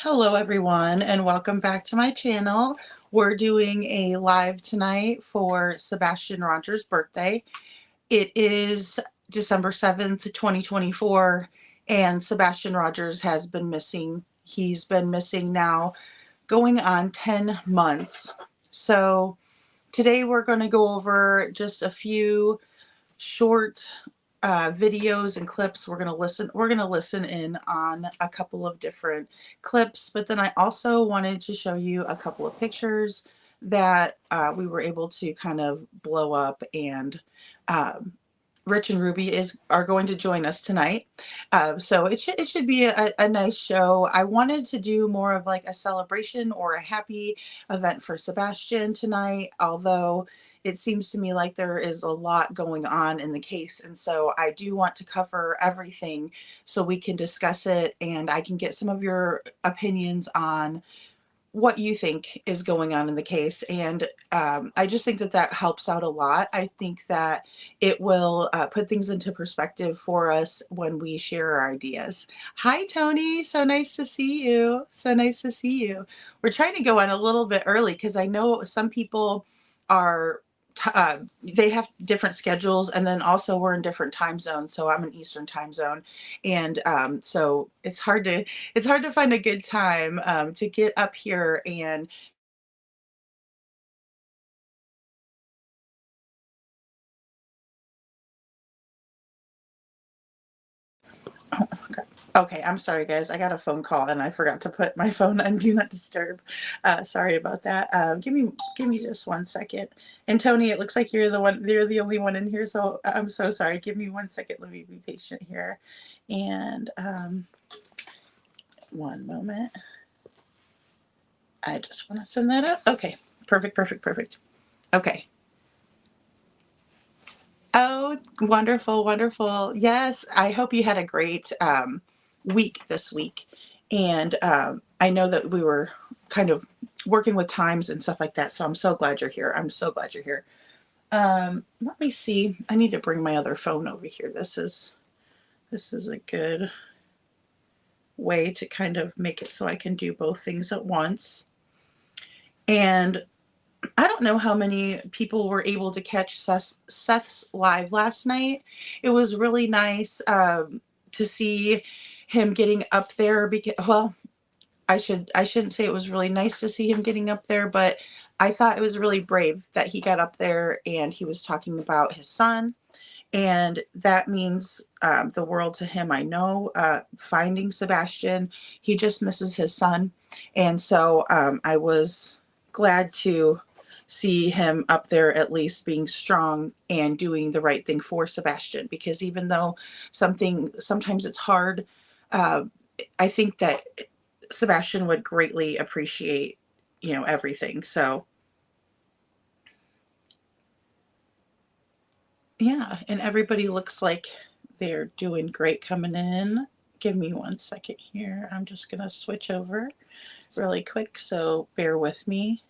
Hello everyone and welcome back to my channel. We're doing a live tonight for Sebastian Rogers' birthday. It is December 7th, 2024, and Sebastian Rogers has been missing. He's been missing now going on 10 months. So today we're going to go over just a few short videos and clips. We're gonna listen in on a couple of different clips, but then I also wanted to show you a couple of pictures that we were able to kind of blow up, and um, Rich and Ruby are going to join us tonight. So it should be a nice show. I wanted to do more of like a celebration or a happy event for Sebastian tonight, although it seems to me like there is a lot going on in the case. And so I do want to cover everything so we can discuss it and I can get some of your opinions on what you think is going on in the case. And I just think that that helps out a lot. I think that it will put things into perspective for us when we share our ideas. Hi, Tony. So nice to see you. So nice to see you. We're trying to go on a little bit early because I know some people are. They have different schedules, and then also we're in different time zones. So I'm in Eastern time zone, and so it's hard to find a good time to get up here and oh, okay. Okay, I'm sorry guys. I got a phone call and I forgot to put my phone on do not disturb. Sorry about that. Give me just 1 second. And Tony, it looks like you're the only one in here, so I'm so sorry. Give me 1 second. Let me be patient here. And one moment. I just want to send that up. Okay. Perfect, perfect, perfect. Okay. Oh, wonderful, wonderful. Yes, I hope you had a great week this week. And I know that we were kind of working with times and stuff like that. So I'm so glad you're here. I'm so glad you're here. Let me see. I need to bring my other phone over here. This is a good way to kind of make it so I can do both things at once. And I don't know how many people were able to catch Seth's live last night. It was really nice to see him getting up there. Because, well, I shouldn't say it was really nice to see him getting up there, but I thought it was really brave that he got up there and he was talking about his son, and that means the world to him. I know finding Sebastian, he just misses his son, and so I was glad to see him up there at least being strong and doing the right thing for Sebastian, because even though sometimes it's hard, uh, I think that Sebastian would greatly appreciate everything. So yeah, and everybody looks like they're doing great coming in. Give me 1 second here. I'm just going to switch over really quick, so bear with me.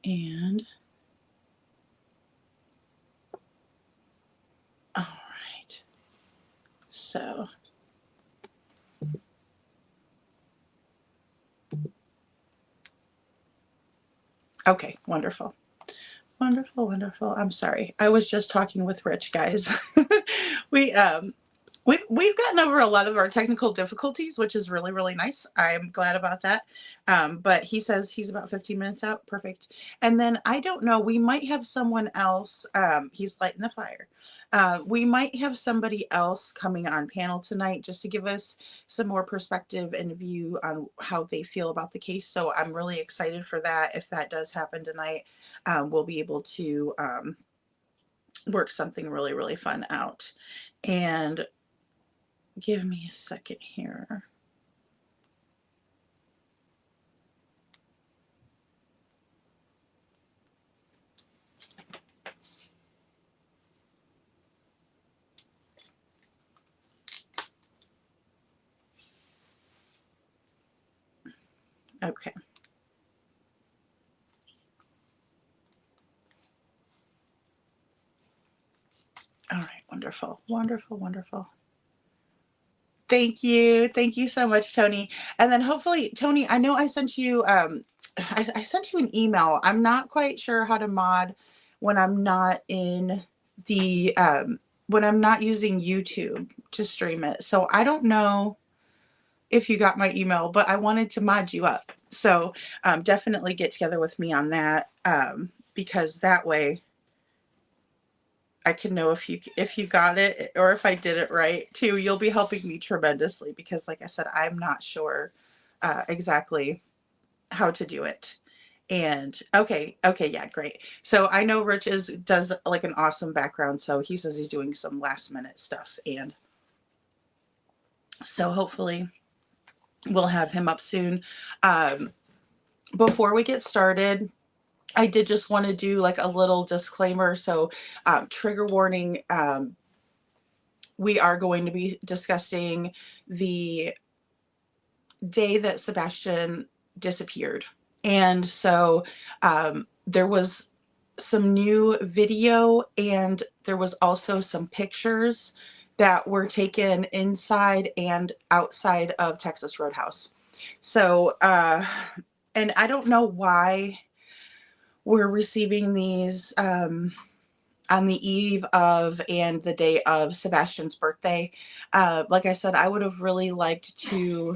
And all right. So, okay, wonderful. Wonderful, wonderful. I'm sorry. I was just talking with Rich, guys. we we've gotten over a lot of our technical difficulties, which is really, really nice. I'm glad about that. But he says he's about 15 minutes out. Perfect. And then I don't know, we might have someone else. He's lighting the fire. We might have somebody else coming on panel tonight just to give us some more perspective and view on how they feel about the case. So I'm really excited for that. If that does happen tonight, we'll be able to work something really, really fun out. And give me a second here. Okay. All right. Wonderful. Wonderful. Wonderful. Thank you. Thank you so much, Tony. And then hopefully, Tony, I know I sent you I sent you an email. I'm not quite sure how to mod when I'm not in the when I'm not using YouTube to stream it. So I don't know if you got my email, but I wanted to mod you up. So definitely get together with me on that, because that way I can know if you got it or if I did it right too. You'll be helping me tremendously because, like I said, I'm not sure exactly how to do it. And okay, yeah, great. So I know Rich does like an awesome background, so he says he's doing some last minute stuff, and so hopefully we'll have him up soon. Um, Before we get started, I did just want to do like a little disclaimer. So, trigger warning. We are going to be discussing the day that Sebastian disappeared. And so there was some new video and there was also some pictures that were taken inside and outside of Texas Roadhouse. So, and I don't know why we're receiving these on the eve of and the day of Sebastian's birthday. Like I said, I would have really liked to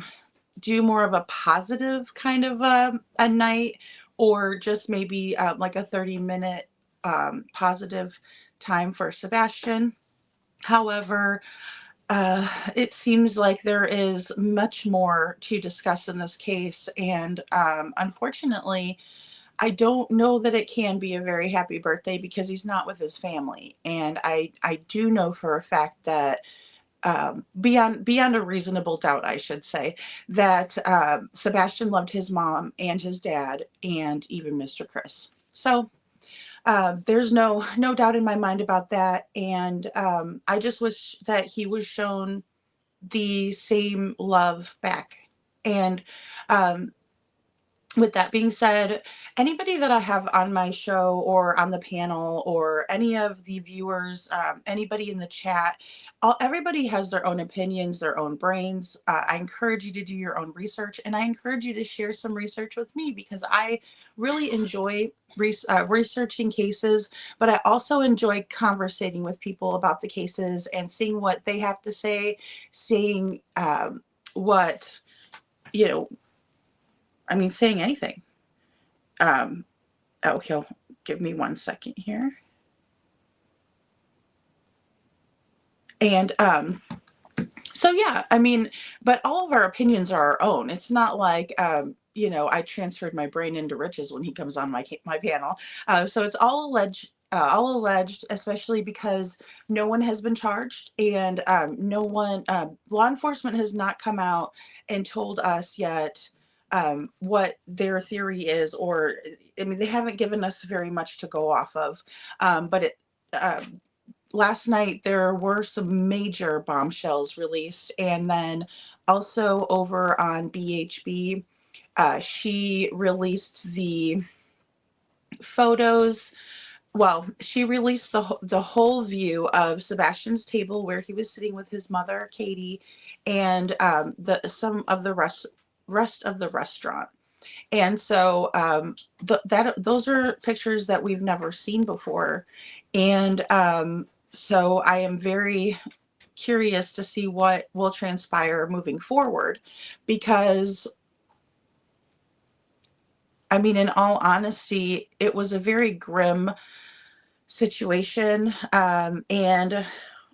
do more of a positive kind of a night, or just maybe like a 30-minute positive time for Sebastian. However, it seems like there is much more to discuss in this case, and unfortunately, I don't know that it can be a very happy birthday because he's not with his family. And I do know for a fact that beyond a reasonable doubt, I should say, that Sebastian loved his mom and his dad and even Mr. Chris. So there's no doubt in my mind about that. And I just wish that he was shown the same love back. And um, with that being said, anybody that I have on my show or on the panel or any of the viewers, anybody in the chat, everybody has their own opinions, their own brains. I encourage you to do your own research, and I encourage you to share some research with me because I really enjoy researching cases, but I also enjoy conversating with people about the cases and seeing what they have to say, seeing what, you know, I mean, saying anything. Oh, he'll give me 1 second here. And so yeah, I mean, but all of our opinions are our own. It's not like I transferred my brain into Rich's when he comes on my panel. So it's all alleged, especially because no one has been charged, and no one, law enforcement has not come out and told us yet what their theory is, or I mean, they haven't given us very much to go off of. But last night there were some major bombshells released, and then also over on BHB, she released the photos. Well, she released the whole view of Sebastian's table where he was sitting with his mother, Katie, and the some of the rest of the restaurant. And so those are pictures that we've never seen before, and so I am very curious to see what will transpire moving forward, because I mean, in all honesty, it was a very grim situation. And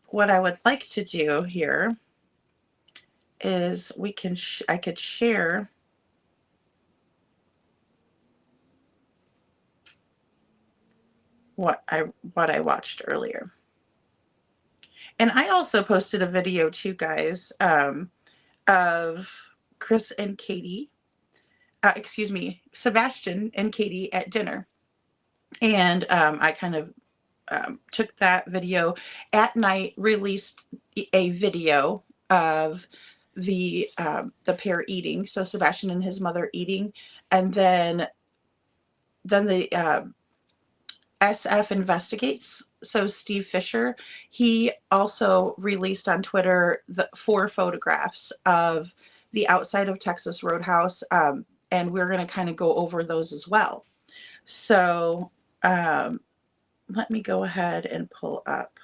what I would like to do here is I could share what I watched earlier. And I also posted a video too, guys, of Chris and Katie, excuse me, Sebastian and Katie at dinner. And I kind of took that video at night, released a video of the pair eating, so Sebastian and his mother eating, and then the SF Investigates, so Steve Fisher, he also released on Twitter the 4 photographs of the outside of Texas Roadhouse, and we're going to kind of go over those as well. So let me go ahead and pull up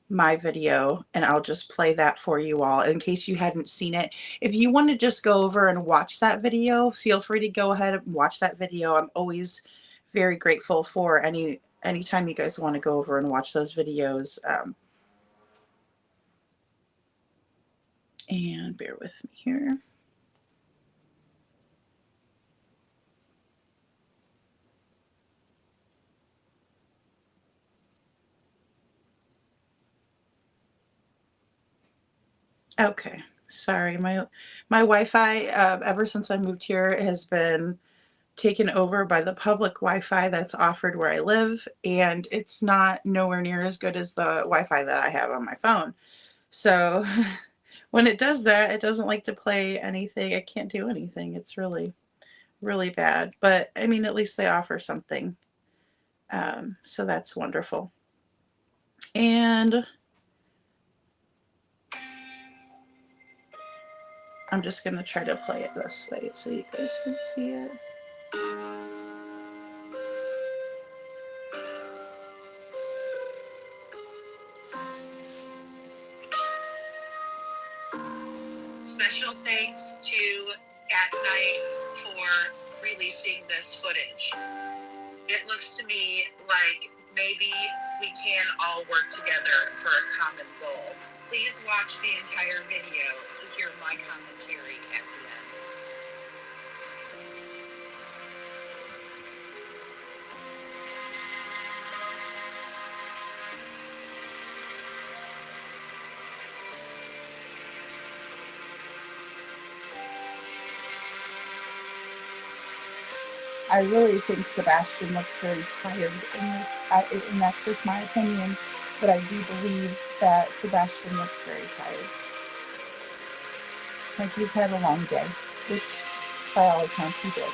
my video and I'll just play that for you all in case you hadn't seen it. If you want to just go over and watch that video, feel free to go ahead and watch that video. I'm always very grateful for anytime you guys want to go over and watch those videos. And bear with me here. Okay, sorry, my Wi-Fi ever since I moved here has been taken over by the public Wi-Fi that's offered where I live, and it's not nowhere near as good as the Wi-Fi that I have on my phone. So when it does that, it doesn't like to play anything. I can't do anything. It's really, really bad. But I mean, at least they offer something. So that's wonderful. And I'm just going to try to play it this way so you guys can see it. Special thanks to At Night for releasing this footage. It looks to me like maybe we can all work together for a common goal. Please watch the entire video to hear my commentary at the end. I really think Sebastian looks very tired in this, and that's just my opinion, but I do believe that Sebastian looks very tired. Like he's had a long day, which by all accounts he did.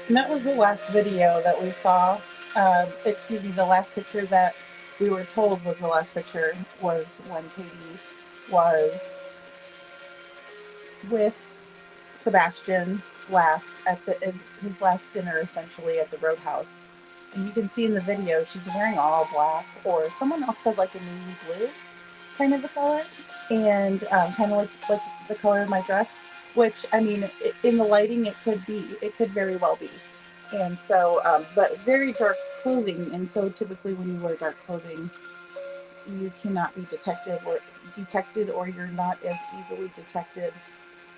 And that was the last video that we saw. Excuse me, the last picture that we were told was the last picture was when Katie was with Sebastian last at his last dinner, essentially at the Roadhouse. And you can see in the video she's wearing all black, or someone else said like a navy blue kind of a color, and kind of like the color of my dress. Which, I mean, in the lighting, it could very well be. And so, but very dark clothing, and so typically when you wear dark clothing, you cannot be detected, or you're not as easily detected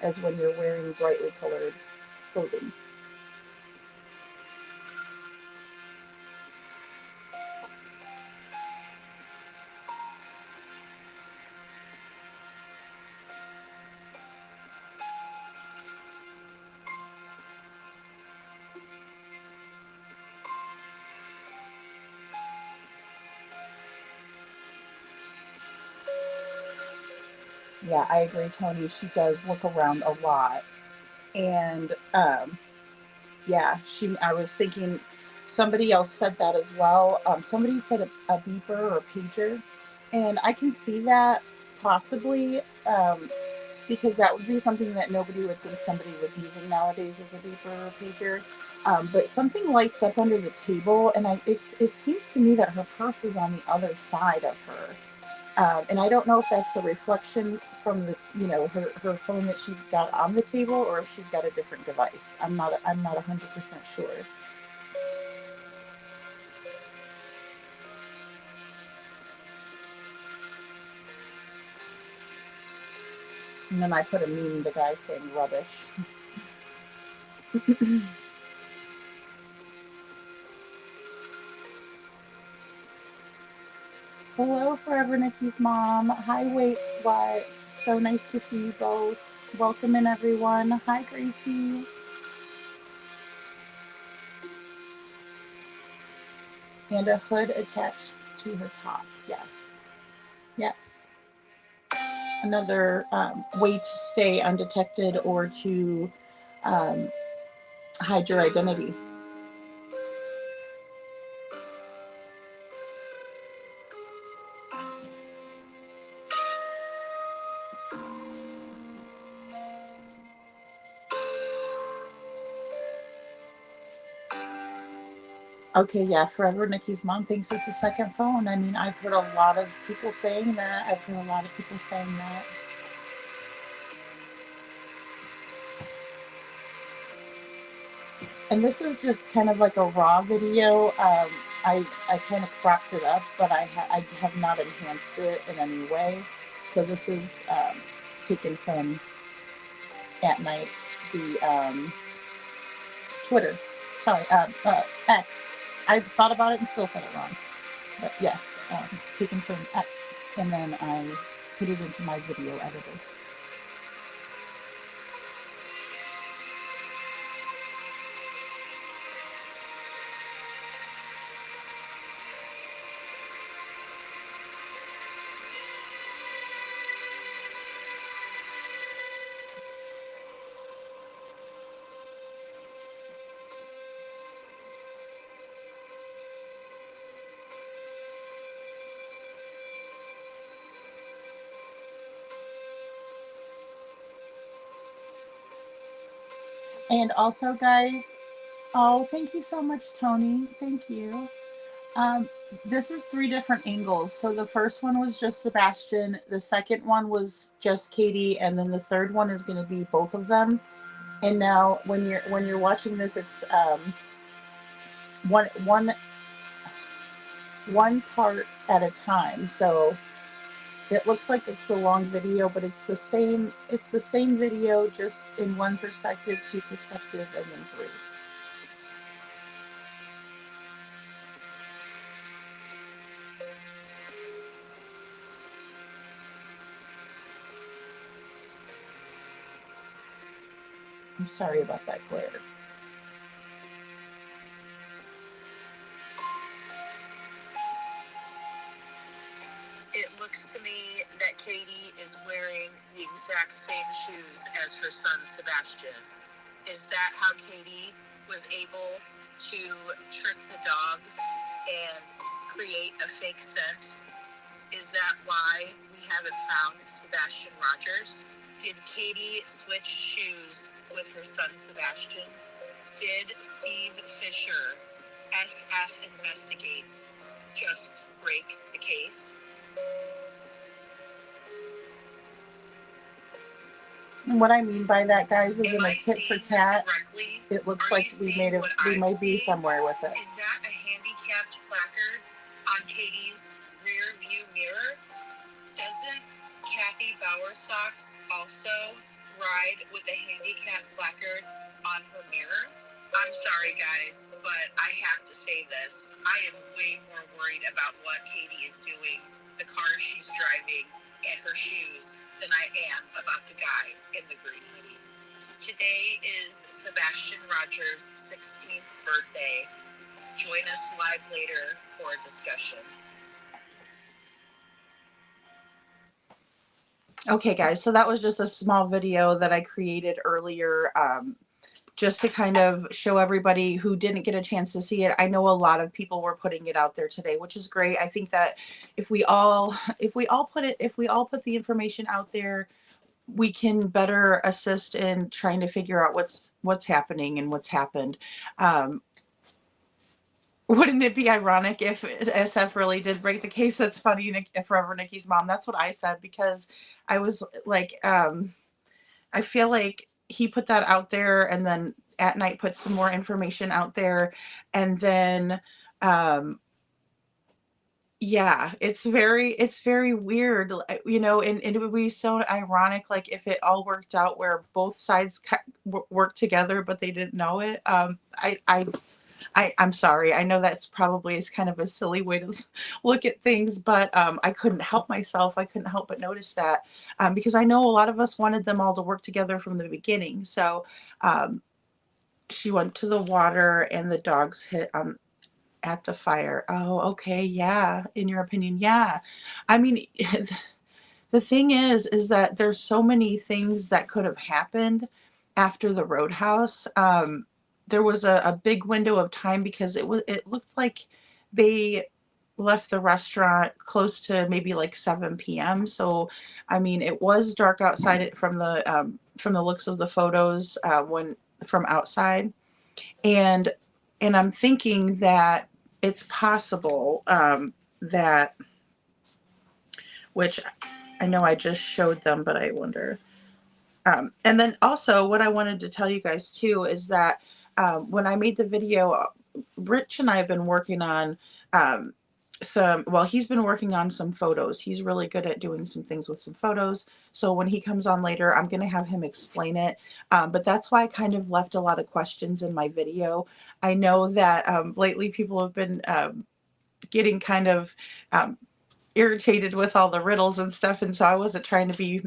as when you're wearing brightly colored clothing. Yeah, I agree, Tony. She does look around a lot. And yeah, I was thinking somebody else said that as well. Somebody said a beeper or a pager. And I can see that possibly, because that would be something that nobody would think somebody was using nowadays as a beeper or a pager. But something lights up under the table, and it seems to me that her purse is on the other side of her. And I don't know if that's a reflection from the, her phone that she's got on the table, or if she's got a different device. I'm not 100% sure. And then I put a meme, the guy saying rubbish. Hello, Forever Nikki's mom. Hi, wait, what? So nice to see you both. Welcome in, everyone. Hi, Gracie. And a hood attached to her top. Yes. Yes. Another way to stay undetected or to um, hide your identity. Okay, yeah, Forever Nikki's mom thinks it's the second phone. I mean, I've heard a lot of people saying that. And this is just kind of like a raw video. I kind of cropped it up, but I have not enhanced it in any way. So this is taken from at night, the Twitter. Sorry, X. I thought about it and still said it wrong. But yes, taken from X, and then I put it into my video editor. And also, guys, oh, thank you so much, Tony. Thank you. Um, this is 3 different angles. So the first one was just Sebastian, the second one was just Katie, and then the third one is going to be both of them. And now, when you're watching this, it's one one one part at a time. So it looks like it's a long video, but it's the same. It's the same video, just in one perspective, 2 perspective, and then 3. I'm sorry about that glare. It looks to me that Katie is wearing the exact same shoes as her son Sebastian. Is that how Katie was able to trick the dogs and create a fake scent? Is that why we haven't found Sebastian Rogers? Did Katie switch shoes with her son Sebastian? Did Steve Fisher, SF Investigates, just break the case? And what I mean by that, guys, is in a tit for tat, it looks like we may be somewhere with it. Is that a handicapped placard on Katie's rear view mirror? Doesn't Kathy Bowersox also ride with a handicapped placard on her mirror? I'm sorry, guys, but I have to say this. I am way more worried about what Katie is doing, the car she's driving, and her shoes than I am about the guy in the green hoodie. Today is Sebastian Rogers' 16th birthday. Join us live later for a discussion. Okay, guys, so that was just a small video that I created earlier, just to kind of show everybody who didn't get a chance to see it. I know a lot of people were putting it out there today, which is great. I think that if we all put the information out there, we can better assist in trying to figure out what's happening and what's happened. Um, wouldn't it be ironic if SF really did break the case? That's funny, Forever Nikki's mom. That's what I said, because I was like, I feel like he put that out there and then at night put some more information out there. And then, um, yeah, it's very weird, and it would be so ironic, like if it all worked out where both sides worked together, but they didn't know it. I'm sorry. I know that's probably is kind of a silly way to look at things, but I couldn't help myself. I couldn't help but notice that, because I know a lot of us wanted them all to work together from the beginning. So um, she went to the water and the dogs hit at the fire. Oh, okay. Yeah. In your opinion, yeah. I mean, the thing is that there's so many things that could have happened after the Roadhouse. There was a big window of time, because it looked like they left the restaurant close to maybe like 7 p.m. So, I mean, it was dark outside from the looks of the photos, when from outside, and I'm thinking that it's possible, that, which I know I just showed them, but I wonder. And then also, what I wanted to tell you guys too is that, when I made the video, Rich and I have been working on, um, he's been working on some photos. He's really good at doing some things with some photos. So when he comes on later, I'm going to have him explain it. But that's why I kind of left a lot of questions in my video. I know that lately people have been getting kind of um, irritated with all the riddles and stuff, and so I wasn't trying to be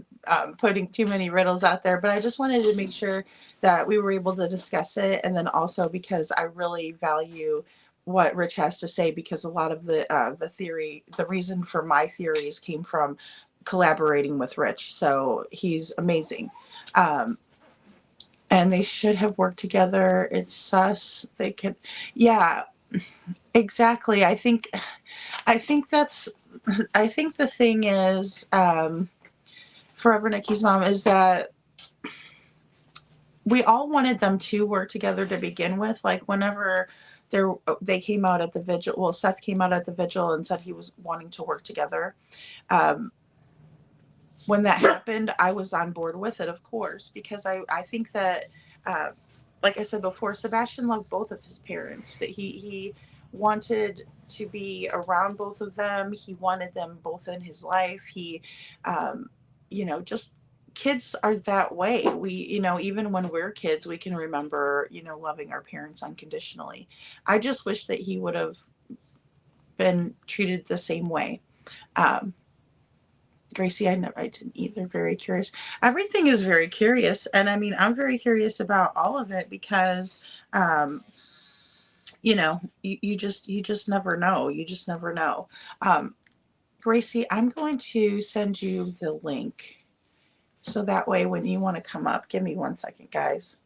putting too many riddles out there, but I just wanted to make sure that we were able to discuss it, and then also because I really value what Rich has to say, because a lot of the reason for my theories came from collaborating with Rich, so he's amazing. um, and they should have worked together. It's sus they could, yeah, exactly. I think that's I think the thing is, Forever Nikki's mom, is that we all wanted them to work together to begin with. Like whenever they came out at the vigil, well, Seth came out at the vigil and said he was wanting to work together. Um, when that happened, I was on board with it, of course, because I think that, uh, like I said before, Sebastian loved both of his parents. That he wanted to be around both of them. He wanted them both in his life. Um, just kids are that way. Even when we're kids, we can remember, loving our parents unconditionally. I just wish that he would have been treated the same way. Um, Gracie, I didn't either. Very curious. Everything is very curious, and I mean, I'm very curious about all of it, because, you just never know. You just never know. Um, Gracie, I'm going to send you the link, so that way when you want to come up, give me 1 second, guys.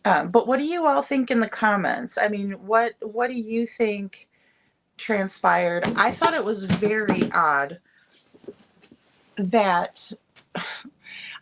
But what do you all think in the comments? I mean, what do you think transpired? I thought it was very odd that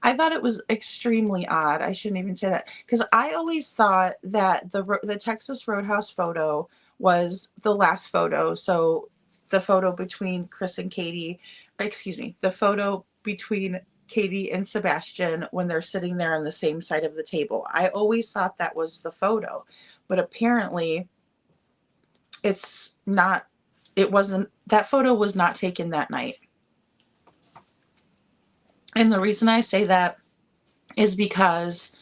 I thought it was extremely odd. I shouldn't even say that, because I always thought that the Texas Roadhouse photo was the last photo. So the photo between Chris and Katie, excuse me, the photo between Katie and Sebastian when they're sitting there on the same side of the table. I always thought that was the photo, but apparently it's not. It wasn't. That photo was not taken that night. And the reason I say that is because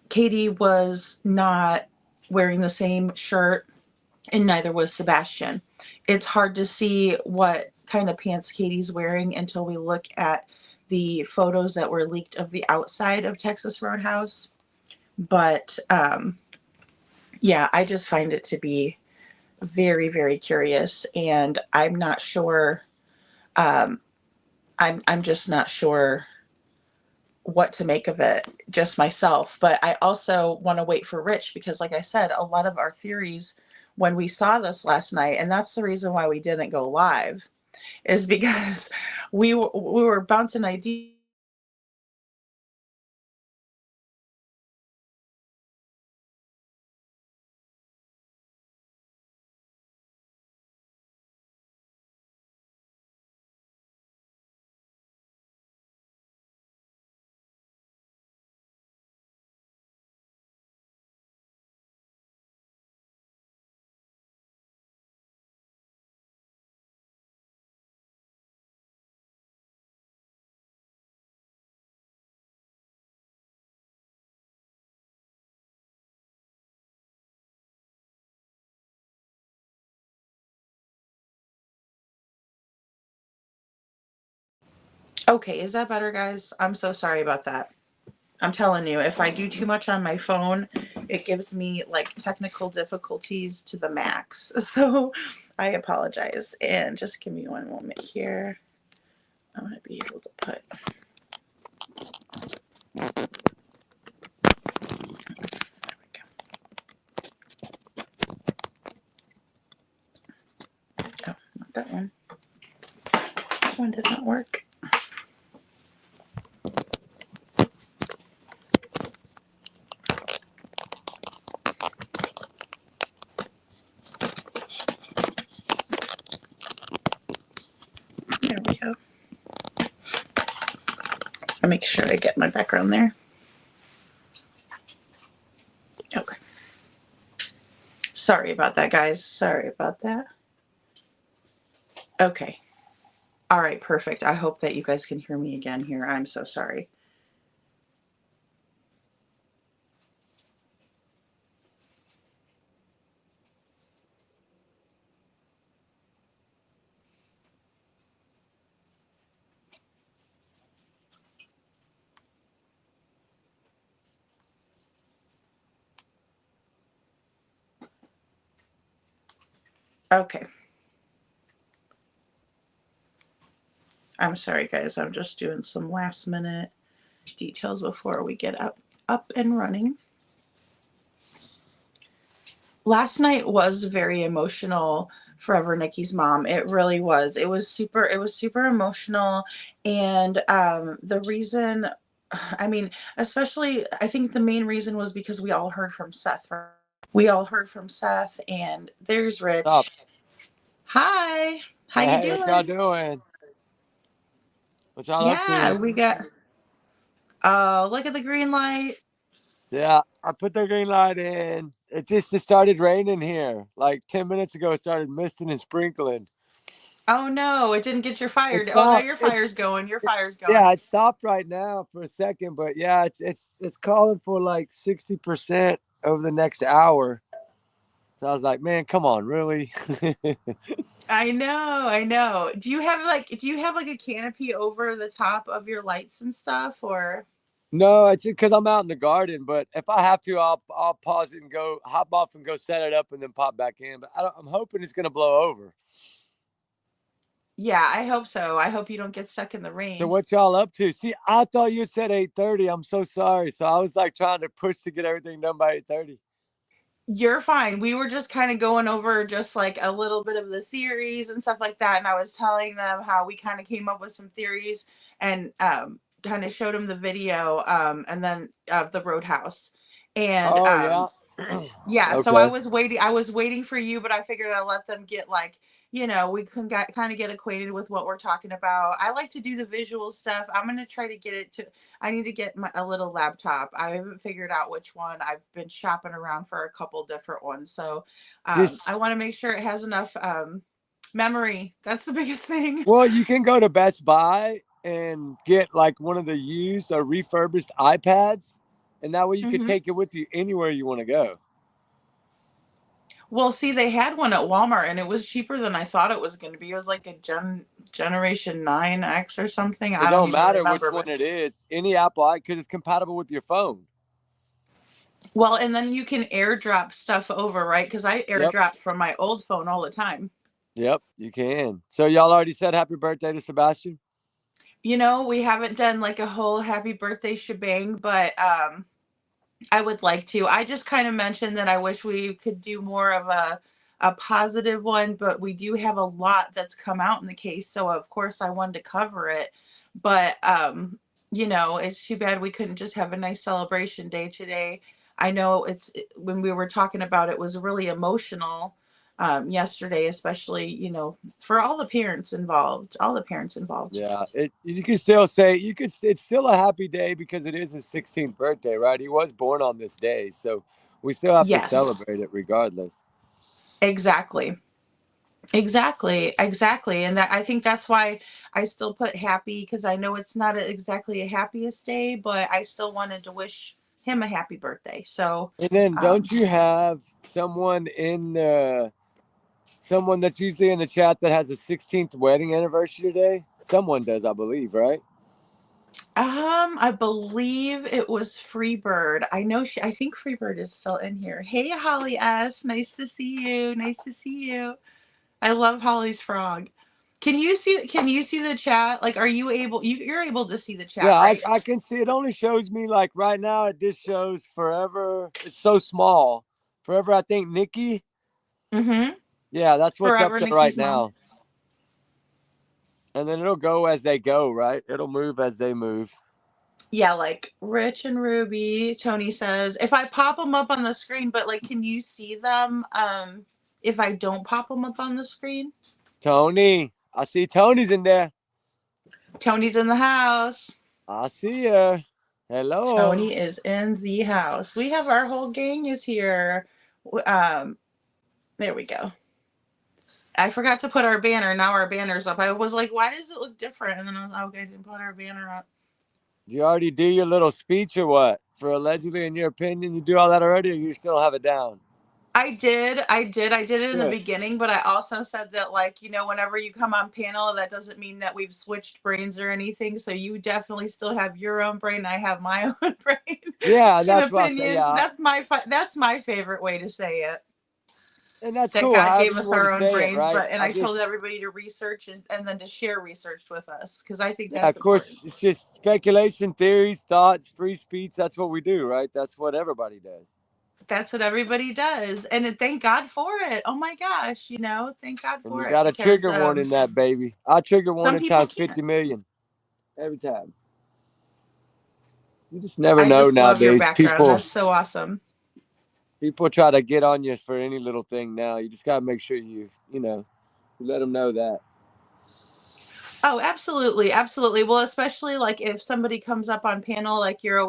Katie was not wearing the same shirt, and neither was Sebastian. It's hard to see what kind of pants Katie's wearing until we look at the photos that were leaked of the outside of Texas Roadhouse. But yeah, I just find it to be very, very curious, and I'm not sure. Um, I'm just not sure what to make of it just myself. But I also want to wait for Rich because, like I said, a lot of our theories when we saw this last night, and that's the reason why we didn't go live, is because we were bouncing ideas. Okay, is that better, guys? I'm so sorry about that. I'm telling you, if I do too much on my phone, it gives me like technical difficulties to the max. So I apologize. And just give me one moment here. I want to be able to put. There we go. Oh, not that one. That one did not work. There we go. I'll make sure I get my background there. Okay. Sorry about that, guys. Sorry about that. Okay. All right, perfect. I hope that you guys can hear me again here. I'm so sorry. Okay. I'm sorry, guys. I'm just doing some last minute details before we get up and running. Last night was very emotional Forever Nikki's mom. It really was. It was super emotional. And the reason, I mean, especially I think the main reason was because we all heard from Seth, right? We all heard from Seth, and there's Up. Rich. Hi. How you Hey, what y'all doing? doing? What y'all up Yeah, to? we got oh, look at the green light. Yeah, I put the green light in. It started raining here. Like 10 minutes ago, it started misting and sprinkling. Oh no, it didn't get your It fire. Oh, there stopped. your fire's going. Your fire's Yeah, going. it stopped right now for a second, but yeah, it's calling for like 60% over the next hour. So I was like, man, come on, really? I know, I know. Do you have like a canopy over the top of your lights and stuff or No, it's because I'm out in the garden. But if I have to, I'll pause it and go hop off and go set it up and then pop back in. But I'm hoping it's gonna blow over. yeah, I hope so. I hope you don't get stuck in the So rain. what y'all up to? See, I thought you said 8:30. I'm so sorry. So I was like trying to push to get everything done by 8:30. You're fine. We were just kind of going over just like a little bit of the theories and stuff like that. And I was telling them how we kind of came up with some theories and kind of showed them the video and then of the Roadhouse. And Oh yeah. yeah, so Okay. I was waiting for you, but I figured I'd let them get like, we can kind of get acquainted with what we're talking about. I like to do the visual stuff. I'm going to try to get it to I need to get a little laptop. I haven't figured out which one. I've been shopping around for a couple different ones. So, Just I want to make sure it has enough memory. That's the biggest thing. well, you can go to Best Buy and get like one of the used or refurbished iPads, and that way you could Hmm. take it with you anywhere you want to go. Well, see, they had one at Walmart and it was cheaper than I thought it was going to be. It was like a Generation 9X or something. It I don't don't even matter which remember, one but it is. Any Apple, because it's compatible with your phone. well, and then you can airdrop stuff over, right? Because I Yep. airdrop from my old phone all the time. Yep, you can. So y'all already said happy birthday to Sebastian? We haven't done like a whole happy birthday shebang, but I would like to. I just kind of mentioned that I wish we could do more of a positive one, but we do have a lot that's come out in the case, so of course I wanted to cover it. But it's too bad we couldn't just have a nice celebration day today. I know when we were talking about it was really emotional yesterday, especially, for all the parents involved, all the parents involved. Yeah, you can still say it's still a happy day because it is his 16th birthday, right? He was born on this day, so we still have to Yes, celebrate it regardless. exactly. Exactly. And that I think that's why I still put happy, because I know it's not exactly a happiest day, but I still wanted to wish him a happy birthday. So, And then um, don't you have someone that's usually in the chat that has a 16th wedding anniversary today? Someone does, I believe, right? I believe it was Freebird. I think Freebird is still in here. Hey, Holly S. Nice to see you. Nice to see you. I love Holly's frog. Can you see the chat? Like, are you able, you're able to see the Yeah, chat, right? I can see it. Only shows me like right now. It just shows forever. It's so small. Forever, I think Nikki. Mm-hmm. Yeah, that's what's up Forever there right Nikki's mom. now. And then it'll go as they go, right? It'll move as they move. Yeah, like Rich and Ruby, Tony says, if I pop them up on the screen, but like, can you see them if I don't pop them up on the screen? Tony, I see Tony's in there. Tony's in the house. I see her. Hello. Tony is in the house. We have our whole gang is here. Um, there we go. I forgot to put our banner. Now our banner's up. I was like, why does it look different? And then I was like, okay, I didn't put our banner up. Did you already do your little speech or what? For allegedly, in your opinion, you do all that already, or you still have it down? I did it in the Good. beginning, but I also said that, like, whenever you come on panel, that doesn't mean that we've switched brains or anything. So you definitely still have your own brain. I have my own brain Yeah, and that's what I say. opinions. Yeah, That's my favorite way to say it. and that's That cool. God However gave you us want to our own say it, brains, right? and I told everybody to research and then to share research with us, because I think Yeah, that's of important. course, it's just speculation, theories, thoughts, free speech. That's what we do, right? That's what everybody does. That's what everybody does, and thank God for it. Oh my gosh, thank God And you for it, got a because trigger warning, that baby. I trigger some warning people times can't. 50 million every time. You just never I know just love your nowadays. background. People That's so awesome. people try to get on you for any little thing now. You just gotta make sure you let them know that. Oh, absolutely, absolutely. Well, especially like if somebody comes up on panel, like you're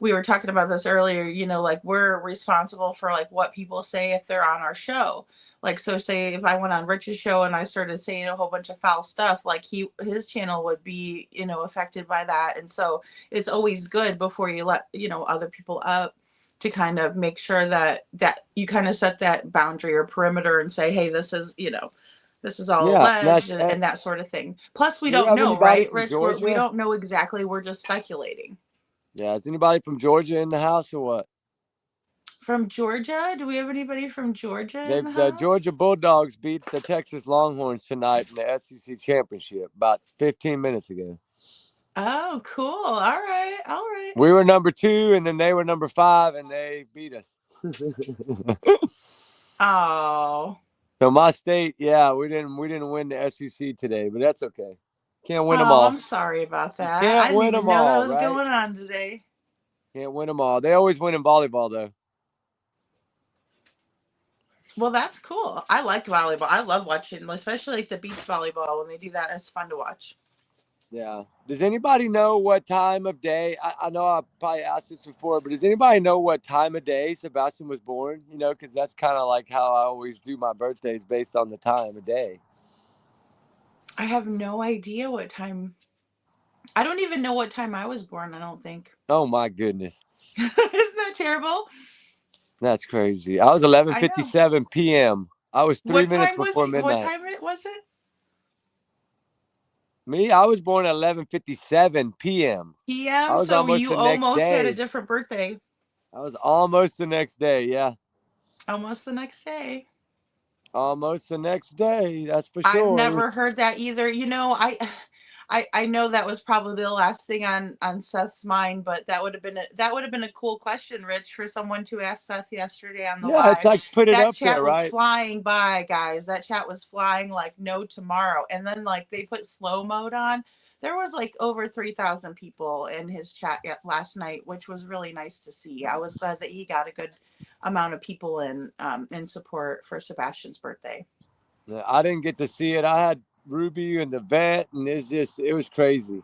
we were talking about this earlier, like we're responsible for like what people say if they're on our show. Like, so say if I went on Rich's show and I started saying a whole bunch of foul stuff, like his channel would be, affected by that. And so it's always good before you let, other people up, to kind of make sure that you kind of set that boundary or perimeter and say, hey, this is all Yeah, and alleged, and that sort of thing. Plus, we do we don't have know, anybody right, from Rich? We Georgia? don't know exactly. We're just speculating. Yeah, is anybody from Georgia in the house or what? From Georgia? Do we have anybody from Georgia in the The Georgia house? Bulldogs beat the Texas Longhorns tonight in the SEC championship about 15 minutes ago. Oh, cool. All right. All right. We were number 2, and then they were number 5, and they beat us. Oh. So my state, yeah, we didn't win the SEC today, but that's okay. Can't win them Oh, all. I'm sorry about You that. I can't didn't win even them know that all, was right? going on today. Can't win them all. They always win in volleyball, though. Well, that's cool. I like volleyball. I love watching, especially like the beach volleyball when they do that. It's fun to watch. Yeah. Does anybody know what time of day? I know I probably asked this before, but does anybody know what time of day Sebastian was born? Because that's kind of like how I always do my birthdays, based on the time of day. I have no idea what time. I don't even know what time I was born, I don't think. Oh my goodness. Isn't that terrible? That's crazy. I was I know. 11:57 p.m. I was 3 What minutes time was before he? What midnight. time was it? Me, I was born at 11:57 p.m. I PM. was So almost you the next almost had a day. different birthday. I was almost the next day. Yeah. Almost the next day. Almost the next day. That's for I've sure. It never was heard that either. I know that was probably the last thing on Seth's mind, but that would have been a cool question, Rich, for someone to ask Seth yesterday on the Yeah, it's live. like put it That up there, chat was right? flying by, guys. That chat was flying like no tomorrow. And then like they put slow mode on. There was like over 3,000 people in his chat last night, which was really nice to see. I was glad that he got a good amount of people in support for Sebastian's birthday. Yeah, I didn't get to see it. I had Ruby and the vet, and it was crazy.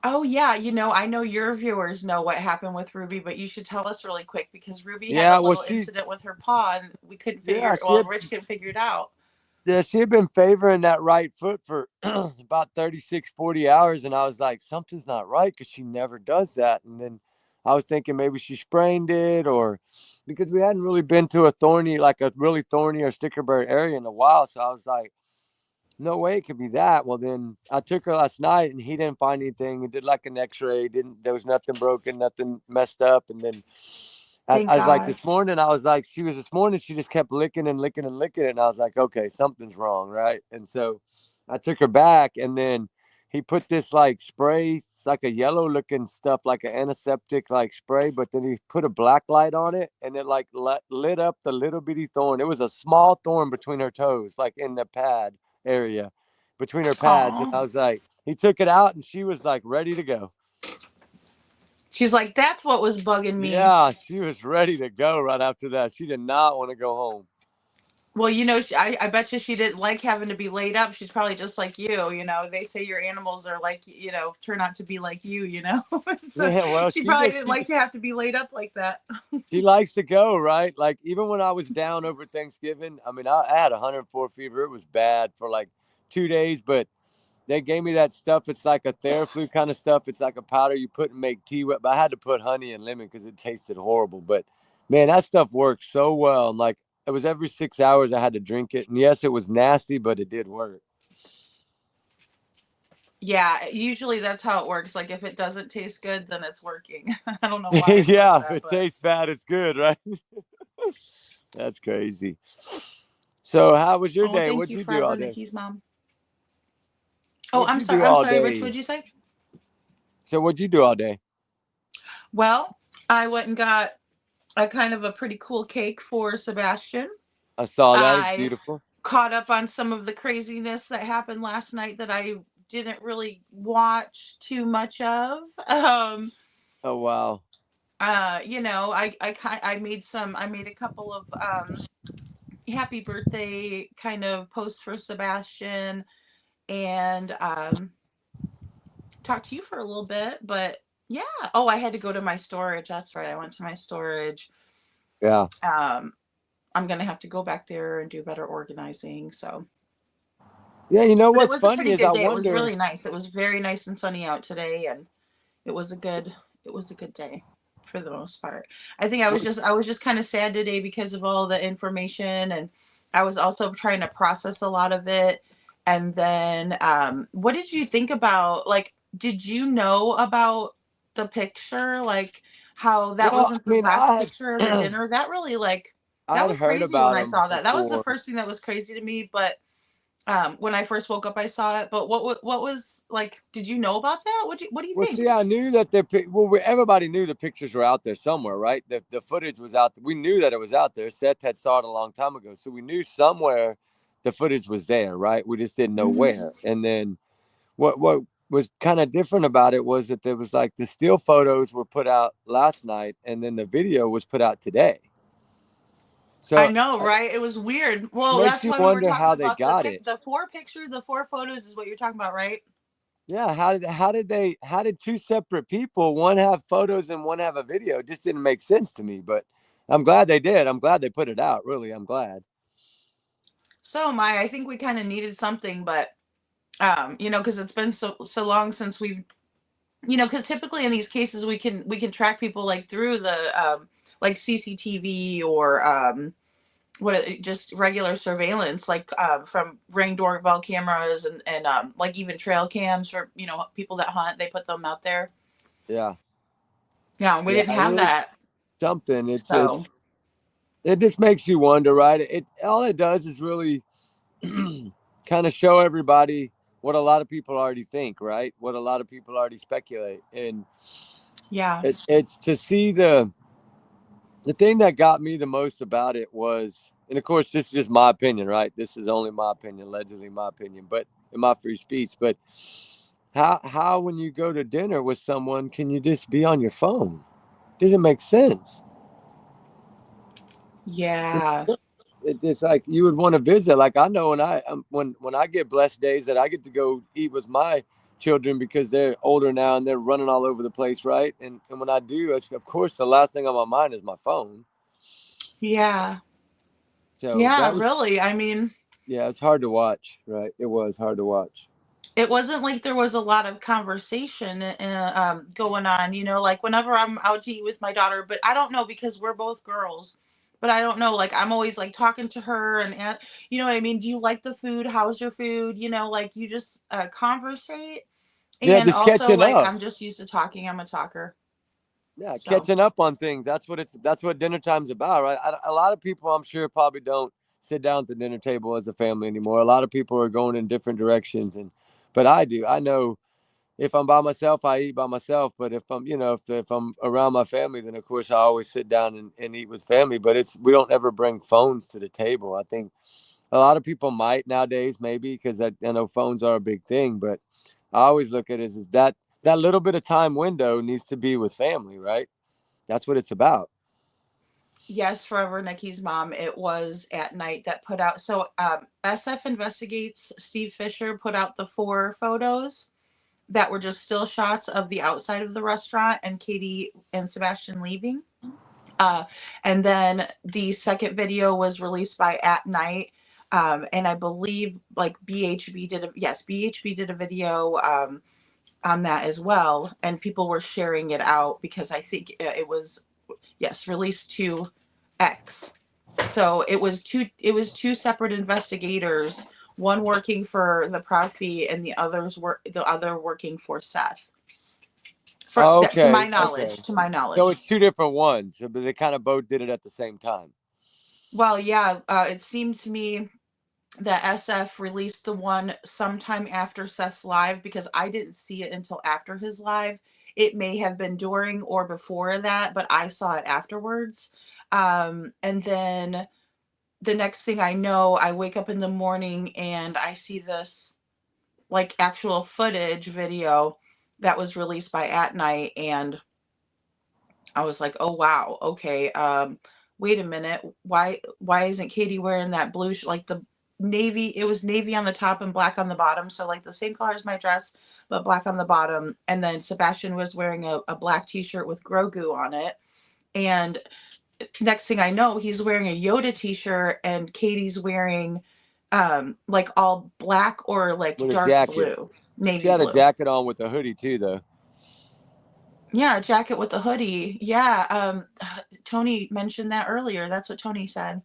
Oh yeah, I know your viewers know what happened with Ruby, but you should tell us really quick because Ruby had a Yeah, well, little incident with her paw and we couldn't yeah, Rich couldn't figure it out. yeah, she had been favoring that right foot for about 36, 40 hours. And I was like, something's not right because she never does that. And then I was thinking maybe she sprained it or because we hadn't really been to like a really thorny or sticker bird area in a while. So I was like, no way it could be that. Well, then I took her last night and he didn't find anything. He did like an x-ray. There was nothing broken, nothing messed up. And then Thank I was like, God. this morning, this morning, she just kept licking and licking and licking it. And I was like, okay, something's wrong. Right. And so I took her back and then he put this like spray. It's like a yellow looking stuff, like an antiseptic like spray. But then he put a black light on it and it like lit up the little bitty thorn. It was a small thorn between her toes, like in the pad area between her pads. And Oh, I was like, he took it out and she was like ready to go. she's like, that's what was bugging me. Yeah, she was ready to go right after that. She did not want to go home. Well, I bet you she didn't like having to be laid up. She's probably just like you. They say your animals are like, turn out to be like you. So Yeah, well, she probably didn't like to have to be laid up like that. she likes to go, right? Like even when I was down over Thanksgiving, I mean, I had 104 fever. It was bad for like 2 days, but they gave me that stuff. It's like a Theraflu kind of stuff. It's like a powder you put and make tea with. But I had to put honey and lemon because it tasted horrible. But man, that stuff worked so well. And like it was every 6 hours I had to drink it. And yes, it was nasty, but it did work. Yeah, usually that's how it works. Like if it doesn't taste good, then it's working. I don't know why it's like Yeah, if that, it but tastes bad, it's good, right? That's crazy. So, how was your oh, day? thank What'd you you do forever, all day? Nikki's mom. Oh, What'd you do I'm all sorry, Rich. day? What'd you say? So, what'd you do all day? Well, I went and got a kind of a pretty cool cake for Sebastian. I saw that. It's I beautiful. caught up on some of the craziness that happened last night that I didn't really watch too much of. Oh, wow. I made a couple of happy birthday kind of posts for Sebastian and talked to you for a little bit, but yeah. Oh, I had to go to my storage. That's right. I went to my storage. Yeah. I'm gonna have to go back there and do better organizing. So, Yeah, you know but it what's was a funny pretty is good I day. It was wonder. really nice. It was very nice and sunny out today, and it was a good day for the most part. I think I was just kind of sad today because of all the information, and I was also trying to process a lot of it. And then, what did you think about? Like, did you know about the picture? Like, how that Well, wasn't I the mean, last picture of the dinner? That really I that had was heard crazy when about I them saw that. That was the before. first thing that was crazy to me. But when I first woke up, I saw it. But what was like? Did you know about that? What do you Well, think? see, I knew that everybody knew the pictures were out there somewhere, right? The footage was out there. We knew that it was out there. Seth had saw it a long time ago, so we knew somewhere the footage was there, right? We just didn't know Hmm. where. And then what was kind of different about it was that there was like the still photos were put out last night, and then the video was put out today. I So know, it right? It was weird. Well, makes that's you why we were wonder talking how they about got it. the four pictures is what you're talking about, right? Yeah, how did two separate people, one have photos and one have a video? It just didn't make sense to me, but I'm glad they did. I'm glad they put it out. Really, I'm glad. So I think we kind of needed something, but because it's been so long since we've, because typically in these cases we can track people like through the like CCTV or just regular surveillance, like from Ring doorbell cameras and like even trail cams for people that hunt. They put them out there. Yeah. Yeah, we Yeah, didn't it have is that. something. So It just makes you wonder, right? It all it does is really kind of show everybody what a lot of people already think, right? What a lot of people already speculate. And Yeah. it's to see the thing that got me the most about it was, and of course, this is just my opinion, right? This is only my opinion, allegedly my opinion, but in my free speech. But how when you go to dinner with someone, can you just be on your phone? Doesn't make sense. Yeah. It's just like you would want to visit. Like I know when I get blessed days that I get to go eat with my children because they're older now and they're running all over the place, right? And when I do, it's, of course, the last thing on my mind is my phone. Yeah. So Yeah, that was, really. I mean, yeah, it's hard to watch, right? It was hard to watch. it wasn't like there was a lot of conversation going on, like whenever I'm out to eat with my daughter, but I don't know because we're both girls. But I don't know, like I'm always like talking to her you know what I mean? Do you like the food? How's your food? Like you just conversate. Yeah, And just also catching like up. I'm just used to talking. I'm a talker. Yeah, So, catching up on things. That's what dinner time's about, right? A lot of people, I'm sure, probably don't sit down at the dinner table as a family anymore. A lot of people are going in different directions, but I do. I know if I'm by myself, I eat by myself. But if I'm, if I'm around my family, then of course I always sit down and eat with family. But we don't ever bring phones to the table. I think a lot of people might nowadays, maybe because I know phones are a big thing. But I always look at it as that little bit of time window needs to be with family, right? That's what it's about. yes, Forever Nikki's mom, it was at night that put out. So, SF Investigates, Steve Fisher put out the 4 photos that were just still shots of the outside of the restaurant and Katie and Sebastian leaving. Uh, and then the second video was released by At Night. And I believe like BHB did a video on that as well. And people were sharing it out because I think it was, yes, released to X. So it was two separate investigators, one working for the Profi and the other working for Seth. For that, to my Okay, okay. knowledge, to my So knowledge. it's two different ones, but they kind of both did it at the same time. Well, yeah, it seemed to me that SF released the one sometime after Seth's live because I didn't see it until after his live. It may have been during or before that, but I saw it afterwards. And then the next thing I know, I wake up in the morning and I see this like actual footage video that was released by At Night, and I was like, "Oh wow, okay. Wait a minute. Why isn't Katie wearing that blue like the navy? It was navy on the top and black on the bottom, so like the same color as my dress, but black on the bottom. And then Sebastian was wearing a black t-shirt with Grogu on it. And next thing I know, he's wearing a Yoda t-shirt and Katie's wearing like all black or like With a dark jacket. blue, She navy had a blue. jacket on with a hoodie too, though. Yeah, a jacket with a hoodie. Yeah, Tony mentioned that earlier. That's what Tony said.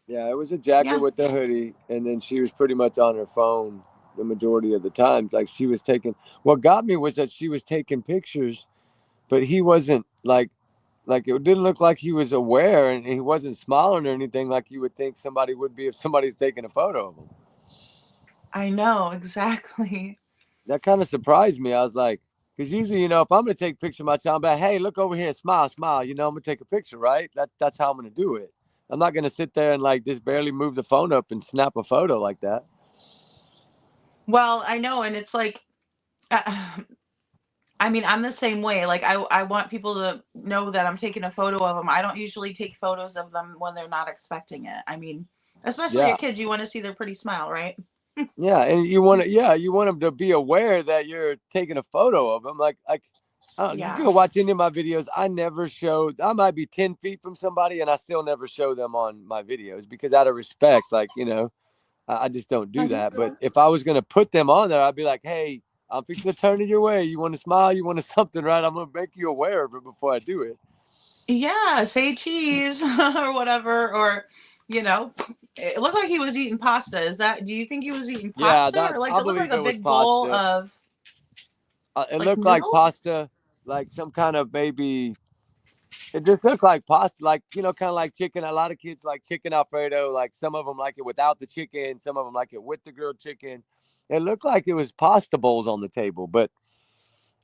Yeah, it was a jacket Yeah, with the hoodie, and then she was pretty much on her phone the majority of the time. Like she was taking. What got me was that she was taking pictures, but he wasn't like it didn't look like he was aware, and he wasn't smiling or anything like you would think somebody would be if somebody's taking a photo of him. I know exactly. That kind of surprised me. I was like, because usually, if I'm gonna take a picture of my child, but hey, look over here, smile, smile. I'm gonna take a picture, right? That's how I'm gonna do it. I'm not gonna sit there and like just barely move the phone up and snap a photo like that. Well, I know, and it's like, I mean, I'm the same way. Like, I want people to know that I'm taking a photo of them. I don't usually take photos of them when they're not expecting it. I mean, especially your Yeah, kids, you want to see their pretty smile, right? yeah, and you want them to be aware that you're taking a photo of them. Like, I don't know, you Yeah, can watch any of my videos. I never showed. I might be 10 feet from somebody, and I still never show them on my videos because out of respect, like I just don't do that. But if I was gonna put them on there, I'd be like, hey, I'm fixing to turn it your way. You want to smile? You want to something, right? I'm gonna make you aware of it before I do it. yeah, say cheese or whatever, or you know, it looked like he was eating pasta. Do you think he was eating Yeah, pasta that or like I it looked like believe a it was big bowl pasta. of It like looked like noodles? pasta, like some kind of maybe. It just looked like pasta, like kind of like chicken. A lot of kids like chicken Alfredo. Like some of them like it without the chicken. Some of them like it with the grilled chicken. it looked like it was pasta bowls on the table, but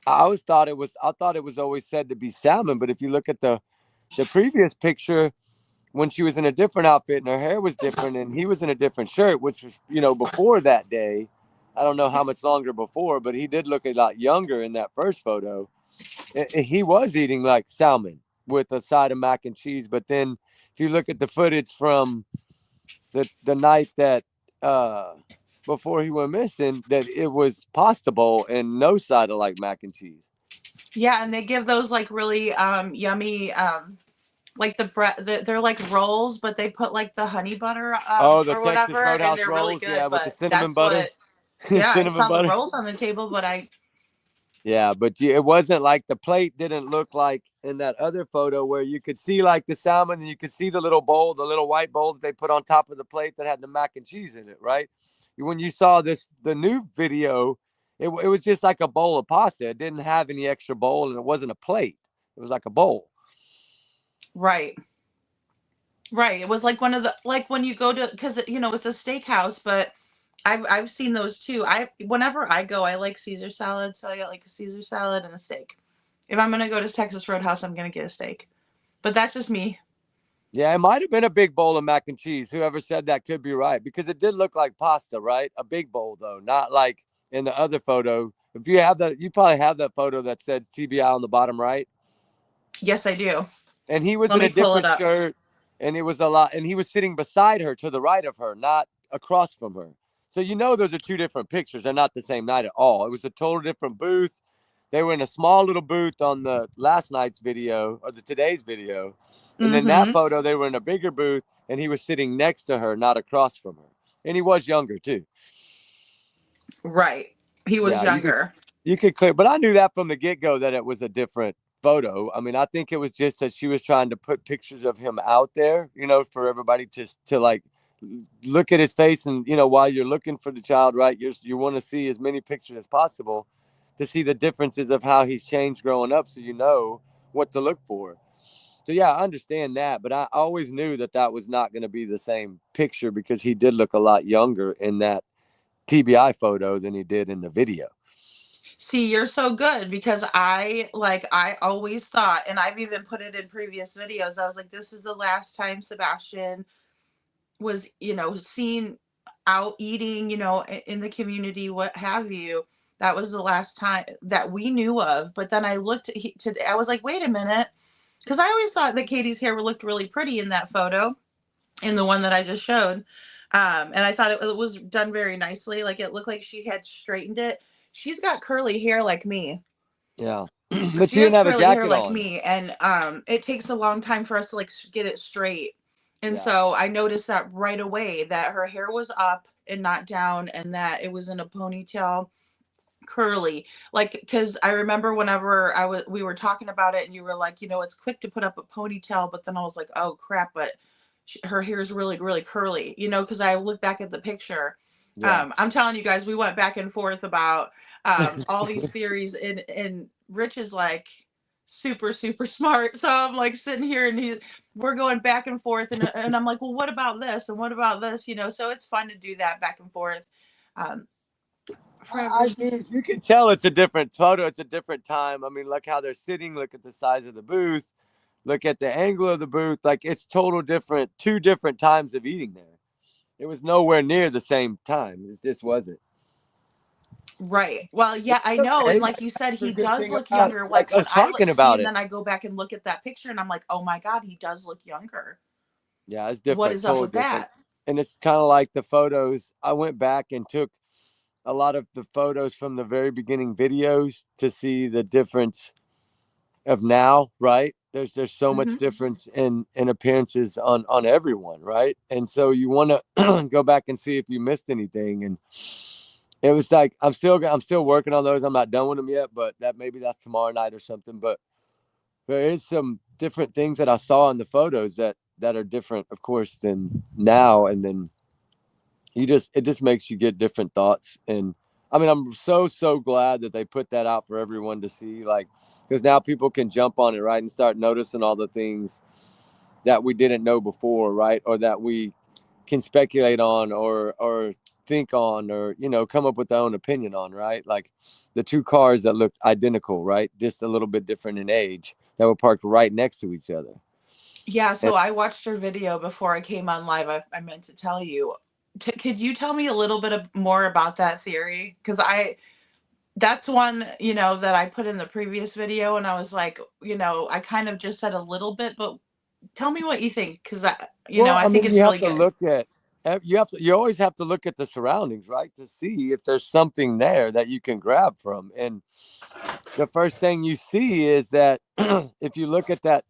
I thought it was always said to be salmon. But if you look at the previous picture, when she was in a different outfit and her hair was different and he was in a different shirt, which was, before that day. I don't know how much longer before, but he did look a lot younger in that first photo. He was eating like salmon with a side of mac and cheese. But then if you look at the footage from the night that before he went missing, that it was pasta bowl and no side of like mac and cheese. Yeah, and they give those like really yummy like the bread. They're like rolls, but they put like the honey butter Oh, the or Texas whatever, and Roadhouse they're really rolls, good. yeah, with the But cinnamon that's butter. what. Yeah, I Cinnamon saw the butter. rolls on the table, but Yeah, but it wasn't like the plate didn't look like in that other photo where you could see like the salmon and you could see the little bowl, the little white bowl that they put on top of the plate that had the mac and cheese in it, right? When you saw the new video, it was just like a bowl of pasta. It didn't have any extra bowl and it wasn't a plate. It was like a bowl. right. Right. It was like one of the like when you go to because it's a steakhouse, but I've seen those too. Whenever I go, I like Caesar salad, so I got like a Caesar salad and a steak. If I'm gonna go to Texas Roadhouse, I'm gonna get a steak. But that's just me. Yeah, it might have been a big bowl of mac and cheese. Whoever said that could be right because it did look like pasta, right? A big bowl though, not like in the other photo. If you have that, you probably have that photo that says TBI on the bottom right. Yes, I do. And he was Let in me a pull it different up. shirt, and it was a lot. And he was sitting beside her to the right of her, not across from her. So those are two different pictures. They're not the same night at all. It was a total different booth. They were in a small little booth on the last night's video or today's video, and then that Mm-hmm. photo they were in a bigger booth, and he was sitting next to her, not across from her, and he was younger too. Right. He was Yeah, younger. you could clear, but I knew that from the get go that it was a different photo. I mean, I think it was just that she was trying to put pictures of him out there, for everybody to like look at his face, and while you're looking for the child, right? You want to see as many pictures as possible to see the differences of how he's changed growing up, so you know what to look for. So yeah, I understand that, but I always knew that was not going to be the same picture because he did look a lot younger in that TBI photo than he did in the video. See, you're so good because I always thought, and I've even put it in previous videos, I was like, this is the last time Sebastian was, seen out eating, in the community, what have you. That was the last time that we knew of. But then I looked today, I was like, wait a minute. Because I always thought that Katie's hair looked really pretty in that photo, in the one that I just showed. And I thought it was done very nicely. Like it looked like she had straightened it. She's got curly hair like me. Yeah. But She you didn't has have a curly hair jacket like on. me, and it takes a long time for us to like get it straight. And Yeah. so I noticed that right away that her hair was up and not down, and that it was in a ponytail, curly. Like, because I remember whenever we were talking about it, and you were like, it's quick to put up a ponytail, but then I was like, oh crap, but her hair is really really curly. Because I looked back at the picture. Yeah. I'm telling you guys, we went back and forth about all these theories, and Rich is like super super smart, so I'm like sitting here and we're going back and forth, and I'm like, well, what about this and what about this, so it's fun to do that back and forth. Forever. You can tell it's a different photo. It's a different time. I mean, look how they're sitting. Look at the size of the booth. Look at the angle of the booth. Like it's total different. Two different times of eating there. It was nowhere near the same time. It just wasn't. Right. Well, yeah, I know. And Okay. like you said, That's he a good does thing look about younger. like Like when us I talking see, about and it. then I go back and look at that picture, and I'm like, oh my God, he does look younger. Yeah, it's What different. is up Totally with different. that? And it's kind of like the photos. I went back and took a lot of the photos from the very beginning videos to see the difference of now, right? There's so much Hmm. difference in appearances on everyone, right? And so you want to go back and see if you missed anything. And it was like I'm still working on those. I'm not done with them yet, but maybe that's tomorrow night or something. But there is some different things that I saw in the photos that are different, of course, than now. And then it just makes you get different thoughts. And I mean, I'm so glad that they put that out for everyone to see, like, because now people can jump on it, right, and start noticing all the things that we didn't know before, right, or that we can speculate on or think on, or come up with their own opinion on, right? Like the two cars that looked identical, right, just a little bit different in age, that were parked right next to each other. Yeah, And so I watched your video before I came on live. I meant to tell you. Could you tell me a little bit more about that theory? Because that's one, that I put in the previous video, and I was like, I kind of just said a little bit, but tell me what you think, because well, I I think mean, it's you have really to good. look at you always have to look at the surroundings, right, to see if there's something there that you can grab from. And the first thing you see is that if you look at that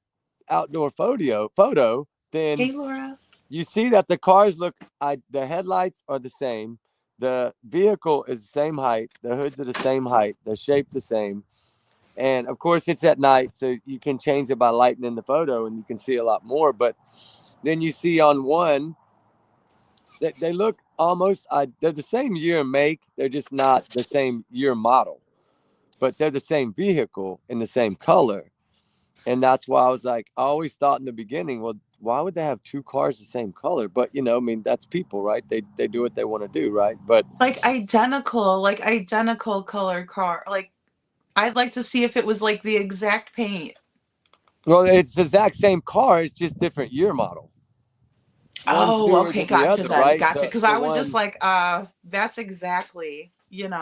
outdoor photo, then Hey, Laura. you see that the cars the headlights are the same, the vehicle is the same height, the hoods are the same height, they're shaped the same. And of course it's at night, so you can change it by lightening the photo and you can see a lot more. But then you see on one that they look almost they're the same year and make, they're just not the same year model, but they're the same vehicle in the same color. And that's why I was like, I always thought in the beginning, well, why would they have two cars the same color? But I mean, that's people, right? They do what they want to do, right? But Like identical color car. Like, I'd like to see if it was like the exact paint. well, it's the exact same car, it's just different year model. One's Oh, newer okay, than the gotcha other, then. right? Gotcha. The Because the I was just one like, that's exactly,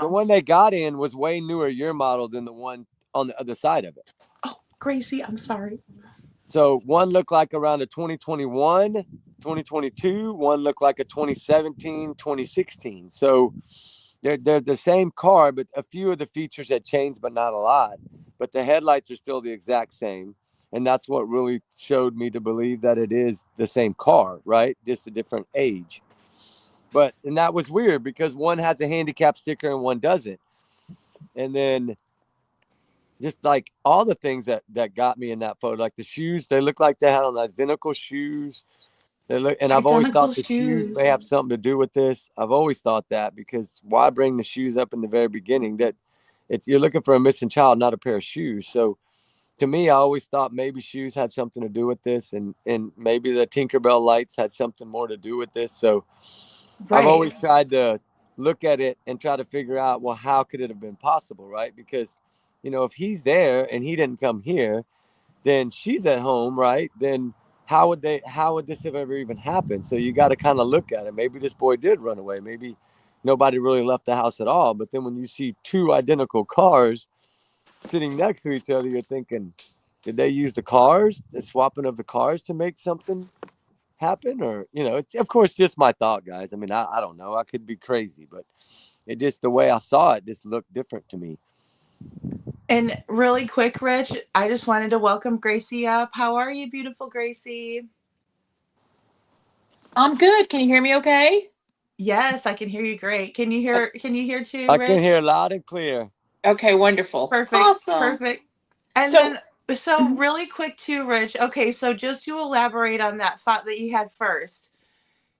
the one they got in was way newer year model than the one on the other side of it. Oh, Gracie, I'm sorry. So one looked like around a 2021, 2022. One looked like a 2017, 2016. So they're the same car, but a few of the features had changed, but not a lot. But the headlights are still the exact same. And that's what really showed me to believe that it is the same car, right? Just a different age. And that was weird because one has a handicap sticker and one doesn't. And then just like all the things that got me in that photo, like the shoes, they look like they had on identical shoes. And I've always Identical thought the shoes may shoes. have something to do with this. I've always thought that, because why bring the shoes up in the very beginning? That you're looking for a missing child, not a pair of shoes. So to me, I always thought maybe shoes had something to do with this, and maybe the Tinkerbell lights had something more to do with this. So I've Right. always tried to look at it and try to figure out, well, how could it have been possible, right? Because if he's there and he didn't come here, then she's at home, right? Then how would this have ever even happened? So you got to kind of look at it. Maybe this boy did run away. Maybe nobody really left the house at all. But then when you see two identical cars sitting next to each other, you're thinking, did they use the swapping of the cars to make something happen? Or, it's, of course, just my thought, guys. I mean, I don't know. I could be crazy, but it just, the way I saw it just looked different to me. And really quick, Rich, I just wanted to welcome Gracie up. How are you, beautiful Gracie? I'm good. Can you hear me okay? Yes, I can hear you great. Can you hear too, I can hear Rich? loud and clear. Okay, wonderful. Perfect. Awesome. Perfect. And So, then, so mhm. really quick too, Rich. Okay, so just to elaborate on that thought that you had first,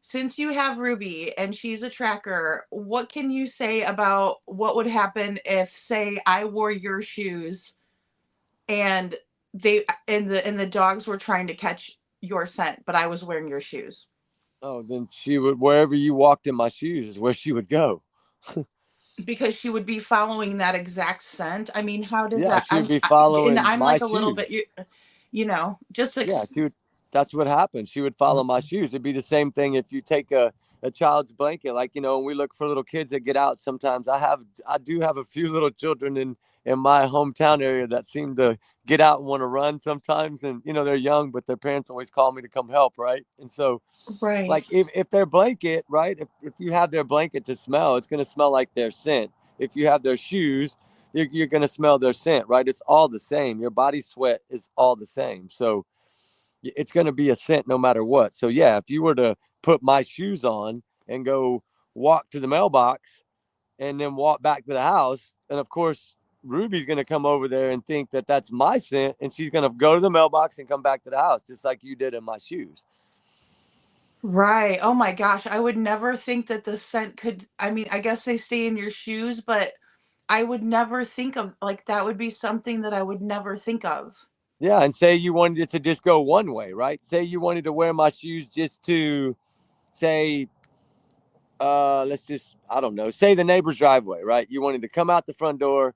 since you have Ruby and she's a tracker, what can you say about what would happen if, say, I wore your shoes and the dogs were trying to catch your scent, but I was wearing your shoes? Oh, then she would, wherever you walked in my shoes is where she would go. Because she would be following that exact scent. I mean, how does Yeah, that? she would be And following I'm my like a little bit, shoes. just Yeah, she would. That's what happened. She would follow my shoes. It'd be the same thing if you take a child's blanket. Like, when we look for little kids that get out sometimes. I do have a few little children in my hometown area that seem to get out and want to run sometimes. And, they're young, but their parents always call me to come help, right? And so, right, like, if their blanket, right, if you have their blanket to smell, it's going to smell like their scent. If you have their shoes, you're going to smell their scent, right? It's all the same. Your body sweat is all the same. So it's going to be a scent no matter what. So yeah, if you were to put my shoes on and go walk to the mailbox and then walk back to the house, and of course Ruby's going to come over there and think that that's my scent, and she's going to go to the mailbox and come back to the house just like you did in my shoes. right. Oh my gosh, I would never think that the scent could. I mean, I guess they stay in your shoes, but I would never think of, like, that would be something that I would never think of. Yeah, and say you wanted it to just go one way, right? Say you wanted to wear my shoes just to, say, let's just, I don't know, say the neighbor's driveway, right? You wanted to come out the front door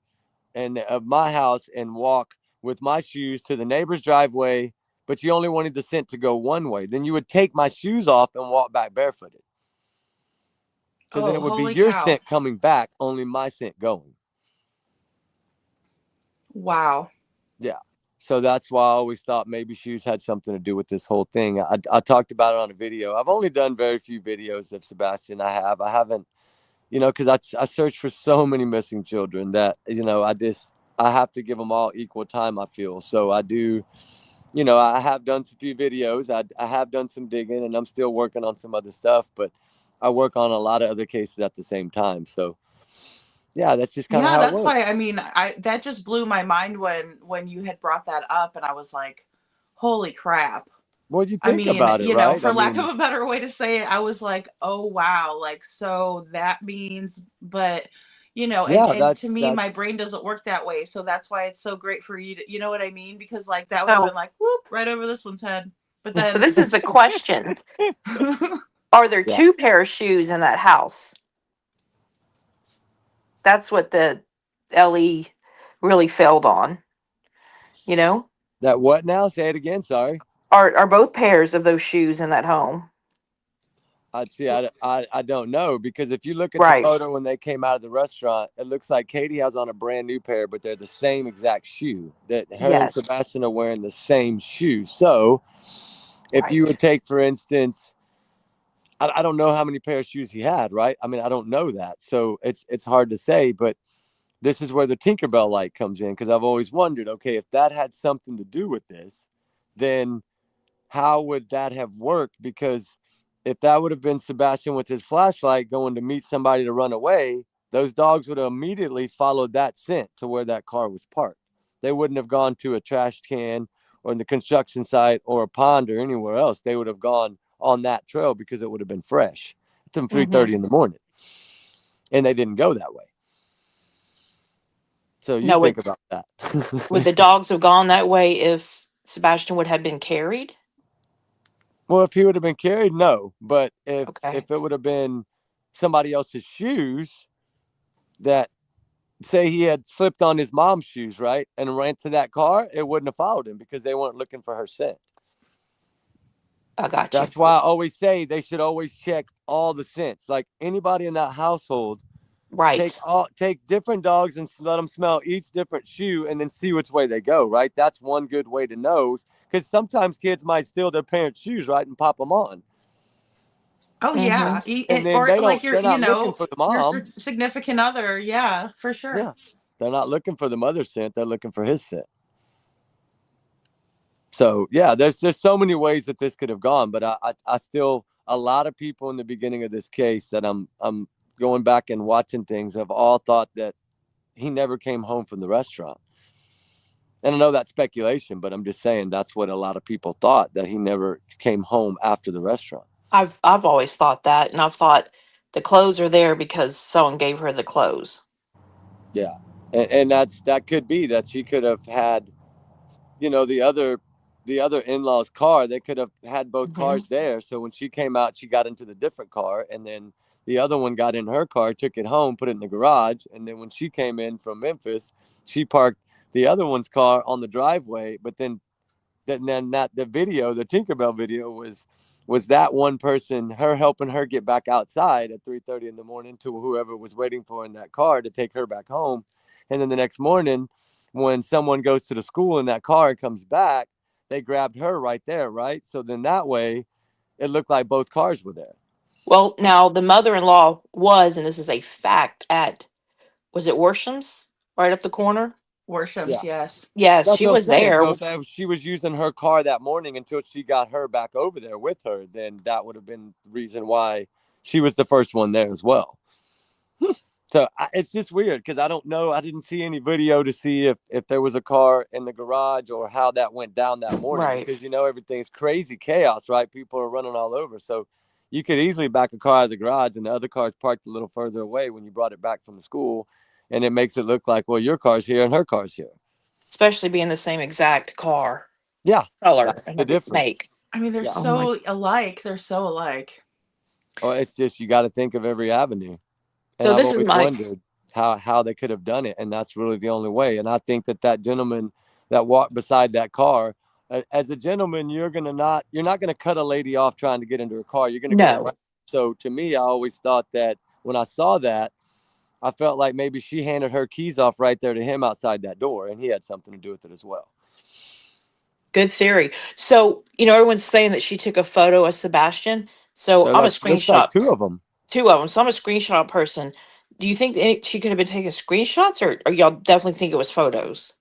and of my house and walk with my shoes to the neighbor's driveway, but you only wanted the scent to go one way. Then you would take my shoes off and walk back barefooted. So then Oh, it would be holy your cow. scent coming back, only my scent going. Wow. Yeah. So that's why I always thought maybe shoes had something to do with this whole thing. I talked about it on a video. I've only done very few videos of Sebastian. I haven't, because I search for so many missing children that, I have to give them all equal time, I feel. So I do, I have done some few videos. I have done some digging, and I'm still working on some other stuff, but I work on a lot of other cases at the same time. So yeah, that's just kind of Yeah, how it that's works. why, I mean, that just blew my mind when you had brought that up, and I was like, holy crap. What do you I think mean, about it, right? for lack of a better way to say it, I was like, oh wow, like, so that means, but yeah, and to me, my that's brain doesn't work that way. So that's why it's so great for you to, you know what I mean? Because like that would have So, been like, whoop, right over this one's head. But but then this is the question. Are there Yeah. 2 pair of shoes in that house? That's what the LE really failed on. You know? that what now? Say it again. Sorry. Are both pairs of those shoes in that home? I don't know, because if you look at the Right. photo when they came out of the restaurant, it looks like Katie has on a brand new pair, but they're the same exact shoe. That her and Yes. Sebastian are wearing the same shoe. So if you Right. would take, for instance, I don't know how many pair of shoes he had, right? I mean, I don't know that. So it's hard to say, but this is where the Tinkerbell light comes in, because I've always wondered, okay, if that had something to do with this, then how would that have worked? Because if that would have been Sebastian with his flashlight going to meet somebody to run away, those dogs would have immediately followed that scent to where that car was parked. They wouldn't have gone to a trash can or in the construction site or a pond or anywhere else. They would have gone on that trail because it would have been fresh. It's 3:30 in the morning, and they didn't go that way. So you No, think would about that. would the dogs have gone that way if Sebastian would have been carried? Well, if he would have been carried, no. But Okay. if it would have been somebody else's shoes, that, say he had slipped on his mom's shoes, right, and ran to that car, it wouldn't have followed him because they weren't looking for her scent. I got you. That's why I always say they should always check all the scents. Like anybody in that household, Right. take different dogs and let them smell each different shoe and then see which way they go, right? That's one good way to know, because sometimes kids might steal their parents' shoes, right, and pop them on. oh yeah, And then or like they're not looking for the mom. significant other, yeah, for sure. Yeah. They're not looking for the mother's scent, they're looking for his scent. So yeah, there's so many ways that this could have gone, but I still, a lot of people in the beginning of this case that I'm going back and watching things have all thought that he never came home from the restaurant. And I know that's speculation, but I'm just saying that's what a lot of people thought, that he never came home after the restaurant. I've always thought that, and I've thought the clothes are there because someone gave her the clothes. Yeah, and that could be that she could have had, the other in-laws' car. They could have had both cars there. So when she came out, she got into the different car, and then the other one got in her car, took it home, put it in the garage, and then when she came in from Memphis, she parked the other one's car on the driveway. But then the video, the Tinkerbell video, was that one person, her helping her get back outside at 3:30 in the morning to whoever was waiting for in that car to take her back home. And then the next morning, when someone goes to the school in that car and comes back, they grabbed her right there, right? So then that way, it looked like both cars were there. Well, now the mother-in-law was, and this is a fact, was it Worsham's right up the corner? Worsham's, Yeah. yes. Yes, That's she what I'm was saying. there. So if she was using her car that morning until she got her back over there with her, then that would have been the reason why she was the first one there as well. So it's just weird because I don't know. I didn't see any video to see if there was a car in the garage or how that went down that morning. Right. Because, everything's crazy chaos, right? People are running all over. So you could easily back a car out of the garage and the other car's parked a little further away when you brought it back from the school. And it makes it look like, well, your car's here and her car's here. Especially being the same exact car. Yeah. Color That's and the difference. make. I mean, they're Yeah. so alike. They're so alike. Oh, it's just you got to think of every avenue. And So I've this is always my wondered how they could have done it, and that's really the only way. And I think that gentleman that walked beside that car, as a gentleman, you're not gonna cut a lady off trying to get into her car. You're gonna go no. around. So to me, I always thought that when I saw that, I felt like maybe she handed her keys off right there to him outside that door, and he had something to do with it as well. Good theory. So, everyone's saying that she took a photo of Sebastian. So There I'm a looks like screenshot, two of them. two of them. So I'm a screenshot person. Do you think she could have been taking screenshots, or y'all definitely think it was photos?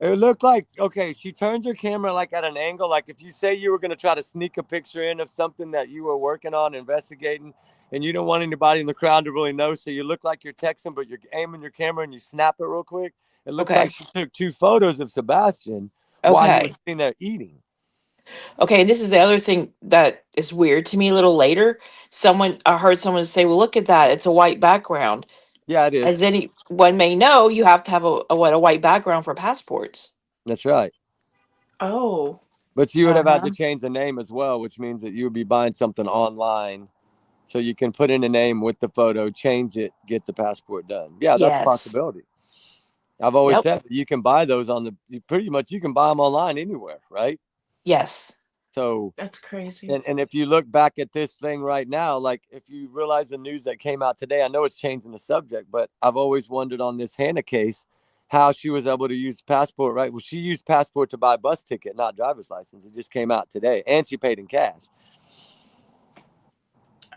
It looked like, okay, she turns her camera like at an angle. Like if you say you were going to try to sneak a picture in of something that you were working on, investigating, and you don't want anybody in the crowd to really know. So you look like you're texting, but you're aiming your camera and you snap it real quick. It looks like Okay. she took two photos of Sebastian while he was Okay. sitting there eating. Okay. And this is the other thing that is weird to me a little later. I heard someone say, well, look at that. It's a white background. Yeah, it is. As anyone may know, you have to have a white background for passports. That's right. Oh. But you would have had to Uh-huh. change the name as well, which means that you would be buying something online. So you can put in a name with the photo, change it, get the passport done. Yeah, that's a Yes. possibility. I've always Yep. said that you can buy those pretty much you can buy them online anywhere, right? Yes. So, That's crazy. and if you look back at this thing right now, like if you realize the news that came out today, I know it's changing the subject, but I've always wondered on this Hannah case how she was able to use passport, right? Well, she used passport to buy a bus ticket, not driver's license. It just came out today, and she paid in cash.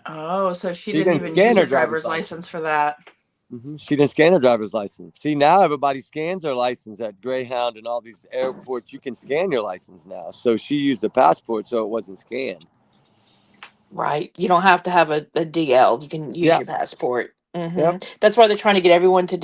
Oh, so she She didn't didn't even use scan her her driver's driver's license. license for that. She didn't scan her driver's license. See, now everybody scans their license at Greyhound and all these airports. You can scan your license now. So she used the passport, so it wasn't scanned. Right. You don't have to have a DL. You can use Yeah. your passport. Yep. That's why they're trying to get everyone to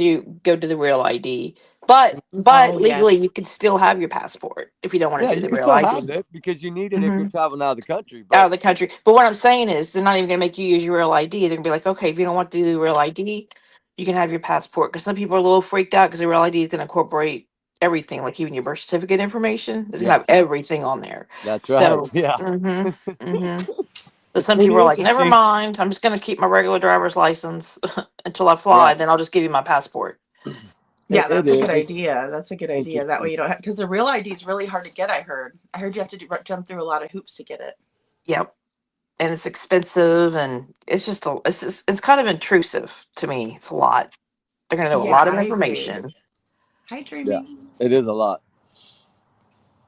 go to the real ID. But Oh, legally, yes. you can still have your passport if you don't want Yeah, to do you the can real still have ID. it because you need it if you're hmm traveling out of the country. Out But of the country. But what I'm saying is, they're not even going to make you use your real ID. They're going to be like, okay, if you don't want to do the real ID, you can have your passport. Because some people are a little freaked out because the real ID is going to incorporate everything, like even your birth certificate information. It's going to yeah, have everything on there. that's right. So, Yeah. but It's some people pretty are like, never interesting. mind. I'm just going to keep my regular driver's license until I fly. Right. Then I'll just give you my passport. Yeah, It that's a good is. It's idea. That's a good idea. That way interesting. you don't have, because the real ID is really hard to get, I heard. I heard you have to jump through a lot of hoops to get it. Yep. And it's expensive, and it's kind of intrusive to me. It's a lot. They're going to know a Yeah, lot of I agree. information. Hi, Yeah, Dreamy. it is a lot.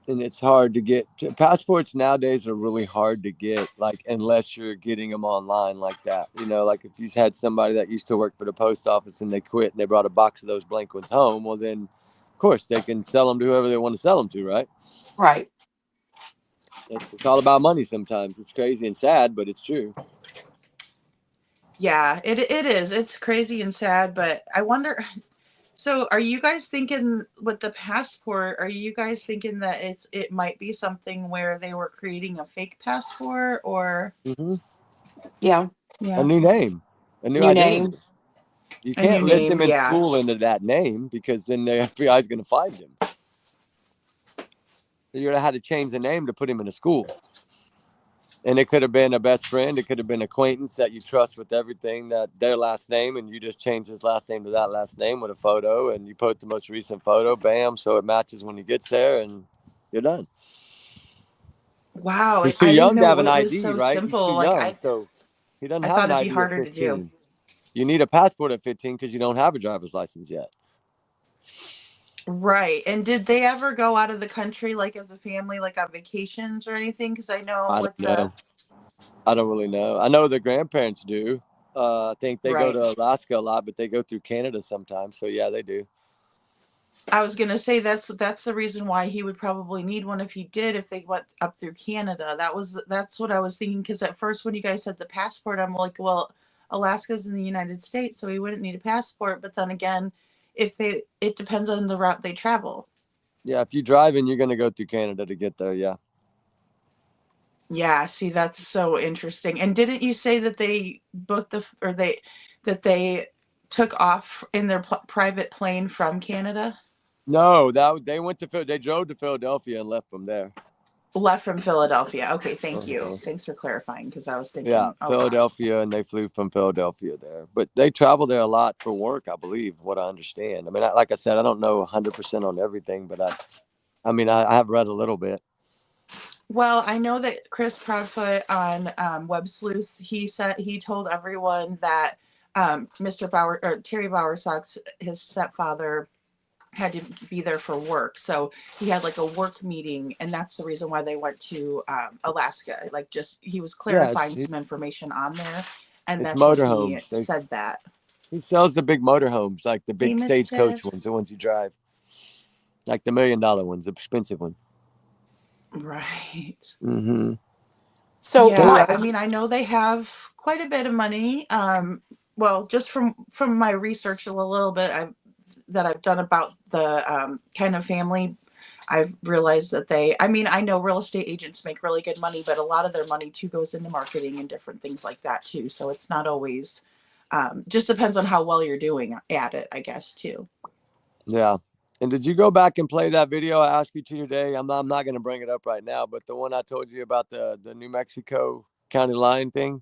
And it's hard to get. Passports nowadays are really hard to get, like, unless you're getting them online like that. Like if you had somebody that used to work for the post office and they quit and they brought a box of those blank ones home, well, then, of course, they can sell them to whoever they want to sell them to, right? Right. It's all about money sometimes. It's crazy and sad, but it's true. Yeah, it is. It's crazy and sad, but I wonder. So, are you guys thinking with the passport? Are you guys thinking that it might be something where they were creating a fake passport, or Hmm. Yeah. A yeah, new name, a new New identity. name. You a new can't let name? them in Yeah. school into that name because then the FBI is going to find him. You're going to have to change the name to put him in a school. And it could have been a best friend. It could have been acquaintance that you trust with everything, that their last name, and you just change his last name to that last name with a photo, and you put the most recent photo, bam, so it matches when he gets there, and you're done. Wow, He's too I didn't young to have know an it was ID, so right? He's too simple. Like young, so he doesn't I have thought an it'd be ID at harder to do. 15. You need a passport at 15 because you don't have a driver's license yet. Right. And did they ever go out of the country, like as a family, like on vacations or anything? Because I know I with don't know. I don't really know. I know the grandparents do. I think they go right. to Alaska a lot, but they go through Canada sometimes. So yeah, they do. I was gonna say that's the reason why he would probably need one if he did, if they went up through Canada. That's what I was thinking, because at first when you guys said the passport, I'm like, well, Alaska's in the United States, so he wouldn't need a passport. But then again, if they it depends on the route they travel. Yeah, if you're driving, you're going to go through Canada to get there. Yeah. Yeah, see, that's so interesting. And didn't you say that they booked or they took off in their private plane from Canada? No, they drove to Philadelphia and left from there. Left from Philadelphia. Okay, thank you. Uh-huh. Thanks for clarifying because I was thinking, Yeah, oh gosh. Philadelphia, and they flew from Philadelphia there. But they travel there a lot for work, I believe, what I understand. I mean, like I said, I don't know 100% on everything, but I mean, I have read a little bit. Well, I know that Chris Proudfoot on Web Sleuths, he told everyone that Mr. Bauer or Terry Bowersox, his stepfather, had to be there for work. So he had like a work meeting, and that's the reason why they went to Alaska. Like, just he was Yeah, clarifying some information on there, and it's that's when he motorhomes. said that. He sells the big motorhomes, like the Hey, big Miss stagecoach Steph. ones, the ones you drive, like the $1 million ones, the expensive one. Right. Mm-hmm. So Yeah, my I mean, I know they have quite a bit of money. Well, just from my research a little bit I've done about the kind of family, I've realized that I mean, I know real estate agents make really good money, but a lot of their money too goes into marketing and different things like that too. So it's not always, just depends on how well you're doing at it, I guess, too. Yeah. And did you go back and play that video I asked you to today? I'm not going to bring it up right now, but the one I told you about the New Mexico county line thing.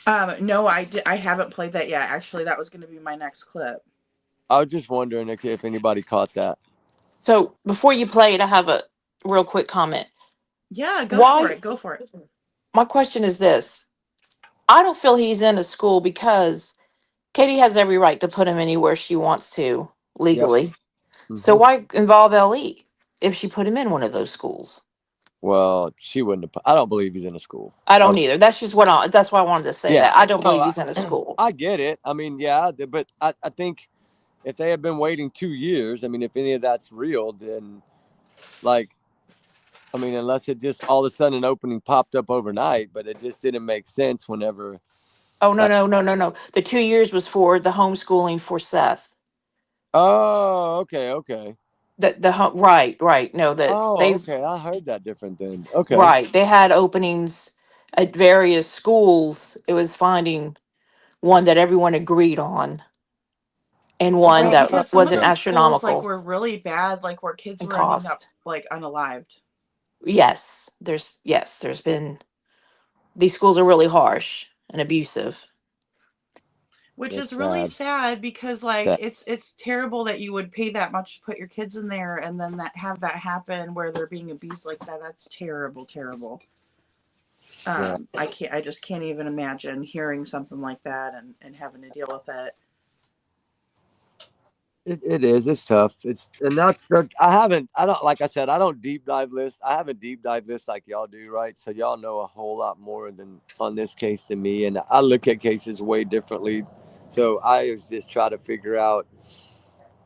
No, I haven't played that yet. Actually, that was going to be my next clip. I was just wondering if anybody caught that. so before you play it, I have a real quick comment. Yeah, go for Why? it. Go for it. My question is this: I don't feel he's in a school because Katie has every right to put him anywhere she wants to Yep. legally. So Mm-hmm. why involve LE if she put him in one of those schools? Well, she wouldn't have. I don't believe he's in a school. I don't either. That's just what that's why I wanted to say Yeah. that. I don't Oh, believe he's in a school. I get it. I mean, yeah, but I think if they had been waiting 2 years, I mean, if any of that's real, then like, I mean, unless it just all of a sudden an opening popped up overnight, but it just didn't make sense whenever. Oh no. The 2 years was for the homeschooling for Seth. Oh, okay. Right. No, that Oh, they've okay. I heard that different then. Okay. right. They had openings at various schools. It was finding one that everyone agreed on and one Right, that because some of wasn't those schools like astronomical were really bad, like where kids in were ending up cost. like unalived, There's been these schools are really harsh and abusive. which is That's really sad. sad because like Sad. it's terrible that you would pay that much to put your kids in there and then have that happen where they're being abused like that. That's terrible, terrible. Yeah. I just can't even imagine hearing something like that and having to deal with it. It is. It's tough. And that's I don't, like I said, I don't deep dive list. I haven't deep dive list like y'all do, right? So y'all know a whole lot more than on this case than me. And I look at cases way differently. So I just try to figure out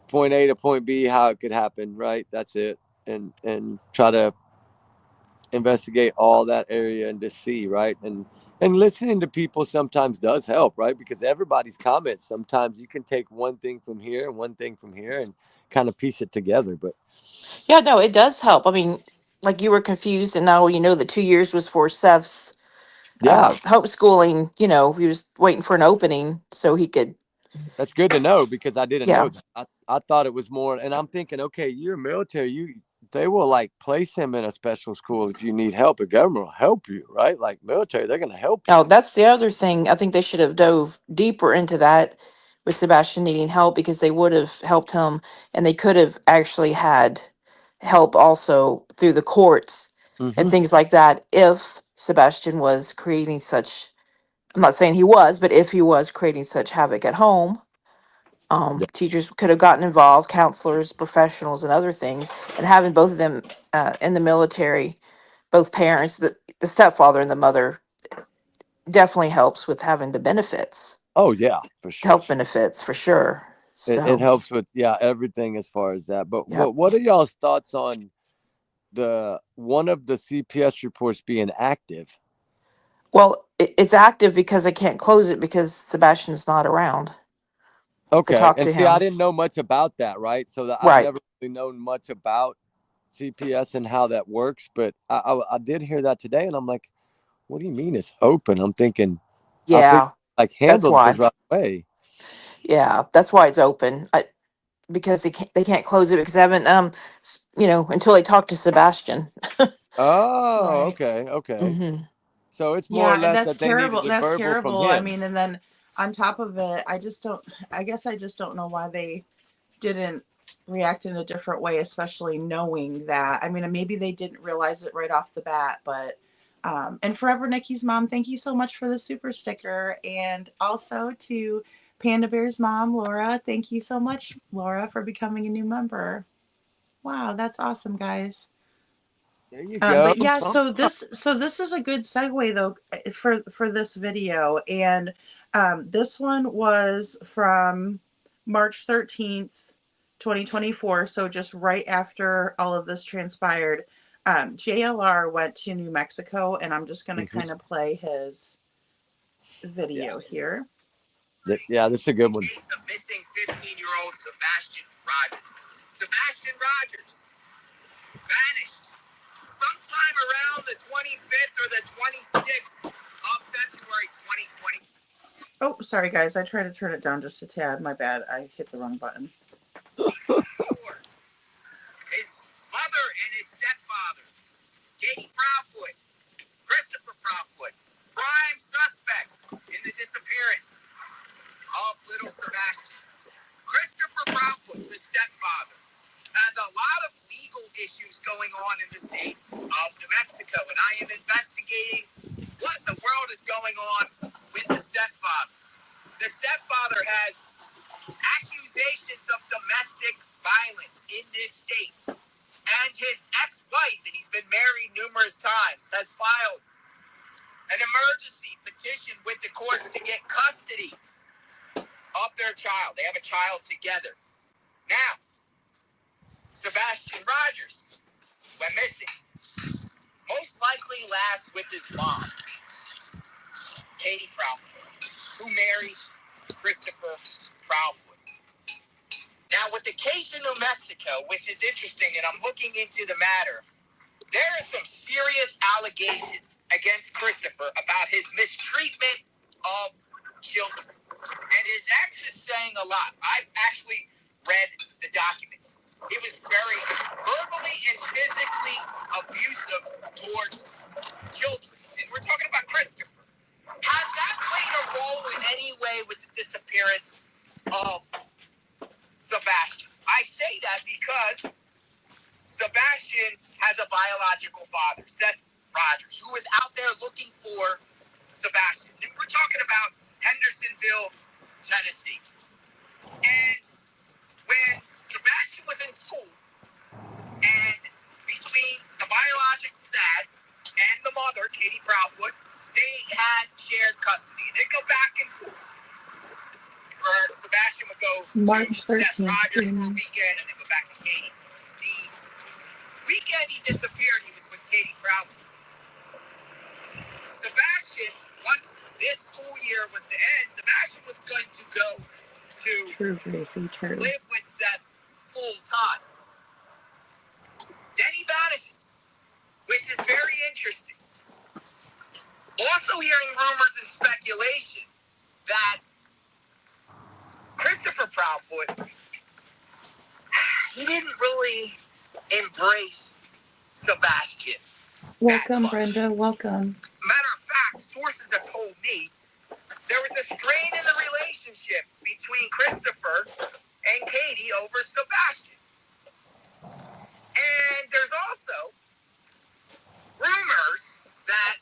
point A to point B, how it could happen, right? That's it. And try to investigate all that area and just see, right? And listening to people sometimes does help, right? Because everybody's comments, sometimes you can take one thing from here and one thing from here and kind of piece it together. But Yeah, no, it does help. I mean, like you were confused, and now you know the 2 years was for Seth's yeah, homeschooling. You know, he was waiting for an opening so he could. that's good to know because I didn't Yeah. know that. I thought it was more, and I'm thinking, okay, you're military, they will like place him in a special school if you need help. The government will help you, right? Like military, they're gonna help you. Now that's the other thing. I think they should have dove deeper into that with Sebastian needing help because they would have helped him, and they could have actually had help also through the courts and Mm-hmm. things like that if Sebastian was creating such. I'm not saying he was, but if he was creating such havoc at home, Yeah. teachers could have gotten involved, counselors, professionals, and other things, and having both of them in the military, both parents, the stepfather and the mother, definitely helps with having the benefits, Oh yeah, for sure. health benefits for sure. It So, helps with everything as far as that. But yeah. what are y'all's thoughts on the one of the CPS reports being active? Well, it's active because I can't close it because Sebastian's not around to Okay, talk and to see, I him. didn't know much about that, right? So that I've Right. never really known much about CPS and how that works. But I did hear that today, and I'm like, what do you mean it's open? I'm thinking, I figured Yeah, like that's handle those why. right away. Yeah, that's why it's open. Because they can't close it because they haven't until they talk to Sebastian. Oh, Right. okay, okay. Mm-hmm. So it's more or Yeah, and less that's that they needed terrible. the That's verbal from terrible. I him. mean, and then on top of it, I guess I just don't know why they didn't react in a different way, especially knowing that. I mean, maybe they didn't realize it right off the bat, but and Forever Nikki's mom, thank you so much for the super sticker. And also to Panda Bear's mom, Laura, thank you so much, Laura, for becoming a new member. Wow, that's awesome, guys. There you go. But yeah, so this is a good segue though for this video, and this one was from March 13th, 2024. So just right after all of this transpired, JLR went to New Mexico, and I'm just gonna Mhm. kind of play his Yeah. video here. Yeah, this is a good one. Case of missing 15-year-old Sebastian Rogers. Sebastian Rogers vanished sometime around the 25th or the 26th of February 2020. Oh, sorry guys, I tried to turn it down just a tad. My bad, I hit the wrong button. His mother and his stepfather, Katie Proudfoot, Christopher Proudfoot, prime suspects in the disappearance of little Sebastian. Christopher Proudfoot, the stepfather, has a lot of legal issues going on in the state of New Mexico, and I am investigating what in the world is going on with the stepfather. The stepfather has accusations of domestic violence in this state, and his ex-wife, and he's been married numerous times, has filed an emergency petition with the courts to get custody of their child. They have a child together. Now, Sebastian Rogers went missing. Most likely last with his mom, Katie Proudfoot, who married Christopher Proudfoot. Now, with the case in New Mexico, which is interesting, and I'm looking into the matter, there are some serious allegations against Christopher about his mistreatment of children. And his ex is saying a lot. I've actually read the documents. He was very verbally and physically abusive towards children. And we're talking about Christopher. Has that played a role in any way with the disappearance of Sebastian? I say that because Sebastian has a biological father, Seth Rogers, who is out there looking for Sebastian. And we're talking about Hendersonville, Tennessee. And when Sebastian was in school, and between the biological dad and the mother, Katie Proudfoot, they had shared custody. They'd go back and forth. Or Sebastian would go March to Seth 13th. Rogers for a weekend and then go back to Katie. The weekend he disappeared, he was with Katie Proudfoot. Sebastian, once this school year was to end, Sebastian was going to go to True, Gracie, true. live with Seth full time. Then he vanishes, which is very interesting. Also hearing rumors and speculation that Christopher Proudfoot, he didn't really embrace Sebastian. Welcome, Brenda. Welcome. Matter of fact, sources have told me there was a strain in the relationship between Christopher and Katie over Sebastian. And there's also rumors that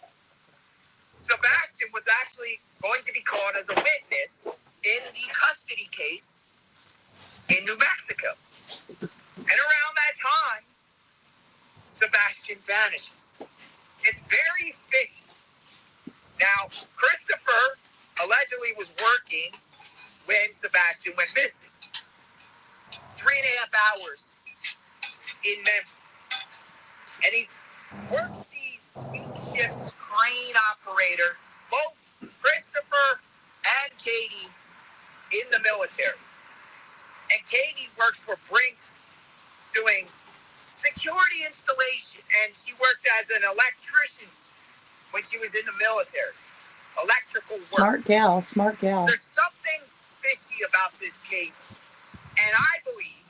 Sebastian was actually going to be called as a witness in the custody case in New Mexico. And around that time, Sebastian vanishes. It's very fishy. Now, Christopher allegedly was working when Sebastian went missing. 3.5 hours in Memphis. And he works these week shifts, crane operator, both Christopher and Katie in the military. And Katie works for Brinks doing security installation, and she worked as an electrician when she was in the military. Electrical work. Smart gal. There's something fishy about this case, and I believe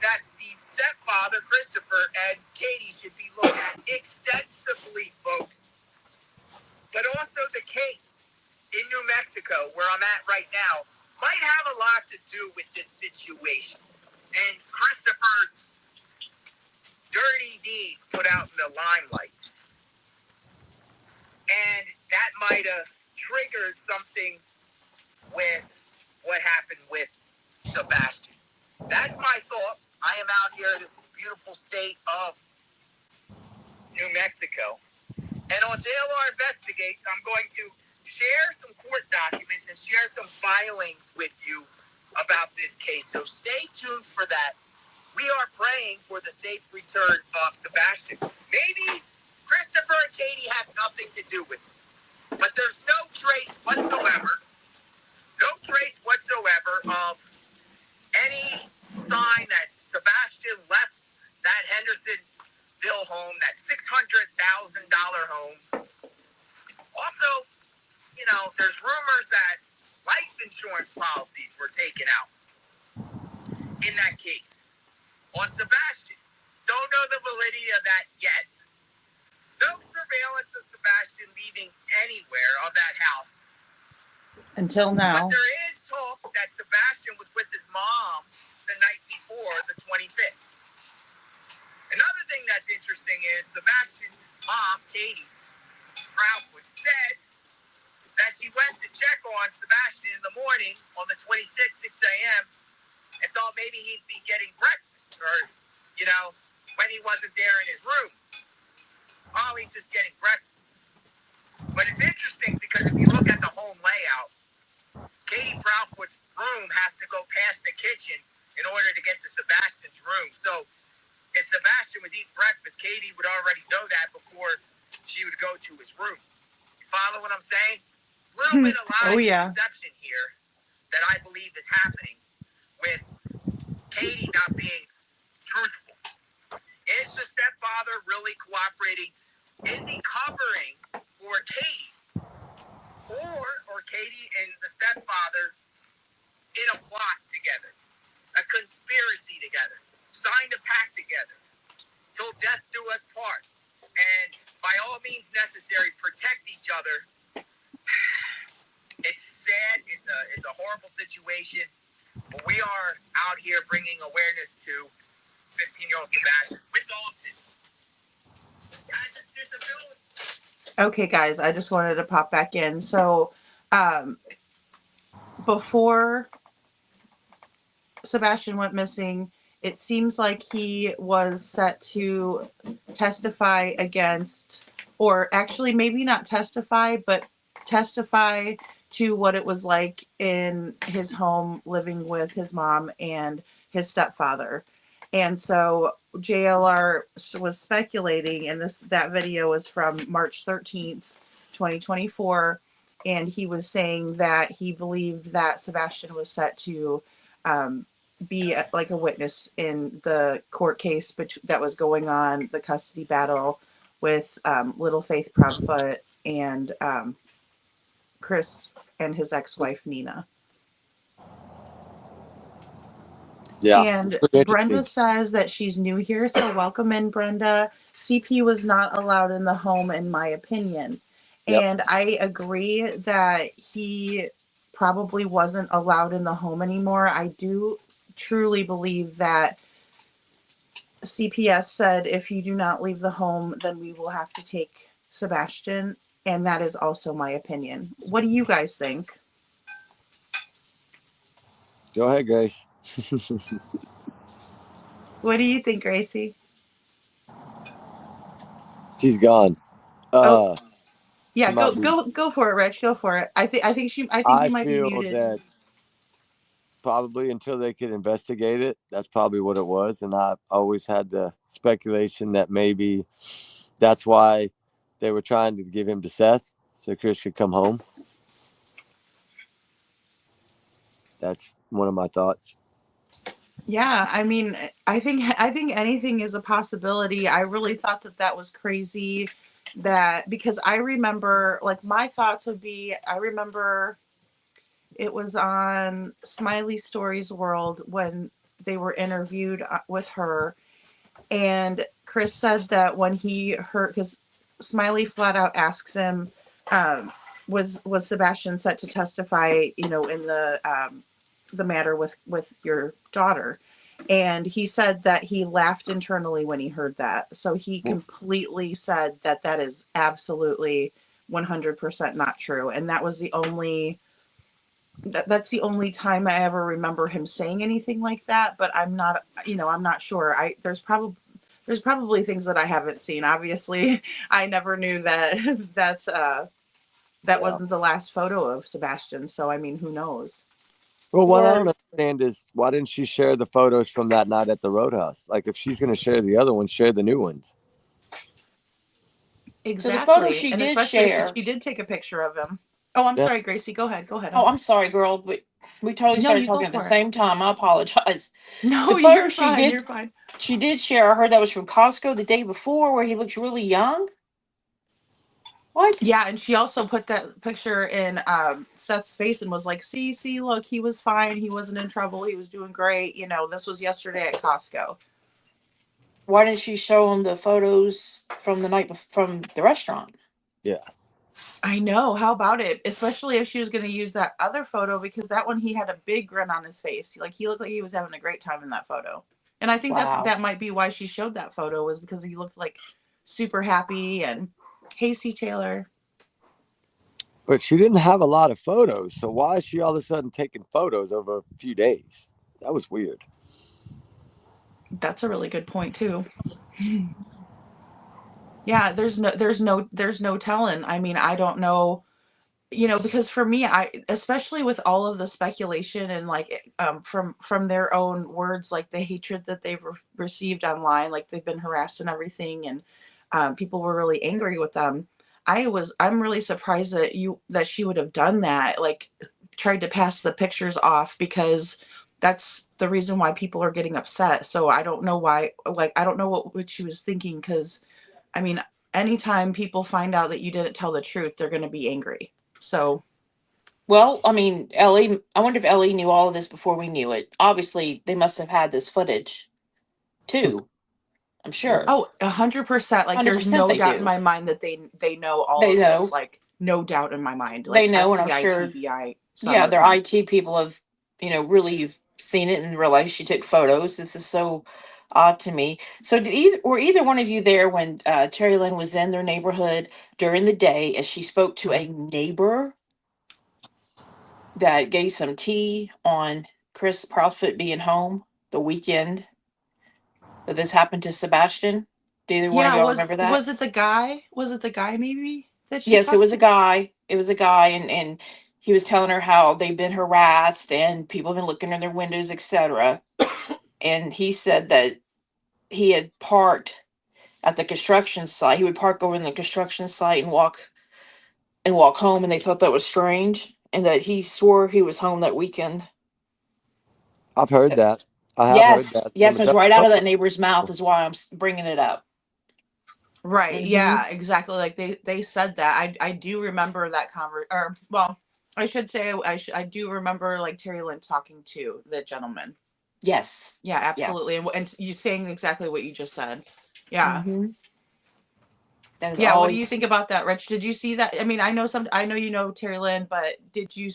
that the stepfather, Christopher, and Katie should be looked at extensively, folks. But also the case in New Mexico, where I'm at right now, might have a lot to do with this situation. And Christopher's dirty deeds put out in the limelight. And that might have triggered something with what happened with Sebastian. That's my thoughts. I am out here in this beautiful state of New Mexico. And on JLR Investigates, I'm going to share some court documents and share some filings with you about this case. So stay tuned for that. We are praying for the safe return of Sebastian. Maybe Christopher and Katie have nothing to do with it, but there's no trace whatsoever of any sign that Sebastian left that Hendersonville home, that $600,000 home. Also, there's rumors that life insurance policies were taken out in that case on Sebastian. Don't know the validity of that yet. No surveillance of Sebastian leaving anywhere of that house. Until now. But there is talk that Sebastian was with his mom the night before, the 25th. Another thing that's interesting is Sebastian's mom, Katie Proudfoot, said that she went to check on Sebastian in the morning on the 26th, 6 a.m., and thought maybe he'd be getting breakfast or, when he wasn't there in his room. Oh, he's just getting breakfast. But it's interesting because if you look at the home layout, Katie Proudfoot's room has to go past the kitchen in order to get to Sebastian's room. So if Sebastian was eating breakfast, Katie would already know that before she would go to his room. You follow what I'm saying? A little bit of lies and deception here that I believe is happening with Katie not being truthful. Is the stepfather really cooperating? Is he covering for Katie? Or Katie and the stepfather in a plot together, a conspiracy together, signed a pact together, till death do us part, and by all means necessary, protect each other. It's sad. It's a horrible situation, but we are out here bringing awareness to 15-year-old Sebastian with autism. Guys, this disability. Okay, guys, I just wanted to pop back in. So, before Sebastian went missing, it seems like he was set to testify against, or actually maybe not testify, but testify to what it was like in his home living with his mom and his stepfather. And so JLR was speculating, and that video was from March 13th, 2024, and he was saying that he believed that Sebastian was set to be like a witness in the court case that was going on, the custody battle with Little Faith Proudfoot and Chris and his ex-wife Nina. Yeah. And Brenda says that she's new here, so welcome in, Brenda. CP was not allowed in the home, in my opinion. Yep. And I agree that he probably wasn't allowed in the home anymore. I do truly believe that CPS said, if you do not leave the home, then we will have to take Sebastian. And that is also my opinion. What do you guys think? Go ahead, Grace. What do you think, Gracie? She's gone. Yeah, go for it, Rich. Go for it. I think you might be muted. That probably until they could investigate it, that's probably what it was. And I always had the speculation that maybe that's why they were trying to give him to Seth so Chris could come home. That's one of my thoughts. Yeah, I mean, I think anything is a possibility. I really thought that was crazy, because I remember, like, my thoughts would be, I remember it was on Smiley Stories World when they were interviewed with her, And Chris said that when he heard, because Smiley flat out asks him, was Sebastian set to testify, in the matter with your daughter? And he said that he laughed internally when he heard that. So he completely said that that is absolutely 100% not true. And that was the only that's the only time I ever remember him saying anything like that, but I'm not sure. There's probably things that I haven't seen. Obviously, I never knew that that Yeah. wasn't the last photo of Sebastian, so I mean, who knows? Well, what I Or don't understand is why didn't she share the photos from that night at the Roadhouse? Like, if she's going to share the other ones, share the new ones. so the photo Exactly. she And did especially if share. she did take a picture of him. Oh, I'm Yeah. sorry, Gracie. Go ahead. Go ahead. Oh, I'm sorry, girl. We totally No, started you go talking at the for it. same time. I apologize. No, The photo you're fine. You're fine. she did share. I heard that was from Costco the day before, where he looks really young. What? Yeah, and she also put that picture in Seth's face and was like, see, look, he was fine. He wasn't in trouble. He was doing great. This was yesterday at Costco. Why didn't she show him the photos from the night from the restaurant? Yeah. I know. How about it? Especially if she was going to use that other photo, because that one he had a big grin on his face. Like, he looked like he was having a great time in that photo. And I think Wow. that might be why she showed that photo, was because he looked like super happy. And hey, C. Taylor. But she didn't have a lot of photos. So why is she all of a sudden taking photos over a few days? That was weird. That's a really good point too. Yeah, there's no telling. I mean, I don't know, because for me, especially with all of the speculation and like from their own words, like the hatred that they've received online, like they've been harassed and everything, and people were really angry with them. I'm really surprised that she would have done that, like tried to pass the pictures off, because that's the reason why people are getting upset. So I don't know why, like I don't know what she was thinking, because I mean, anytime people find out that you didn't tell the truth, they're going to be angry. So, Well, I mean, Ellie. I wonder if Ellie knew all of this before we knew it. Obviously, they must have had this footage too. I'm sure. 100%. Like, there's 100% no they doubt in do. my mind that they know all They of this. know. Like, no doubt in my mind. They Like, know, and I'm FBI, sure. TBI, some Yeah, of their them. IT people have, really seen it and realized she took photos. This is so odd to me. So, were either one of you there when Terry Lynn was in their neighborhood during the day as she spoke to a neighbor that gave some tea on Chris Proudfoot being home the weekend that this happened to Sebastian? Do either one of Yeah, y'all remember that? was it the guy? Was it the guy maybe that she Yes, it talked was a to? guy. It was a guy, and he was telling her how they've been harassed and people have been looking in their windows, etc. And he said that he had parked at the construction site. He would park over in the construction site and walk home, and they thought that was strange, and that he swore he was home that weekend. I've heard That's, that. I have heard yes, that from yes, a it was right out of couple. that neighbor's mouth. Is why I'm bringing it up. Right. Hmm. Yeah, exactly. Like they said that. I do remember that or well, I should say I do remember like Terry Lynn talking to the gentleman. Yes. Yeah, Yeah. absolutely. And you saying exactly what you just said. Yeah. Hmm. That is Yeah, what do you think always. about that, Rich? Did you see that? I mean, I know you know Terry Lynn, but did you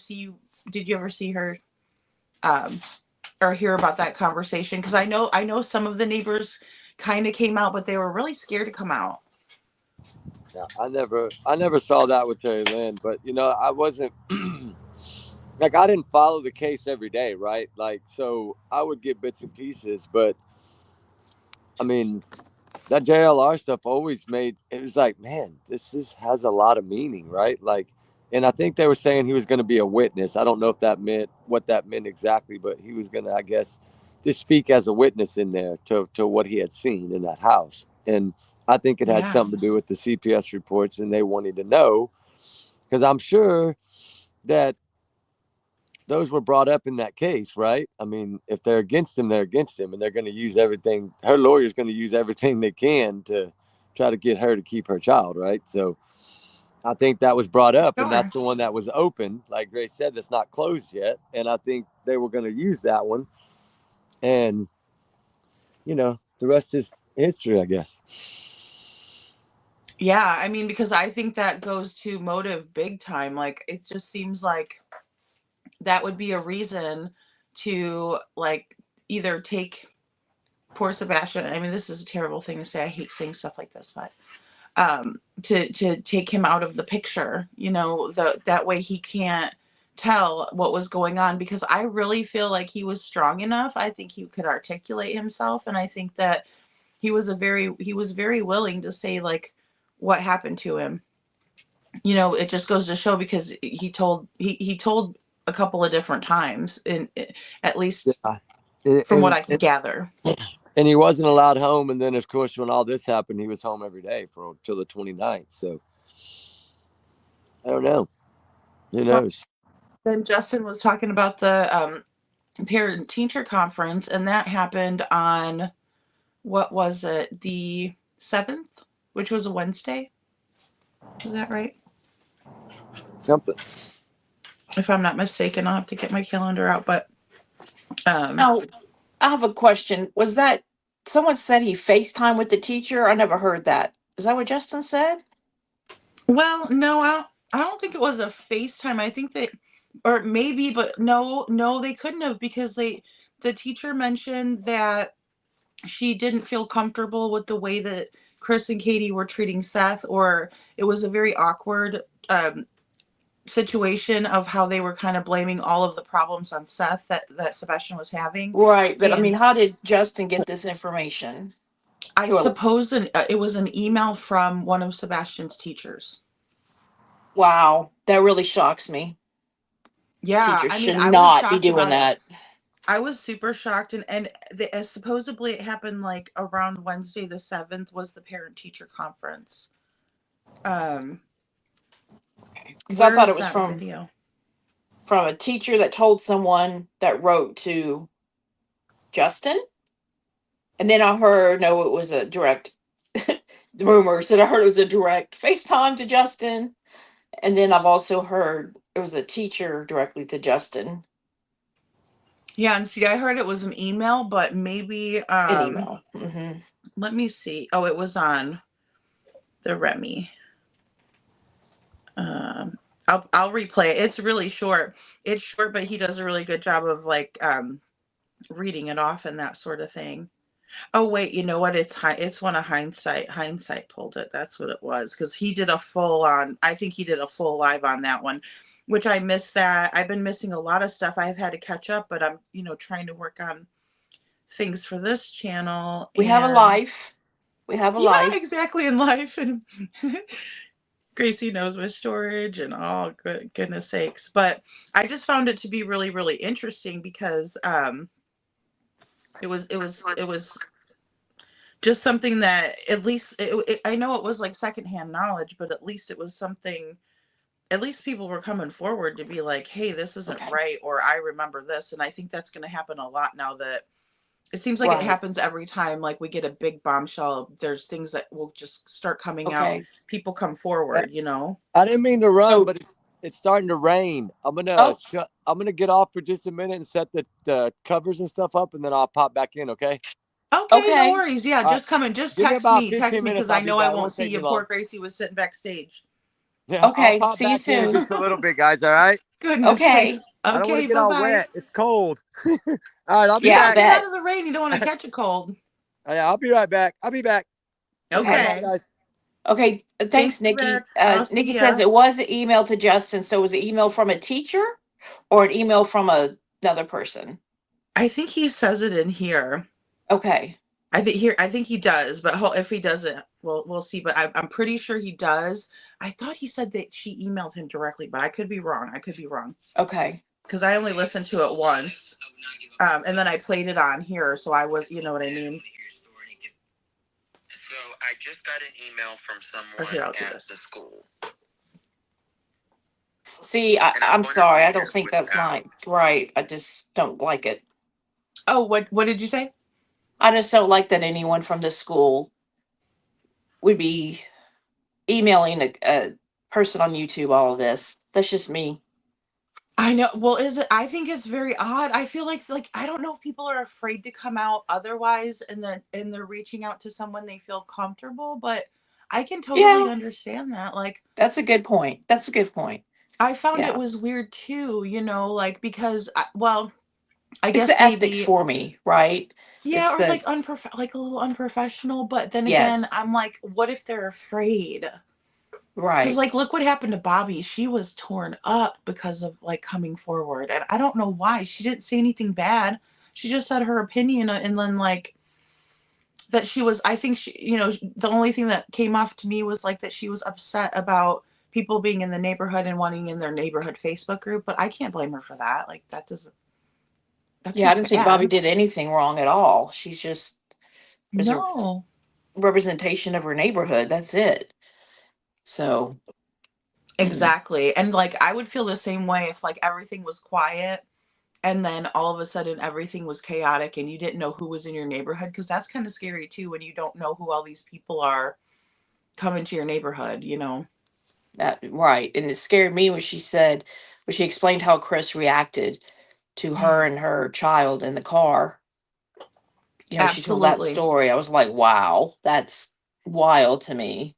ever see her um or hear about that conversation? Because I know some of the neighbors kind of came out, but they were really scared to come out. Yeah, I never saw that with Terry Lynn, but I wasn't like I didn't follow the case every day, right? Like, so I would get bits and pieces, but I mean, that JLR stuff always made it was like, man, this has a lot of meaning, right? Like, and I think they were saying he was going to be a witness. I don't know if that meant what that meant exactly, but he was going to, I guess, just speak as a witness in there to what he had seen in that house. And I think it had Yeah. something to do with the CPS reports, and they wanted to know because I'm sure that those were brought up in that case, right? I mean, if they're against him, they're against him, and they're going to use everything. Her lawyer's going to use everything they can to try to get her to keep her child, right? So I think that was brought up, and Sure. that's the one that was open. Like Grace said, that's not closed yet, and I think they were going to use that one. And the rest is history, I guess. Yeah, I mean, because I think that goes to motive big time. Like, it just seems like that would be a reason to like either take poor Sebastian. I mean, this is a terrible thing to say. I hate saying stuff like this, but to take him out of the picture, that way he can't tell what was going on, because I really feel like he was strong enough. I think he could articulate himself, and I think that he was very willing to say like what happened to him. It just goes to show, because he told a couple of different times, at least Yeah. from what I can gather. And he wasn't allowed home. And then, of course, when all this happened, he was home every day till the 29th. So I don't know. Who knows? Then Justin was talking about the parent teacher conference, and that happened on, what was it, the 7th, which was a Wednesday. Is that right? Something. If I'm not mistaken, I'll have to get my calendar out. But Now, I have a question. Was that someone said he FaceTime with the teacher? I never heard that. Is that what Justin said? well, no, I don't think it was a FaceTime. I think that, or maybe, but no, they couldn't have, because the teacher mentioned that she didn't feel comfortable with the way that Chris and Katie were treating Seth, or it was a very awkward situation of how they were kind of blaming all of the problems on Seth that Sebastian was having. Right, but I mean, And how did Justin get this information? I Well, suppose it was an email from one of Sebastian's teachers. wow, that really shocks me. Yeah, Teachers I mean, should I was not be shocked doing about it. that. I was super shocked, and supposedly it happened like around Wednesday the 7th was the parent teacher conference. Because I Where thought is it was that video? from a teacher that told someone that wrote to Justin. And then I heard, no, it was a direct rumors that I heard it was a direct FaceTime to Justin. And then I've also heard it was a teacher directly to Justin. Yeah, and see, I heard it was an email, but maybe An email. let me see. Oh, it was on the Remy. I'll replay it. It's really short. It's short, but he does a really good job of like reading it off and that sort of thing. Oh wait, you know what? It's one of Hindsight. Hindsight pulled it. That's what it was, because he did a full on. I think he did a full live on that one, which I missed that. I've been missing a lot of stuff. I've had to catch up, but I'm trying to work on things for this channel. We have a life. We have a life. Yeah, exactly, in life. And Gracie knows with storage and all, goodness sakes. But I just found it to be really, really interesting, because it was just something that, at least I know it was like secondhand knowledge, but at least it was something. At least people were coming forward to be like, "Hey, this isn't right," or "I remember this." And I think that's going to happen a lot now that it seems like it happens every time. Like we get a big bombshell, there's things that will just start coming out. People come forward, I didn't mean to run, but it's starting to rain. I'm gonna get off for just a minute and set the covers and stuff up, and then I'll pop back in. Okay. Okay, no worries. Yeah, just come and just Give me text about me, 15 because minutes, I I'll be know I back. It won't won't see take you. me long. Poor Gracie was sitting backstage. Yeah, Okay, I'll pop see you back in soon. just a little bit, guys. All right. Goodness Okay. sakes. I don't want Okay, to get all bye-bye. wet. It's cold. All right, I'll be Yeah, I back. Get bet. out of the rain. You don't want to catch a cold. Yeah, I'll be right back. I'll be back. Okay. Bye, guys. Okay, thanks, Thank you, Nikki. Rex. I'll see Nikki ya. says it was an email to Justin. So was it email from a teacher or an email from another person? I think he says it in here. Okay. I think he does, but if he doesn't, we'll see. But I'm pretty sure he does. I thought he said that she emailed him directly, but I could be wrong. Okay. Because I only listened to it once, and then I played it on here, so I was, you know what I mean. So I just got an email from someone at the school. See, I'm sorry. I don't think that's not right. I just don't like it. Oh, what did you say? I just don't like that anyone from the school would be emailing a person on YouTube all of this. That's just me. I know. Well, is it? I think it's very odd. I feel like I don't know if people are afraid to come out otherwise, and they're reaching out to someone they feel comfortable. But I can totally Yeah, understand that. Like that's a good point. That's a good point. I found it Yeah. was weird too. Like because well, I It's the guess ethics maybe for me, right? yeah, It's or the like like a little unprofessional. But then again, yes, I'm like, what if they're afraid? Because, right. like, look what happened to Bobby. She was torn up because of, like, coming forward, and I don't know why. She didn't say anything bad. She just said her opinion, and then, like, that she was I think she the only thing that came off to me was, like, that she was upset about people being in the neighborhood and wanting in their neighborhood Facebook group, but I can't blame her for that. Like, that's Yeah, I not didn't think Bobby bad. did anything wrong at all. She's just is a No. representation of her neighborhood. That's it. So, mm, Exactly, and, like, I would feel the same way if, like, everything was quiet and then all of a sudden everything was chaotic and you didn't know who was in your neighborhood because that's kind of scary too when you don't know who all these people are coming to your neighborhood. that right. And it scared me when she explained how Chris reacted to her and Yes, her child in the car. She told that absolutely. story. I was like, wow, that's wild to me.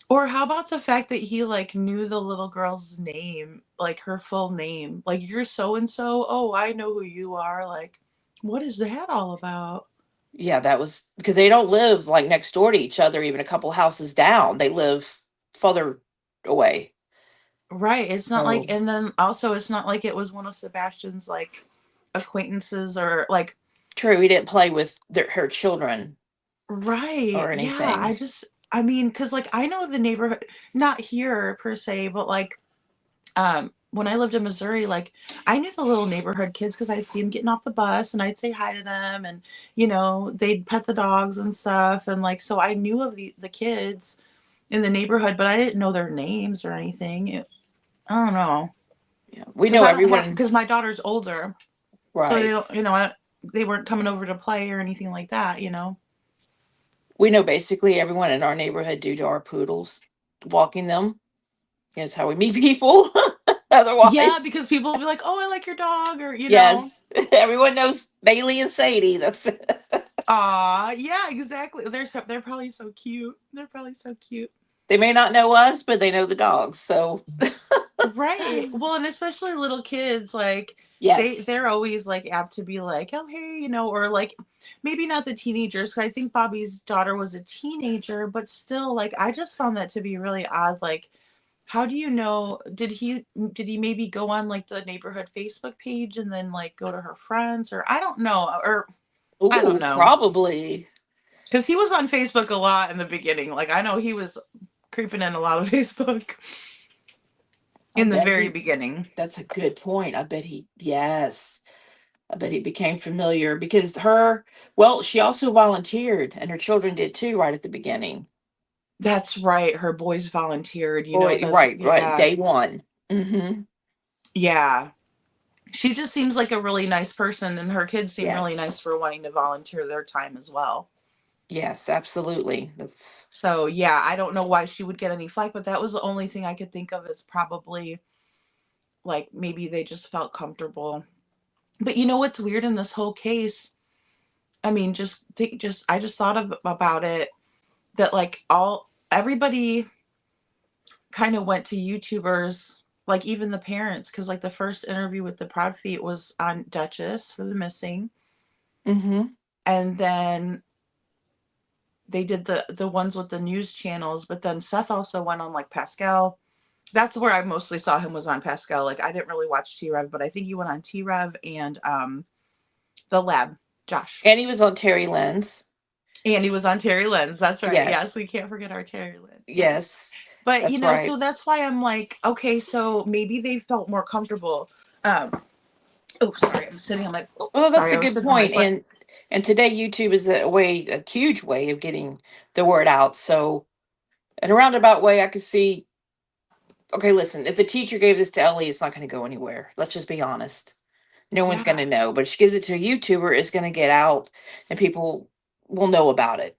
Or how about the fact that he like knew the little girl's name, like her full name, like you're so and so, oh, I know who you are, like what is that all about? Yeah, that was because they don't live like next door to each other, even a couple houses down. They live further away. Right, it's not like, So and then also it's not like it was one of Sebastian's like acquaintances or like. true, he didn't play with her children Right. or Yeah. anything. I mean, cause like I know the neighborhood, not here per se, but like when I lived in Missouri, like I knew the little neighborhood kids because I'd see them getting off the bus and I'd say hi to them and they'd pet the dogs and stuff and like so I knew of the kids in the neighborhood, but I didn't know their names or anything. I don't know. Yeah, we Cause know I don't have everyone. because my daughter's older. So they Right. don't they weren't coming over to play or anything like that. We know basically everyone in our neighborhood due to our poodles walking them. It's how we meet people. Yeah, Otherwise, because people will be like, "Oh, I like your dog," or. yes, everyone knows Bailey and Sadie. That's it. Aw, yeah, exactly. They're probably so cute. They're probably so cute. They may not know us, but they know the dogs. So, Right. Well, and especially little kids, like yes. they're always like apt to be like, "Oh, hey," or like maybe not the teenagers. 'Cause I think Bobby's daughter was a teenager, but still, like I just found that to be really odd. Like, how do you know? Did he maybe go on like the neighborhood Facebook page and then like go to her friends, or I don't know, or I don't Ooh, know. probably. Because he was on Facebook a lot in the beginning. Like, I know he was creeping in a lot of Facebook I in the bet very he, beginning. that's a good point. I bet he, yes. I bet he became familiar because well, she also volunteered and her children did too right at the beginning. That's right. Her boys volunteered. Boy, That's, right. yeah. Day one. Mm-hmm. Yeah. She just seems like a really nice person, and her kids seem really Yes. nice for wanting to volunteer their time as well. Yes, absolutely. That's So, yeah, I don't know why she would get any flack, but that was the only thing I could think of is probably like maybe they just felt comfortable. But you know what's weird in this whole case? I mean, I just thought about it that like all everybody kind of went to YouTubers, like even the parents, because like the first interview with the Proud Feet was on Duchess for the missing, mm-hmm. and then they did the ones with the news channels, but then Seth also went on like Pascal. That's where I mostly saw him was on Pascal. Like I didn't really watch T Rev, but I think he went on T Rev and the Lab, Josh. And he was on Terry Lenz. And he was on Terry Lenz. That's right. Yes, we Yes. can't forget our Terry Lenz. Yes. Yes. But That's so right. that's why I'm like, okay, so maybe they felt more comfortable. Oh, sorry, I'm sitting on my. Oh, Well, that's sorry, a I was good sitting on my point. foot. And today YouTube is a huge way of getting the word out. So in a roundabout way, I could see, okay, listen, if the teacher gave this to Ellie, it's not going to go anywhere. Let's just be honest. No one's going Yeah, to know. But if she gives it to a YouTuber, it's going to get out and people will know about it.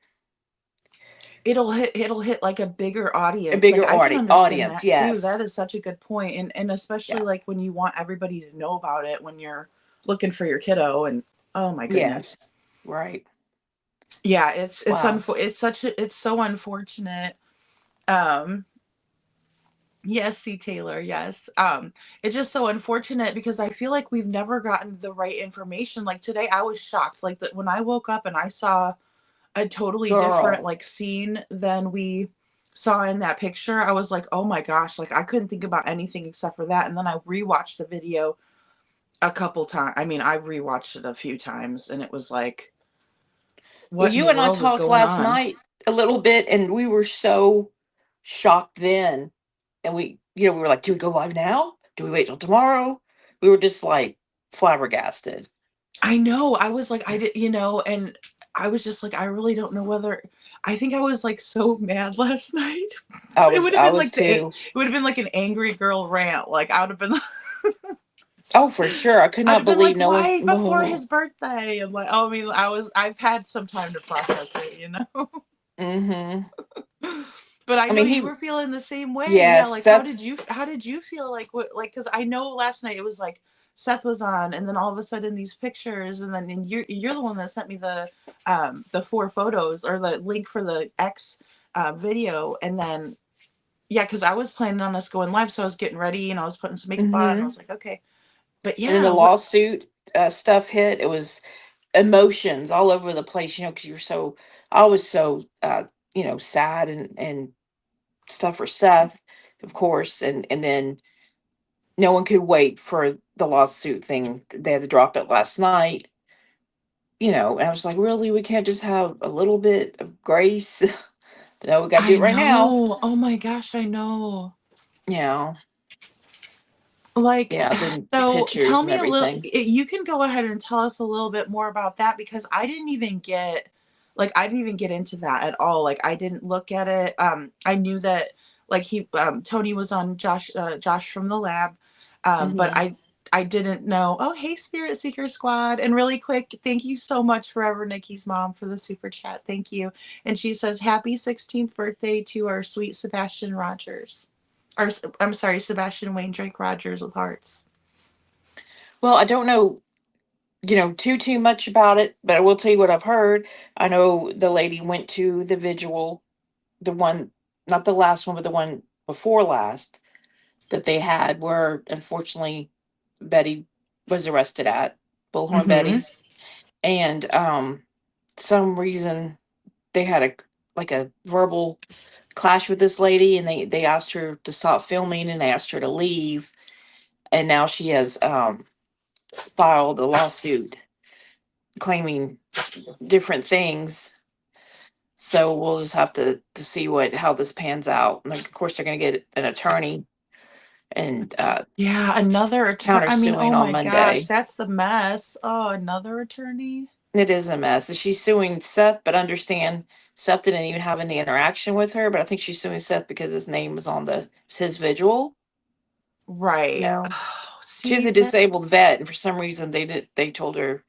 it'll hit like a bigger A audience. Like bigger I can understand audience, that too. That yes. is such a good point. And especially Yeah. like when you want everybody to know about it when you're looking for your kiddo and oh my goodness. Yes. Right. Yeah, Wow. it's so unfortunate. Um yes, C Taylor, yes. It's just so unfortunate because I feel like we've never gotten the right information. Like today I was shocked like that when I woke up and I saw a totally different Girl. like scene than we saw in that picture. I was like, "Oh my gosh," like I couldn't think about anything except for that. And then I rewatched the video a couple times. I mean, I rewatched it a few times and it was like, Well, what in you the and I world is talked going last on? night a little bit, and we were so shocked then. And we were like, do we go live now? Do we wait till tomorrow? We were just like flabbergasted. I know. I was like, I did, and I was just like, I really don't know whether I think I was like so mad last night. I It was, would have I been was like it too. would have been like an angry girl rant. Like I would have been Oh, for sure. I could I'd not have been believe like, no one. why before Oh. his birthday? And like, oh, I mean, I've had some time to process it. Mm-hmm. But I I know mean, you were feeling the same way. Yeah, yes, like how Seth. did you feel like what like because I know last night it was like Seth was on and then all of a sudden these pictures and you're the one that sent me the four photos or the link for the X video and then yeah, because I was planning on us going live, so I was getting ready and I was putting some makeup on and I Mm-hmm. was like, okay. But And then yeah, the what lawsuit stuff hit. It was emotions all over the place, because you were so, I was so, sad and stuff for Seth, of course. And then no one could wait for the lawsuit thing. They had to drop it last night, and I was like, really? We can't just have a little bit of grace? No, we got to do I it right now. know. Oh my gosh, I know. Yeah. Like, Yeah. Then the so pictures tell and me a little, everything. you can go ahead and tell us a little bit more about that because I didn't even get into that at all. Like, I didn't look at it. I knew that, like, Tony was on Josh from the lab. But Hmm. I didn't know. Oh, hey, Spirit Seeker Squad. And really quick, thank you so much, Forever Nikki's mom, for the super chat. Thank you. And she says, happy 16th birthday to our sweet Sebastian Rogers. Or I'm sorry, Sebastian Wayne Drake Rogers with hearts. Well, I don't know, too much about it, but I will tell you what I've heard. I know the lady went to the vigil, the one, not the last one, but the one before last that they had, where unfortunately Betty was arrested at, Bullhorn Mm-hmm. Betty. And some reason they had a verbal clash with this lady, and they asked her to stop filming, and they asked her to leave, and now she has filed a lawsuit claiming different things. So we'll just have to see how this pans out. And of course, they're going to get an attorney and Yeah, another attorney. I mean, countersuing oh on my gosh, Monday. that's the mess. Oh, another attorney. It is a mess. She's suing Seth, but understand Seth didn't even have any interaction with her. But I think she's suing Seth because his name was on his visual. Right. No, Oh, she's see a that. disabled vet, and for some reason they told her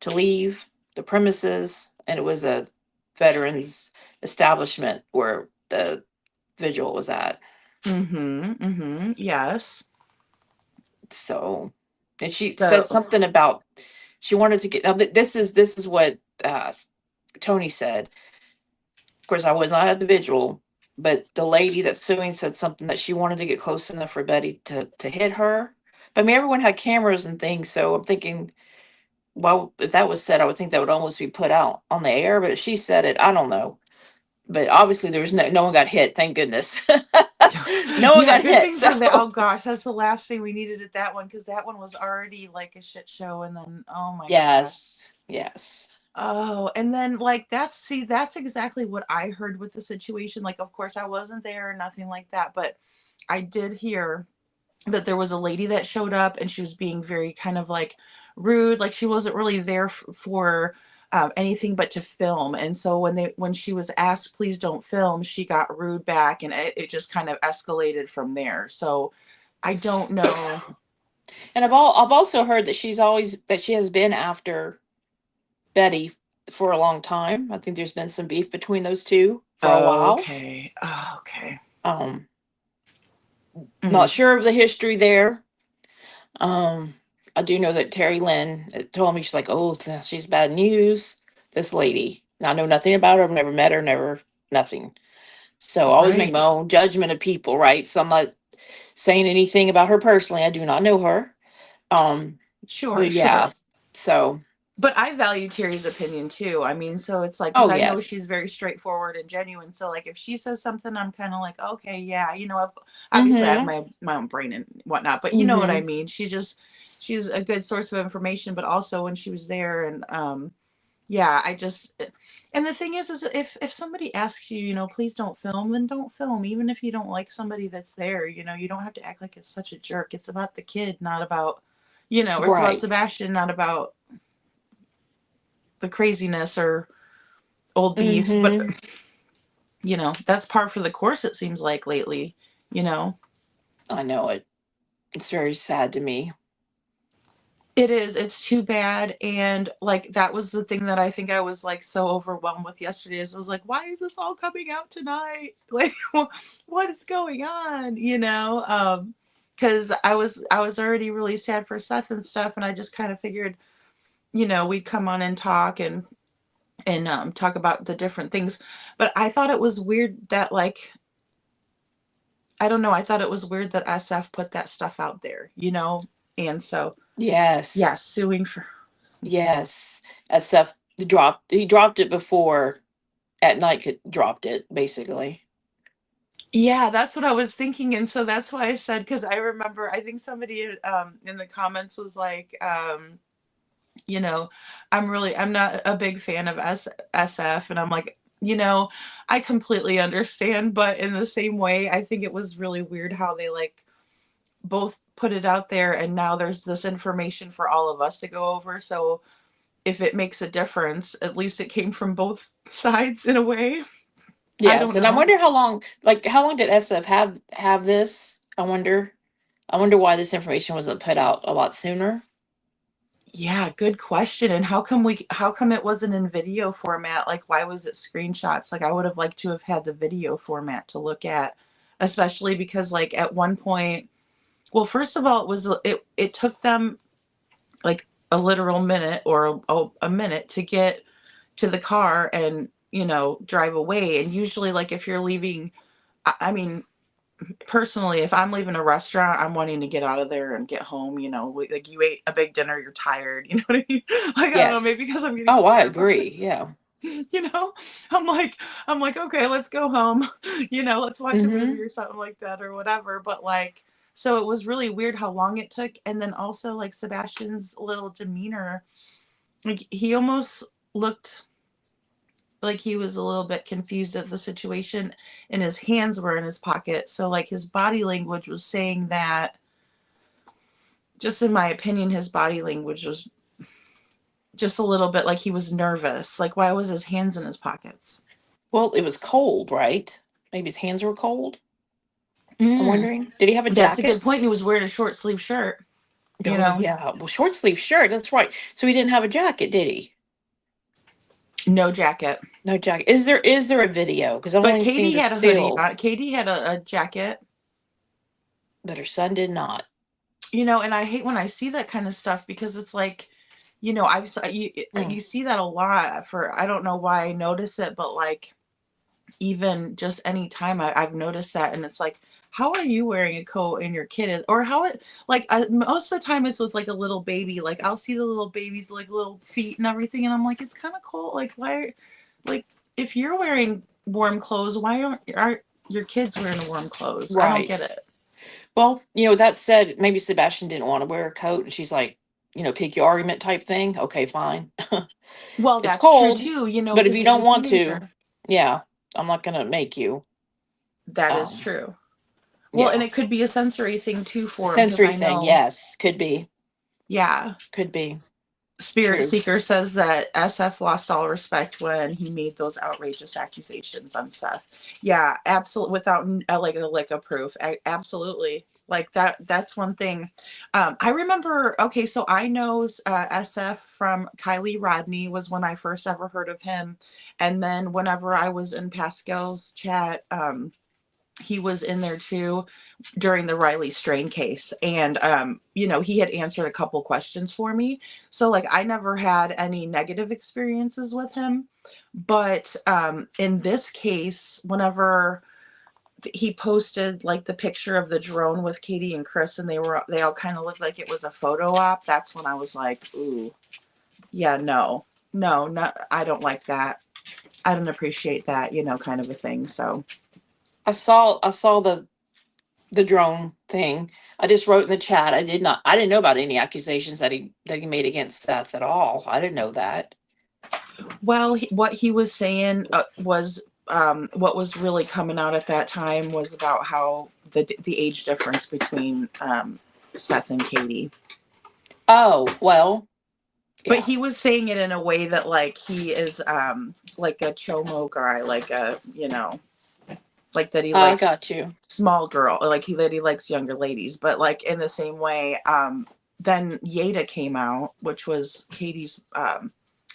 to leave the premises, and it was a veterans establishment where the vigil was at. Mm-hmm. Mm-hmm. Yes. So, and she said So something about she wanted to get. Now, this is what Tony said. Of course, I was not at the vigil, but the lady that's suing said something that she wanted to get close enough for Betty to hit her. But I mean, everyone had cameras and things, so I'm thinking, well, if that was said, I would think that would almost be put out on the air. But if she said it, I don't know. But obviously, there was no one got hit. Thank goodness, no one yeah, got good hit. thing for that. So Oh gosh, that's the last thing we needed at that one because that one was already like a shit show, and then oh my gosh. yes, yes. Oh, and then like that's exactly what I heard with the situation. Like, of course, I wasn't there or nothing like that, but I did hear that there was a lady that showed up and she was being very kind of like rude, like she wasn't really there for anything but to film. And so when she was asked, please don't film, she got rude back, and it just kind of escalated from there. So I don't know. And I've also heard that she has been after Betty for a long time. I think there's been some beef between those two for a while. Okay. Oh, okay. Not sure of the history there. I do know that Terry Lynn told me, she's like, oh, she's bad news. This lady. I know nothing about her. I've never met her. Never, nothing. So I always make my Right. own judgment of people, right? So I'm not saying anything about her personally. I do not know her. Sure, But yeah. sure. So, But I value Terry's opinion too. I mean, so it's like, because oh I know yes. she's very straightforward and genuine. So, like, if she says something, I'm kind of like, okay, yeah, obviously I have Mm-hmm. my own brain and whatnot, but you know what I Mm-hmm. mean. She's a good source of information, but also when she was there, and yeah, and the thing is if somebody asks you, please don't film, then don't film. Even if you don't like somebody that's there, you don't have to act like it's such a jerk. It's about the kid, not about, or it's about Right. Sebastian, not about the craziness or old beef. But Mm-hmm. that's par for the course, it seems like lately. you know I know it. It's very sad to me. it's too bad. And like, that was the thing that I think I was like so overwhelmed with yesterday, is I was like, why is this all coming out tonight? Like, what is going on? Because I was already really sad for Seth and stuff, and I just kind of figured, we'd come on and talk and talk about the different things. But I thought it was weird that, like, I don't know, I thought it was weird that SF put that stuff out there, and so, yeah, Yes. suing for. Yes. SF he dropped it before at night dropped it, basically. Yeah, that's what I was thinking, and so that's why I said, because I remember, I think somebody in the comments was like, you know, I'm not a big fan of SF, and I'm like, I completely understand, but in the same way, I think it was really weird how they, like, both put it out there, and now there's this information for all of us to go over. So if it makes a difference, at least it came from both sides in a way. I Yes, don't and I know. wonder how long did SF have this? I wonder why this information wasn't put out a lot sooner. Yeah, good question. And how come it wasn't in video format? Like, why was it screenshots? Like, I would have liked to have had the video format to look at, especially because, like, at one point, well, first of all, it took them like a literal minute, or a minute to get to the car and, drive away. And usually, like, if you're leaving, I mean, personally, if I'm leaving a restaurant, I'm wanting to get out of there and get home. Like, you ate a big dinner, you're tired. You know what I mean? Like, I don't know, Yes. maybe because I'm getting Oh, I older, but agree. Yeah. you know, I'm like, okay, let's go home. Let's watch a movie Mm-hmm. or something like that or whatever. But, like, so it was really weird how long it took, and then also, like, Sebastian's little demeanor, like, he almost looked like he was a little bit confused at the situation, and his hands were in his pocket. So, like, his body language was saying that, just in my opinion, his body language was just a little bit like he was nervous. Like, why was his hands in his pockets? Well, it was cold, right? Maybe his hands were cold. I'm Mm, wondering. Did he have a that's a good jacket? point. He was wearing a short sleeve shirt, you Oh know, yeah. Well, short sleeve shirt. That's right. So he didn't have a jacket, did he? no jacket. No jacket. Is there a video? Because I've But only seen Katie the had a hoodie still, on. Katie had a jacket, but her son did not. and I hate when I see that kind of stuff, because it's like, you Mm. see that a lot. For I don't know why I notice it, but, like, even just any time I've noticed that, and it's like, how are you wearing a coat and your kid is, or how it, like, most of the time it's with, like, a little baby. Like, I'll see the little babies, like, little feet and everything, and I'm like, it's kind of cold. Like, why, like, if you're wearing warm clothes, why aren't your kids wearing warm clothes? I don't get Right. it. Well, that said, maybe Sebastian didn't want to wear a coat, and she's like, pick your argument type thing. Okay, fine. Well, It's that's true cold, too, but if because you he's don't a want to, teenager. yeah, I'm not gonna make you. That is Um, true. Well, and yeah, it could be a sensory thing too for him, because sensory I thing. know, Yes, could be, yeah. could be. Spirit True. Seeker says that SF lost all respect when he made those outrageous accusations on Seth. Yeah, absolutely. Without like a lick of proof, absolutely. Like that's one thing. I remember. Okay, so I know SF from Kylie Rodney was when I first ever heard of him, and then whenever I was in Pascal's chat, he was in there too during the Riley Strain case. And, he had answered a couple questions for me. So, like, I never had any negative experiences with him. But in this case, whenever he posted like the picture of the drone with Katie and Chris, and they all kind of looked like it was a photo op, that's when I was like, ooh, yeah, no, I don't like that. I don't appreciate that, kind of a thing. So, I saw the drone thing. I just wrote in the chat. I didn't know about any accusations that he made against Seth at all. I didn't know that. well, what he was saying was what was really coming out at that time was about how the age difference between Seth and Katie. Oh, well. But Yeah. he was saying it in a way that like he is like a chomo guy, like a like that he I likes got you. small girl, like that he likes younger ladies. But like in the same way, then Yada came out, which was Katie's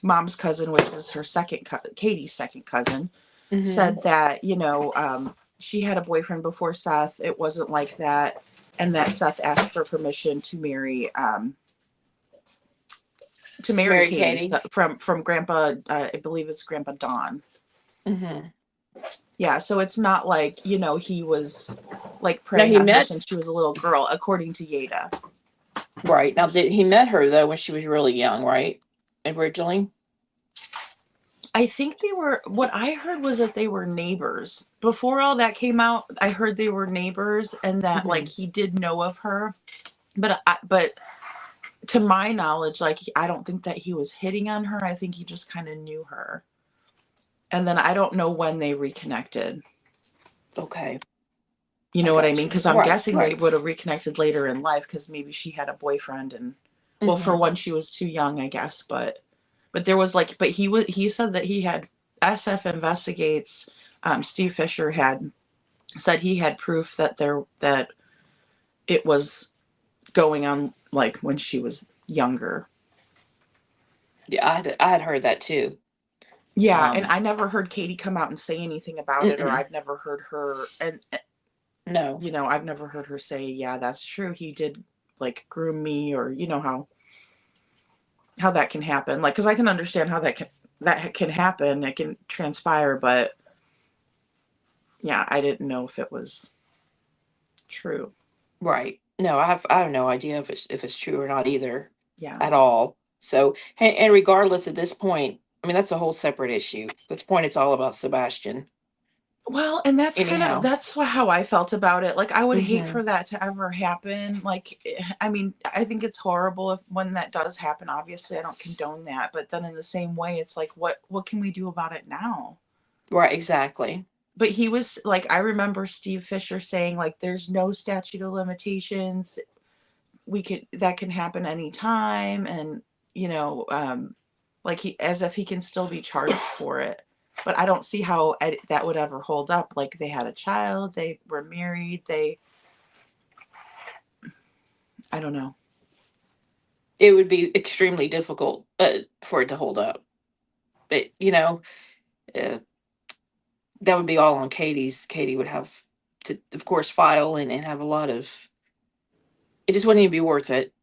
mom's cousin, which is her Katie's second cousin, said that she had a boyfriend before Seth. It wasn't like that, and that Seth asked for permission to marry Mary Katie Katie. from Grandpa. I believe it's Grandpa Don. Mm-hmm. Yeah, so it's not like he was like Now preying he on her met since she was a little girl, according to Yada. right now. He met her though when she was really young, right? Originally. I think what I heard was that they were neighbors. Before all that came out, I heard they were neighbors and that like he did know of her. But to my knowledge, like I don't think that he was hitting on her. I think he just kind of knew her. And then I don't know when they reconnected. Okay. You know what I mean? Because I'm Right. guessing they would have reconnected later in life because maybe she had a boyfriend and well, for one, she was too young, I guess. But there was like, but he said that he had SF investigates. Steve Fisher had said he had proof that it was going on like when she was younger. Yeah, I had heard that too. Yeah, and I never heard Katie come out and say anything about it, or Mm-mm. I've never heard her, and No. I've never heard her say, "Yeah, that's true. He did like groom me," or how that can happen. Like, because I can understand how that can happen. It can transpire, but yeah, I didn't know if it was true. Right. No, I have no idea if it's true or not either Yeah. at all. So, and regardless at this point, I mean that's a whole separate issue. At this point, it's all about Sebastian. Well, and Anyhow. that's how I felt about it. Like, I would hate Mm-hmm. for that to ever happen. Like, I mean, I think it's horrible when that does happen. Obviously, I don't condone that. But then in the same way, it's like, what can we do about it now? Right. Exactly. But he was like, I remember Steve Fisher saying, like, there's no statute of limitations. That can happen anytime. And, like as if he can still be charged for it. But I don't see how that would ever hold up. Like they had a child, they were married, I don't know. It would be extremely difficult for it to hold up. But uh, that would be all on Katie's. Katie would have to, of course, file and have a lot of. It just wouldn't even be worth it.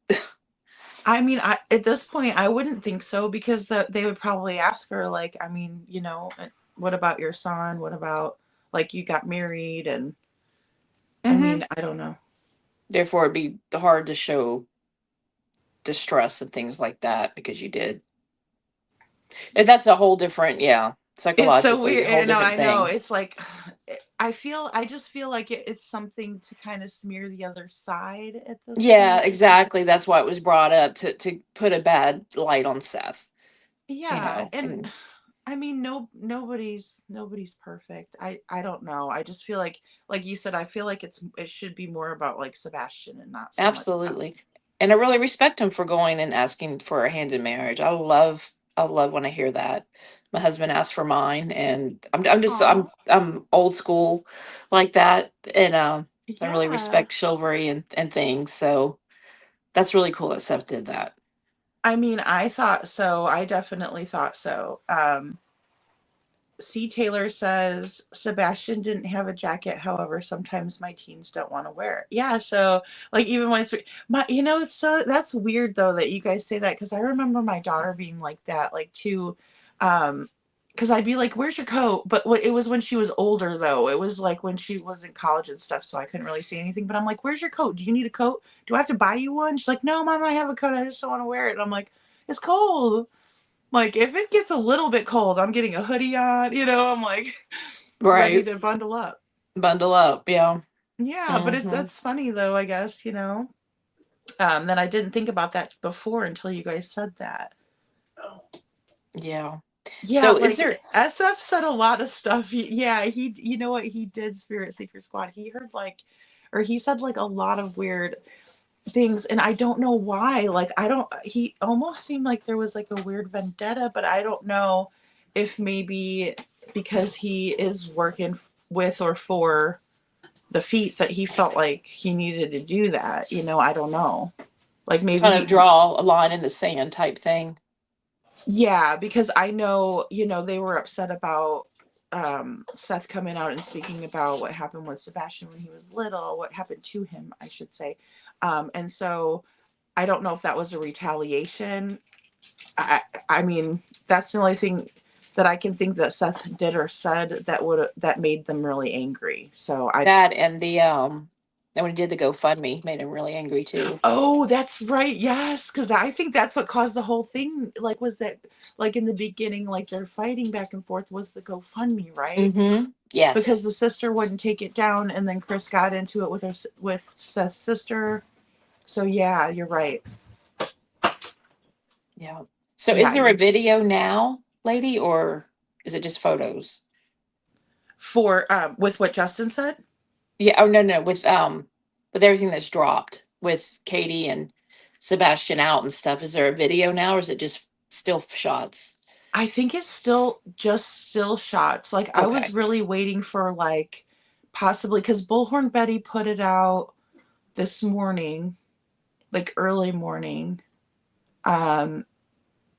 I mean, at this point, I wouldn't think so because they would probably ask her, like, I mean, what about your son? What about, like, you got married? And I mean, I don't know. Therefore, it'd be hard to show distress and things like that because you did. And that's a whole different, It's so psychologically, weird. a whole I different know. thing. It's like, I just feel like it's something to kind of smear the other side at this Yeah, point. exactly. That's why it was brought up to put a bad light on Seth. Yeah. And And I mean, nobody's perfect. I don't know. I just feel like you said, I feel like it should be more about like Sebastian and not so much about. absolutely. And I really respect him for going and asking for a hand in marriage. I love when I hear that. My husband asked for mine, and Aw. I'm old school like that, and I really Yeah. respect chivalry and things. So that's really cool that Seth did that. I mean, I thought so. I definitely thought so. C. Taylor says Sebastian didn't have a jacket. However, sometimes my teens don't want to wear it. Yeah, so like even when it's my, it's so that's weird though that you guys say that because I remember my daughter being like that, like too, because I'd be like, "Where's your coat?" But it was when she was older though. It was like when she was in college and stuff, so I couldn't really say anything. But I'm like, "Where's your coat? Do you need a coat? Do I have to buy you one?" She's like, "No, Mom, I have a coat. I just don't want to wear it." And I'm like, "It's cold." Like, if it gets a little bit cold, I'm getting a hoodie on, I'm like ready Right. to bundle up. Bundle up. Yeah. Yeah, but it's Hmm. that's funny though, I guess, that I didn't think about that before until you guys said that. Yeah. Yeah, So is like there? SF said a lot of stuff. Yeah, you know what he did, Spirit Seeker Squad. He heard or he said like a lot of weird things, and I don't know why. Like, I don't, he almost seemed like there was like a weird vendetta, but I don't know if maybe because he is working with or for the feet that he felt like he needed to do that. I don't know. Like maybe Kind of draw a line in the sand type thing. yeah, because I know, they were upset about Seth coming out and speaking about what happened with Sebastian when he was little, what happened to him, I should say. And so I don't know if that was a retaliation. I mean, that's the only thing that I can think that Seth did or said that made them really angry. So I That and the and when he did the GoFundMe made him really angry too. Oh, that's right. Yes, because I think that's what caused the whole thing. Like, was that like in the beginning, like they're fighting back and forth was the GoFundMe, right? Mm-hmm. Because Yes. the sister wouldn't take it down, and then Chris got into it with Seth's sister. So yeah, you're right. Yeah. So is Yeah, there a video now, lady, or is it just photos? for with what Justin said. Yeah. Oh no, no. With everything that's dropped with Katie and Sebastian out and stuff, is there a video now, or is it just still shots? I think it's still just still shots. Like I was Okay. really waiting for like possibly because Bullhorn Betty put it out this morning, like early morning. Um,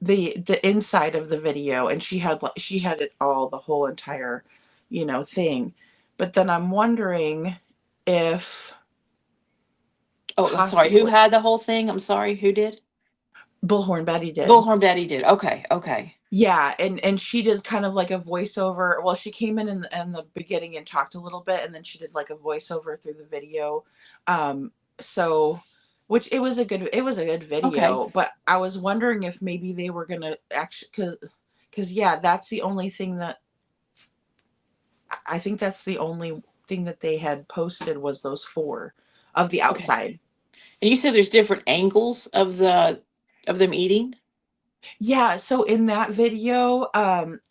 the inside of the video, and she had it all, the whole entire, thing. But then I'm wondering if Oh, I'm sorry. Who possibly had the whole thing? I'm sorry. Who did? Bullhorn Betty did. Bullhorn Betty did. Okay. Okay. Yeah, and she did kind of like a voiceover. Well, she came in the beginning and talked a little bit, and then she did like a voiceover through the video. Um, so which it was a good Okay. video, but I was wondering if maybe they were gonna actually because yeah, that's the only thing that I think that's the only thing that they had posted was those four of the Okay. outside. And you said there's different angles of them eating. Yeah, so in that video,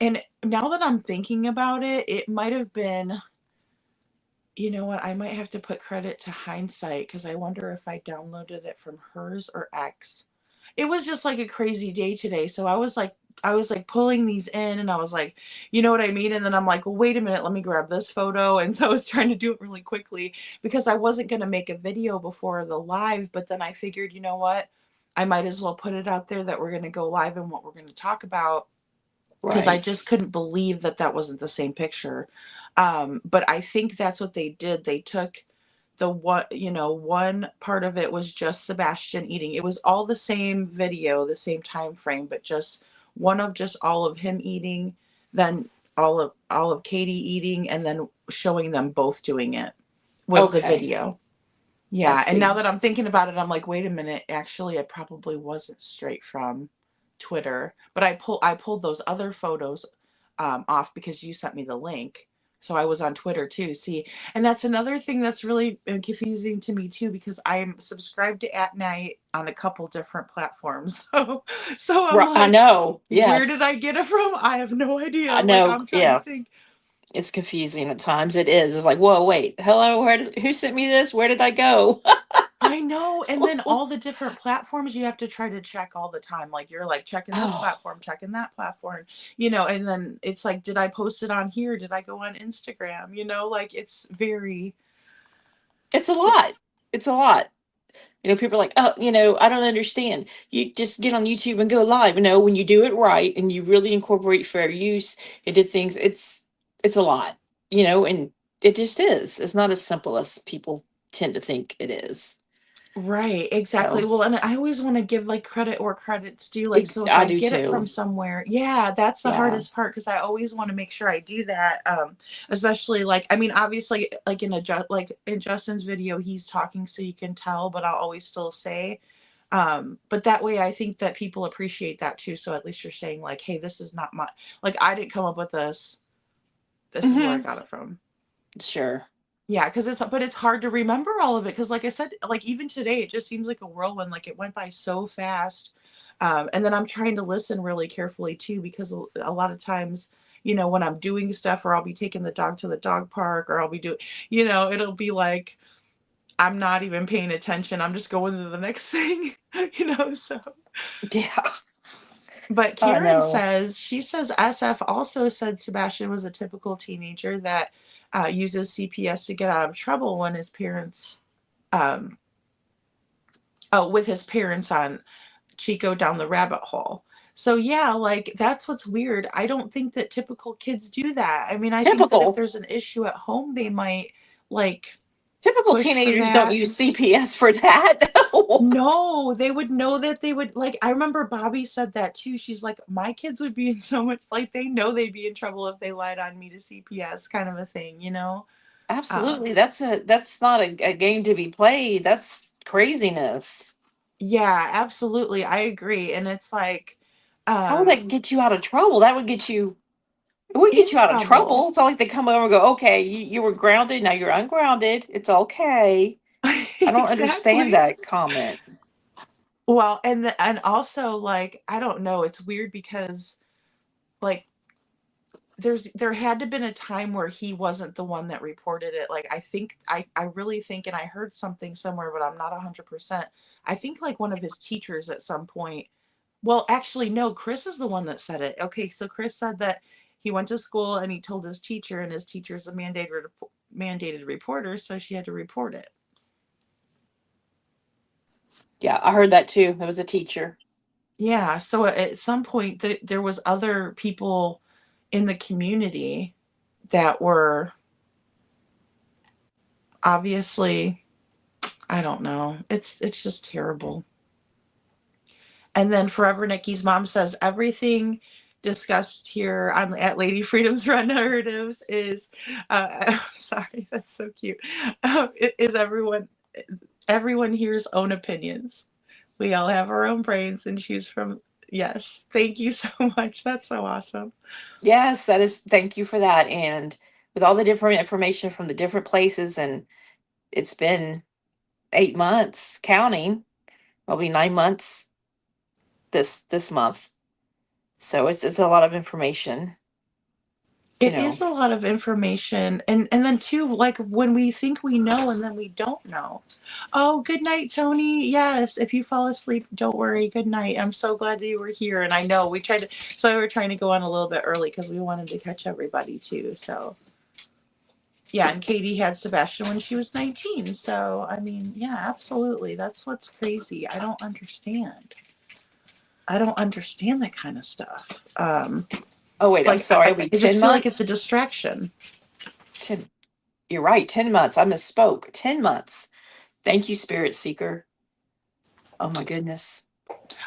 and now that I'm thinking about it, it might have been, you know what, I might have to put credit to hindsight because I wonder if I downloaded it from hers or X. It was just like a crazy day today. So I was like pulling these in and I was like, you know what I mean? And then I'm like, well, wait a minute, let me grab this photo. And so I was trying to do it really quickly because I wasn't going to make a video before the live. But then I figured, you know what? I might as well put it out there that we're going to go live and what we're going to talk about because I Right. just couldn't believe that that wasn't the same picture. But I think that's what they did. They took one part of it was just Sebastian eating. It was all the same video, the same time frame, but just all of him eating, then all of Katie eating, and then showing them both doing it was the Okay. video. I Yeah, and now see. that I'm thinking about it, I'm like, wait a minute, actually it probably wasn't straight from Twitter, but I pulled those other photos off because you sent me the link. So I was on Twitter too. See, and that's another thing that's really confusing to me too because I'm subscribed to At Night on a couple different platforms. So I'm Right. I like, know. where did Yes. I get it from? I have no I idea. Like know. I'm trying to Yeah. think. It's confusing at times. It is. It's like, whoa, wait, hello, who sent me this? Where did I go? I know, and then all the different platforms you have to try to check all the time, like, you're, like, checking this Oh, platform, checking that platform, and then it's like, "Did I post it on here? Did I go on Instagram?" Like, it's very it's a it lot. It's a lot. People are like, oh, I don't understand. You just get on YouTube and go live. When you do it right and you really incorporate fair use into things, it's a lot. And it just is. It's not as simple as people tend to think it is. Right, exactly. So Well, and I always wanna give, like, credit where credit's due, like, so if I I do get it from too. somewhere yeah, that's the Yeah. hardest part because I always wanna make sure I do that, especially, like I mean, obviously, like, in Justin's video, he's talking so you can tell, but I'll always still say, but that way I think that people appreciate that too, so at least you're saying, like, "Hey, this is not my like, I didn't come up with this. This is where I Hmm. got it from." Sure. Yeah, because it's hard to remember all of it. Because, like I said, like, even today, it just seems like a whirlwind, like, it went by so fast, and then I'm trying to listen really carefully too because a lot of times, when I'm doing stuff or I'll be taking the dog to the dog park or I'll be doing it'll be like, I'm not even paying attention, I'm just going to the next thing, so Yeah. but I Karen know. says she says SF also said Sebastian was a typical teenager that uses CPS to get out of trouble when his parents, um, oh, with his parents on Chico down the rabbit hole. So yeah, like that's what's weird. I don't think that typical kids do that. I mean, I think that if Typical. there's an issue at home, they might like Typical push for teenagers don't that. use CPS for that. No, they would know that they would like I remember Bobby said that too. She's like, "My kids would be in so much like they know they'd be in trouble if they lied on me to CPS," kind of a thing. Absolutely. Um, That's not a game to be played. That's craziness. yeah, absolutely. I agree. And it's like, How would um, that get you out of trouble? It would in get you out of trouble. trouble. It's not like they come over and go, okay, you were grounded, now you're ungrounded. It's okay. I don't understand Exactly. that comment. Well, and also like, I don't know, it's weird because like there had to been a time where he wasn't the one that reported it. Like I think I really think and I heard something somewhere, but I'm not 100%. I think like one of his teachers at some point. Well, actually no, Chris is the one that said it. Okay, so Chris said that he went to school and he told his teacher and his teacher's a mandated reporter, so she had to report it. Yeah, I heard that too. It was a teacher. Yeah, so at some point there was other people in the community that were obviously I don't know. It's just terrible. And then Forever Nikki's mom says everything discussed here on at Lady Freedom's Red Narratives is sorry, that's so cute. Is everyone here's own opinions. We all have our own brains and choose from yes. Thank you so much. That's so awesome. Yes, that is, thank you for that. And with all the different information from the different places, and it's been 8 months counting, probably 9 months this month. So it's a lot of information, you It know. is a lot of information, and then too, like, when we think we know and then we don't know. Oh, good night, Tony. Yes, if you fall asleep, don't worry. Good night. I'm so glad that you were here, and I know we tried to so we were trying to go on a little bit early because we wanted to catch everybody too, so yeah, and Katie had Sebastian when she was 19, so, I mean, yeah, absolutely, that's what's crazy. I don't understand that kinda stuff. Oh wait, I'm Like, sorry. I Wait, just 10 feel like it's a months? distraction. 10. You're right, 10 months. I misspoke. 10 months. Thank you, Spirit Seeker. Oh my goodness.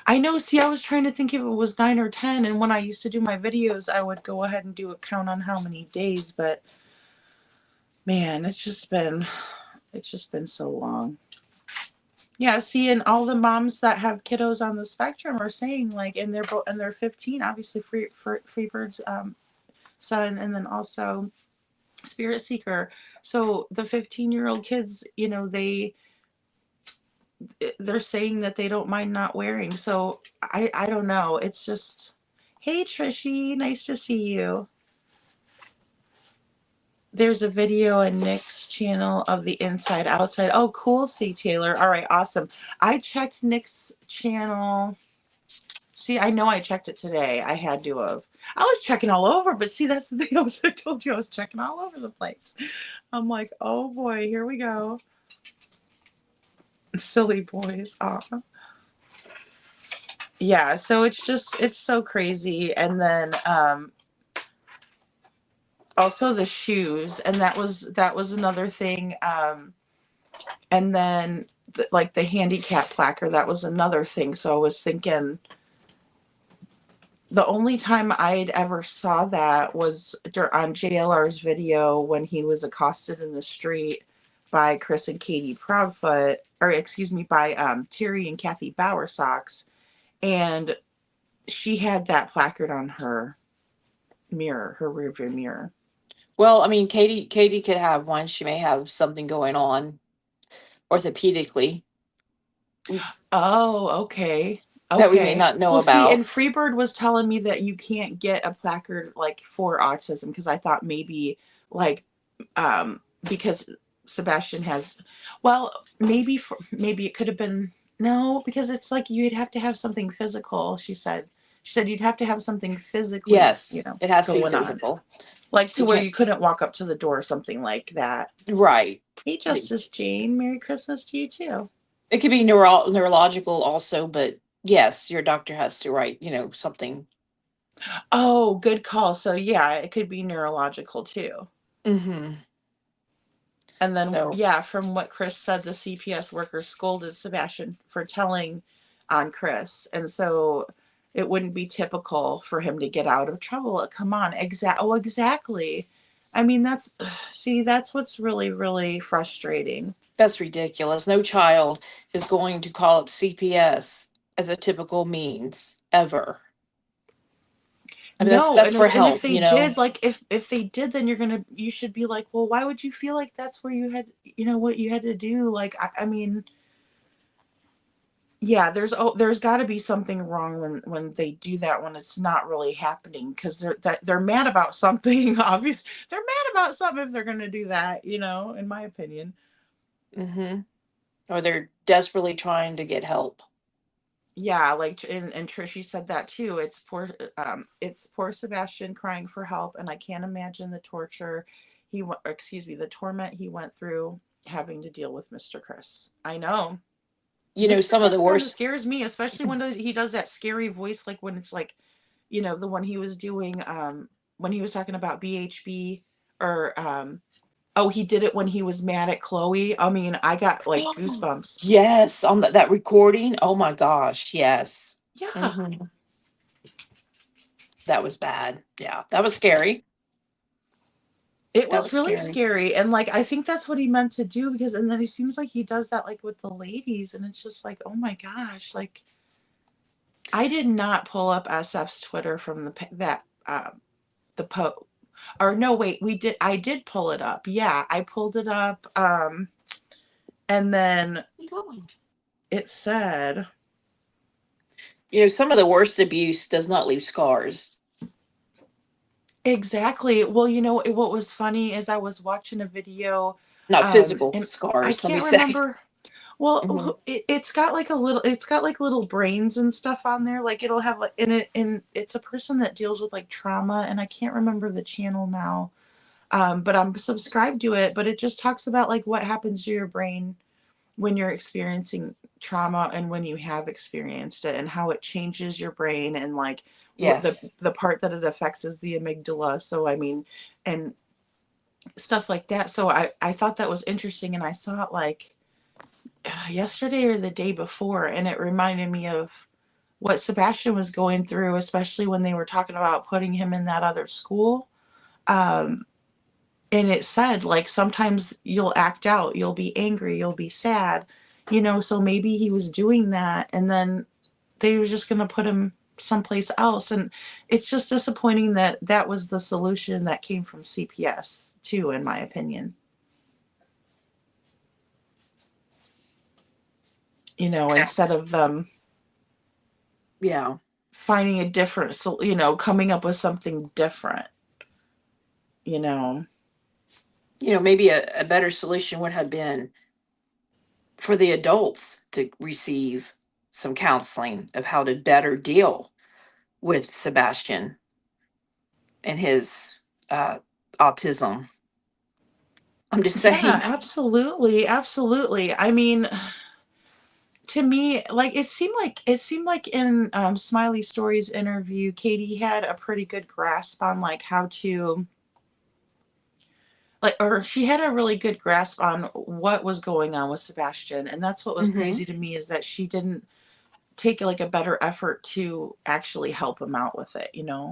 I know. See, I was trying to think if it was 9 or 10. And when I used to do my videos, I would go ahead and do a count on how many days. But man, it's just been so long. Yeah. See, and all the moms that have kiddos on the spectrum are saying like, and they're 15. Obviously, Freebird's son, and then also Spirit Seeker. So the 15-year-old kids, they're saying that they don't mind not wearing. So I don't know. It's just, hey Trishy, nice to see you. There's a video on Nick's channel of the inside outside. Oh, cool, C. Taylor. All right, awesome. I checked Nick's channel. See, I know I checked it today. I had to have. I was checking all over, but see, that's the thing. I told you I was checking all over the place. I'm like, oh boy, here we go. Silly boys. Aw. Yeah, so it's so crazy. And then also the shoes, and that was another thing. And then like the handicap placard, that was another thing. So I was thinking the only time I'd ever saw that was on JLR's video when he was accosted in the street by Chris and Katie Proudfoot, or excuse me, by Terry and Kathy Bowersox, and she had that placard on her mirror, her rearview mirror. Well, I mean, Katie could have one. She may have something going on orthopedically Oh, okay. that we may Okay. not know Well, see, about. and Freebird was telling me that you can't get a placard like for autism because I thought maybe like because Sebastian has, well, maybe it could have been, no, because it's like you'd have to have something physical, she said you'd have to have something physically, Yes, it has to be going on, physical. like to You where can't. you couldn't walk up to the door or something like that. Right. Hey, Justice Jane, Merry Christmas to you too. It could be neurological also, but yes, your doctor has to write, something. Oh, good call. So yeah, it could be neurological too. Mm-hmm. And then So yeah, from what Chris said, the CPS workers scolded Sebastian for telling on Chris. And so it wouldn't be typical for him to get out of trouble. Come on, exactly. I mean, that's what's really, really frustrating. that's ridiculous. No child is going to call up CPS as a typical means ever. I mean, No, that's for and if help, they did, like if they did, then you should be like, well, why would you feel like that's where you had, what you had to do? Like, I mean, yeah, there's got to be something wrong when they do that when it's not really happening because they're mad about something. Obviously, they're mad about something if they're going to do that. In my opinion. Mm-hmm. Or they're desperately trying to get help. Yeah, like and Trishy said that too. It's poor Sebastian crying for help, and I can't imagine the torture the torment he went through having to deal with Mr. Chris. I know. Mr. Some of the Chris kind of worst. scares me, especially when he does that scary voice, like when it's like, the one he was doing when he was talking about BHB, or oh, he did it when he was mad at Chloe. I mean, I got like goosebumps. Yes, on that recording. Oh my gosh, yes. Yeah. Mm-hmm. That was bad. Yeah, that was scary. It That was was really scary. scary. And like I think that's what he meant to do because and then he seems like he does that like with the ladies and it's just like, oh my gosh, like I did not pull up SF's Twitter from the po or no wait, I did pull it up. Yeah, I pulled it up and then it said Some of the worst abuse does not leave scars. exactly. Well, what was funny is I was watching a video Not physical and I scars, let me can't say. remember. Well, Hmm. it's got like little brains and stuff on there. Like it'll have like in it, and it's a person that deals with like trauma, and I can't remember the channel now. But I'm subscribed to it. But it just talks about like what happens to your brain when you're experiencing trauma and when you have experienced it, and how it changes your brain, and like what Yes. the part that it affects is the amygdala. So I mean, and stuff like that. So I thought that was interesting, and I saw it like yesterday or the day before, and it reminded me of what Sebastian was going through, especially when they were talking about putting him in that other school. Um, and it said, like, sometimes you'll act out, you'll be angry, you'll be sad, so maybe he was doing that, and then they were just going to put him someplace else. And it's just disappointing that that was the solution that came from CPS, too, in my opinion. Instead of them Yeah. finding a different, coming up with something different. maybe a better solution would have been for the adults to receive some counseling of how to better deal with Sebastian and his uh, autism. I'm just Yeah, saying. absolutely, absolutely. I mean, to me, like it seemed like in Smiley Story's interview, Katie had a pretty good grasp on like how to like, or she had a really good grasp on what was going on with Sebastian, and that's what was Hmm. crazy to me is that she didn't take like a better effort to actually help him out with it, you know?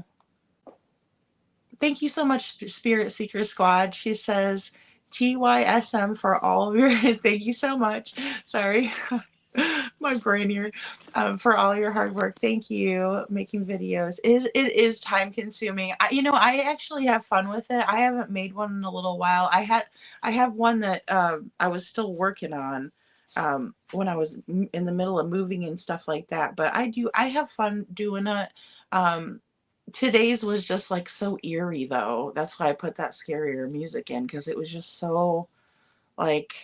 Thank you so much, Spirit Seeker Squad. She says TYSM for all of your. Thank you so much. Sorry, my brain here. For all your hard work. Thank you. Making videos it is time consuming. I actually have fun with it. I haven't made one in a little while. I have one that I was still working on when I was in the middle of moving and stuff like that. But I have fun doing it. Um, Today's was just like so eerie though. That's why I put that scarier music in because it was just so like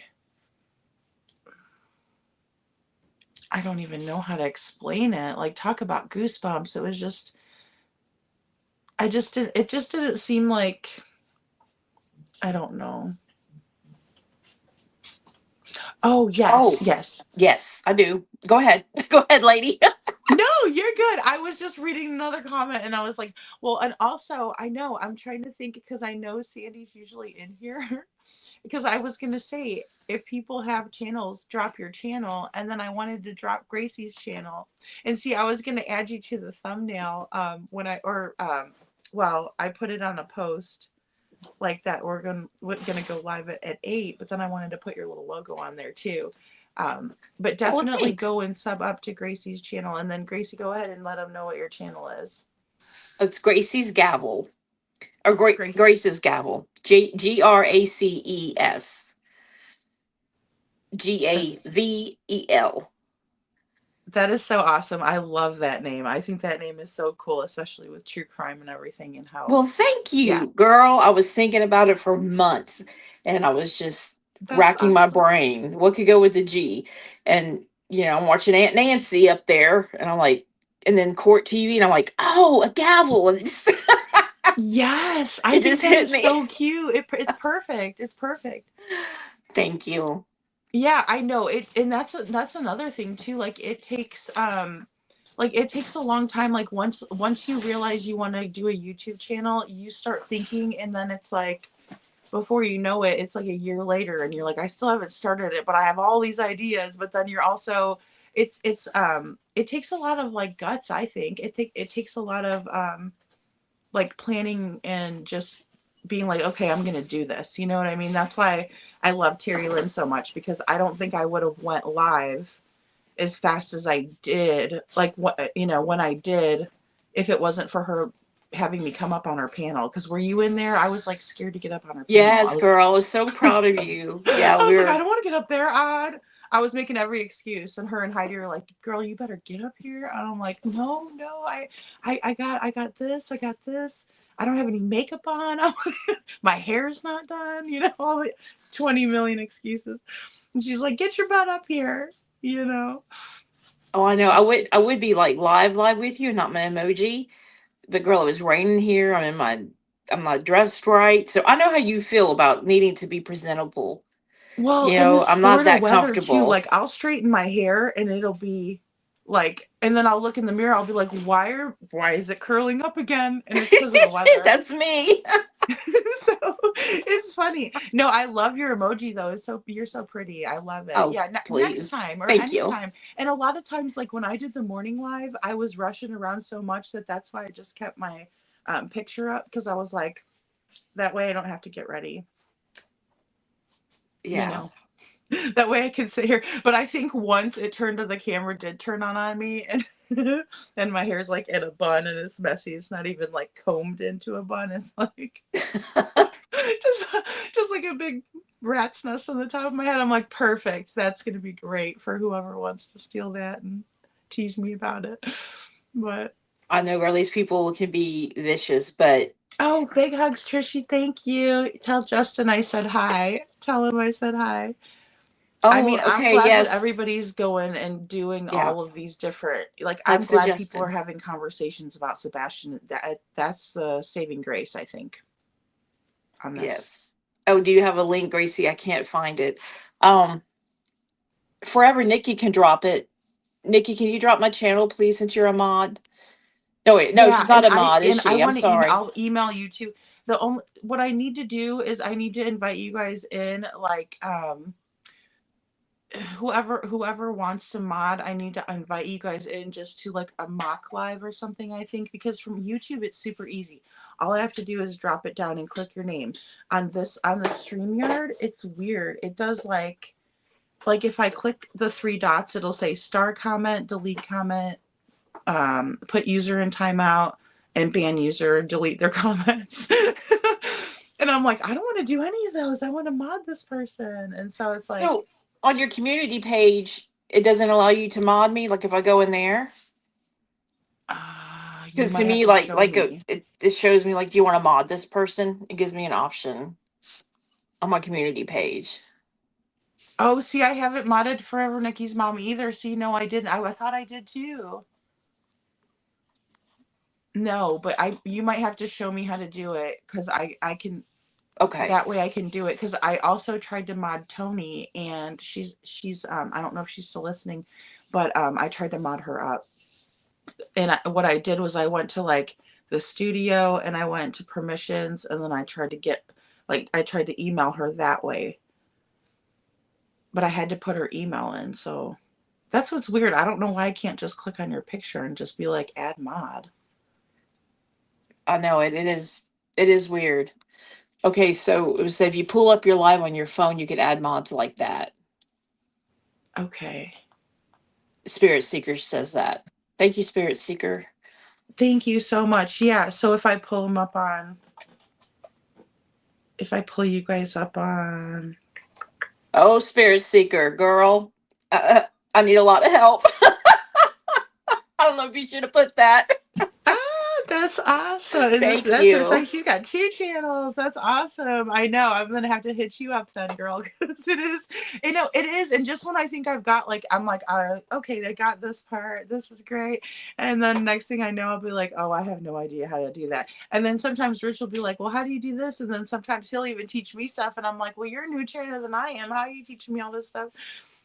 I don't even know how to explain it. Like talk about goosebumps. It was just I just did it just didn't seem like I don't know. Oh yes, Oh, yes. yes, I do. Go ahead. Go ahead, lady. No, you're good. I was just reading another comment and I was like, well, and also I know I'm trying to think because I know Sandy's usually in here. Because I was gonna say, if people have channels, drop your channel, and then I wanted to drop Gracie's channel. And see, I was gonna add you to the thumbnail well, I put it on a post like that. We're gonna go live at 8, but then I wanted to put your little logo on there too. But Oh, well, definitely thanks. go and sub up to Gracie's channel, and then Gracie, go ahead and let them know what your channel is. It's Gracie's Gavel. Or Gracie. Grace's Gavel. Graces That's Gavel. That is so awesome. I love that name. I think that name is so cool, especially with true crime and everything and how, Well, thank yeah, you, girl. I was thinking about it for months and I was just that's racking my awesome. brain. What could go with the G? And, I'm watching Aunt Nancy up there and I'm like, and then Court TV and I'm like, oh, a gavel. And Yes, I it think just that hit is me. so cute. It's perfect. It's perfect. Thank you. Yeah, I know it, and that's another thing too. Like it takes a long time. Like once you realize you want to do a YouTube channel, you start thinking, and then it's like before you know it, it's like a year later, and you're like, I still haven't started it, but I have all these ideas. But then you're also, it takes a lot of like guts. I think it takes a lot of like planning and just being like, okay, I'm gonna do this. You know what I mean? That's why I love Terry Lynn so much because I don't think I would have went live as fast as I did, like what when I did, if it wasn't for her having me come up on her panel. Because were you in there? I was like scared to get up on her panel. Yes, girl. I was so proud of you. Yeah, I we was like, I were. don't want to get up there. I was making every excuse, and her and Heidi are like, "Girl, you better get up here." And I'm like, "No, no, I got this. I got this. I don't have any makeup on. My hair's not done. All the 20 million excuses." And she's like, "Get your butt up here." You know. Oh, I know. I would be like live with you, not my emoji. But girl, it was raining here. I'm not dressed right. So I know how you feel about needing to be presentable. Well, in this I'm not Florida that weather too, comfortable. like I'll straighten my hair and it'll be like, and then I'll look in the mirror, I'll be like, why is it curling up again? And it's because of the weather. That's me. So it's funny. No, I love your emoji though. You're so pretty. I love it. Oh, Yeah, next please. time or Thank you. anytime. And a lot of times, like when I did the morning live, I was rushing around so much that's why I just kept my picture up because I was like, that way I don't have to get ready. You Yeah. know. That way I can sit here. But I think once it turned to the camera did turn on me and and my hair's like in a bun and it's messy. It's not even like combed into a bun. It's like just just like a big rat's nest on the top of my head. I'm like, perfect. That's gonna be great for whoever wants to steal that and tease me about it. But I know, or at least people can be vicious, but Oh, big hugs, Trishy. Thank you. Tell Justin I said hi. Tell him I said hi. I Oh, mean, I'm okay, glad that yes. everybody's going and doing Yeah, all of these different, like, I'm hugs to glad people are Justin. having conversations about Sebastian. That's the saving grace, I think, on this. Yes. Oh, do you have a link, Gracie? I can't find it. Um, Forever Nikki can drop it. Nikki, can you drop my channel, please, since you're a mod? No, wait, no, Yeah, she's not a mod, is and I she? I'm want to email. sorry. I'll email you too. The only what I need to do is I need to invite you guys in, like, whoever wants to mod, I need to invite you guys in just to like a mock live or something, I think, because from YouTube it's super easy. All I have to do is drop it down and click your name. On the StreamYard, it's weird. It does like if I click the three dots, it'll say star comment, delete comment, put user in timeout, and ban user, delete their comments. And I'm like, I don't want to do any of those. I want to mod this person. And so it's like, So on your community page, it doesn't allow you to mod me, like if I go in there? you Because to might have me, to show me. it shows me like, do you want to mod this person? It gives me an option on my community page. Oh, see, I haven't modded Forever Nikki's mom either. See, no, I didn't. I thought I did too. No, but you might have to show me how to do it because I can, Okay. that way I can do it because I also tried to mod Tony and she's I don't know if she's still listening, but I tried to mod her up. And what I did was I went to like the studio and I went to permissions and then I tried to get, like, I tried to email her that way, but I had to put her email in. So that's what's weird. I don't know why I can't just click on your picture and just be like add mod. I know it. It is weird. Okay, so it was if you pull up your live on your phone, you could add mods like that. Okay. Spirit Seeker says that. Thank you, Spirit Seeker. Thank you so much. Yeah. So if I pull you guys up on, Oh, Spirit Seeker, girl, I need a lot of help. I don't know if you should have put that. ah, that's awesome. And Thank there's you. like, she's got two channels. That's awesome. I know. I'm going to have to hit you up then, girl. Cause it is. And just when I think I've got like, I'm like, okay, I got this part. This is great. And then next thing I know, I'll be like, oh, I have no idea how to do that. And then sometimes Rich will be like, well, how do you do this? And then sometimes he'll even teach me stuff. And I'm like, well, you're a new trainer than I am. How are you teaching me all this stuff?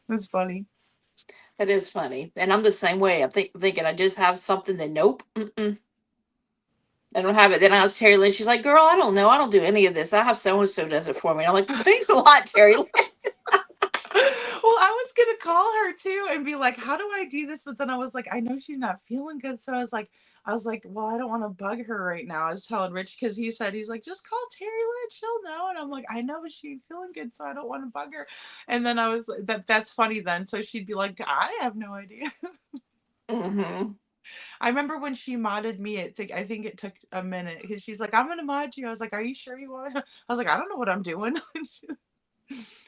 It's funny. That is funny, and I'm the same way. I'm thinking I just have something. That nope, I don't have it. Then I asked Terry Lynn. She's like, "Girl, I don't know. I don't do any of this. I have so and so does it for me." And I'm like, "Thanks a lot, Terry Lynn." Well, I was gonna call her too and be like, "How do I do this?" But then I was like, "I know she's not feeling good," so I was like, "Well, I don't want to bug her right now." I was telling Rich because he's like, "Just call Terry Lynn, she'll know." And I'm like, "I know, but she ain't feeling good, so I don't want to bug her." And then I was like, That's funny then." So she'd be like, "I have no idea." Mm-hmm. I remember when she modded me. I think it took a minute because she's like, "I'm gonna mod you." I was like, "Are you sure you want?" I was like, "I don't know what I'm doing."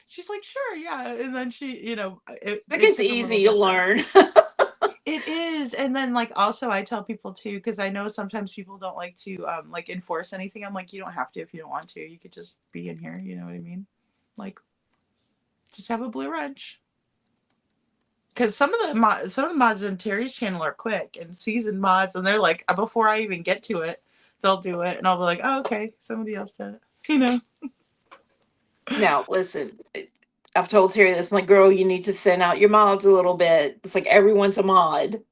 She's like, "Sure, yeah." And then Like it it's took a little easy to bit though. learn. It is. And then like also I tell people too, because I know sometimes people don't like to like enforce anything. I'm like, you don't have to if you don't want to. You could just be in here, you know what I mean? Like, just have a blue wrench. Because some of the mods in Terry's channel are quick and seasoned mods, and they're like, before I even get to it, they'll do it, and I'll be like, oh, okay, somebody else did it, you know. Now, listen, I've told Terry this. I'm like, "Girl, you need to thin out your mods a little bit. It's like everyone's a mod,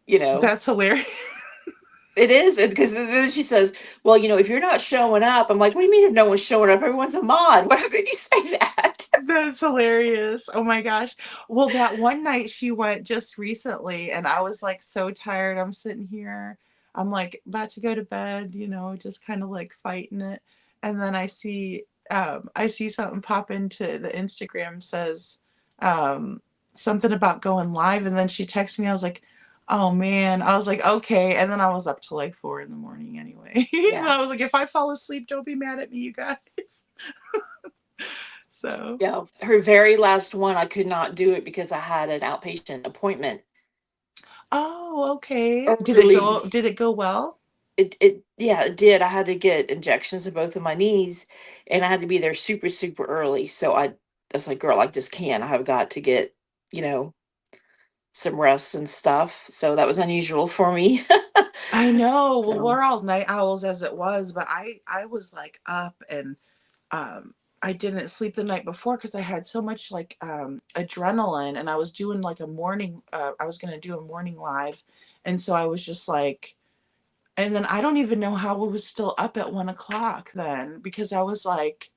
you know." That's hilarious. It is, because then she says, "Well, if you're not showing up," I'm like, "What do you mean if no one's showing up? Everyone's a mod." Why did you say that? That's hilarious. Oh my gosh. Well, that one night she went just recently, and I was like so tired. I'm sitting here. I'm like about to go to bed, just kind of like fighting it. And then I see something pop into the Instagram says something about going live, and then she texted me. I was like, "Oh man." I was like, "Okay." And then I was up till like 4 in the morning anyway. And Yeah. I was like, "If I fall asleep, don't be mad at me, you guys." So Yeah, her very last one, I could not do it because I had an outpatient appointment oh, okay. early. Did it go well? it did. I had to get injections in both of my knees, and I had to be there super, super early. So I was like, girl, I just can't. I have got to get, you know, some rest and stuff. So that was unusual for me. I know. Well, So we're all night owls as it was, but I was like up and I didn't sleep the night before because I had so much like adrenaline and I was doing like a morning I was gonna do a morning live, and so I was just like, and then I don't even know how I was still up at 1 o'clock then because I was like,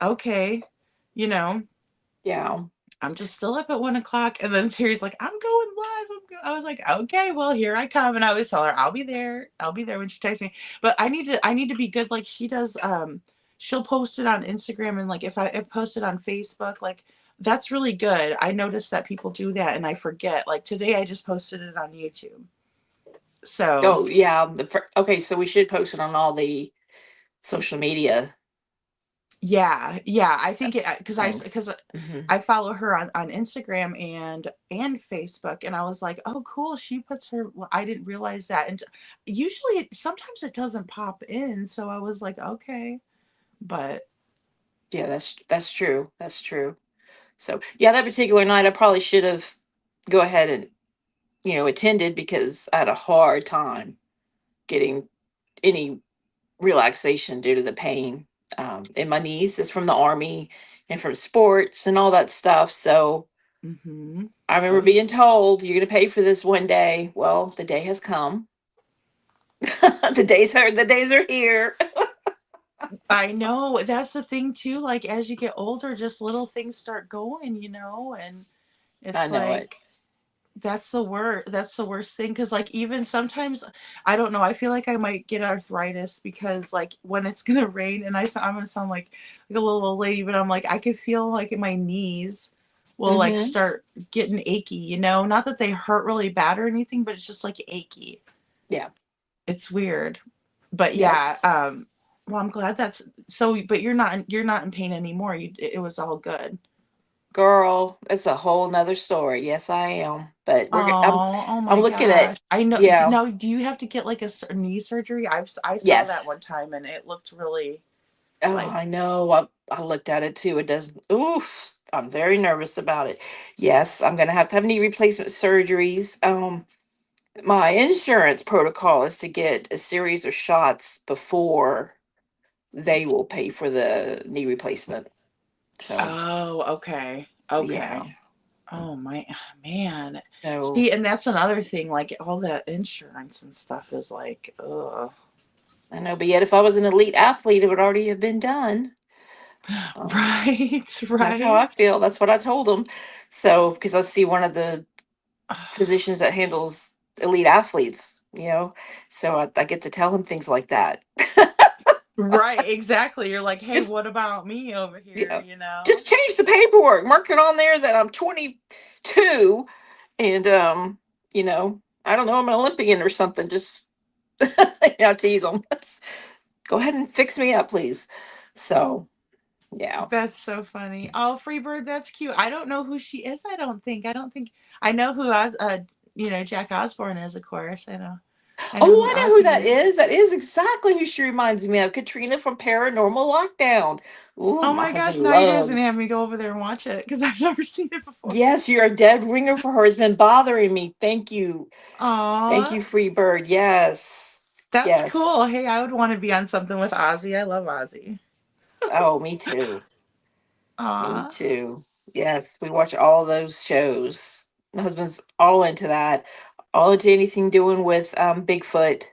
okay, you know, yeah, I'm just still up at 1 o'clock. And then Siri's like, I'm going live. I was like, okay, well, here I come. And I always tell her, I'll be there. I'll be there when she texts me. But I need to be good like she does. She'll post it on Instagram, and like if I post it on Facebook, like that's really good. I noticed that people do that and I forget. Like today I just posted it on YouTube. So oh yeah. Okay, so we should post it on all the social media yeah, yeah, I think it because things. because Hmm. I follow her on Instagram and Facebook, and I was like, oh, cool. She puts her. Well, I didn't realize that, and usually, sometimes it doesn't pop in, so I was like, okay, but Yeah, that's true. That's true. So yeah, that particular night, I probably should have go ahead and attended because I had a hard time getting any relaxation due to the pain in my knees, is from the army and from sports and all that stuff. So hmm I remember being told, "You're going to pay for this one day." Well, the day has come. The days are here. I know that's the thing too. Like as you get older, just little things start going, and I it's know it. like that's the worst thing because like even sometimes I don't know, I feel like I might get arthritis because like when it's gonna rain and I'm gonna sound like a little old lady, but I'm like I could feel like in my knees will like Hmm. start getting achy, not that they hurt really bad or anything, but it's just like achy. Yeah. It's weird. But Yep. yeah, well, I'm glad that's so, but you're not in pain anymore. It was all good. Girl, it's a whole nother story. Yes, I am. But Oh, oh I'm my looking at, gosh. I know. yeah. Now, do you have to get like a knee surgery? I saw that Yes. one time and it looked really Oh, like, I know. I looked at it too. It does. Oof. I'm very nervous about it. Yes, I'm gonna have to have knee replacement surgeries. My insurance protocol is to get a series of shots before they will pay for the knee replacement. So oh, okay. yeah. Okay. Oh my man. So See, and that's another thing, like all that insurance and stuff is like, ugh. I know, but yet if I was an elite athlete, it would already have been done. Um, Right, that's how I right. feel. That's what I told them. So because I see one of the physicians that handles elite athletes, so I get to tell him things like that. Right, exactly. You're like, hey, just what about me over here, yeah, you know? just change the paperwork, mark it on there that I'm 22, and I don't know, I'm an Olympian or something. Just tease them. Go ahead and fix me up, please. So yeah. That's so funny. Oh, Freebird, that's cute. I don't know who she is. I don't think I know who Jack Osborne is, of course. I know who Oh, I know who that Ozzy is. is. That is exactly who she reminds me of. Katrina from Paranormal Lockdown. Ooh, Oh my my husband gosh, now you guys gonna loves. have me go over there and watch it because I've never seen it before. Yes, you're a dead ringer for her. It's been bothering me. Thank you. Thank Aw, you, Freebird. Yes. that's Yes. cool. Hey, I would want to be on something with Ozzy. I love Ozzy. Oh, me too. Me Aw, too. Yes, we watch all those shows. My husband's all into that. All into anything doing with Bigfoot.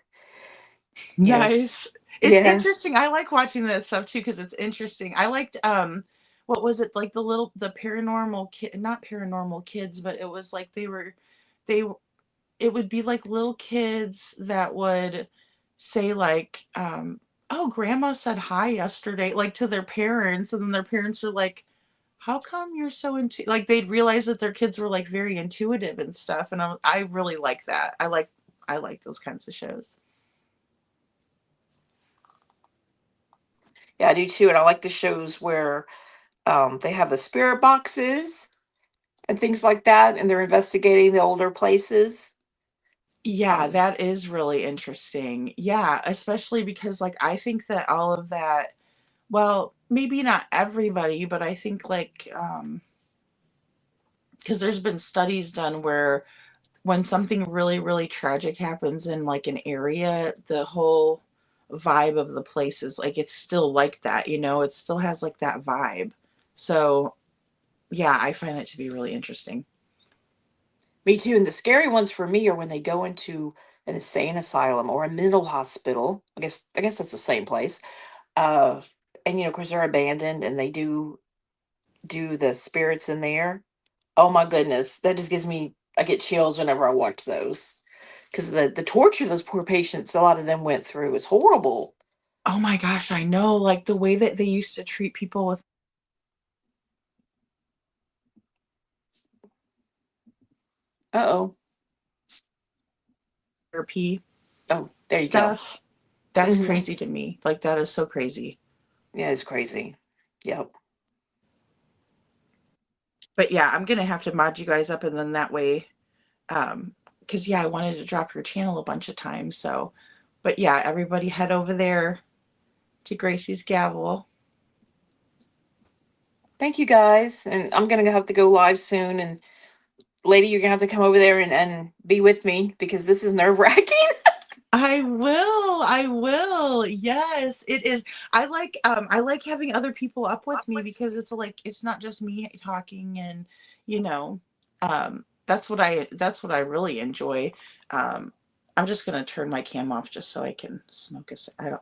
nice. It's interesting. Yes. I like watching that stuff too because it's interesting. I liked what was it like the paranormal kid, not paranormal kids, but it was like they it would be like little kids that would say like oh, grandma said hi yesterday, like to their parents, and then their parents were like, how come you're so into, like they'd realize that their kids were like very intuitive and stuff, and I really like that. I like those kinds of shows. Yeah, I do too. And I like the shows where they have the spirit boxes and things like that, and they're investigating the older places. Yeah, Um, that is really interesting. Yeah, especially because, like, I think that all of that, well, maybe not everybody, but I think, like, because there's been studies done where when something really, really tragic happens in, like, an area, the whole vibe of the place is, like, it's still like that, you know? It still has, like, that vibe. So, yeah, I find it to be really interesting. Me too. And the scary ones for me are when they go into an insane asylum or a mental hospital. I guess that's the same place. Uh, and of course they're abandoned, and they do the spirits in there. Oh my goodness, that just gives me I get chills whenever I watch those because the torture those poor patients, a lot of them went through, is horrible. Oh my gosh, I know, like, the way that they used to treat people with Uh oh. therapy Oh, there you go. stuff, that's Hmm. crazy to me. Like, that is so crazy. Yeah, it's crazy. Yep. But yeah, I'm gonna have to mod you guys up and then that way, because yeah, I wanted to drop your channel a bunch of times. So, but yeah, everybody head over there to Gracie's Gavel. Thank you guys, and I'm gonna have to go live soon. And lady, you're gonna have to come over there and be with me because this is nerve wracking. I will. I will. Yes, it is. I like having other people up with me because it's like it's not just me talking and you know, that's what I really enjoy. Um I'm just gonna turn my cam off just so I can smoke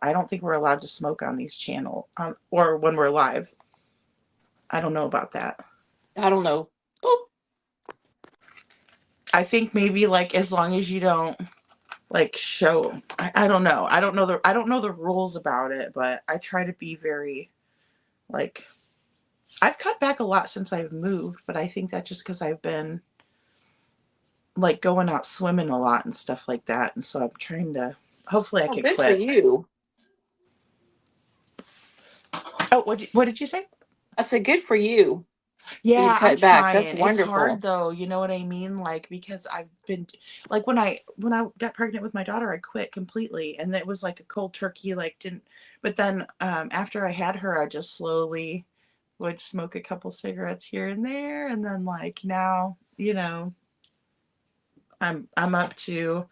I don't think we're allowed to smoke on these channel or when we're live. I don't know about that. I don't know. Oh, I think maybe like as long as you don't like show I don't know. I don't know the rules about it, but I try to be very like I've cut back a lot since I've moved, but I think that's just because I've been like going out swimming a lot and stuff like that. And so I'm trying to hopefully I oh, could good for quit. you. Oh, what did you say? I said good for you. You've Yeah, I'm cut back. That's trying. It's hard wonderful. though, you know what I mean? Like because I've been like when I got pregnant with my daughter, I quit completely and it was like a cold turkey like didn't but then after I had her, I just slowly would smoke a couple cigarettes here and there and then like now, you know, I'm up to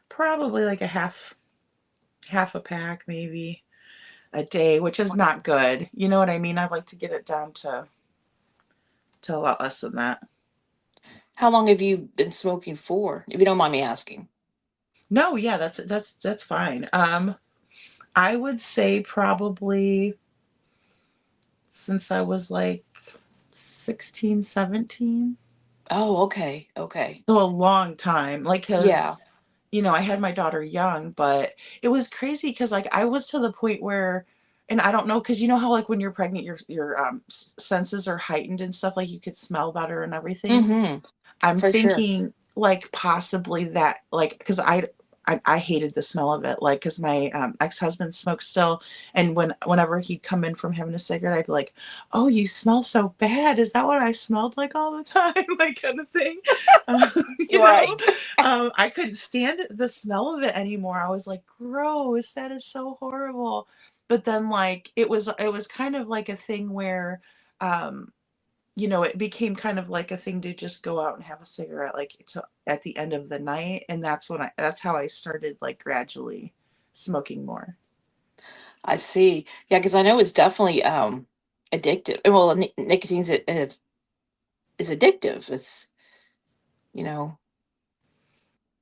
probably like a half a pack maybe a day, which is not good. You know what I mean? I'd like to get it down to a lot less than that. How long have you been smoking for, if you don't mind me asking? No, yeah, that's fine. I would say probably since I was like 16, 17. Oh, okay. Okay. So a long time. Like Yeah. cuz you know, I had my daughter young, but it was crazy cuz like I was to the point where and I don't know cuz you know how like when you're pregnant your senses are heightened and stuff like you could smell better and everything. Mm-hmm. I'm For sure. thinking like possibly that like because I hated the smell of it like because my ex-husband smoked still and whenever he'd come in from having a cigarette I'd be like oh you smell so bad is that what I smelled like all the time like kind of thing you You're know right. I couldn't stand the smell of it anymore I was like gross that is so horrible but then like it was kind of like a thing where um you know, it became kind of like a thing to just go out and have a cigarette, like, at the end of the night, and that's how I started, like, gradually smoking more. I see. Yeah, because I know it's definitely addictive. Well, nicotine's is addictive. It's you know.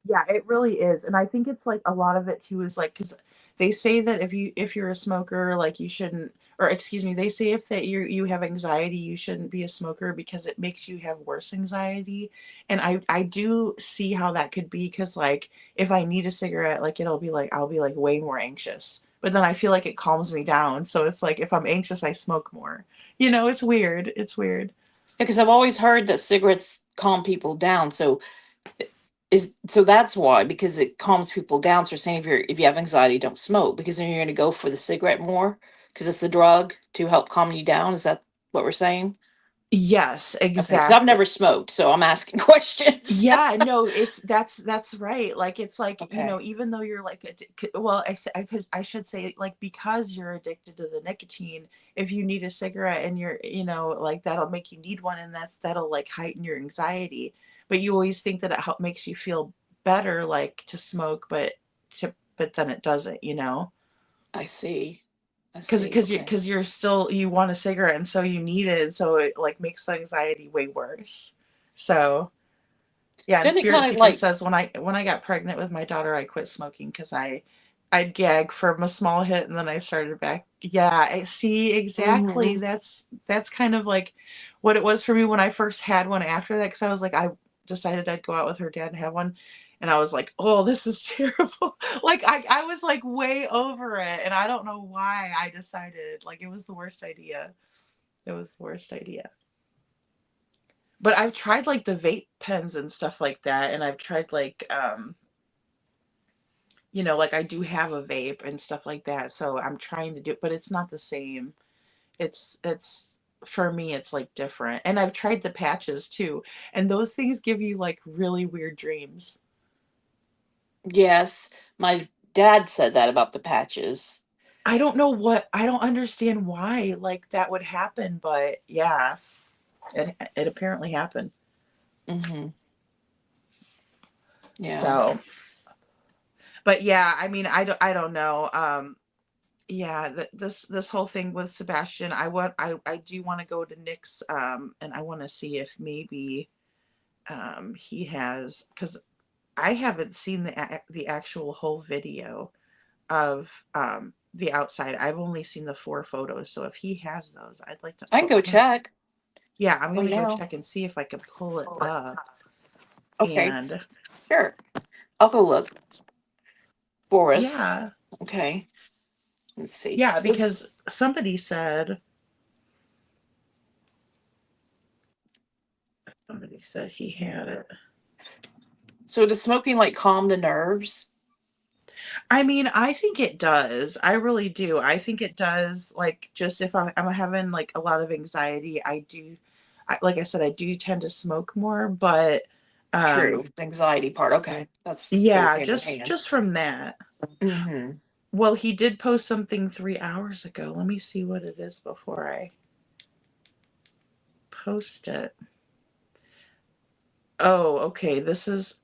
Yeah, it really is, and I think it's, like, a lot of it too is, like, because they say that if you're a smoker, like, you shouldn't or excuse me, they say if that you have anxiety, you shouldn't be a smoker because it makes you have worse anxiety, and I do see how that could be because like, if I need a cigarette, like, I'll be, like, way more anxious, but then I feel like it calms me down, so it's like, if I'm anxious, I smoke more. You know, it's weird, it's weird. Because I've always heard that cigarettes calm people down. So that's why, because it calms people down. So you're saying if you have anxiety, don't smoke, because then you're going to go for the cigarette more because it's the drug to help calm you down. Is that what we're saying? Yes, Okay, because I've exactly. never smoked, so I'm asking questions. Yeah, no, that's right. Like it's like, Okay. even though you're like I should say like because you're addicted to the nicotine, if you need a cigarette and you're, like that'll make you need one and that'll like heighten your anxiety. But you always think that makes you feel better like to smoke, but then it doesn't, I see. I because see. because you Okay. because you're still you want a cigarette and so you need it and so it like makes the anxiety way worse. So yeah, and Then it Spirit kind of Seeker like, says when I got pregnant with my daughter, I quit smoking because I'd gag from a small hit and then I started back. Yeah, I see exactly. hmm That's kind of like what it was for me when I first had one after that because I was like I decided I'd go out with her dad and have one. And I was like, oh, this is terrible. Like I was like way over it. And I don't know why I decided. Like it was the worst idea. It was the worst idea. But I've tried like the vape pens and stuff like that, and I've tried like like I do have a vape and stuff like that, so I'm trying to do it, but it's not the same. It's for me it's like different. And I've tried the patches too, and those things give you like really weird dreams. yes, my dad said that about the patches. I don't understand why like that would happen, but yeah, it apparently happened. hmm Yeah. So, but yeah, I mean, I don't know. Yeah, this whole thing with Sebastian, I do want to go to Nick's and I want to see if maybe he has because I haven't seen the actual whole video of the outside. I've only seen the 4 photos. So if he has those, I'd like to I can go check yeah, I'm right gonna go now. check and see if I can pull it up. Okay, And sure. I'll go look for us. yeah, Okay. Let's see. yeah, So, because somebody said he had it. so does smoking like calm the nerves? I mean, I think it does. I really do. I think it does. Like, just if I'm having like a lot of anxiety, like I said, I do tend to smoke more. But, True. um, Anxiety part. Okay. That's goes yeah, hand in just hand. just from that. hmm Well, he did post something 3 hours ago. Let me see what it is before I post it. Oh, okay.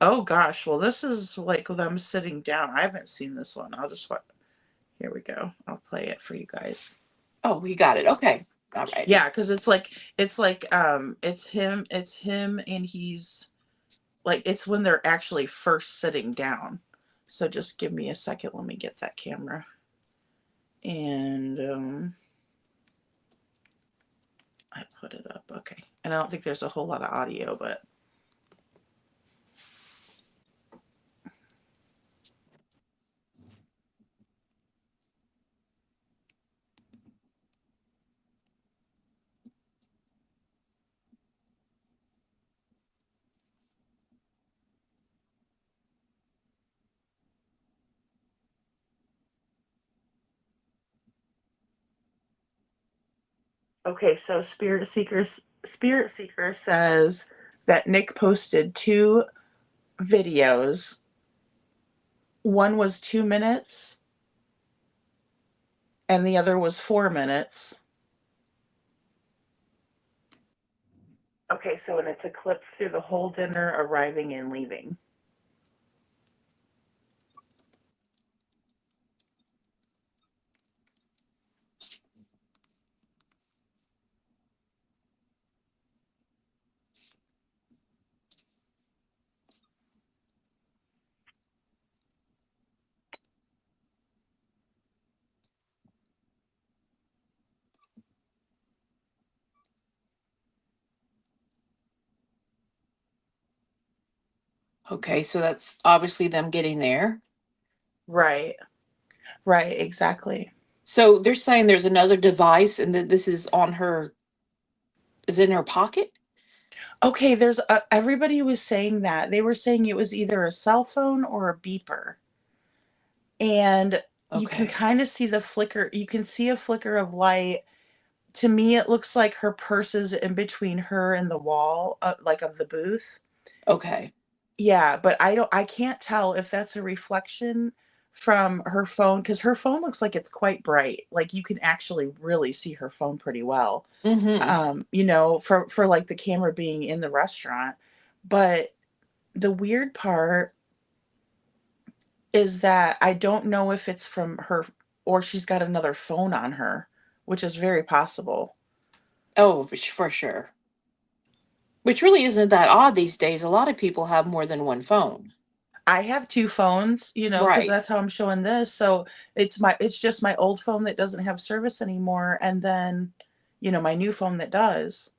Oh gosh. Well, this is like them sitting down. I haven't seen this one. Here we go. I'll play it for you guys. Oh, you got it. Okay. All righty. Yeah, because it's him and he's like it's when they're actually first sitting down. So just give me a second, let me get that camera. And I put it up. Okay. And I don't think there's a whole lot of audio, but okay, so Spirit Seeker says that Nick posted 2 videos. One was 2 minutes and the other was 4 minutes. Okay, so and it's a clip through the whole dinner, arriving and leaving. Okay. So that's obviously them getting there. Right. Right, exactly. So they're saying there's another device and that this is on her, is in her pocket? Okay, everybody was saying that. They were saying it was either a cell phone or a beeper. And you can Okay. kind of see the flicker. You can see a flicker of light to me, it looks like her purse is in between her and the wall, like, of the booth. Okay. Yeah, but I can't tell if that's a reflection from her phone, because her phone looks like it's quite bright, like, you can actually really see her phone pretty well, Mm-hmm. for, like, the camera being in the restaurant, but the weird part is that I don't know if it's from her or she's got another phone on her, which is very possible. Oh, for sure. Which really isn't that odd these days. A lot of people have more than one phone. I have 2 phones, because Right. that's how I'm showing this, so it's just my old phone that doesn't have service anymore, and then, my new phone that does.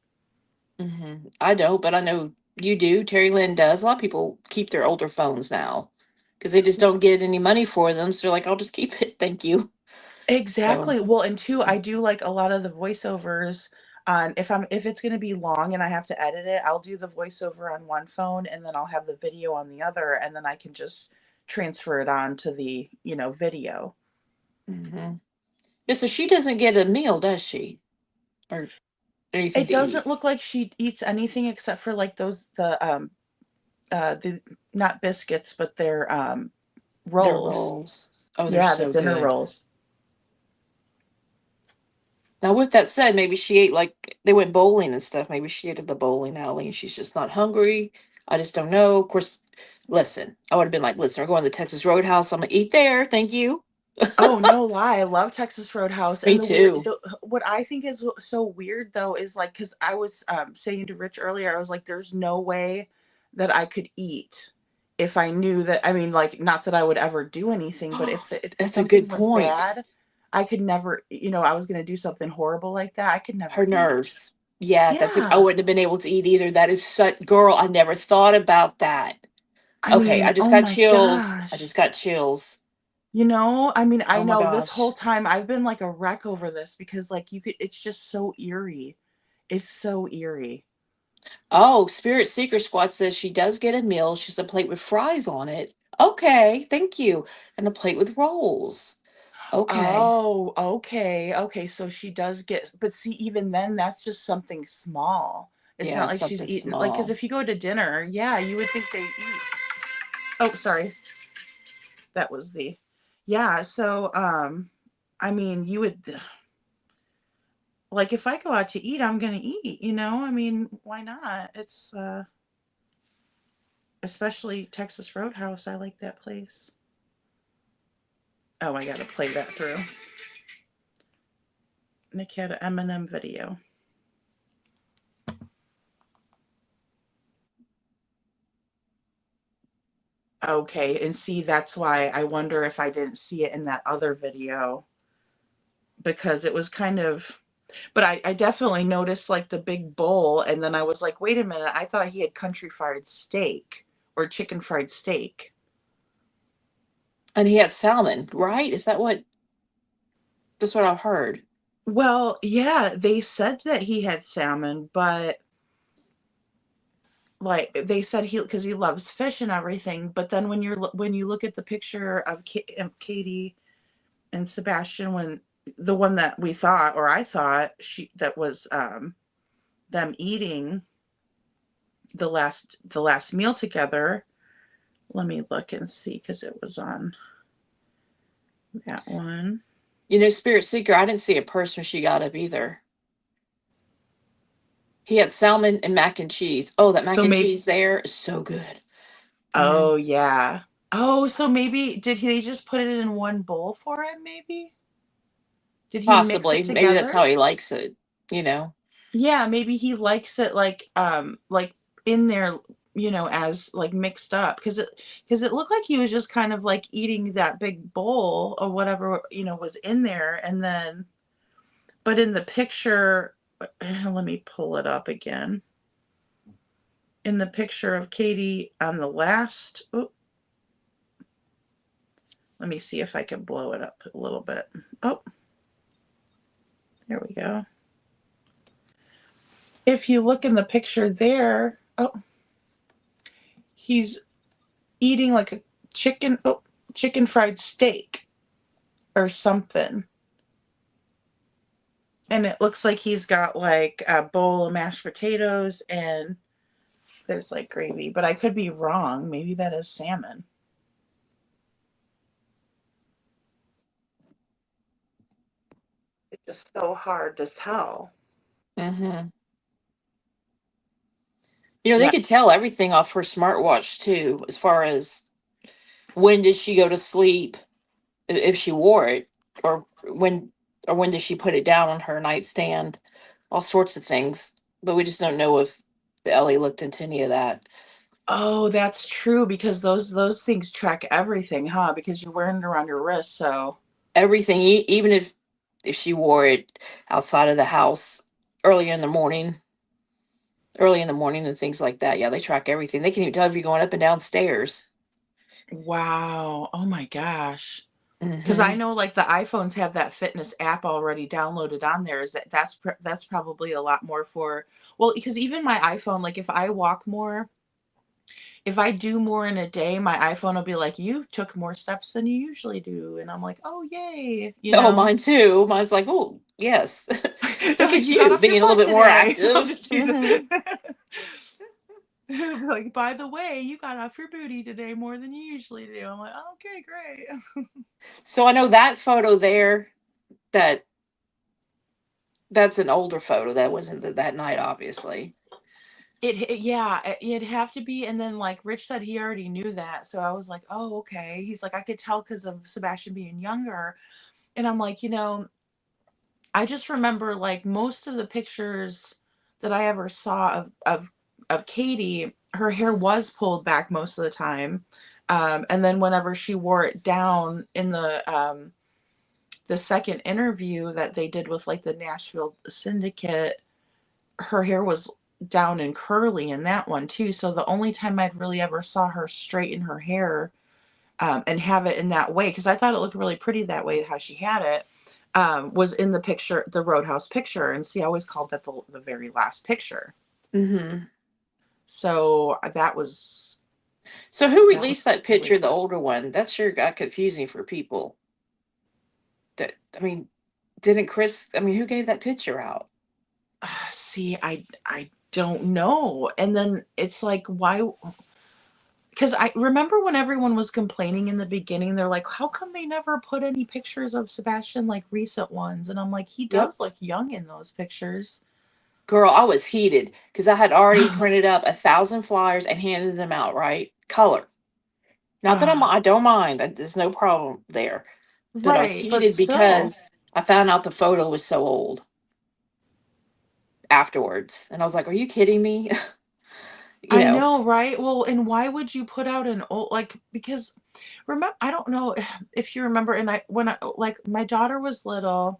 I don't, but I know you do. Terry Lynn does. A lot of people keep their older phones now because they just don't get any money for them. So they're like, I'll just keep it. Thank you. So, Exactly. Well, and 2, I do, like, a lot of the voiceovers on if it's gonna be long and I have to edit it, I'll do the voiceover on one phone, and then I'll have the video on the other, and then I can just transfer it on to the, video. hmm yeah, so she doesn't get a meal, does she? Or anything It to eat? doesn't look like she eats anything except for, like, the not biscuits, but they're, Their rolls. rolls. Oh, they're Yeah, the so dinner good. rolls. Now, with that said, maybe she ate like they went bowling and stuff. Maybe she ate at the bowling alley and she's just not hungry. I just don't know. Of course, listen, I would have been like, listen, we're going to the Texas Roadhouse. I'm gonna eat there. Thank you. Oh, no lie, I love Texas Roadhouse, Me and too. what I think is so weird, though, is, like, because I was, saying to Rich earlier, I was like, "There's no way that I could eat if I knew that," I mean, like, not that I would ever do anything, but if That's a something good was point. bad, I could never, I was gonna do something horrible like that, I could Her never eat. nerves. Yeah, I Yeah. wouldn't have been able to eat either. That is such girl, I never thought about that. I Okay, I mean, just oh got my chills. I gosh. just got chills. I mean, I Oh my know this whole gosh. time I've been like a wreck over this because like it's just so eerie. It's so eerie. Oh, Spirit Seeker Squad says she does get a meal. She's a plate with fries on it. Okay, thank you. And a plate with rolls. Okay. Oh, okay. Okay, so she does get, but see, even then that's just something small. It's Yeah, not like she's something eating like, because small. if you go to dinner, yeah, you would think they eat. Oh, sorry. That was the Yeah, so I mean, you would like if I go out to eat, I'm going to eat. I mean, why not? It's especially Texas Roadhouse. I like that place. Oh, I gotta play that through. Nick had an Eminem video. Okay, and see, that's why I wonder if I didn't see it in that other video because it was kind of. But I definitely noticed like the big bowl, and then I was like, wait a minute, I thought he had country fried steak or chicken fried steak. And he had salmon, right? Is that what that's what I've heard. Well, yeah, they said that he had salmon, but like they said because he loves fish and everything. But then when you look at the picture of Katie and Sebastian, when the one that we thought or I thought she that was them eating the last meal together. Let me look and see because it was on that one. You know, Spirit Seeker, I didn't see a purse when she got up either. He had salmon and mac and cheese. Oh, that mac So and maybe. cheese there is so good. Oh yeah. Oh, so maybe did he just put it in one bowl for him? Maybe did he mix Possibly. it Maybe that's how together? he likes it, you know. Yeah, maybe he likes it like in there, as like mixed up because it looked like he was just kind of like eating that big bowl or whatever, was in there and then but in the picture let me pull it up again. In the picture of Katie on the last oh, let me see if I can blow it up a little bit. Oh, there we go. If you look in the picture there, oh, he's eating like a chicken fried steak or something. And it looks like he's got like a bowl of mashed potatoes and there's like gravy, but I could be wrong. Maybe that is salmon. It's just so hard to tell. Mm-hmm. You know, they Yeah. could tell everything off her smartwatch too, as far as when did she go to sleep, if she wore it, or when did she put it down on her nightstand, all sorts of things. But we just don't know if Ellie looked into any of that. Oh, that's true because those things track everything, huh? Because you're wearing it around your wrist, so Everything, even if she wore it outside of the house early in the morning, and things like that. Yeah, they track everything. They can even tell if you're going up and down stairs. wow. Oh my gosh. Because I Mm-hmm. know like the iPhones have that fitness app already downloaded on there. Is that's probably a lot more for well, because even my iPhone, like if I walk more, if I do more in a day, my iPhone will be like, you took more steps than you usually do. And I'm like, oh yay, you Oh, know. mine too. Mine's like, oh yes, They're look like, at you got you off your being a little butt bit more today. I'm active. just Hmm. teasing. Like, by the way, you got off your booty today more than you usually do. I'm like, okay, great. So I know that photo there. That that's an older photo. That wasn't that night, obviously. Yeah, it'd have to be. And then, like, Rich said he already knew that. So I was like, oh, okay. He's like, I could tell because of Sebastian being younger. And I'm like, I just remember like most of the pictures that I ever saw of Katie, her hair was pulled back most of the time. And then whenever she wore it down in the second interview that they did with like the Nashville Syndicate, her hair was down and curly in that one too. So the only time I really ever saw her straighten her hair and have it in that way, because I thought it looked really pretty that way, how she had it, was in the picture, the Roadhouse picture. And see, I always called that the very last picture. Hmm. So that was So who that was released that really picture, the older one? That sure got confusing for people. That I mean, didn't Chris? I mean, who gave that picture out? see, I don't know. And then it's like, why? Because I remember when everyone was complaining in the beginning, they're like, how come they never put any pictures of Sebastian, like recent ones? And I'm like, he Yep. does look young in those pictures. Girl, I was heated because I had already printed up 1,000 flyers and handed them out, right? Color. Not that Ah, I don't mind. There's no problem there. But I was right, but heated still. because I found out the photo was so old afterwards. And I was like, are you kidding me? you I know, know, right? Well, and why would you put out an old like because remember I don't know if you remember and I when I like my daughter was little,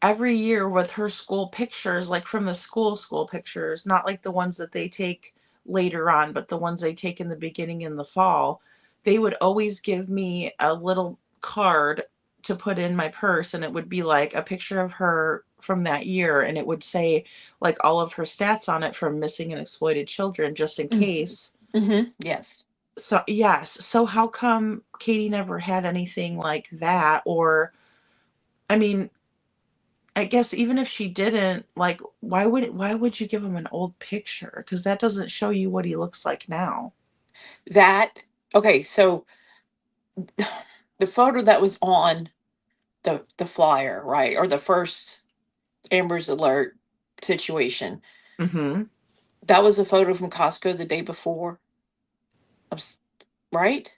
every year with her school pictures, like from the school pictures, not like the ones that they take later on, but the ones they take in the beginning in the fall, they would always give me a little card to put in my purse and it would be like a picture of her from that year and it would say like all of her stats on it from missing and exploited children just in case. yes. So yes, so how come Katie never had anything like that? Or I mean, I guess even if she didn't, like, why would you give him an old picture? Because that doesn't show you what he looks like now. That, okay, so the photo that was on the flyer, right? Or the first Amber's Alert situation. Mm-hmm. That was a photo from Costco the day before, right?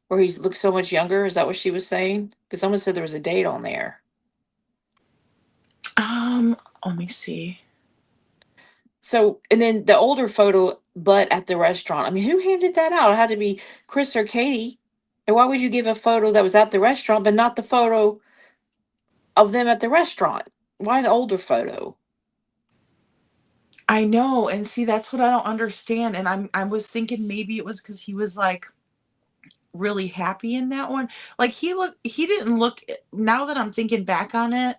Where he looks so much younger. Is that what she was saying? Because someone said there was a date on there. Let me see. So, and then the older photo, but at the restaurant. I mean, who handed that out? It had to be Chris or Katie. And why would you give a photo that was at the restaurant, but not the photo of them at the restaurant? Why an older photo? I know, and see, that's what I don't understand. And I was thinking maybe it was because he was like really happy in that one. Like he didn't look now that I'm thinking back on it,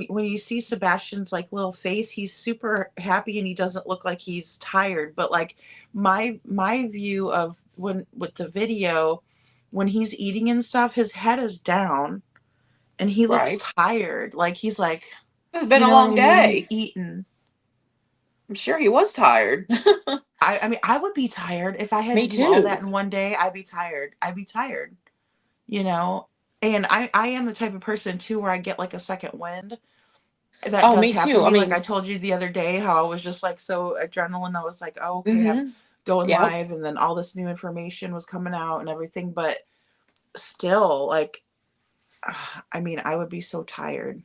when you see Sebastian's like little face, he's super happy and he doesn't look like he's tired. But like my view of when with the video, when he's eating and stuff, his head is down and he looks Right. tired. Like he's like, It's been you a know what long I mean? He's day. eaten. I'm sure he was tired. I mean, I would be tired if I had to Me do all that too. in one day. I'd be tired. I'd be tired, you know? And I am the type of person too where I get like a second wind. That Oh, does me happen to too. I me. Like I mean, told you the other day how I was just like so adrenaline. I was like, oh, okay, I'm hmm going yep. live. And then all this new information was coming out and everything. But still, like, I mean, I would be so tired.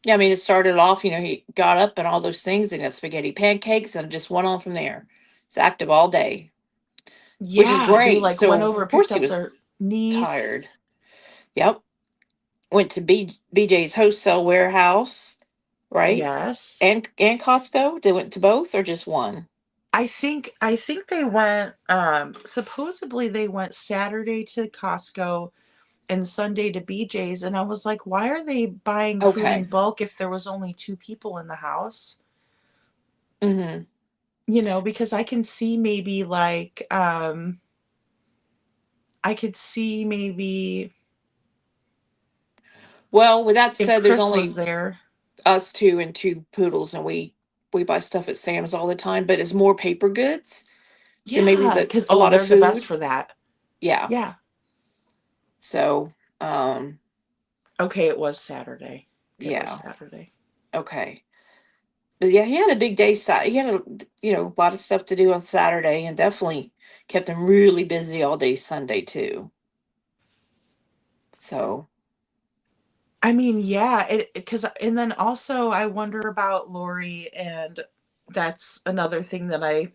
Yeah, I mean, it started off, he got up and all those things and got spaghetti pancakes and just went on from there. He's active all day, which is Yeah, they great. like went So, over, of picked course, he up was their niece. tired. Yep. Went to BJ's wholesale warehouse, right? Yes. And Costco. They went to both or just one? I think they went supposedly they went Saturday to Costco and Sunday to BJ's, and I was like, why are they buying food in Okay. bulk if there was only two people in the house? hmm Because I can see maybe like I could see maybe Well, with that if said, there's Chris was only there. us two and two poodles, and we buy stuff at Sam's all the time, but it's more paper goods than maybe Yeah, cuz a lot of they're the best food. for that. Yeah. Yeah. So, um, Okay, it was Saturday. It was yeah. Saturday. Okay. But yeah, he had a big day. He had a lot of stuff to do on Saturday, and definitely kept him really busy all day Sunday too. So I mean, yeah, because and then also I wonder about Lori, and that's another thing that I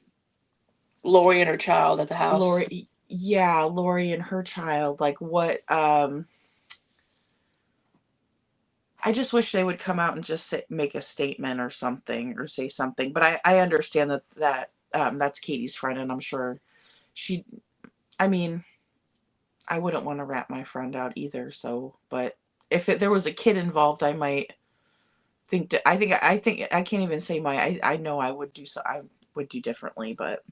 Lori and her child at the house. Lori, yeah, Lori and her child, like what I just wish they would come out and just make a statement or something or say something. But I understand that that's Katie's friend, and I'm sure she. I mean, I wouldn't want to rat my friend out either. So, but if there was a kid involved, I might think. I think I can't even say my. I know I would do so. I would do differently, but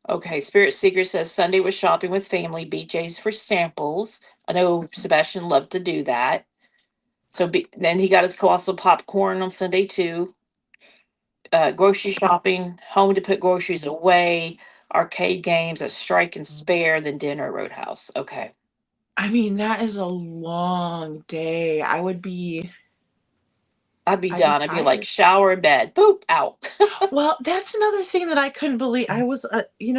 Okay, Spirit Seeker says Sunday was shopping with family, BJ's for samples. I know Sebastian loved to do that. So then he got his colossal popcorn on Sunday too. Grocery shopping, home to put groceries away, arcade games, a strike and spare, then dinner at Roadhouse. Okay. I mean that is a long day. I'd be I'd be done. I'd be like tired. shower, bed, boop, out. Well, that's another thing that I couldn't believe. I was,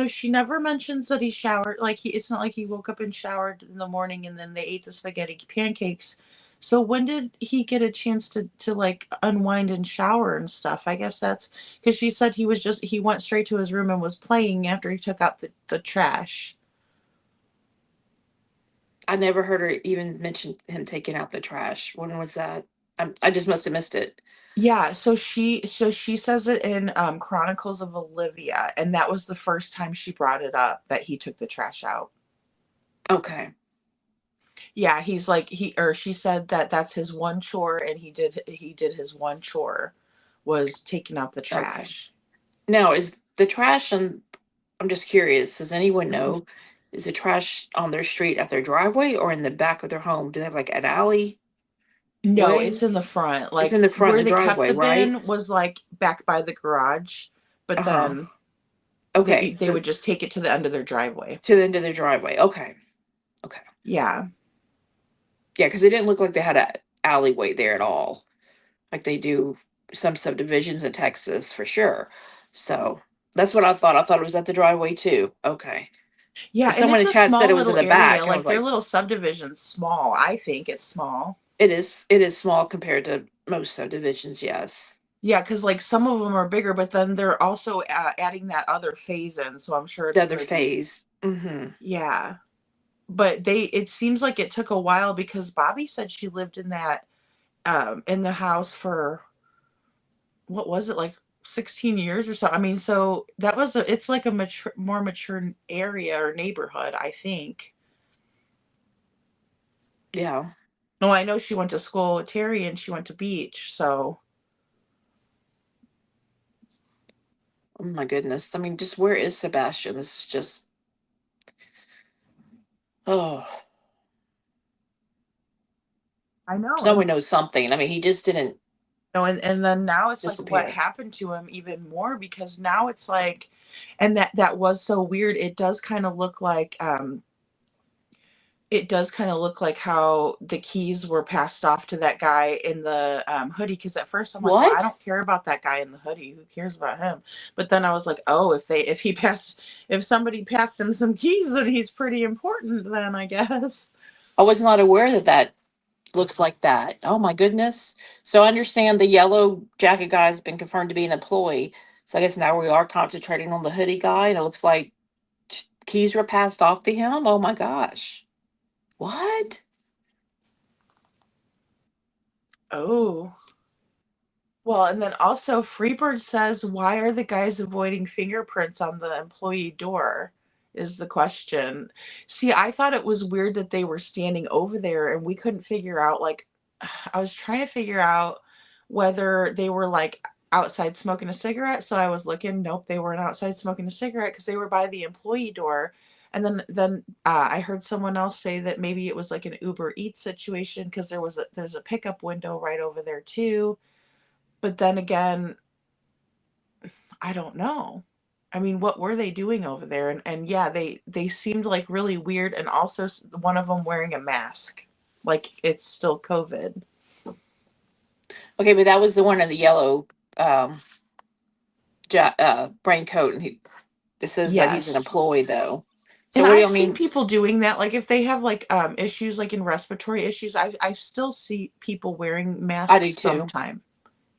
she never mentions that he showered. Like it's not like he woke up and showered in the morning and then they ate the spaghetti pancakes. So when did he get a chance to like unwind and shower and stuff? I guess that's because she said he went straight to his room and was playing after he took out the trash. I never heard her even mention him taking out the trash. When was that? I just must have missed it. Yeah, so she says it in Chronicles of Olivia, and that was the first time she brought it up that he took the trash out. Okay. Yeah, he's like he or she said that that's his one chore, and he did his one chore was taking out the Okay. trash. Now, is the trash on, I'm just curious, does anyone know? Is the trash on their street at their driveway or in the back of their home? Do they have like an alley No, way? it's in the front. It's in Like the front, where the they kept driveway, the right? bin was like back by the garage, but Uh-huh. then Okay. they So would just take it to the end of their driveway. to the end of the driveway. Okay. Okay. Yeah. Yeah, because it didn't look like they had a alleyway there at all, like they do some subdivisions in Texas for sure. So that's what I thought. I thought it was at the driveway too. Okay. Yeah, Because and someone it's in a chat said it small was in little the area. back, and I Like was their like, little subdivision's small. I think it's small. it is small compared to most subdivisions, yes. Yeah, because like some of them are bigger, but then they're also adding that other phase in, so I'm sure The it's other going to be. phase. Mm-hmm. Yeah. But it seems like it took a while because Bobby said she lived in the house for what was it, like 16 years or so. I mean, so it's like a more mature area or neighborhood, I think. Yeah. No, I know she went to school with Terry and she went to Beach, so Oh my goodness. I mean, just where is Sebastian? This is just, oh. I know. Someone knows something. I mean, he just didn't And then now it's like what disappear. happened to him even more, because now it's like, and that was so weird. It does kind of look like how the keys were passed off to that guy in the hoodie. Because at first I'm like, well, I What? don't care about that guy in the hoodie. Who cares about him? But then I was like, oh, if somebody passed him some keys, then he's pretty important. Then I guess. I was not aware that that looks like that. Oh my goodness. So I understand the yellow jacket guy has been confirmed to be an employee. So I guess now we are concentrating on the hoodie guy, and it looks like keys were passed off to him. Oh my gosh. What? Oh. Well, and then also Freebird says, why are the guys avoiding fingerprints on the employee door? Is the question. See, I thought it was weird that they were standing over there and we couldn't figure out, like, I was trying to figure out whether they were like outside smoking a cigarette. So I was looking, nope, they weren't outside smoking a cigarette because they were by the employee door. And then I heard someone else say that maybe it was like an Uber Eats situation because there's a pickup window right over there too. But then again, I don't know. I mean, what were they doing over there? And yeah, they seemed like really weird, and also one of them wearing a mask, like it's still COVID. Okay, but that was the one in the yellow um raincoat, and he this says that he's an Yes. employee though. So And what do I've you seen mean? people doing that. Like if they have like issues like in respiratory issues, I still see people wearing I do masks too. sometime.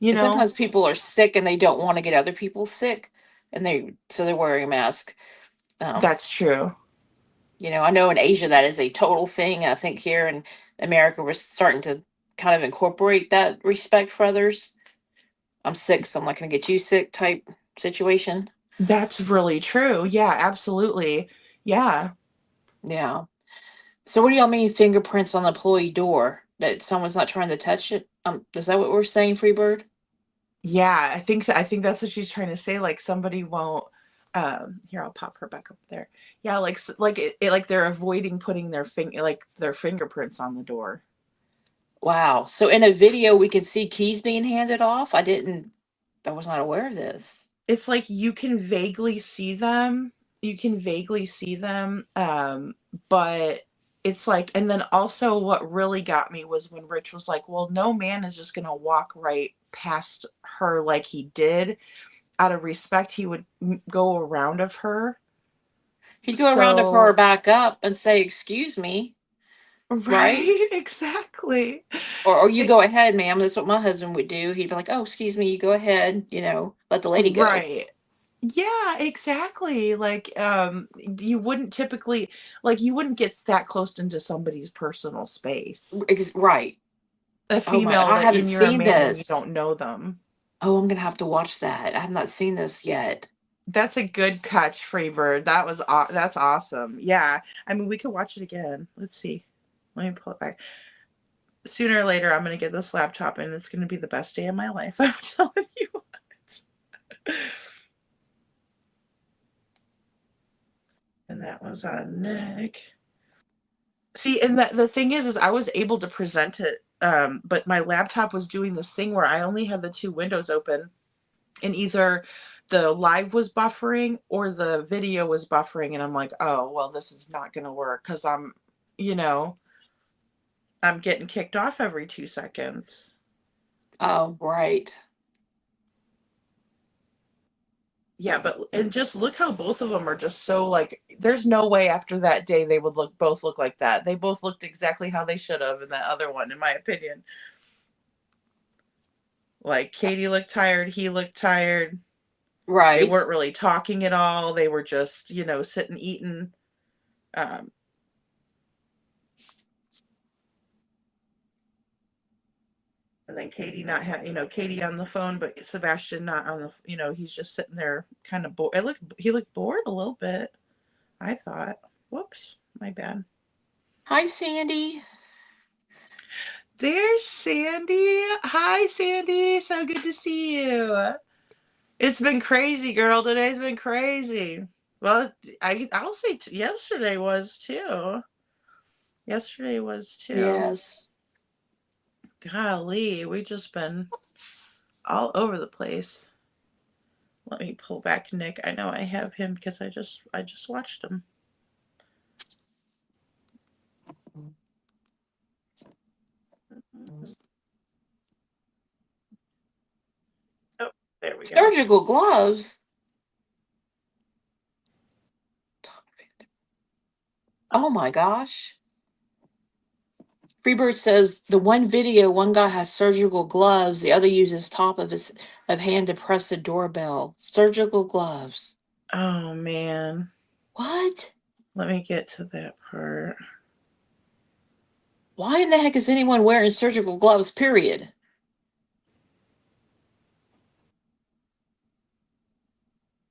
You And know? sometimes people are sick and they don't want to get other people sick, and they're wearing a mask. Um, That's true. I know in Asia that is a total thing. I think here in America we're starting to kind of incorporate that respect for others. I'm sick, so I'm not going to get you sick type situation. That's really true. Yeah, absolutely. Yeah. Yeah. So what do y'all mean fingerprints on the employee door? That someone's not trying to touch it? Is that what we're saying, Freebird? Yeah, I think that's what she's trying to say, like, somebody won't here, I'll pop her back up there. Yeah, like like they're avoiding putting their fingerprints on the door. Wow. So in a video we can see keys being handed off. I was not aware of this. It's like you can vaguely see them. You can vaguely see them, but it's like, and then also what really got me was when Rich was like, "Well, no man is just gonna walk right past her like he did. Out of respect, he would go around of her." He'd go around to her So back up and say, "Excuse me," right? right, exactly. Or you It go ahead, ma'am. That's what my husband would do. He'd be like, "Oh, excuse me, you go ahead, let the lady go." right. Yeah, exactly. Like, you wouldn't typically, like, you wouldn't get that close into somebody's personal space. Right. A Oh my, female I that haven't and you're a seen man and you this. don't know them. Oh, I'm gonna have to watch that. I have not seen this yet. That's a good catch, Freebird. That's awesome. Yeah. I mean, we could watch it again. Let's see. Let me pull it back. Sooner or later, I'm gonna get this laptop and it's gonna be the best day of my life. I'm telling you what. And that was on Nick. See, and the thing is I was able to present it, but my laptop was doing this thing where I only had the two windows open, and either the live was buffering or the video was buffering, and I'm like, oh well, this is not gonna work because you know, I'm getting kicked off every 2 seconds. Oh, right. Yeah, but and just look how both of them are just so like. There's no way after that day they would both look like that. They both looked exactly how they should have in that other one, in my opinion. Like Katie looked tired, he looked tired. They Right. weren't really talking at all. They were just, sitting eating. Um, and then Katie not having, Katie on the phone, but Sebastian not on the, he's just sitting there kind of bored. He looked bored a little bit, I thought. Whoops, my bad. Hi, Sandy. There's Sandy. Hi, Sandy. So good to see you. It's been crazy, girl. Today's been crazy. Well, I'll say yesterday was too. Yesterday was too. Yes. Golly, we just been all over the place. Let me pull back Nick. I know I have him because I just watched him. Oh, there we go. Surgical gloves. Oh my gosh. Freebird says the one video, one guy has surgical gloves, the other uses top of his hand to press the doorbell. Surgical gloves. Oh man. What? Let me get to that part. Why in the heck is anyone wearing surgical gloves, period?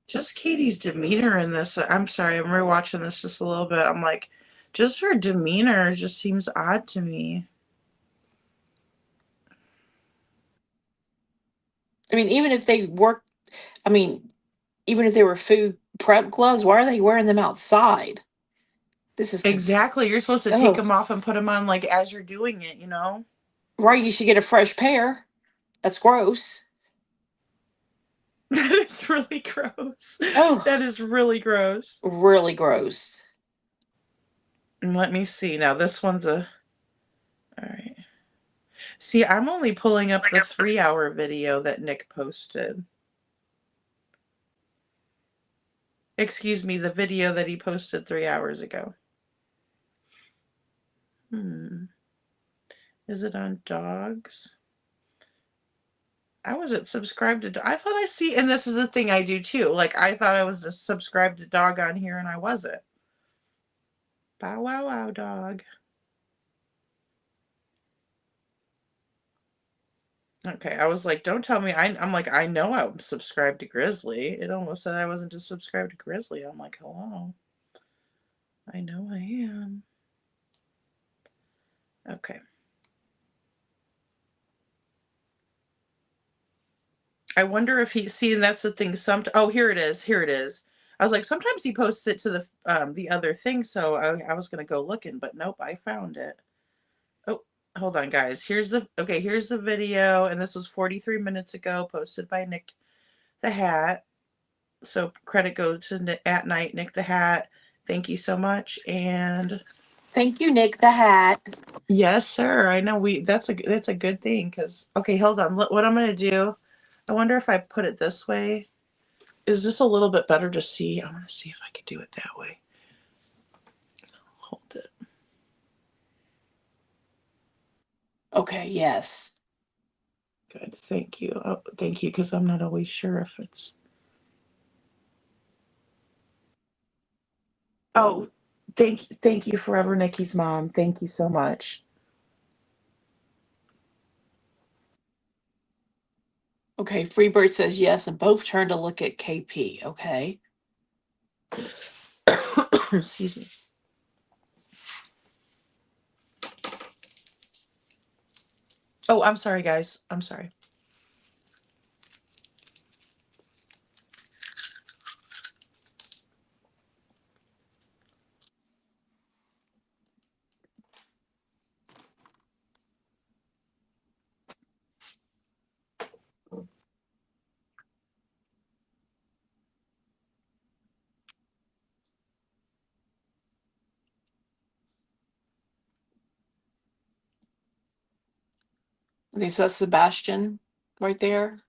Just Katie's demeanor in this. I'm sorry, I'm rewatching this just a little bit. I'm like, just her demeanor just seems odd to me. I mean, even if they work, I mean, even if they were food prep gloves, why are they wearing them outside? This is Exactly. You're supposed to take them off and put them on like as you're doing it, you know? Right, you should get a fresh pair. That's gross. That is really gross. Oh. That is really gross. Really gross. And let me see. Now this one's a all right. See, I'm only pulling up the 3-hour video that Nick posted. Excuse me, the video that he posted 3 hours ago. Is it on dogs? I wasn't subscribed to. I thought I see, and this is the thing I do too. Like I thought I was subscribed to dog on here, and I wasn't. Bow wow wow dog. Okay, I was like, don't tell me. I'm like, I know I'm subscribed to Grizzly. It almost said I wasn't just subscribed to Grizzly. I'm like, hello. I know I am. Okay. I wonder if he see, and that's the thing. Oh, here it is. Here it is. I was like, sometimes he posts it to the other thing, so I was gonna go looking, but nope, I found it. Oh, hold on, guys. Here's the video, and this was 43 minutes ago, posted by Nick the Hat. So credit goes to At Night Nick the Hat. Thank you so much, and thank you, Nick the Hat. yes, sir. I know that's a good thing because okay, hold on. What I'm gonna do? I wonder if I put it this way. Is this a little bit better to see? I'm gonna see if I can do it that way. Hold it. Okay, yes. Good. Thank you. Oh, thank you, because I'm not always sure if it's. Oh, thank you forever, Nikki's mom. Thank you so much. Okay, Freebird says yes, and both turn to look at KP. Okay. Excuse me. Oh, I'm sorry, guys. I'm sorry. Okay, so that's Sebastian right there.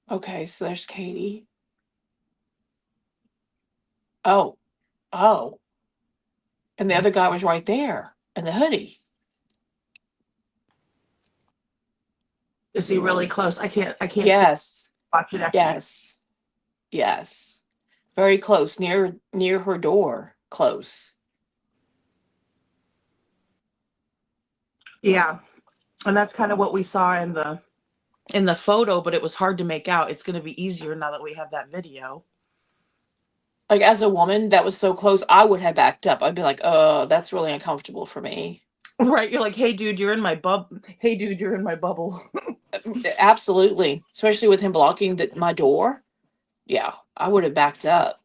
Okay, so there's Katie. Oh, oh. And the other guy was right there in the hoodie. Is he really close? I can't see. Yes. Watch it after you. Yes. Yes. Very close, near her door. Close. Yeah. And that's kind of what we saw in the photo, but it was hard to make out. It's going to be easier now that we have that video. Like, as a woman that was so close, I would have backed up. I'd be like, that's really uncomfortable for me. Right. You're like, hey, dude, you're in my Hey, dude, you're in my bubble. Absolutely. Especially with him blocking my door. Yeah, I would have backed up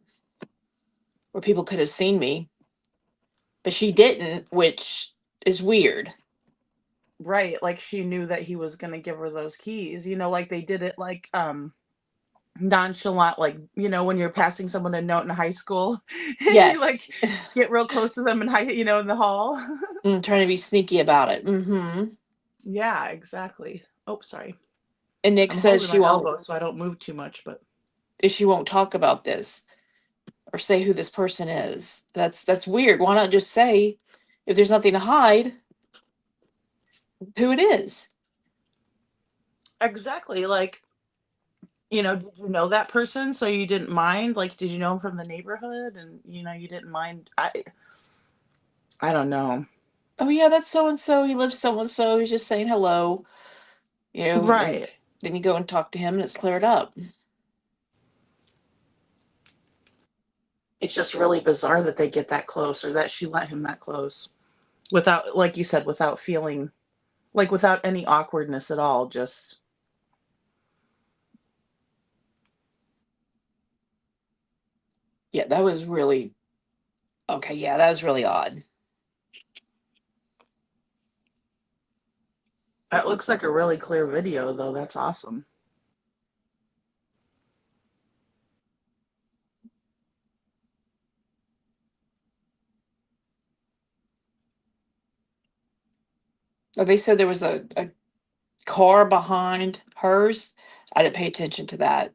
where people could have seen me. But she didn't, which is weird. Right. Like she knew that he was going to give her those keys, like they did it like, nonchalant, like, when you're passing someone a note in high school and you like Yes. get real close to them in in the hall. Trying to be sneaky about it. Yeah, exactly. Oh, sorry. And Nick I'm says holding my elbow so I don't move too much, but she won't talk about this or say who this person is. That's weird. Why not just say, if there's nothing to hide, who it is? exactly. Like, did you know that person so you didn't mind? Like, did you know him from the neighborhood and you didn't mind? I don't know. Oh yeah, that's so and so. He lives so and so. He's just saying hello. And Right. then you go and talk to him, and it's cleared up. It's just really bizarre that they get that close or that she let him that close without, like you said, without feeling like without any awkwardness at all. Just Yeah, that was really okay. Yeah, that was really odd. that looks like a really clear video, though. That's awesome. They said there was a car behind hers. I didn't pay attention to that.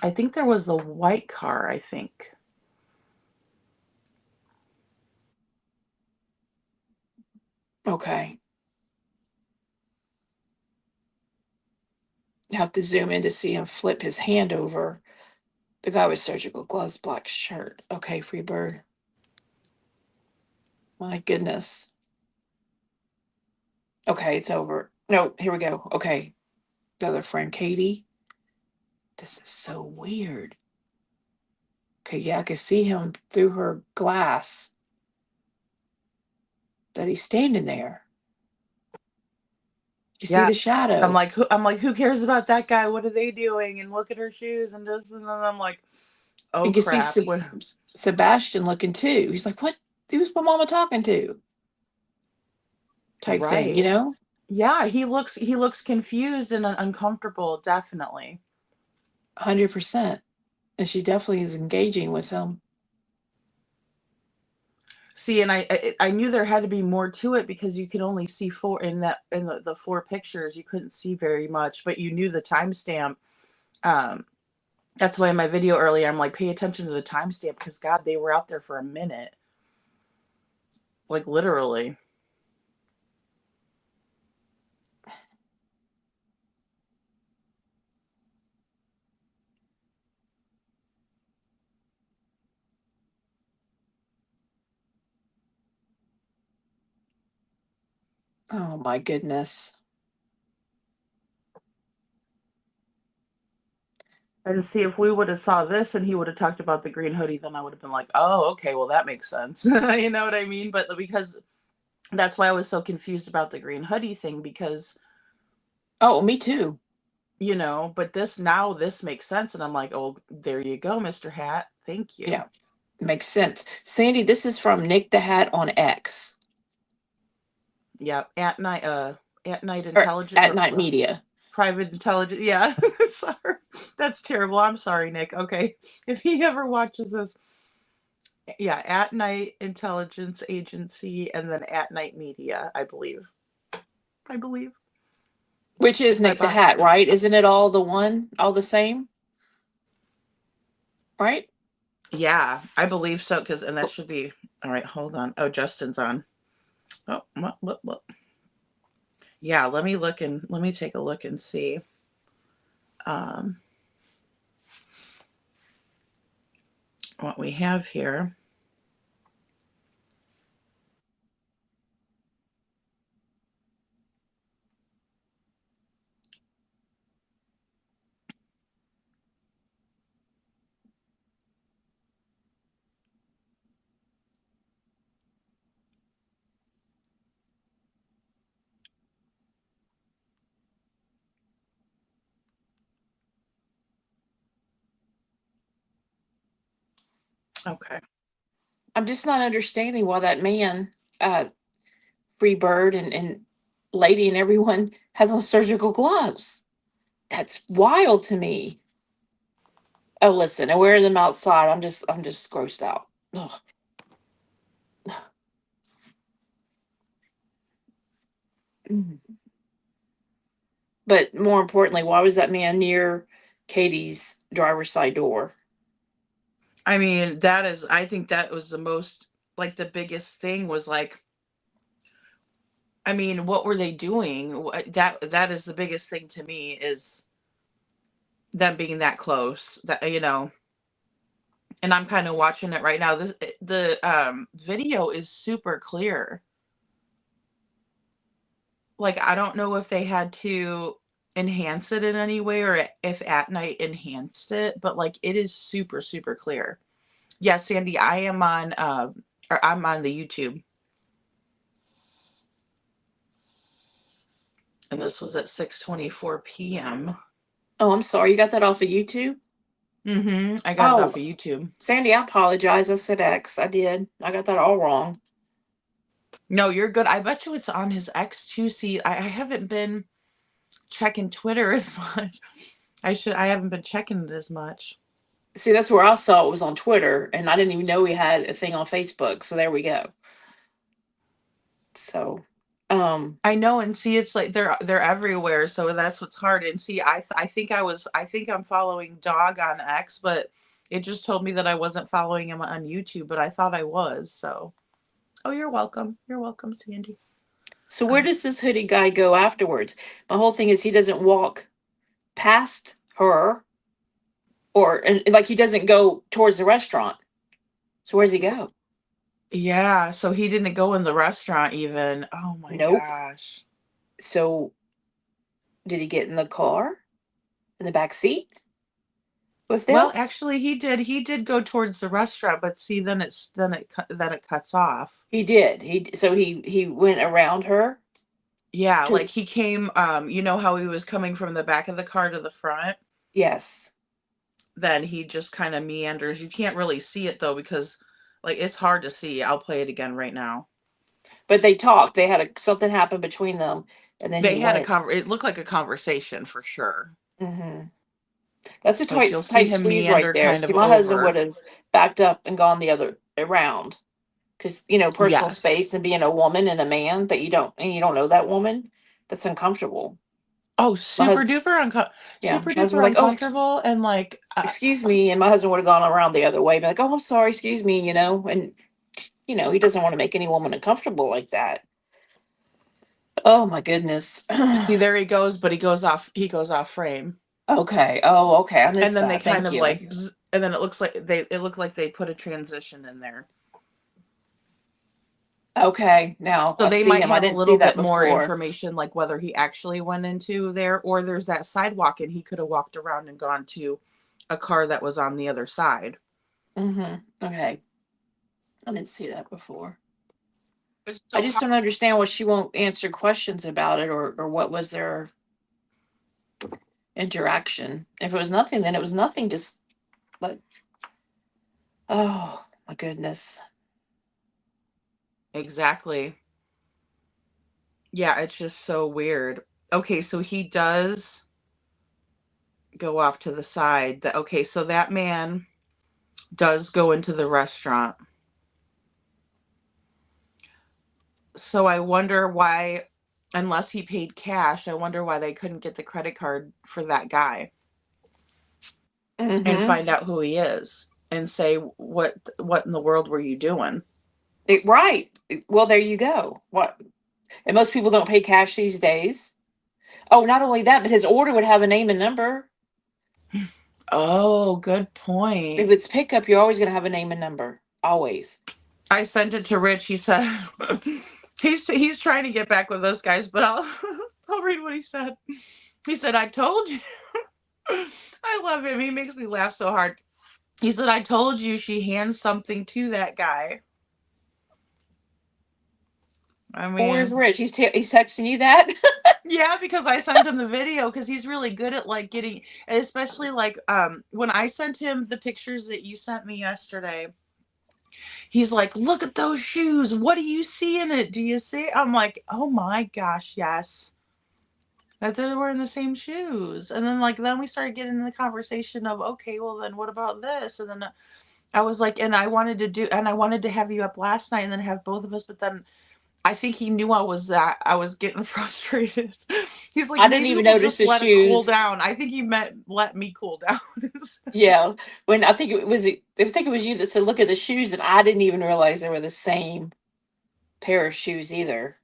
I think there was the white car, I think. Okay. You have to zoom in to see him flip his hand over. The guy with surgical gloves, black shirt. Okay, Freebird. My goodness. Okay, it's over. No, here we go. Okay. The other friend, Katie. This is so weird. Okay, yeah, I can see him through her glass that he's standing there. You see Yeah. the shadow. I'm like, who cares about that guy? What are they doing? And look at her shoes and this, and then I'm like, oh You can see crap. Sebastian looking too. He's like, what? Who's my mama talking to? Type thing, Right. Yeah, he looks confused and uncomfortable, definitely. 100%. And she definitely is engaging with him. See, and I knew there had to be more to it because you could only see four in the four pictures. You couldn't see very much, but you knew the timestamp. Um, that's why in my video earlier, I'm like, pay attention to the timestamp because God, they were out there for a minute, like literally. Oh my goodness. And see, if we would have saw this and he would have talked about the green hoodie, then I would have been like, oh, okay, well that makes sense. You know what I mean? But because that's why I was so confused about the green hoodie thing because Oh, me too. but this makes sense. And I'm like, oh, there you go, Mr. Hat. Thank you. Yeah, makes sense. Sandy, this is from Nick the Hat on X. Yeah. At night Or intelligence. At Night Media. Private intelligence. Yeah. Sorry. That's terrible. I'm sorry, Nick. Okay. If he ever watches this. Yeah, At Night Intelligence Agency and then At Night Media, I believe. Which is Nick the Hat, right? Isn't it all the same? Right? Yeah, I believe so. And that should be all right. Hold on. Oh, Justin's on. Oh, yeah. Let me take a look and see. Um, what we have here. Okay. I'm just not understanding why that man, uh, Free Bird and Lady and everyone had those surgical gloves. That's wild to me. Oh, listen, and wearing them outside, I'm just grossed out. Ugh. Mm. But more importantly, why was that man near Katie's driver's side door? I mean, I think that was the most, like, the biggest thing was like, I mean, what were they doing? That is the biggest thing to me is them being that close. That, and I'm kind of watching it right now. The video is super clear. Like, I don't know if they had to enhance it in any way or if At Night enhanced it, but like it is super super clear. Yeah, Sandy, I am on or I'm on the YouTube, and this was at 6:24 p.m. Oh, I'm sorry. You got that off of YouTube? I got it Oh, off of YouTube. Sandy, I apologize. I said X. I did. I got that all wrong. No, you're good. I bet you it's on his X too. See, I haven't been checking Twitter as much. I haven't been checking it as much. See, that's where I saw it was on Twitter, and I didn't even know we had a thing on Facebook. So there we go. So, I know, and see, it's like they're everywhere, so that's what's hard. And see, I think I'm following Dog on X, but it just told me that I wasn't following him on YouTube, but I thought I was. So, oh, you're welcome. You're welcome, Sandy. so where does this hoodie guy go afterwards? My whole thing is he doesn't walk past her, or and like he doesn't go towards the restaurant. So where's he go? Yeah, so he didn't go in the restaurant even. Oh my Nope. gosh. So did he get in the car in the back seat with them? Well, actually, he did. He did go towards the restaurant, but see, then it cuts off. He did. He went around her. Yeah, To like he came. You know how he was coming from the back of the car to the front. yes. Then he just kind of meanders. You can't really see it though because, like, it's hard to see. I'll play it again right now. But they talked. They had something happen between them, and then he They had a went. cover. It looked like a conversation for sure. Mm-hmm. That's a Like tight you'll see tight him squeeze right meander there. kind See, of my husband would over. have backed up and gone the other around because personal Yes. space and being a woman and a man that you don't know that woman. That's uncomfortable. Oh, My husband, yeah, super my husband duper was like, "Oh, uncomfortable, and like, excuse me," and my husband would have gone around the other way, be like, "Oh, I'm sorry, excuse me," and he doesn't want to make any woman uncomfortable like that. Oh my goodness. see, there he goes, but he goes off. He goes off frame, Okay. Oh, okay. I and missed then they that. kind Thank of you. like, and then it looks like it looked like they put a transition in there. Okay. Now So I they see might him. I have a didn't see little that bit more before. information, like whether he actually went into there, or there's that sidewalk and he could have walked around and gone to a car that was on the other side. Okay. I didn't see that before. I So just how, don't understand why she won't answer questions about it, or what was their interaction. If it was nothing, then it was nothing. Just like, oh my goodness. exactly. Yeah, it's just so weird. Okay, so he does go off to the side. Okay, so that man does go into the restaurant. So I wonder why, unless he paid cash, I wonder why they couldn't get the credit card for that guy and Mm-hmm. find out who he is and say what in the world were you doing? Right. Well, there you go. What? And most people don't pay cash these days. Oh, not only that, but his order would have a name and number. Oh, good If point. it's pickup, you're always going to have a name and number. Always. I sent it to Rich. He said he's trying to get back with us guys, but I'll I'll read what he said. He said, "I told you." I love him. He makes me laugh so hard. He said, "I told you she hands something to that guy." I Well, where's mean, Rich? He's texting you that? yeah, because I sent him the video because he's really good at like getting, especially like when I sent him the pictures that you sent me yesterday. He's like, "Look at those shoes. What do you see in it? Do you see?" I'm like, "Oh my gosh, yes." That they're wearing the same shoes. And then like then we started getting in the conversation of, okay, well then what about this? And then I was like, and I wanted to have you up last night and then have both of us, but then I think he knew I was getting frustrated. He's like, I didn't maybe even we'll notice just the let it cool shoes. down. I think he meant let me cool down. Yeah. When I think it was you that said, look at the shoes, and I didn't even realize they were the same pair of shoes either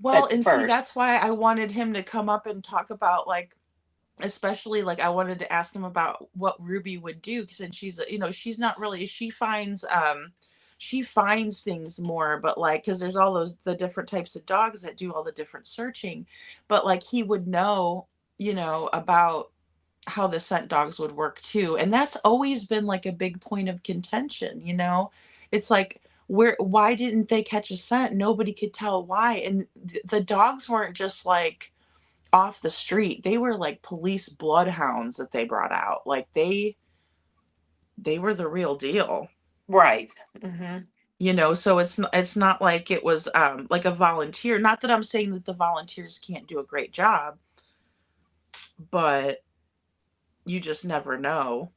Well, at and see, first. that's why I wanted him to come up and talk about like, especially like I wanted to ask him about what Ruby would do because she's she's not really she finds things more, but like because there's all those the different types of dogs that do all the different searching, but like he would know about how the scent dogs would work too, and that's always been like a big point of contention. It's like why didn't they catch a scent? Nobody could tell why, and the dogs weren't just like off the street. They were like police bloodhounds that they brought out. Like they were the real deal. Right. Hmm. So it's not like it was like a volunteer. Not that I'm saying that the volunteers can't do a great job, but you just never know.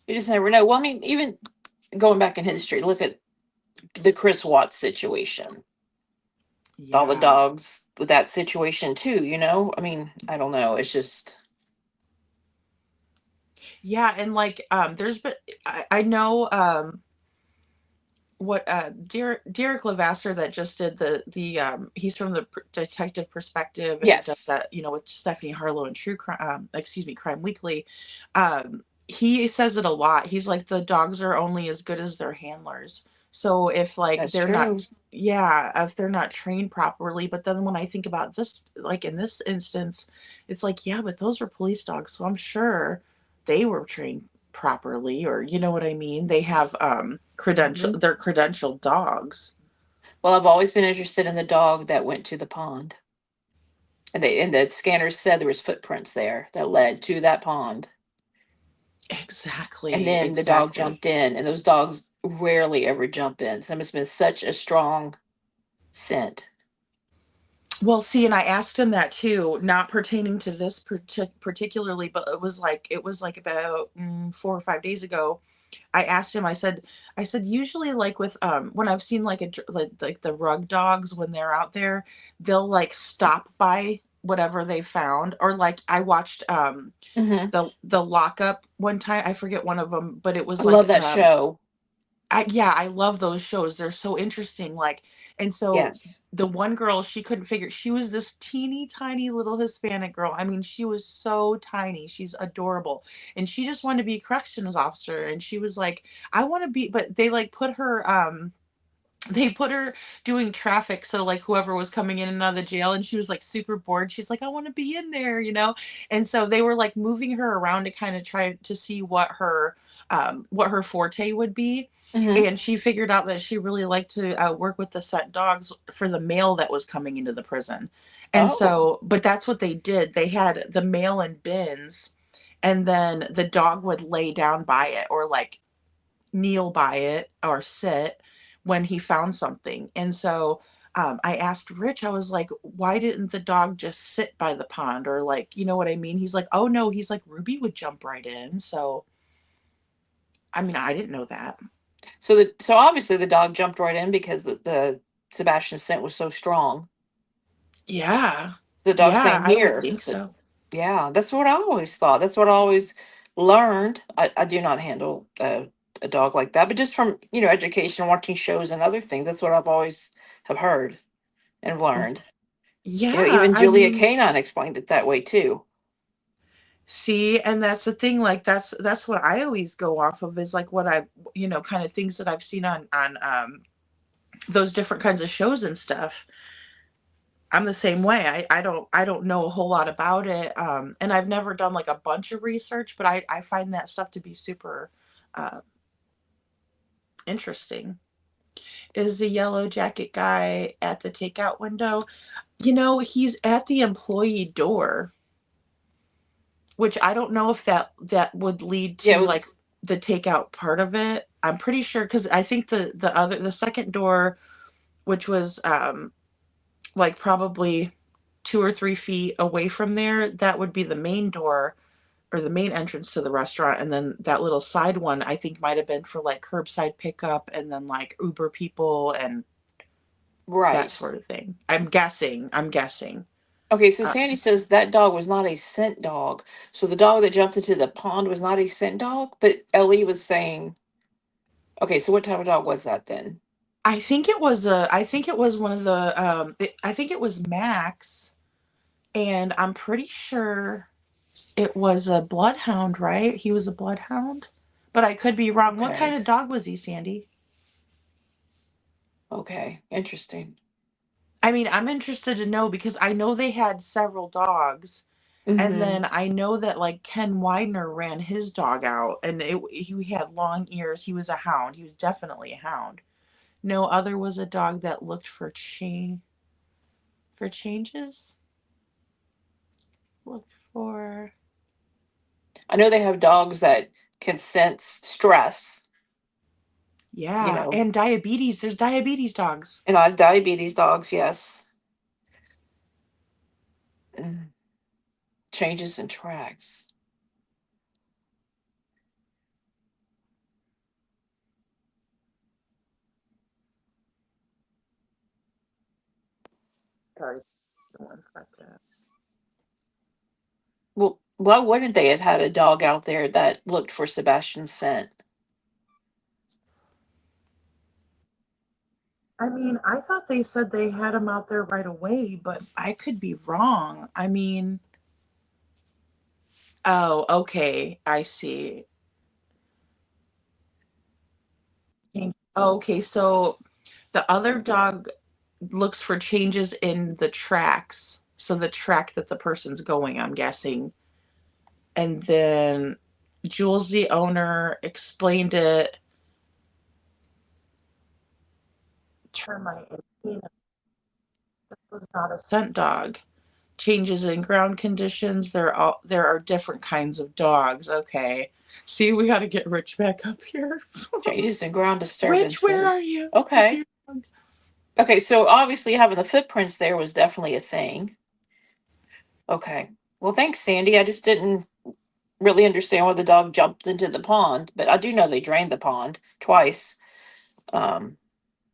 You just never know. Well, I mean, even going back in history, look at the Chris Watts situation. All the Yeah. dogs with that situation too, I mean, I don't know. It's just Yeah, and like there's been I know what Derek Levasseur that just did the he's from the detective perspective and he does yes. that with Stephanie Harlow and True Crime excuse me Crime Weekly. He says it a lot. He's like the dogs are only as good as their handlers. So if like That's they're not, true. yeah, if they're not trained properly. But then when I think about this, like in this instance, it's like, yeah, but those were police dogs, so I'm sure they were trained properly, or you know what I mean. They have Hmm. they're credentialed dogs. Well, I've always been interested in the dog that went to the pond. And the scanners said there was footprints there that led to that pond. And Exactly, then the dog exactly. jumped in, and those dogs rarely ever jump in. So it's been such a strong scent. Well, see, and I asked him that too, not pertaining to this particularly, but it was like about 4 or 5 days ago. I asked him. I said usually like with when I've seen like like the rug dogs when they're out there, they'll like stop by whatever they found, or like I watched Hmm. the lockup one time. I forget one of them, but it I was love like that show. yeah, I love those shows. They're so interesting. Like, and so Yes. the one girl, she couldn't figure, she was this teeny tiny little Hispanic girl. I mean, she was so tiny. She's adorable. And she just wanted to be a corrections officer. And she was like, I want to be, but they like put her, they put her doing traffic. So like whoever was coming in and out of the jail, and she was like super bored. She's like, I want to be in there. And so they were like moving her around to kind of try to see what her forte would be. Hmm. And she figured out that she really liked to work with the set dogs for the mail that was coming into the prison. And Oh. so, but that's what they did. They had the mail in bins, and then the dog would lay down by it or like kneel by it or sit when he found something. And so I asked Rich, I was like, why didn't the dog just sit by the pond? Or like, you know what I mean? He's like, oh no, he's like, Ruby would jump right in. So, I mean, I didn't know that. So obviously the dog jumped right in because the Sebastian scent was so strong. Yeah. The dog Yeah, same I would here. think so. Yeah, that's what I always thought. That's what I always learned. I do not handle a dog like that, but just from, education, watching shows and other things. That's what I've always have heard and learned. Yeah, Even I Julia mean, Canine explained it that way too. see, and that's the thing, like that's what I always go off of is like what I, kind of things that I've seen on those different kinds of shows and stuff. I'm the same way. I don't know a whole lot about it. And I've never done like a bunch of research, but I find that stuff to be super uh interesting. Is the yellow jacket guy at the takeout window? He's at the employee door, which I don't know if that would lead Yeah, it to was like the takeout part of it. I'm pretty sure because I think the second door, which was like probably 2 or 3 feet away from there, that would be the main door or the main entrance to the restaurant. And then that little side one, I think might have been for like curbside pickup and then like Uber people and that right. sort of thing. I'm guessing. Okay, so Uh, Sandy says that dog was not a scent dog. So the dog that jumped into the pond was not a scent dog, but Ellie was saying, okay, so what type of dog was that then? I think it was one of the I think it was Max, and I'm pretty sure it was a bloodhound, right? He was a bloodhound, but I could be wrong. What kind Okay. of dog was he, Sandy? Okay. Interesting. I mean, I'm interested to know because I know they had several dogs, and Mm-hmm. then I know that like Ken Widener ran his dog out, and he had long ears. He was a hound. He was definitely a hound. No other was a dog that looked for changes. Looked for I know they have dogs that can sense stress, you Yeah, know, and diabetes. There's diabetes dogs. and I have diabetes dogs, yes. Mm. Changes in tracks. Sorry, one second. Well, why wouldn't they have had a dog out there that looked for Sebastian's scent? I mean, I thought they said they had him out there right away, but I could be wrong. I mean, oh, okay, I see. Okay, so the other dog looks for changes in the tracks. So the track that the person's going, I'm guessing. And then Jules, the owner, explained it. Termite and peanut. This was not a scent dog. Changes in ground conditions. There are different kinds of dogs. Okay. See, we got to get Rich back up here. Changes in ground Rich, where are disturbances. you? With Okay. your dog? Okay, so obviously having the footprints there was definitely a thing. Okay. Well, thanks, Sandy. I just didn't really understand why the dog jumped into the pond, but I do know they drained the pond twice. Um,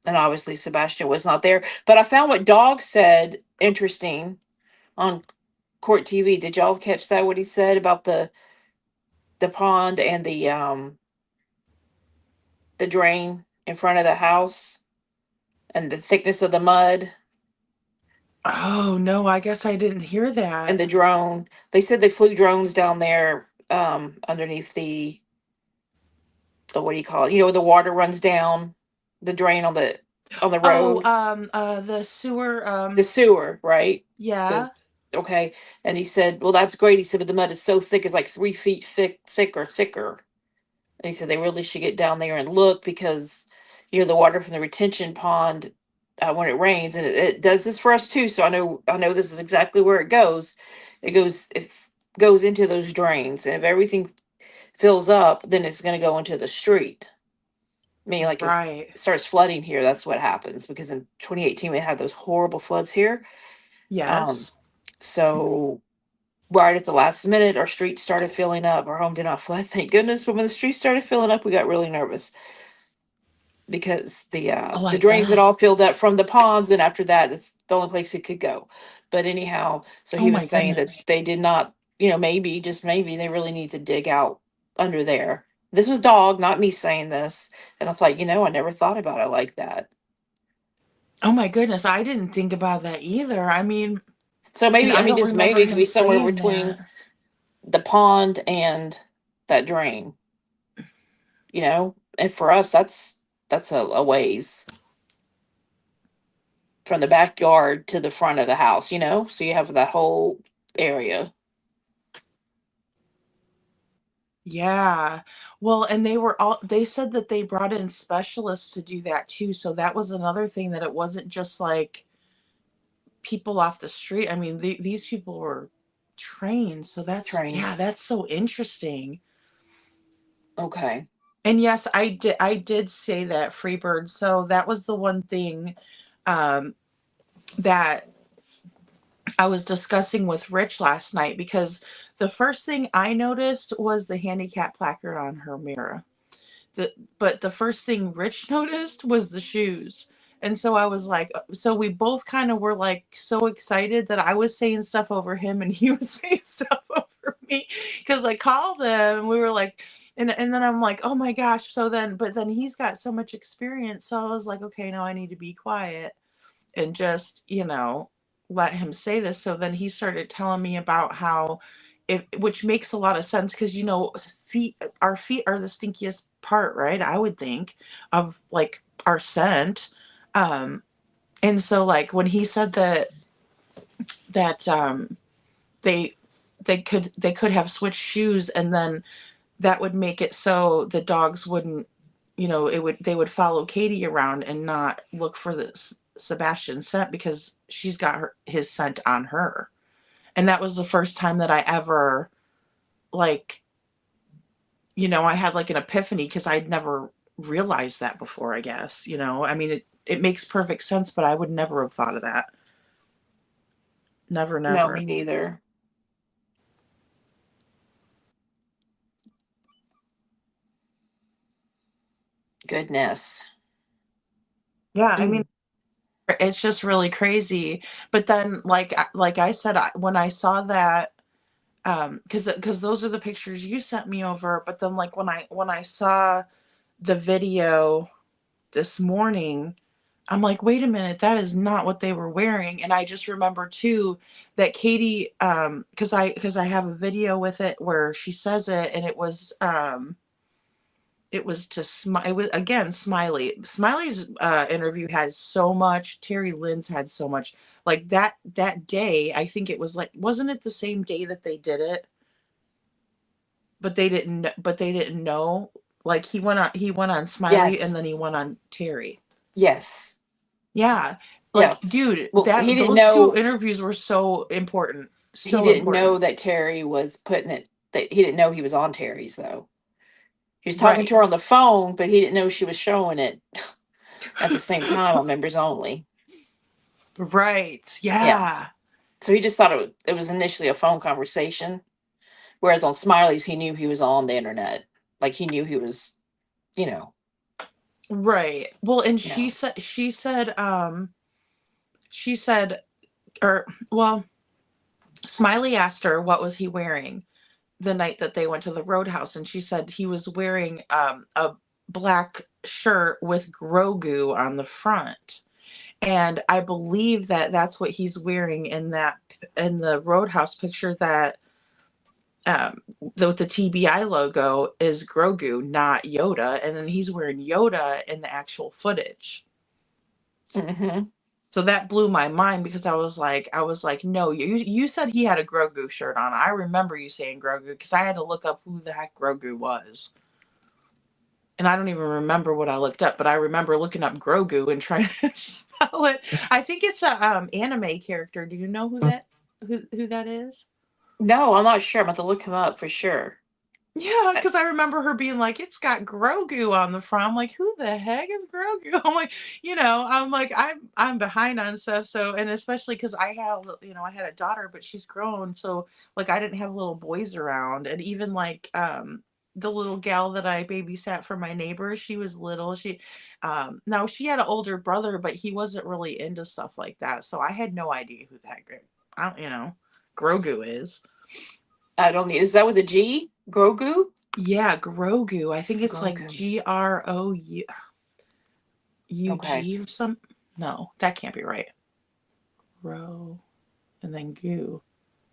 and obviously Sebastian was not there. But I found what Dog said interesting on Court TV. Did y'all catch that? What he said about the pond and the drain in front of the house and the thickness of the mud Oh, no, I guess I didn't hear and that. the drone. They said they flew drones down there underneath the what do you call it? The water runs down the drain on the Oh, road, the sewer, the sewer, right? The yeah. okay. And he said, well, that's great. He said, but the mud is so thick, it's like 3 feet thicker. And he said they really should get down there and look because the water from the retention pond when it rains, and it does this for us too. So I know this is exactly where it goes. It goes into those drains, and if everything fills up, then it's going to go into the street. I mean, like if Right. it starts flooding here, that's what happens because in 2018 we had those horrible floods here. Um, Yes. so right at the last minute, our street started filling up. Our home did not flood, thank goodness. But when the street started filling up, we got really nervous because the uh, Oh, the I drains had bet. all filled up from the ponds, and after that, it's the only place it could go. But anyhow, so Oh he was my saying that goodness. they did not, maybe just maybe they really need to dig out under there This was Dog, not me saying this. And I thought, I never thought about it like that. Oh my goodness, I didn't think about that either. I mean, So and maybe, I don't this remember maybe could him be somewhere saying between that. the pond and that drain. And for us, that's a ways from the backyard to the front of the house. So you have that whole area. Yeah. Well, and they said that they brought in specialists to do that too. So that was another thing, that it wasn't just like people off the street. I mean, these people were trained. So Trained. that's so interesting. Okay. And yes, I did say that Freebird. So that was the one thing um that I was discussing with Rich last night, because the first thing I noticed was the handicap placard on her mirror. But the first thing Rich noticed was the shoes. And so I was like, so we both kind of were like so excited that I was saying stuff over him and he was saying stuff over me. Cause I called him and we were like, and then I'm like, oh my gosh. But then he's got so much experience. So I was like, okay, no, I need to be quiet and just, let him say this. So then he started telling me about how, which makes a lot of sense, because our feet are the stinkiest part, right? I would think, of like our scent. Um, and so like when he said that they they could have switched shoes, and then that would make it so the dogs wouldn't, they would follow Katie around and not look for the Sebastian scent, because she's got his scent on her. And that was the first time that I ever, like, I had like an epiphany, because I'd never realized that before, I guess. I mean, it makes perfect sense, but I would never have thought of that. Never, No, never. me neither. Goodness. Yeah, I mean, Mm. it's just really crazy. But then, like I said, when I saw that, because those are the pictures you sent me over. But then, like, when I saw the video this morning, I'm like, wait a minute, that is not what they were wearing. And I just remember too that Katie, because I have a video with it where she says it, and it was to Smile. It was again Smiley. Smiley's interview had so much. Terry Lynn's had so much. Like that day, I think it was like, wasn't it the same day that they did it? But they didn't. But they didn't know. Like he went on Smiley, and Yes. then he went on Terry. Yes. Yeah, Yeah. like dude, Well, he that didn't those two know. interviews were so important. He So didn't know important. that Terry was putting it. That he didn't know he was on Terry's though. He was talking Right. to her on the phone, but he didn't know she was showing it at the same time on members only. Right. Yeah. Yeah. So he just thought it was initially a phone conversation, whereas on Smiley's he knew he was on the internet, like he knew he was, you know, Right. Well, and you she know. said she said or well, Smiley asked her what was he wearing the night that they went to the Roadhouse, and she said he was wearing a black shirt with Grogu on the front. And I believe that that's what he's wearing in the Roadhouse picture, that with the TBI logo is Grogu, not Yoda, and then he's wearing Yoda in the actual footage. Mm-hmm. So that blew my mind, because I was like, no, you said he had a Grogu shirt on. I remember you saying Grogu, because I had to look up who the heck Grogu was. And I don't even remember what I looked up, but I remember looking up Grogu and trying to spell it. I think it's a anime character. Do you know who that is? No, I'm not sure. I'm about to look him up for sure. Yeah, I- because I remember her being like, "It's got Grogu on the front." I'm like, "Who the heck is Grogu?" I'm behind on stuff. So, and especially because I had a daughter, but she's grown, so like I didn't have little boys around, and even like the little gal that I babysat for my neighbor, she was little. Now she had an older brother, but he wasn't really into stuff like that, so I had no idea who the heck I don't, Grogu is. I don't need. Is that with a G? Grogu? Yeah, Grogu. I think it's like Grogu. Okay. Groug or some. No, that can't be right. Ro and then goo.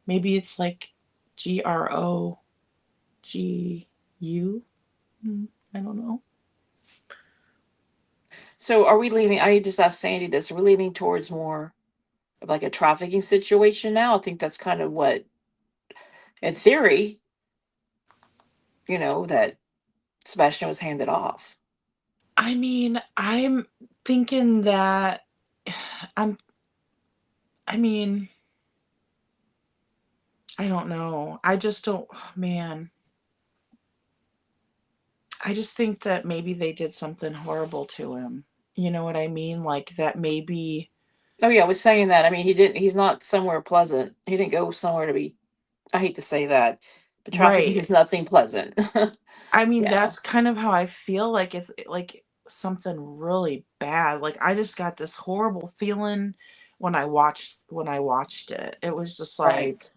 Maybe it's like Grogu. I don't know. So are we leaning? I just asked Sandy this. Are we leaning towards more of like a trafficking situation now? I think that's kind of what, in theory, that Sebastian was handed off. I mean, I'm thinking that I'm. I mean, I don't know. I just don't. Man, I just think that maybe they did something horrible to him. You know what I mean? Like that maybe. Oh yeah, I was saying that. I mean, he didn't. He's not somewhere pleasant. He didn't go somewhere to be. I hate to say that, but trafficking Right. is nothing pleasant. I mean, Yeah. that's kind of how I feel like if like something really bad. Like I just got this horrible feeling when I watched it. It was just like Right.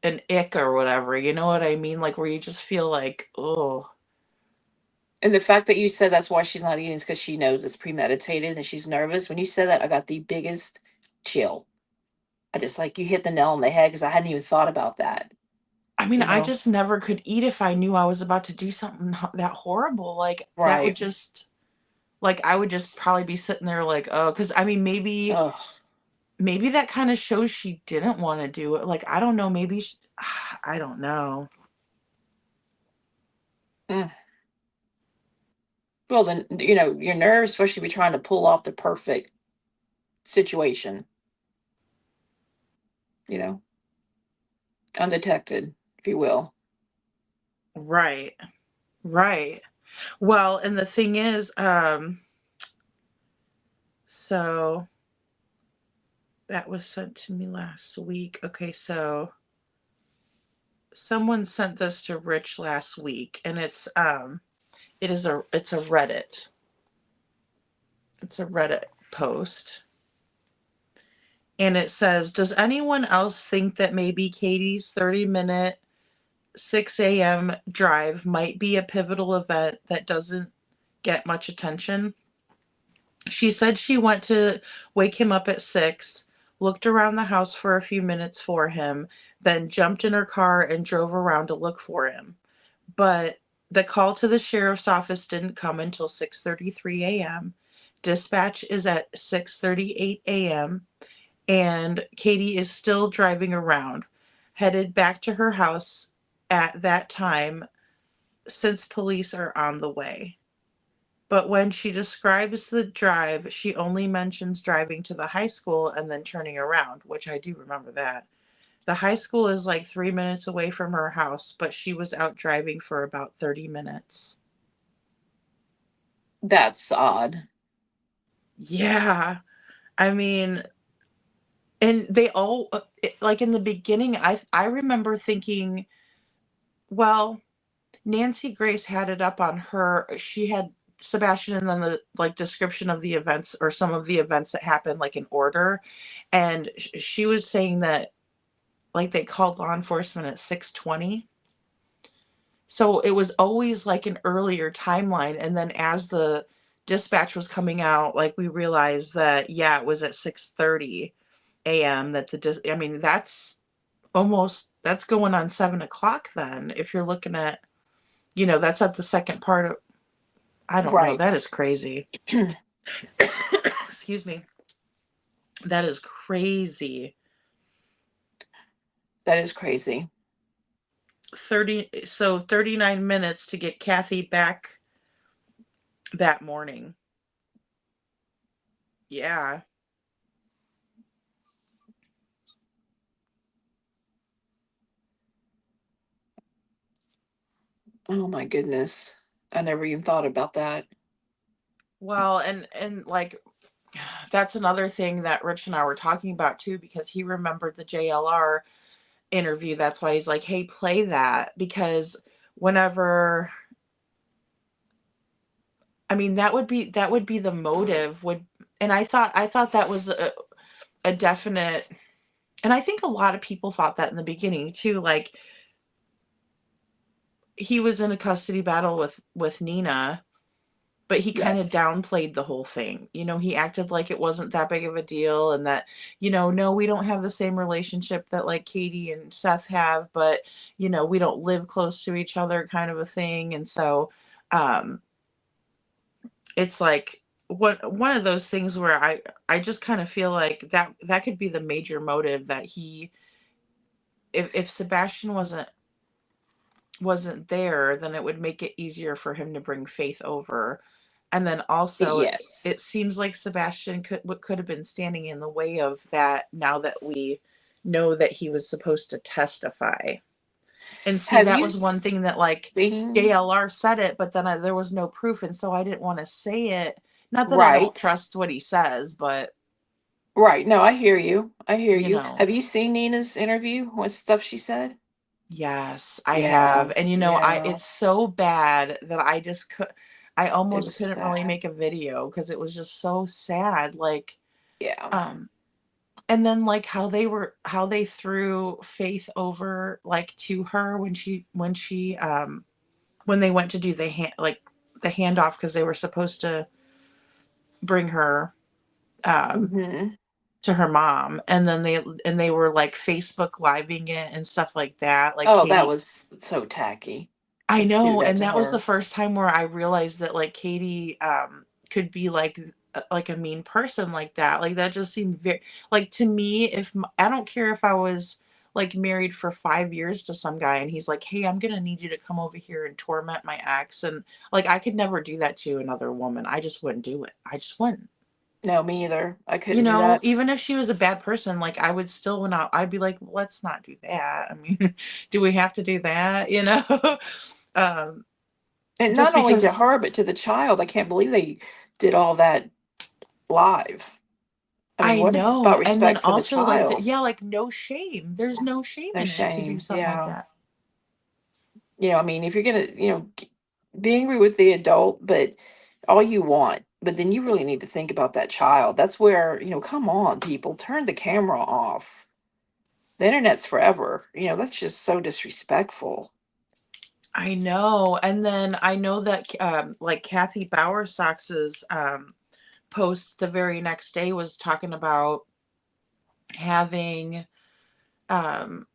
an ick or whatever. You know what I mean? Like where you just feel like, oh, And the fact that you said that's why she's not eating is because she knows it's premeditated and she's nervous. When you said that, I got the biggest chill. I just like you hit the nail on the head because I hadn't even thought about that. I mean, You I know. just never could eat if I knew I was about to do something that horrible. Like that would Right. just like I would just probably be sitting there like, oh, because I mean Ugh. maybe that kind of shows she didn't want to do it. Like I don't know, maybe I don't know. Mm. Well, then your nerves, especially if you're trying to pull off the perfect situation. You know, undetected, if you will. Right. Right. Well, and the thing is, so that was sent to me last week. Okay, so someone sent this to Rich last week, and it's a Reddit. It's a Reddit post. And it says, does anyone else think that maybe Katie's 30-minute 6 a.m. drive might be a pivotal event that doesn't get much attention? She said she went to wake him up at 6, looked around the house for a few minutes for him, then jumped in her car and drove around to look for him. But the call to the sheriff's office didn't come until 6:33 a.m. Dispatch is at 6:38 a.m. and Katie is still driving around, headed back to her house at that time since police are on the way. But when she describes the drive, she only mentions driving to the high school and then turning around, which I do remember that. The high school is like 3 minutes away from her house, but she was out driving for about 30 minutes. That's odd. Yeah. I mean, and they all, like in the beginning, I remember thinking, well, Nancy Grace had it up on her. She had Sebastian and then the like description of the events or some of the events that happened like in order. And she was saying that like they called law enforcement at 6:20. So it was always like an earlier timeline. And then as the dispatch was coming out, like we realized that, yeah, it was at 6:30 a.m. that I mean, that's going on 7 o'clock then. If you're looking at, that's at the second part of, I don't know. Right. That is crazy. Excuse me. That is crazy. That is crazy. 39 minutes to get Kathy back that morning. Yeah. Oh my goodness. I never even thought about that. Well, and like that's another thing that Rich and I were talking about too, because he remembered the JLR interview. That's why he's like, "Hey, play that," because whenever, I mean, that would be the motive would, and I thought that was a definite, and I think a lot of people thought that in the beginning too. Like he was in a custody battle with Nina, but he kind of Yes. downplayed the whole thing. You know, he acted like it wasn't that big of a deal, and that, no, we don't have the same relationship that like Katie and Seth have, but we don't live close to each other, kind of a thing. And so um it's like one of those things where I just kind of feel like that could be the major motive, that he, if Sebastian wasn't there, then it would make it easier for him to bring Faith over. And then also it Yes. seems like Sebastian could have been standing in the way of that, now that we know that he was supposed to testify. And see, Have that you was one thing that, like, seen? JLR said it, but then there was no proof, and so I didn't want to say it. Not that I don't Right. trust what he says, but Right. No, I hear you. I hear you you. know, Have you seen Nina's interview? What stuff she said? yes, I Yeah. have. And I Yeah. it's so bad that I It almost was couldn't really sad. make a video because it was just so sad. Like, Yeah. um, and then like how they threw Faith over, like, to her when they went to do the handoff, because they were supposed to bring her um Hmm. to her mom, and then they were like Facebook living it and stuff like that, like Oh, that Katie. was so tacky I to do know, that and to that was the her. first time where I realized that, like, Katie could be like a mean person like that. Like, that just seemed very, like, to me, I don't care if I was like married for 5 years to some guy and he's like, "Hey, I'm going to need you to come over here and torment my ex." And like, I could never do that to another woman. I just wouldn't do it. I just wouldn't. No, me either. I couldn't do that. Even if she was a bad person, like, I would still, when I'd be like, "Let's not do that." I mean, do we have to do that, um And just not only to because her, but to the child. I can't believe they did all that live. I mean, I what about know. And then respect for the also, like, child? yeah, like, no shame. There's no shame No in it to do shame. something like Yeah. that. I mean, if you're gonna, be angry with the adult, but all you want, but then you really need to think about that child. That's where, come on, people, turn the camera off. The internet's forever. That's just so disrespectful. I know. And then I know that like Kathy Bowersox's post the very next day was talking about having um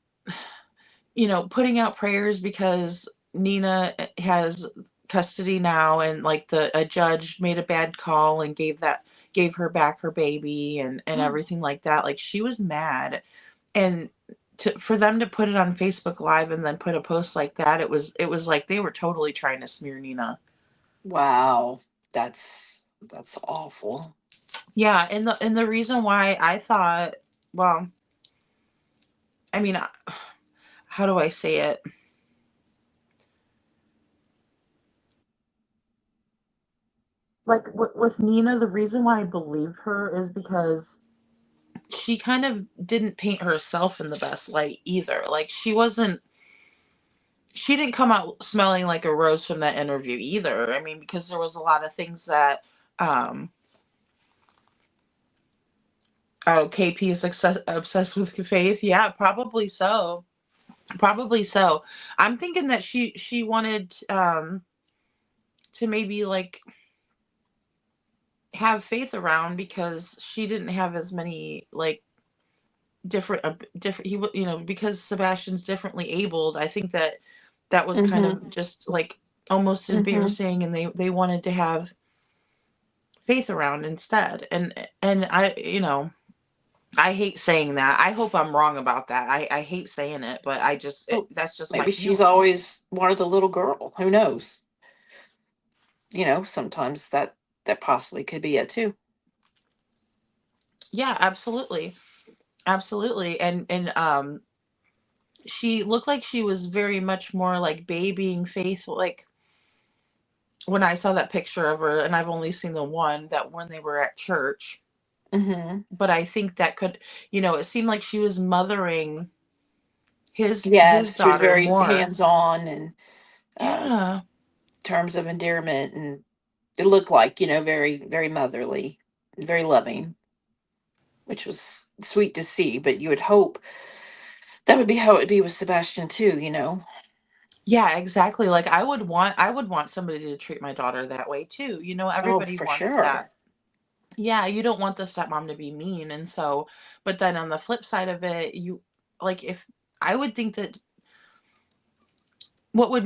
putting out prayers because Nina has custody now, and like a judge made a bad call and gave her back her baby, and everything like that. Like, she was mad. And for them to put it on Facebook Live and then put a post like that, it was like they were totally trying to smear Nina. Wow. That's awful. Yeah, and the reason why I thought, well, I mean, how do I say it? Like, with Nina, the reason why I believe her is because she kind of didn't paint herself in the best light either. Like, she didn't come out smelling like a rose from that interview either. I mean, because there was a lot of things that um oh, KP is obsessed with Faith. Yeah, probably so. Probably so. I'm thinking that she wanted to maybe like have Faith around because she didn't have as many like different because Sebastian's differently abled. I think that was kind Mm-hmm. of just like almost Mm-hmm. embarrassing, and they wanted to have Faith around instead. And I hate saying that. I hope I'm wrong about that. I hate saying it, but Well, that's just my maybe she's feeling. always wanted the little girl. Who knows? Sometimes that possibly could be it too. Yeah, absolutely. Absolutely. And she looked like she was very much more like babying Faith, like when I saw that picture of her, and I've only seen the one, that when they were at church. Mm-hmm. But I think that could, it seemed like she was mothering his Yes, she was daughter very more. hands-on and uh, Yeah. terms of endearment, and it looked like very very motherly, very loving, which was sweet to see. But you would hope that would be how it would be with Sebastian too. Yeah, exactly. Like I would want somebody to treat my daughter that way too. You know, Oh, everybody for wants that. sure. Yeah, you don't want the stepmom to be mean. And so, but then on the flip side of it, you like if I would think that what would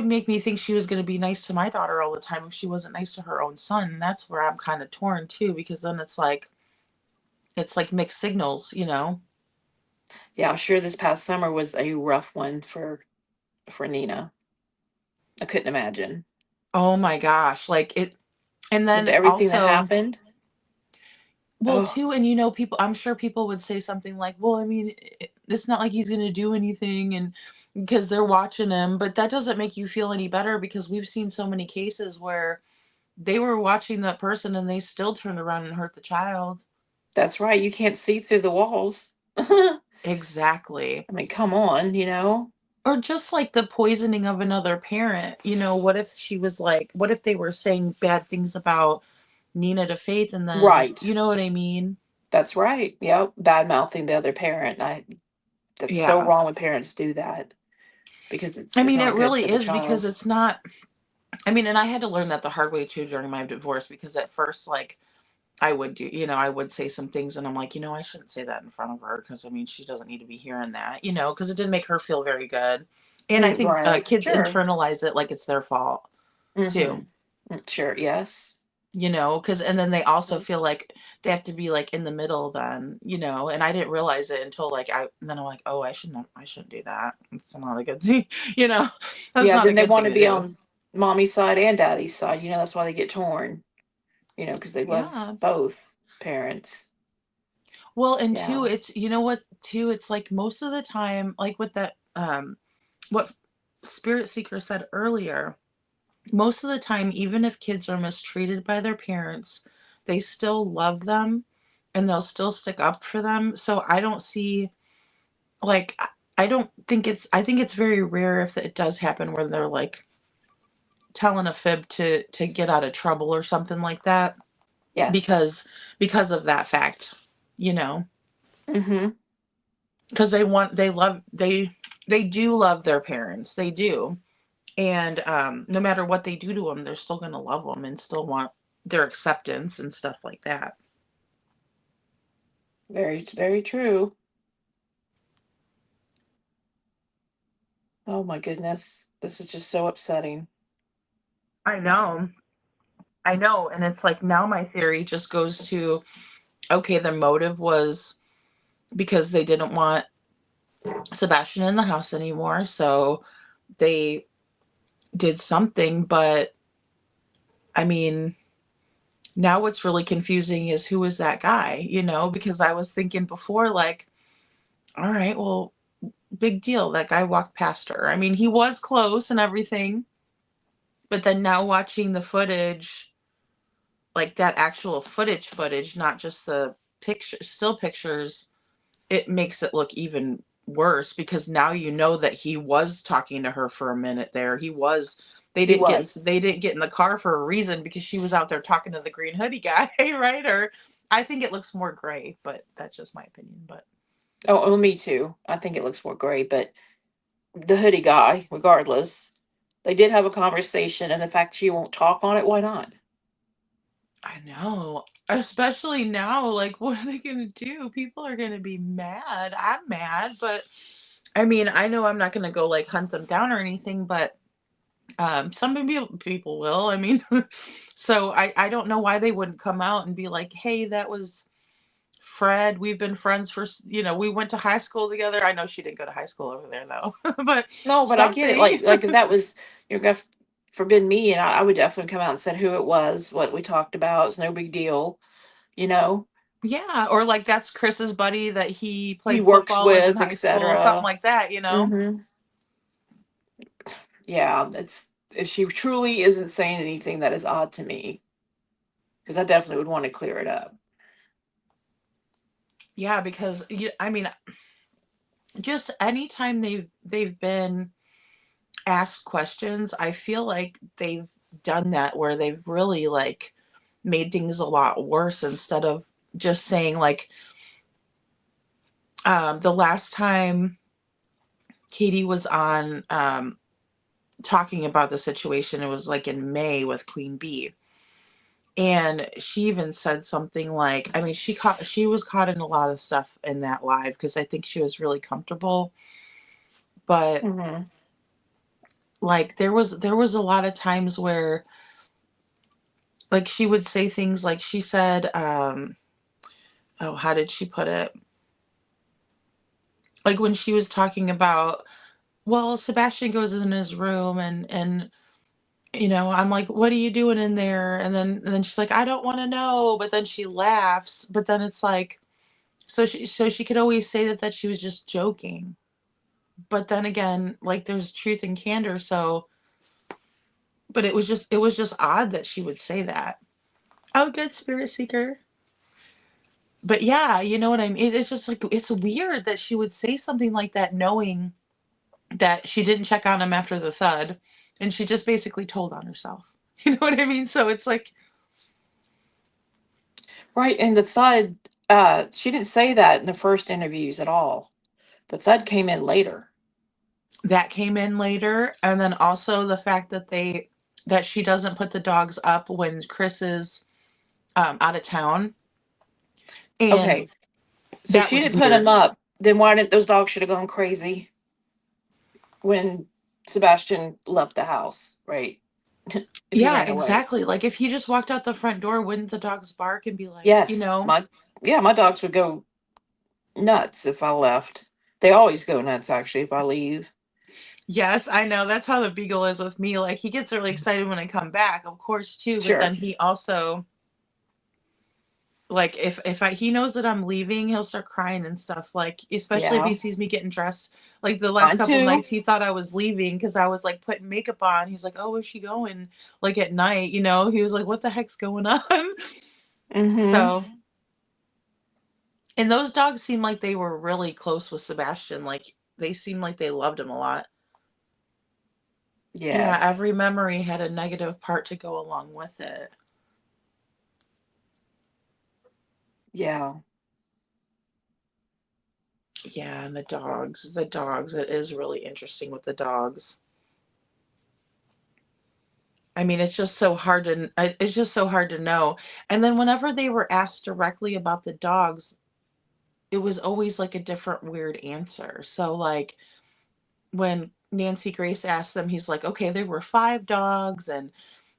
make me think she was going to be nice to my daughter all the time if she wasn't nice to her own son? And that's where I'm kind of torn too, because then it's like mixed signals, you know? Yeah, I'm sure this past summer was a rough one for Nina. I couldn't imagine Oh my gosh. Like it, and with then everything that also, happened. well, Oh, too, and you know, people, I'm sure people would say something like, well, I mean, it's not like he's going to do anything, and because they're watching him, but that doesn't make you feel any better because we've seen so many cases where they were watching that person and they still turned around and hurt the child. that's right. You can't see through the walls. I Exactly. mean, come on, you know? Or just like the poisoning of another parent. You know, what if she was like, what if they were saying bad things about Nina to Faith and then, Right. you know what I mean? That's right. Yep. Bad mouthing the other parent. That's so Yeah. wrong when parents do that because I it's mean, it not good for really the is because child. it's not, I mean, and I had to learn that the hard way too during my divorce because at first, like, I would do, you know, I would say some things and I'm like, you know, I shouldn't say that in front of her because I mean, she doesn't need to be hearing that, you know, because it didn't make her feel very good. And I think Right. kids Sure. internalize it like it's their fault too. Mhm. Sure, yes. You know, because and then they also Mhm. feel like they have to be, like, in the middle then, you know, and I didn't realize it until, like, and then I'm like, "Oh, I shouldn't do that. It's not a good thing." You know? That's Yeah, not a then they good thing wanna to be do. on mommy's side and daddy's side, that's why they get torn, because they love Yeah. both parents. Well, and Yeah. 2, it's you know what, too, it's like most of the time, like with that, what Spirit Seeker said earlier, most of the time, even if kids are mistreated by their parents, they still love them and they'll still stick up for them. So I don't see like I don't think I think it's very rare if it does happen where they're like telling a fib to get out of trouble or something like that Yes. because of that fact, you know, Mhm. because they do love their parents. They do. And no matter what they do to them, they're still going to love them and still want their acceptance and stuff like that. Very very true. Oh my goodness. This is just so upsetting. I know. I know. And it's like now my theory just goes to okay, the motive was because they didn't want Sebastian in the house anymore. So they did something. But I mean, now what's really confusing is who is that guy, you know? Because I was thinking before, like, all right, well, big deal. That guy walked past her. I mean, he was close and everything. But then now watching the footage, like that actual footage, not just the picture, still pictures, it makes it look even worse because now you know that he was talking to her for a minute there. He was. They didn't get in the car for a reason because she was out there talking to the green hoodie guy, right? Or I think it looks more gray, but that's just my opinion. But Oh, me too. I think it looks more gray, but the hoodie guy, regardless, they did have a conversation, and the fact she won't talk on it, why not? I know, especially now, like what are they gonna do? People are gonna be mad. I'm mad, but I mean, I know I'm not gonna go like hunt them down or anything, but some people will. I mean, so I don't know why they wouldn't come out and be like, "Hey, that was Fred. We've been friends for you know, we went to high school together." I know she didn't go to high school over there though, but No, but I get it. something. Like if that was gonna forbid me, and I would definitely come out and said who it was, what we talked about. It's no big deal, you know. Yeah, or like that's Chris's buddy that he He played works football with in with, high school, something etc. like that, you know? Mm-hmm. Yeah, it's if she truly isn't saying anything that is odd to me, because I definitely would want to clear it up. Yeah, because I mean, just anytime they've been asked questions, I feel like they've done that where they've really like made things a lot worse instead of just saying like the last time Katie was on talking about the situation. It was like in May with Queen Bee. And she even said something like, I mean, she was caught in a lot of stuff in that live because I think she was really comfortable. But Mm-hmm. like there was a lot of times where like she would say things like she said, oh, how did she put it? Like when she was talking about, well, Sebastian goes in his room and I'm like, what are you doing in there? And then she's like, I don't want to know. But then she laughs. But then it's like, so she could always say that she was just joking. But then again, like there's truth and candor. So, but it was just odd that she would say that. Oh, good spirit seeker. But yeah, you know what I mean. It's just like it's weird that she would say something like that, knowing that she didn't check on him after the thud, and she just basically told on herself. You know what I mean? So it's like Right, and the thud, she didn't say that in the first interviews at all. The thud came in later. that came in later, and then also the fact that she doesn't put the dogs up when Chris is out of town, and Okay, so that she was didn't put him weird. up. Then why didn't those dogs should have gone crazy when Sebastian left the house, right? If he Yeah, ran away. exactly. Like if he just walked out the front door, wouldn't the dogs bark and be like, Yes, my dogs would go nuts if I left. They always go nuts actually if I leave. yes, I know. That's how the beagle is with me. Like he gets really excited when I come back, of course, too. But Sure. then he also like if he knows that I'm leaving, he'll start crying and stuff. Like especially if Yeah. he sees me getting dressed. Like the last Mine couple too. nights, he thought I was leaving because I was like putting makeup on. He's like, "Oh, where's she going?" Like at night, He was like, "What the heck's going on?" Mm-hmm. So, and those dogs seem like they were really close with Sebastian. Like they seemed like they loved him a lot. Yeah, Yes. every memory had a negative part to go along with it. Yeah. Yeah, and the dogs, it is really interesting with the dogs. I mean, it's just so hard to know. And then whenever they were asked directly about the dogs, it was always like a different weird answer. So like when Nancy Grace asked them, he's like, "Okay, there were 5 dogs and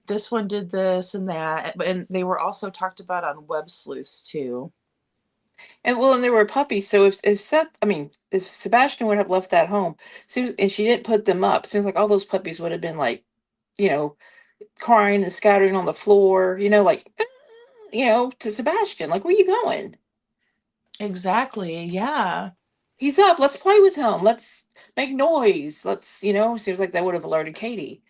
this one did this and that." And they were also talked about on Web Sleuths too. And there were puppies. So if Sebastian would have left that home, and she didn't put them up, seems like all those puppies would have been like, you know, crying and scattering on the floor, like, to Sebastian, like, where you going? Exactly. Yeah. He's up. Let's play with him. Let's make noise. Seems like that would have alerted Katie.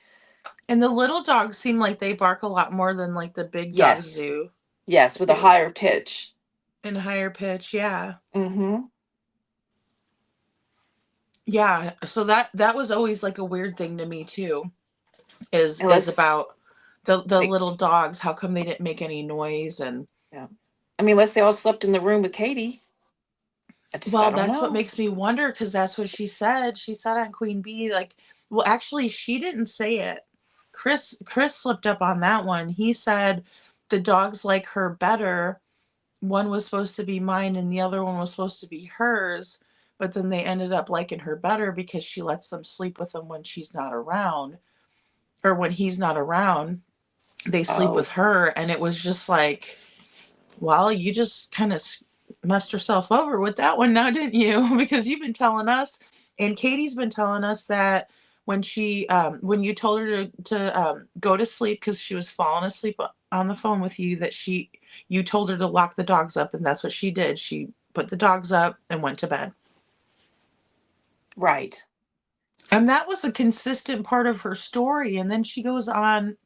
And the little dogs seem like they bark a lot more than like the big dogs Yes. do. Yes, with a They higher pitch. in higher pitch, yeah. Mm-hmm. Yeah. So that was always like a weird thing to me too. Is Unless, about the like, little dogs. How come they didn't make any noise? And yeah. I mean, unless they all slept in the room with Katie. I well, don't that's what know. makes me wonder because that's what she said. She said on Queen Bee, like, well, actually, she didn't say it. Chris slipped up on that one. He said the dogs like her better. One was supposed to be mine and the other one was supposed to be hers, but then they ended up liking her better because she lets them sleep with them when she's not around, or when he's not around. They sleep Oh, with her, and it was just like, well, you just kind of messed yourself over with that one now, didn't you? Because you've been telling us, and Katie's been telling us that when you told her to go to sleep because she was falling asleep on the phone with you, you told her to lock the dogs up, and that's what she did. She put the dogs up and went to bed. right. And that was a consistent part of her story. And then she goes on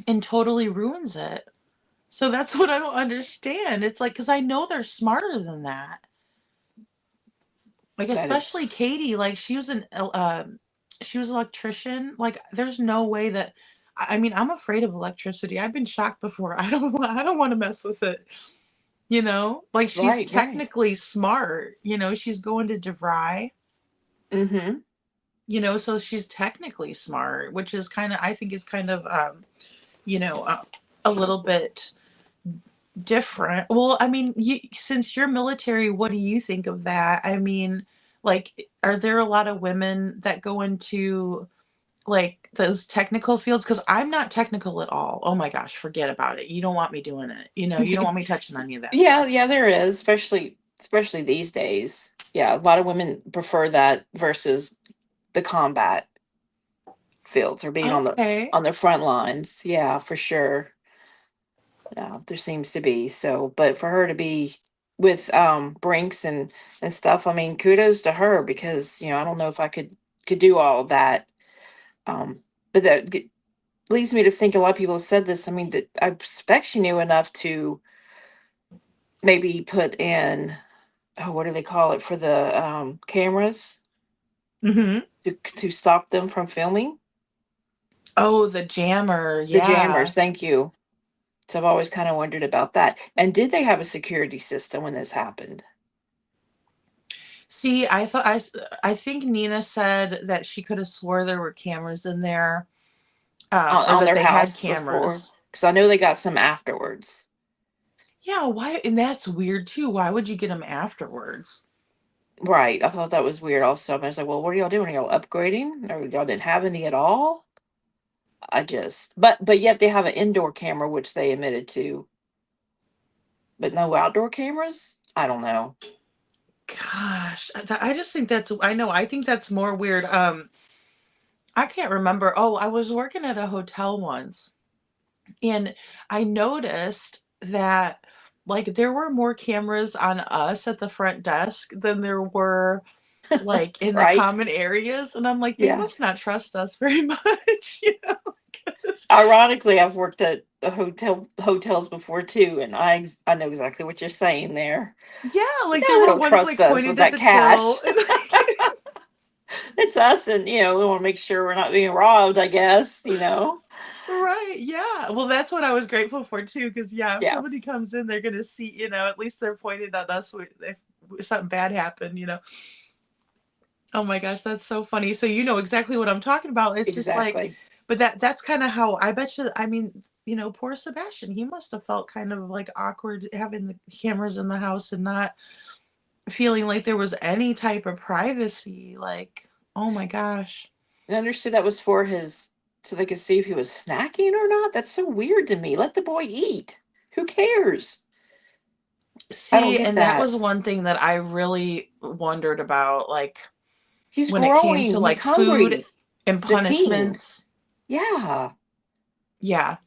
and totally ruins it. So that's what I don't understand. It's like, because I know they're smarter than that. Like That especially is Katie, like she was an electrician. Like there's no way that I mean, I'm afraid of electricity. I've been shocked before. I don't want to mess with it. Like she's right, right. technically smart. She's going to DeVry. Mm-hmm. so she's technically smart, which is kind of, I think is kind of, you know, a little bit different. Well, I mean, since you're military, what do you think of that? I mean, like, are there a lot of women that go into like those technical fields? Because I'm not technical at all. Oh my gosh, forget about it. You don't want me doing it. You don't want me touching any of that Yeah, stuff. yeah, there is, especially these days. Yeah, a lot of women prefer that versus the combat fields or being Okay. on the front lines. Yeah, for sure. Yeah, there seems to be. So, but for her to be with Brinks and stuff, I mean, kudos to her because, I don't know if I could do all of that. Um but leads me to think a lot of people have said this. I mean, that I expect she knew enough to maybe put in, oh, what do they call it for the cameras Hmm. to stop them from filming? Oh, the jammer. The Yeah. jammers, thank you. So I've always kind of wondered about that. And did they have a security system when this happened? See, I think Nina said that she could have swore there were cameras in there, or On that their they had house before? cameras. Because I know they got some afterwards. Yeah, why? And that's weird too. Why would you get them afterwards? Right. I thought that was weird also. I was like, well, what are y'all doing? Are y'all upgrading? Or y'all didn't have any at all? But yet they have an indoor camera, which they admitted to, but no outdoor cameras? I don't know. Gosh, I just think that's, I know, I think that's more weird. I can't remember. Oh, I was working at a hotel once, and I noticed that like there were more cameras on us at the front desk than there were like in the Right? common areas, and I'm like, they Yeah. must not trust us very much, 'cause Ironically, I've worked at the hotels before too, and I know exactly what you're saying there. yeah, like No, there they were don't ones trust like us pointed with at that the till, cash. and like It's us, and we want to make sure we're not being robbed, I guess. right, yeah. Well, that's what I was grateful for too, because yeah, if Yeah, somebody comes in, they're gonna see, at least they're pointed at us if something bad happened. Oh my gosh, that's so funny. So you know exactly what I'm talking about. It's just like, exactly. but that's kind of how I bet you. I mean, poor Sebastian, he must have felt kind of like awkward having the cameras in the house and not feeling like there was any type of privacy. Like, oh my gosh. And understood that was for his, so they could see if he was snacking or not. That's so weird to me. Let the boy eat. Who cares? I don't See, get and that that. was one thing that I really wondered about, like He's when it came growing. to He's like food hungry. and He's a teen. punishments. Yeah. Yeah,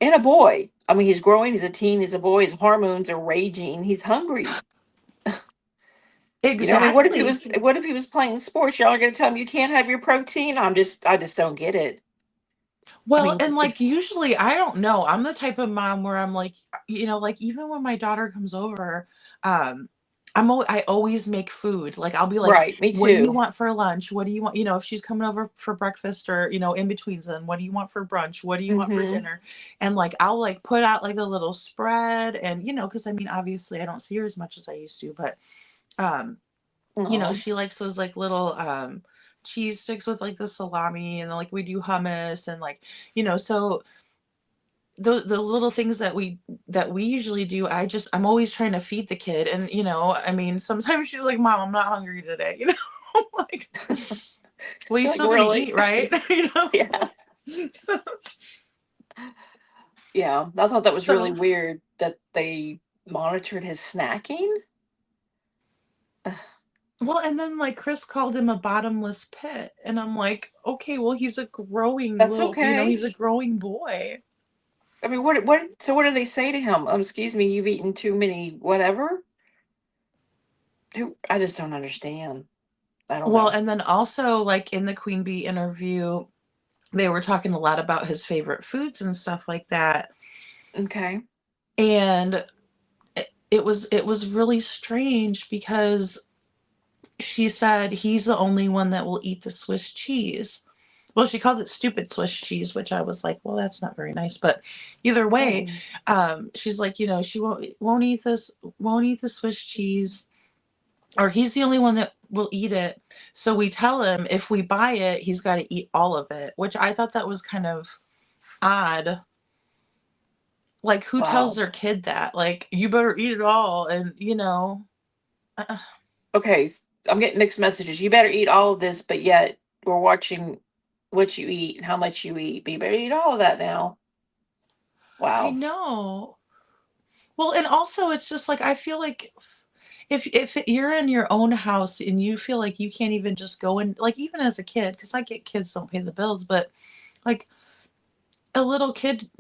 And a boy. I mean, he's growing. He's a teen. He's a boy. His hormones are raging. He's hungry. I mean, exactly. what if he was playing sports? Y'all are going to tell him you can't have your protein? I just don't get it. I Well, mean, and like usually I don't know. I'm the type of mom where I'm like, like even when my daughter comes over, um, I always make food. Like I'll be like, right. Me what do you too. want for lunch? What do you want? If she's coming over for breakfast or, in betweens, then what do you want for brunch? What do you want for Mm-hmm. dinner? And like I'll like put out like a little spread and because I mean obviously I don't see her as much as I used to, but um Oh, she likes those like little cheese sticks with like the salami, and then like we do hummus and like so the little things that we usually do, I'm always trying to feed the kid, and I mean sometimes she's like, mom, I'm not hungry today. I'm like, well, you're like still gonna really? eat, right? Yeah. Yeah. I thought that was really So weird that they monitored his snacking. Ugh, well, and then like Chris called him a bottomless pit, and I'm like, okay, well, he's a growing that's little, okay. he's a growing boy. I mean, so what do they say to him? Excuse me, you've eaten too many, whatever? I just don't understand. I don't Well, know. and then also like in the Queen Bee interview, they were talking a lot about his favorite foods and stuff like that. Okay. And it was really strange because she said he's the only one that will eat the Swiss cheese. Well, she called it stupid Swiss cheese, which I was like, well, that's not very nice. But either way, Mm. she's like, she won't eat the Swiss cheese. or he's the only one that will eat it. So we tell him if we buy it, he's got to eat all of it, which I thought that was kind of odd. Like, who tells Wow. their kid that? Like, you better eat it all, and uh, Okay, I'm getting mixed messages. You better eat all of this, but yet we're watching what you eat and how much you eat. But you better eat all of that now. I Wow. know. Well, and also it's just like I feel like if you're in your own house and you feel like you can't even just go in, like even as a kid, because I get kids don't pay the bills, but like a little kid,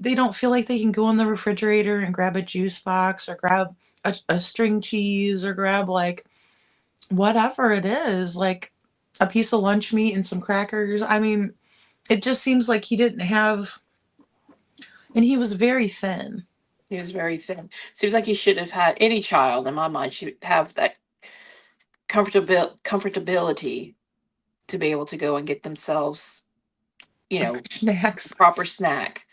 they don't feel like they can go in the refrigerator and grab a juice box or grab a string cheese or grab like whatever it is, like a piece of lunch meat and some crackers. I mean, it just seems like he didn't have, and he was very thin. He was very thin. Seems like he should have had any child in my mind should have that comfortability to be able to go and get themselves, you know, Snacks. proper snack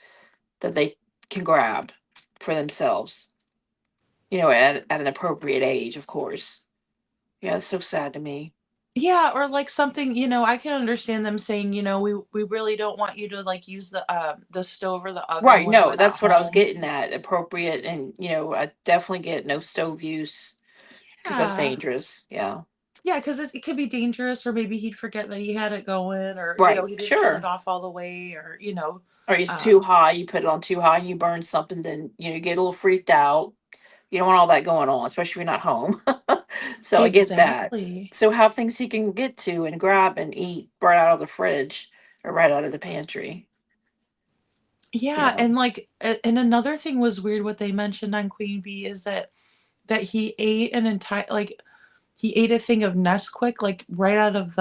that they can grab for themselves. At an appropriate age, of course. Yeah, it's so sad to me. Yeah, or like something, I can understand them saying, we really don't want you to like use the stove or the oven Right. when we're No, not that's what I was home. getting at. Appropriate, and I definitely get no stove use because that's Yeah. dangerous. Yeah. Yeah, because it could be dangerous, or maybe he'd forget that he had it going, or Right. he didn't turn it Sure. off all the way, or Or it's too um, high. You put it on too high, and you burn something. Then you get a little freaked out. You don't want all that going on, especially if you're not home. So I get that. exactly. So have things he can get to and grab and eat right out of the fridge or right out of the pantry. Yeah, Yeah. and like, and another thing was weird. What they mentioned on Queen Bee is that he ate an entire like he ate a thing of Nesquik like right out of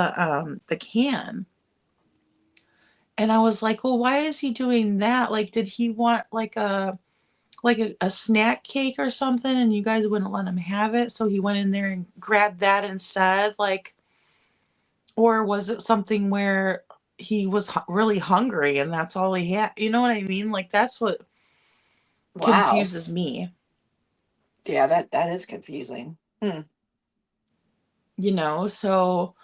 the can. And I was like, "Well, why is he doing that? Like, did he want like a snack cake or something, and you guys wouldn't let him have it, so he went in there and grabbed that instead? Like, or was it something where he was really hungry and that's all he had? You know what I mean? Like, that's what Wow. confuses me. Yeah, that is confusing. Hmm. So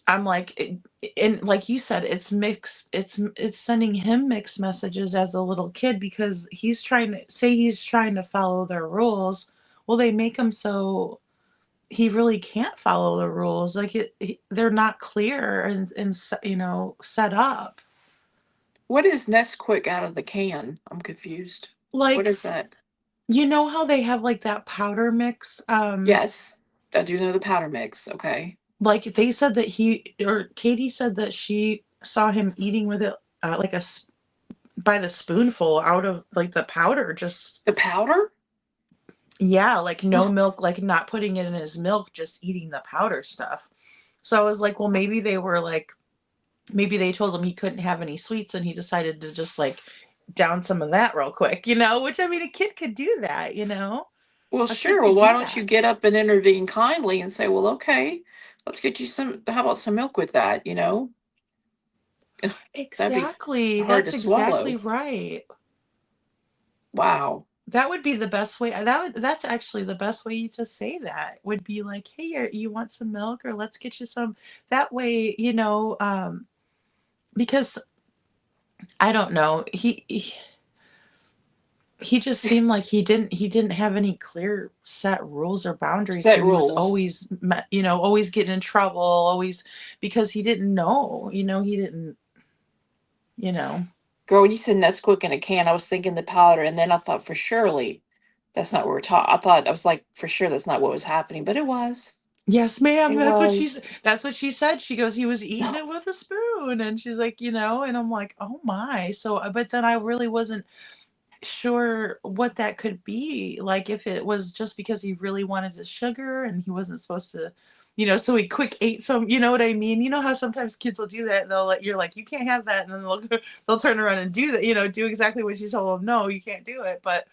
I'm like, and like you said, it's mixed. It's sending him mixed messages as a little kid because he's trying to follow their rules. Well, they make him so he really can't follow the rules. Like they're not clear and set up. What is Nesquik out of the can? I'm confused. What Like is that? you know how they have like that powder mix. Yes, I do know the powder mix. Okay. Like they said that he or Katie said that she saw him eating with it like by the spoonful out of like the powder. Just The powder? yeah, like no milk, like not putting it in his milk, just eating the powder stuff. So I was like, well, maybe they told him he couldn't have any sweets and he decided to just like down some of that real quick, which I mean, a kid could do that. Well, A kid sure. Well, could why do don't you that. get up and intervene kindly and say, well, okay, let's get you how about some milk with that? That'd be Exactly. hard That's to exactly swallow. right. Wow. That would be the best way. That's actually the best way to say that would be like, hey, you want some milk or let's get you some. That way, because I don't know, he just seemed like he didn't have any clear set rules or boundaries, so Set he was rules. always always getting in trouble, always because he didn't know, he didn't, you know. Girl, when you said Nesquik in a can, I was thinking the powder, and then I thought for surely that's not what we're talking. I was like, for sure that's not what was happening, but it was. Yes, ma'am. It That's was. that's what she said. She goes, he was eating it with a spoon, and she's like, and I'm like, oh my. So, but then I really wasn't sure what that could be. Like, if it was just because he really wanted his sugar and he wasn't supposed to, so he quick ate some. You know what I mean? You know how sometimes kids will do that. They'll you're like, you can't have that, and then they'll turn around and do that. Do exactly what you told them. No, you can't do it. But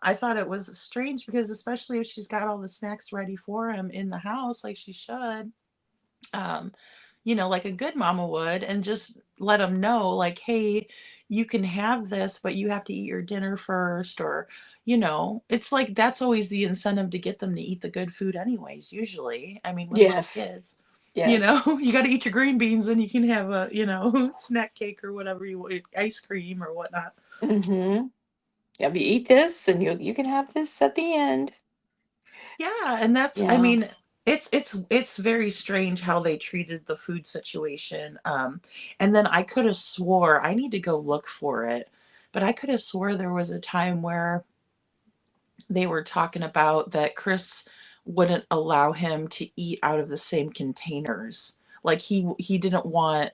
I thought it was strange because especially if she's got all the snacks ready for him in the house like she should, like a good mama would, and just let him know, like, hey, you can have this, but you have to eat your dinner first, or, it's like that's always the incentive to get them to eat the good food anyways, usually. I mean, with little Yes. kids, Yes. you got to eat your green beans and you can have a, snack cake or whatever you want, ice cream or whatnot. Mm-hmm. Yeah, if you eat this, and you can have this at the end. Yeah, and I Yeah. mean, it's very strange how they treated the food situation. And then I could have swore, I need to go look for it, but I could have swore there was a time where they were talking about that Chris wouldn't allow him to eat out of the same containers. Like he didn't want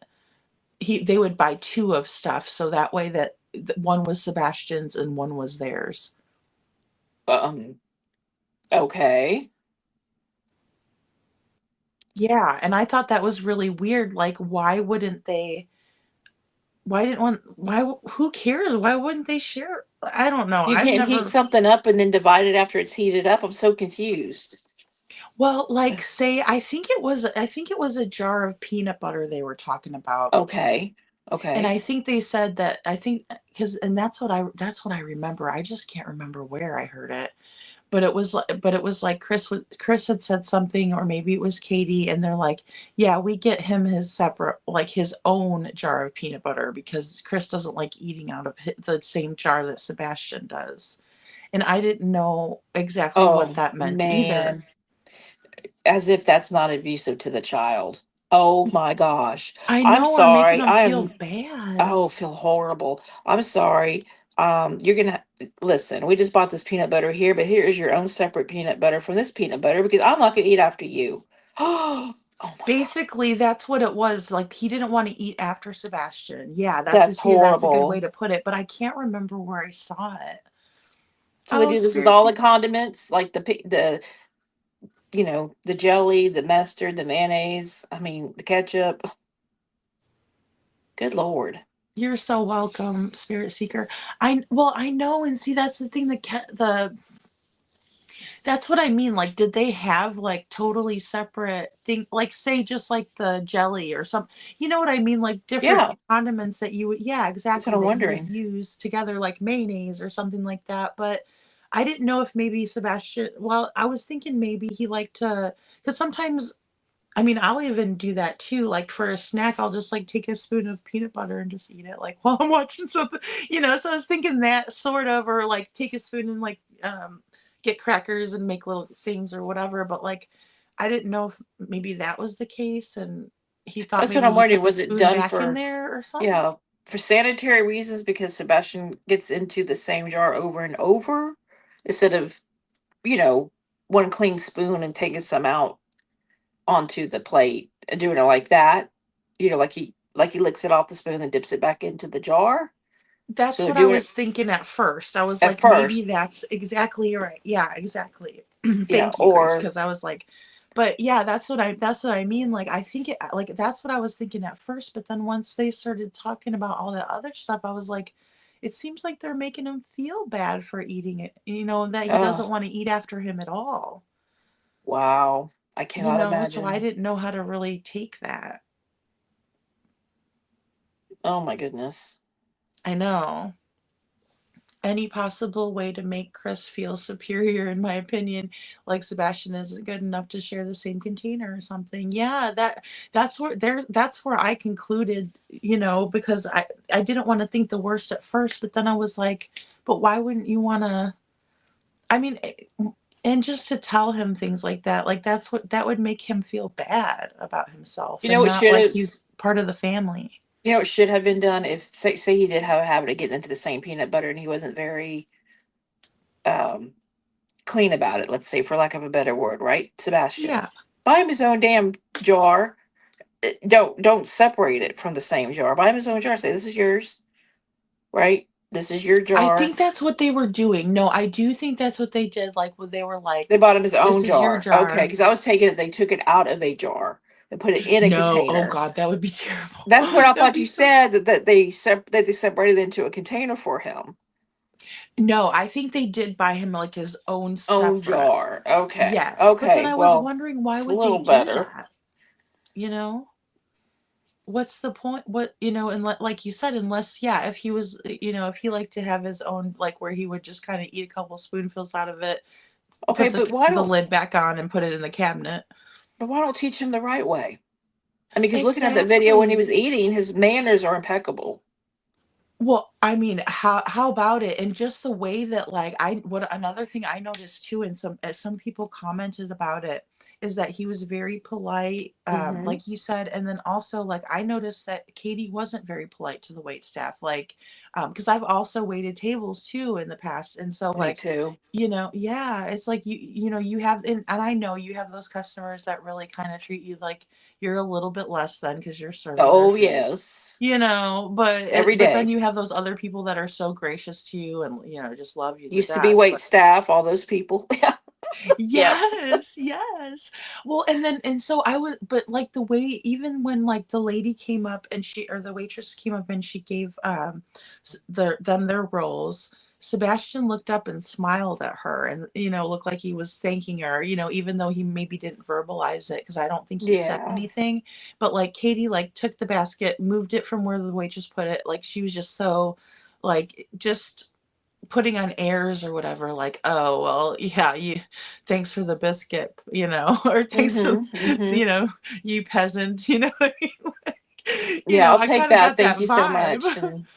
they would buy two of stuff so that way that one was Sebastian's and one was theirs. Um. Okay. Yeah, and I thought that was really weird. Like, why wouldn't they? Why didn't one? Who cares? Why wouldn't they share? I don't know. You I've can't heat never. something up and then divide it after it's heated up. I'm so confused. Well, like, say, I think it was a jar of peanut butter they were talking about, Okay. and Okay. I think they said that I think because and that's what I remember. I just can't remember where I heard it. But it was like Chris had said something, or maybe it was Katie, and they're like, yeah, we get him his separate, like his own jar of peanut butter because Chris doesn't like eating out of the same jar that Sebastian does. And I didn't know exactly what Oh that meant either. man. As if that's not abusive to the child. Oh my gosh. I I'm know, I'm making sorry. him I feel am bad. Oh, feel horrible. I'm sorry. You're gonna listen. We just bought this peanut butter here, but here is your own separate peanut butter from this peanut butter because I'm not gonna eat after you. Oh my god, Basically, that's what it was. Like he didn't want to eat after Sebastian. Yeah, that's that's a good way horrible. to put it, but I can't remember where I saw it. So they Oh, do this with Spirit all the Seeker. condiments, like the the jelly, the mustard, the mayonnaise. I mean, the ketchup. Good lord. You're so welcome, Spirit Seeker. I know, and see that's the thing, the that's what I mean. Like, did they have like totally separate thing, like say just like the jelly or something? You know what I mean? Like different Yeah, condiments that you would, yeah, that's what exactly, I'm that you would wondering. use together, like mayonnaise or something like that. But I didn't know if maybe Sebastian. Well, I was thinking maybe he liked to, because sometimes I mean, I'll even do that too. Like for a snack, I'll just like take a spoon of peanut butter and just eat it like while I'm watching something, So I was thinking that sort of, or like take a spoon and like get crackers and make little things or whatever. But like, I didn't know if maybe that was the case, and he thought That's what maybe I'm he wondering. put the Was it spoon done back in for, there or something. yeah, for sanitary reasons because Sebastian gets into the same jar over and over instead of, you know, one clean spoon and taking some out onto the plate and doing it like that? Like he licks it off the spoon and dips it back into the jar. So That's they're what I doing was it thinking at first. I was at like, maybe first, that's exactly right. Yeah, exactly. yeah, Thank you, Grace, or because I was like, but yeah, that's what I mean. Like, I think it, like that's what I was thinking at first, but then once they started talking about all that other stuff, I was like, it seems like they're making him feel bad for eating it, that he oh doesn't want to eat after him at all. wow, I cannot So I imagine. didn't know how to really take that. Oh my goodness. I know. Any possible way to make Chris feel superior, in my opinion, like Sebastian isn't good enough to share the same container or something. Yeah, that's where I concluded, because I didn't want to think the worst at first, but then I was like, but why wouldn't you want to? I mean, and just to tell him things like that would make him feel bad about himself You know and what not should like have he's part of the family. you know what should have been done if say he did have a habit of getting into the same peanut butter and he wasn't very um clean about it, let's say, for lack of a better word, right? Sebastian. Yeah. Buy him his own damn jar. Don't separate it from the same jar. Buy him his own jar. Say this is yours, right? This is your I jar. think that's what they were doing. No, I do think that's what they did. Like when they were They like, bought him his own "This is your jar. Okay, jar." because I was taking it, they took it out of a jar and put it in a No, oh container. God, that would be terrible. That's what I That would thought be you so. said that they separated it into a container for him. No, I think they did buy him like his own Own separate. jar. Okay. Yes, but then Okay. I was Well, wondering why it's a would they little do better. that? You know? what's the point? What, and like you said, unless, yeah, if he was, if he liked to have his own, like where he would just kind of eat a couple spoonfuls out of it, Okay, put but why the don't lid back on and put it in the cabinet. teach him the right way? I mean, because looking at that video when he Exactly. was eating, his manners are impeccable. Well, I mean, how about it? And just the way that, like, what another thing I noticed too, and some people commented about it, is that he was very polite, Mm-hmm. like you said, and then also like I noticed that Katie wasn't very polite to the wait staff, like, because I've also waited tables too in the past, and so Me like, too. yeah, it's like you have, and I know you have those customers that really kind of treat you like you're a little bit less than because you're serving their Oh food. yes, But every but then day. you have those other people that are so gracious to you and, just love you to Used to be death, wait but staff, all those people. Yeah. Yep. yes, yes. Well, and so I was, but like the way, even when like the lady came up and or the waitress came up and she gave their rolls, Sebastian looked up and smiled at her and, looked like he was thanking her, even though he maybe didn't verbalize it because I don't think he said Yeah. anything. But like Katie like took the basket, moved it from where the waitress put it, like she was just so like just putting on airs or whatever, like, "Oh, well, yeah, thanks for the biscuit," or "Thanks for, Mm-hmm. Mm-hmm. you know, you peasant," you know what I mean? Like, Yeah, I'll I take kinda that. got Thank that you so vibe. much. And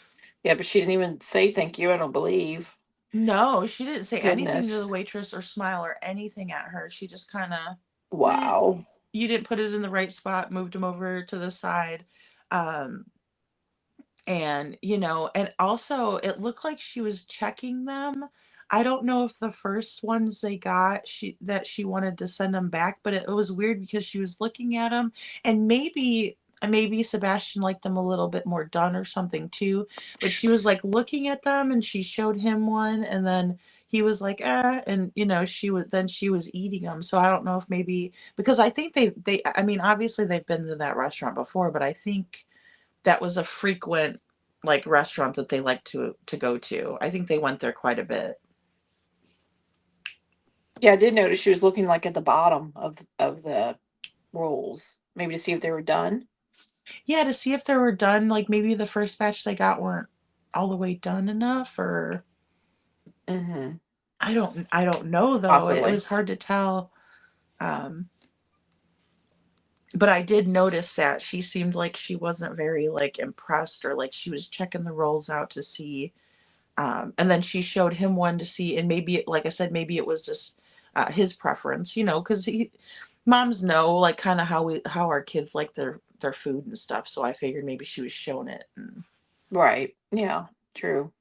yeah, but she didn't even say thank you, I don't believe. No, she didn't say anything to the Goodness. waitress or smile or anything at her. She just kinda, "Meh, Wow. you didn't put it in the right spot," moved him over to the side, um and also it looked like she was checking them. I don't know if the first ones they got, she wanted to send them back, but it was weird because she was looking at them, and maybe Sebastian liked them a little bit more done or something too, but she was like looking at them and she showed him one and then he was like, and she was eating them. So I don't know if maybe because I think I mean, obviously they've been to that restaurant before, but I think that was a frequent, like, restaurant that they like to go to. I think they went there quite a bit. Yeah, I did notice she was looking like at the bottom of the rolls, maybe to see if they were done. Yeah, to see if they were done, like, maybe the first batch they got weren't all the way done enough, or Mm-hmm. I don't know, though. It Possibly. was hard to tell, um, but I did notice that she seemed like she wasn't very, like, impressed or, like, she was checking the rolls out to see, and then she showed him one to see, and maybe like I said, maybe it was just his preference, because moms know like kind of how our kids like their food and stuff. So I figured maybe she was showing it. Right. Yeah. True.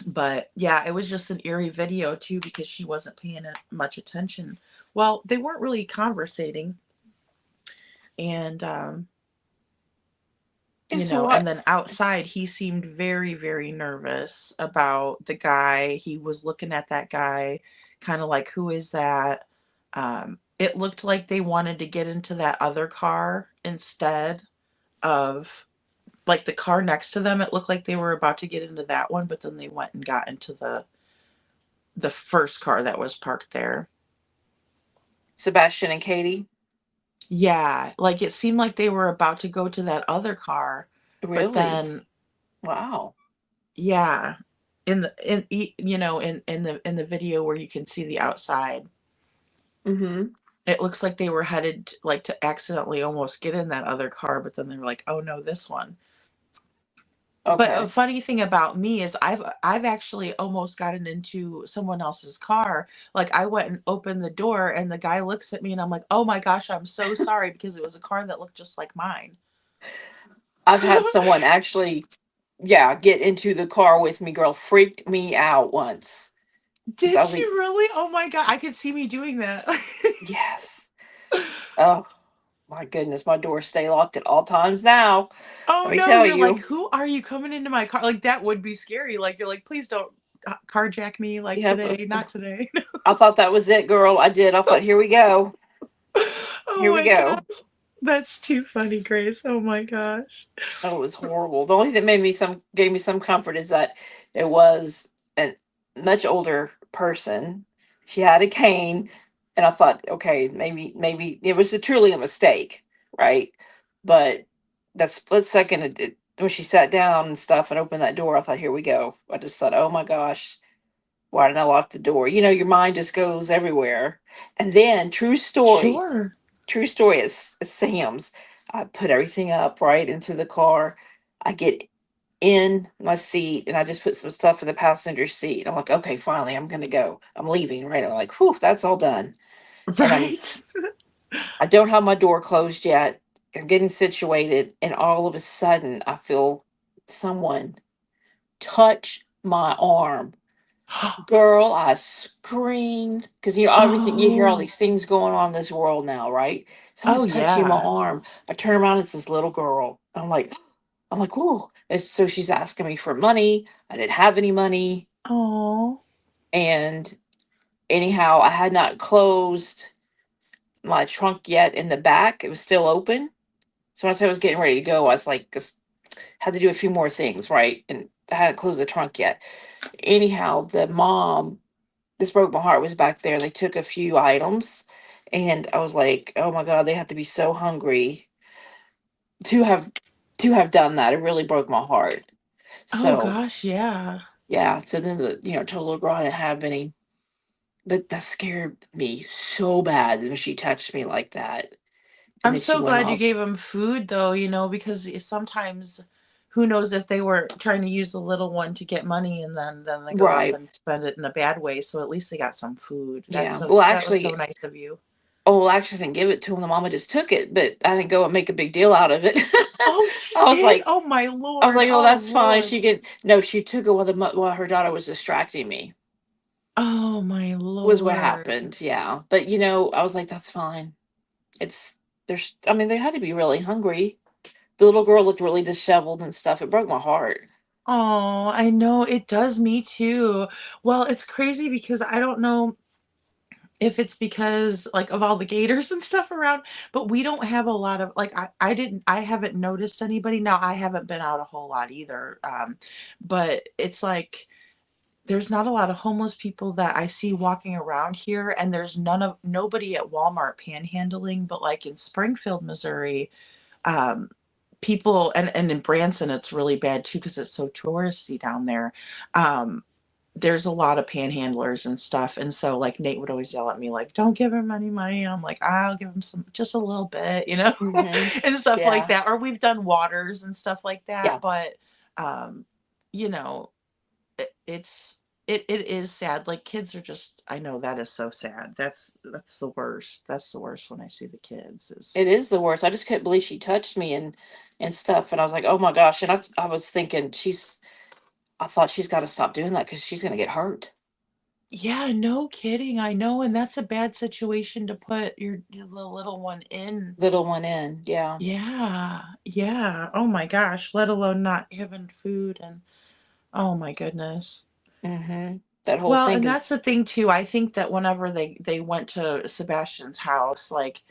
But yeah, it was just an eerie video too because she wasn't paying it much attention. Well, they weren't really conversating, and And so and what? then outside, he seemed very, very nervous about the guy. He was looking at that guy, kind of like, who is that? It looked like they wanted to get into that other car instead of like the car next to them. It looked like they were about to get into that one, but then they went and got into the first car that was parked there. Sebastian and Katie. Yeah, like it seemed like they were about to go to that other car, but Really? then Wow. yeah, in the video where you can see the outside, Mm-hmm. it looks like they were headed like to accidentally almost get in that other car, but then they were like, "Oh no, this one." But a Okay. funny thing about me is I've actually almost gotten into someone else's car. Like I went and opened the door and the guy looks at me and I'm like, "Oh my gosh, I'm so sorry," because it was a car that looked just like mine. I've had someone actually, yeah, get into the car with me, girl. Freaked me out once. 'Cause I Did was like, you really? Oh my god, I could see me doing that. yes. Oh my goodness, my doors stay locked at all times now. Oh Let me no, tell you're like, you. "Who are you coming into my car?" Like, that would be scary, like, you're like, "Please don't, carjack me, like, Yeah, today, not today." I thought that was it, girl. I did. I thought, here we go. Oh Here we my god, go. that's too funny, Grace, oh my gosh. Oh, it was horrible. The only thing that gave me some comfort is that it was a much older person. She had a cane, and I thought, okay, maybe it was truly a mistake, right? But that split second, when she sat down and stuff and opened that door, I thought, here we go. I just thought, oh my gosh, why didn't I lock the door? You know, your mind just goes everywhere. And then, Sure. true story is Sam's. I put everything up right into the car. I get in my seat and I just put some stuff in the passenger seat. I'm like, okay, finally, I'm gonna go. I'm leaving, right? I'm like, whew, that's all done. And Right. I don't have my door closed yet. I'm getting situated, and all of a sudden, I feel someone touch my arm. Girl, I screamed because everything you hear all Oh. these things going on in this world now, right? Oh Someone's touching my yeah. arm. I turn around, it's this little girl. I'm like, whoa. And so she's asking me for money. I didn't have any money. Oh. And anyhow, I had not closed my trunk yet in the back. It was still open. So once I was getting ready to go, I was like, just had to do a few more things, right? And I hadn't closed the trunk yet. Anyhow, the mom, this broke my heart, was back there. They took a few items, and I was like, oh my God, they have to be so hungry to have done that. It really broke my heart. Oh So gosh, yeah. yeah, so then told little girl I didn't have any, but that scared me so bad when she touched me like that, and I'm then she so went glad you off. gave them food though, because sometimes who knows if they were trying to use the little one to get money and then they go off Right. and spend it in a bad way, so at least they got some food. Yeah. Well, That was so actually, nice of you. I didn't give it to him. The mama just took it, but I didn't go and make a big deal out of it. Oh, she I was did? like, Oh my I was lord. like, oh, Oh that's fine. lord. She could. No, she took it while while her daughter was distracting me. Oh my Was what lord. happened. Yeah, but I was like, that's fine. It's there's. I mean, they had to be really hungry. The little girl looked really disheveled and stuff. It broke my heart. Oh, I know it does me too. Well, it's crazy because I don't know if it's because, like, of all the gators and stuff around, but we don't have a lot of like, I haven't noticed anybody now, I haven't been out a whole lot either, but it's like, there's not a lot of homeless people that I see walking around here, and there's nobody at Walmart panhandling, but, like, in Springfield, Missouri, um, people and in Branson, it's really bad too because it's so touristy down there, um, there's a lot of panhandlers and stuff, and so, like, Nate would always yell at me, like, "Don't give him any money," and I'm like, "I'll give him some just a little bit," Hmm. and stuff like Yeah. that, or we've done waters and stuff like that, Yeah. but, um, you know, it is sad, like, kids are just I know that is so sad, that's the worst when I see the kids It is is the worst. I just couldn't believe she touched me and stuff, and I was like, oh my gosh. And I was thinking, I thought she's got to stop doing that because she's gonna get hurt. Yeah, no kidding, I know, and that's a bad situation to put your little one in. Little one in. Yeah. Yeah, yeah. Oh my gosh, let alone not having food and oh my goodness. Hmm. That whole Well, thing and that's the is. thing too. I think that whenever they went to Sebastian's house, like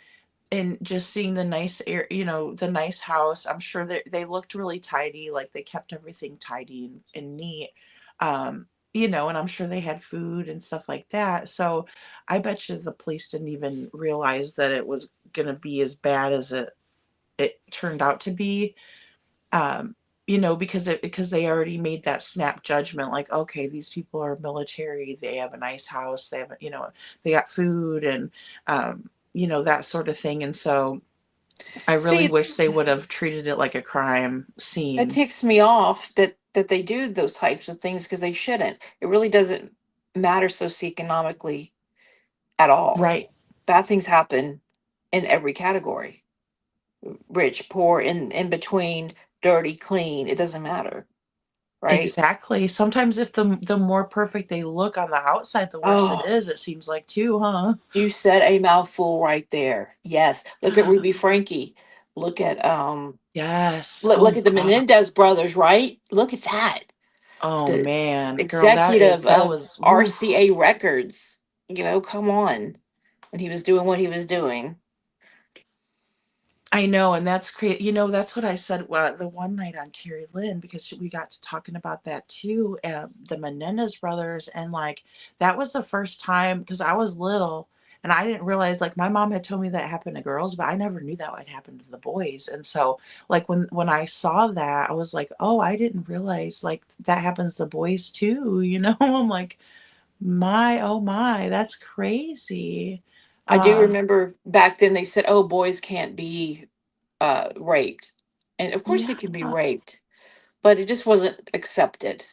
and just seeing the nice air, the nice house, I'm sure that they looked really tidy, like they kept everything tidy and neat. And I'm sure they had food and stuff like that. So I bet you the police didn't even realize that it was gonna be as bad as it turned out to be. um because they already made that snap judgment, like, okay, these people are military, they have a nice house, they have they got food and that sort of thing, and so I really See, wish they would have treated it like a crime it scene. ticks me off that they do those types of things because they shouldn't. It really doesn't matter socioeconomically at all. Right. Bad things happen in every category. Rich, poor, in between, dirty, clean. It doesn't matter, right? Exactly. Sometimes if the more perfect they look on the outside, the worse it Oh, is, it seems like too, huh? you said a mouthful right there. Yes. Look at Ruby Frankie. Look at Yes. look Oh at the god. Menendez brothers, right? Look at that. Oh The man, girl, executive that of was woo. RCA Records. Come on. When he was doing what he was doing. I know, and that's great. That's what I said the one night on Terry Lynn because we got to talking about that too. The Menendez brothers, and like that was the first time because I was little, And I didn't realize, like, my mom had told me that happened to girls, but I never knew that would happen to the boys. And so, like, when I saw that, I was like, oh, I didn't realize like that happens to boys too, you know? I'm like, my, oh my, that's crazy. I do Um, remember back then they said, "Oh, boys can't be raped," and of course they yeah, can be raped, but it just wasn't accepted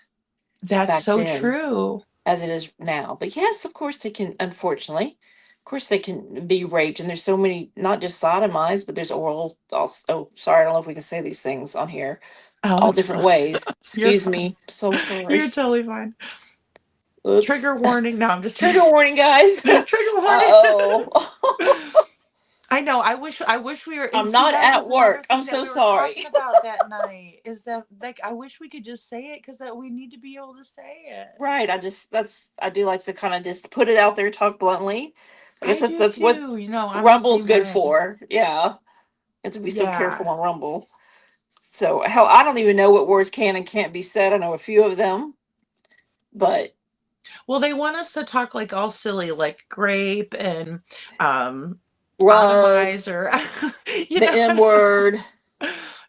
that's back so then true. as it is now. But yes, of course they can. Unfortunately, of course they can be raped, and there's so many, not just sodomized, but there's oral. Also, oh, sorry, I don't know if we can say these things on here. Oh, All it's different fine. ways. You're Excuse fine. me. So You're sorry. totally fine. Oops. Trigger warning. No, I'm just kidding. Trigger warning, guys. Trigger warning. Uh-oh. I know. I wish we were, and I'm see, not that at was another work. I'm thing that so we were talking sorry. about that night, is that, like, I wish we could just say it, because that we need to be able to say it. Right. I do like to kind of just put it out there, talk bluntly. I guess I that's do that's what too. I'm the Rumble's same good way. for. Yeah. You have to be so Yeah. careful on Rumble. So hell, I don't even know what words can and can't be said. I know a few of them, but Well, they want us to talk like all silly, like grape and um rugs, atomizer. you the know. M word.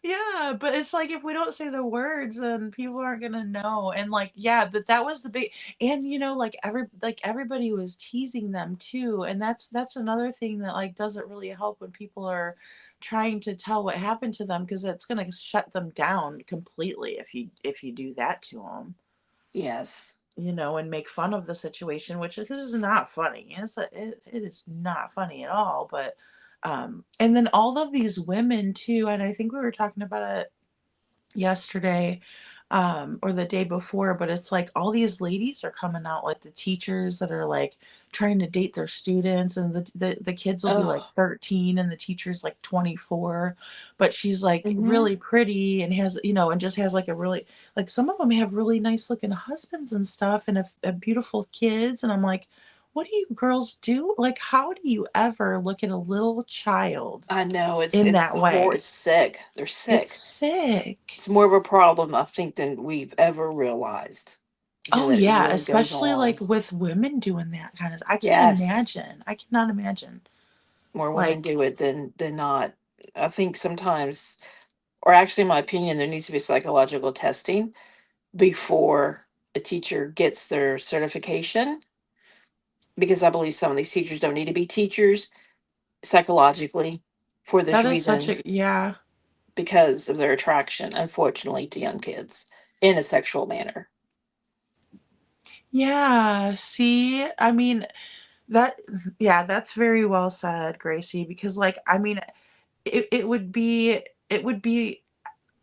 Yeah, but it's like if we don't say the words, then people aren't gonna know. And like, yeah, but that was the big, and like everybody was teasing them too. And that's another thing that like doesn't really help when people are trying to tell what happened to them, because it's gonna shut them down completely if you do that to them, Yes. and make fun of the situation, which is not funny. It is not funny at all. But and then all of these women too, and I think we were talking about it yesterday, or the day before, but it's like all these ladies are coming out, like the teachers that are like trying to date their students, and the kids will be like Oh. 13 and the teacher's like 24, but she's like Hmm. really pretty and has, and just has like a really, like, some of them have really nice looking husbands and stuff, and a beautiful kids, and I'm like, what do you girls do? Like, how do you ever look at a little child I know in it's that more way? it's sick. They're It's sick. sick. It's more of a problem, I think, than we've ever realized. Oh, That it yeah, really goes especially, on. like, with women doing that kind of, I can't Yes. imagine. I cannot imagine. More women Like, do it than not. I think sometimes, or actually, in my opinion, there needs to be psychological testing before a teacher gets their certification, because I believe some of these teachers don't need to be teachers psychologically for this that is such reason, a, yeah. because of their attraction, unfortunately, to young kids in a sexual manner. Yeah, see? I mean, that yeah, that's very well said, Gracie, because, like, I mean, it would be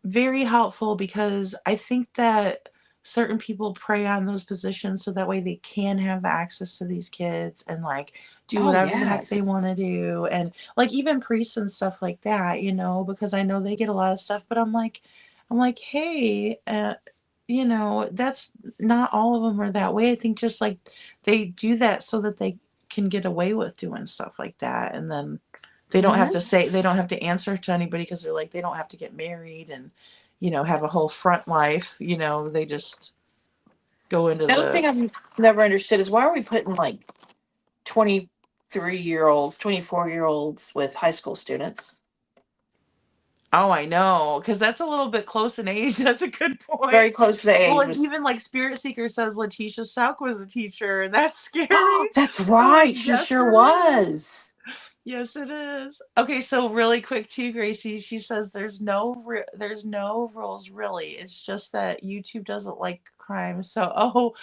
very helpful, because I think that certain people prey on those positions so that way they can have access to these kids and like do Oh, whatever the heck they yes. want to do, and like even priests and stuff like that, because I know they get a lot of stuff, but I'm like, hey, that's not all of them are that way. I think just like they do that so that they can get away with doing stuff like that, and then Hmm. they don't have to answer to anybody, because they're like, they don't have to get married and have a whole front life. They just go into The other the. thing I've never understood is, why are we putting like 23-year-olds, 24-year-olds with high school students? Oh, I know, because that's a little bit close in age. That's a good Very point. close to the Well, age and was. even like Spirit Seeker says Letitia Sauk was a teacher, and that's Oh, scary. that's I'm like, right. She yes, sure it is. was. Yes, it is. Okay, so really quick too, Gracie. She says there's no rules really. It's just that YouTube doesn't like crime. So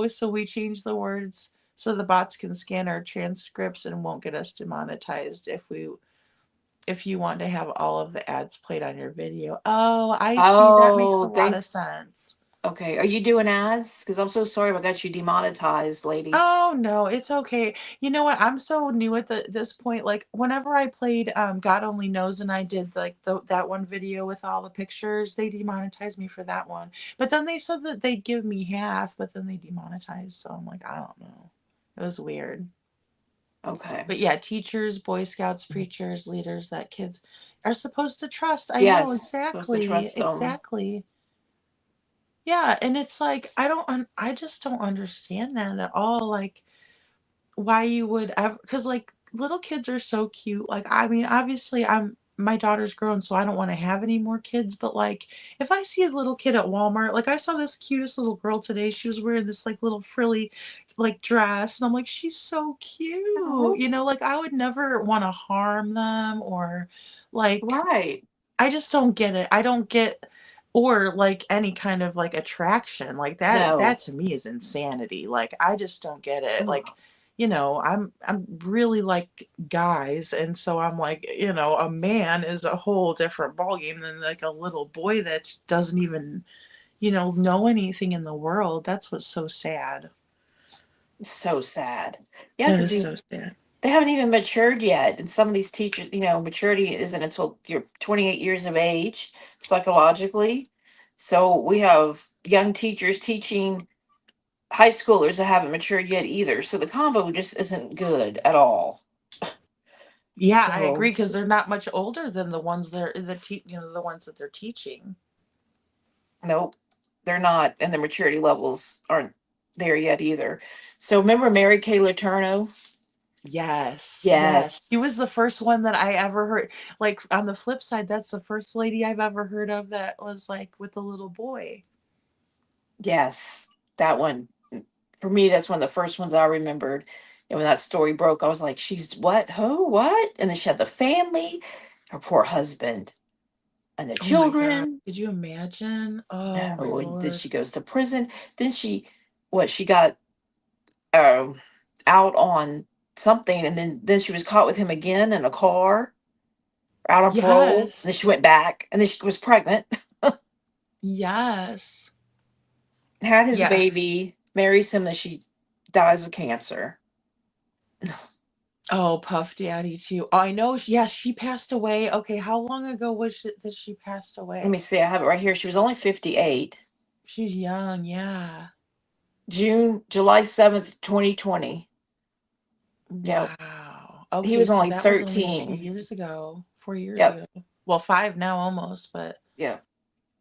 so we change the words so the bots can scan our transcripts and won't get us demonetized if you want to have all of the ads played on your video. Oh, I see. That makes a Oh, lot of thanks. sense. Okay. Are you doing ads? Because I'm so sorry if I got you demonetized, lady. Oh, no, it's okay. You know what? I'm so new at this point. Like whenever I played God Only Knows, and I did like that one video with all the pictures, they demonetized me for that one. But then they said that they'd give me half, but then they demonetized. So I'm like, I don't know. It was weird. Okay. But yeah, teachers, Boy Scouts, preachers, leaders that kids are supposed to trust. I know Yes. Supposed to exactly. trust them. Exactly. Yeah, and it's like I just don't understand that at all. Like why you would ever, because like little kids are so cute. Like, I mean, obviously, my daughter's grown, so I don't want to have any more kids. But like, if I see a little kid at Walmart, like I saw this cutest little girl today. She was wearing this like little frilly like dress, and I'm like, she's so cute. Oh, Like I would never want to harm them or like right. I just don't get it. I don't get or like any kind of like attraction. Like that No. to me is insanity. Like I just don't get it. Ugh. Like, I'm really like guys and so I'm like, a man is a whole different ballgame than like a little boy that doesn't even, know anything in the world. That's what's so sad. So sad. Yeah, That because is these so sad. they haven't even matured yet. And some of these teachers, maturity isn't until you're 28 years of age psychologically. So we have young teachers teaching high schoolers that haven't matured yet either. So the combo just isn't good at all. Yeah, I So agree because they're not much older than the ones the ones that they're teaching. nope, they're not, and the maturity levels aren't there yet either. So remember Mary Kay Letourneau? Yes, yes. She Yes, was the first one that I ever heard. Like on the flip side, that's the first lady I've ever heard of that was like with a little boy. yes, that one. For me, that's one of the first ones I remembered. And when that story broke, I was like, she's what? Who? What? And then she had the family, her poor husband, and the Oh my God. children. Could you imagine? Oh my No, and then Lord. she goes to prison. Then she got um out on something, and then she was caught with him again in a car, out on parole. And then Yes. she went back, and then she was pregnant, Yes. had his Yeah. baby, marries him, then she dies of cancer. Oh, Puff Daddy too. Oh, I know. Yes, she passed away. Okay, how long ago was it that she passed Let me away? see, I have it right here. She was only 58. She's young. Yeah. July 7th, 2020. Yep. Wow. He Okay, was so only that was only a few 13. years ago, 4 years Yep. ago. Well, five now almost, but Yep.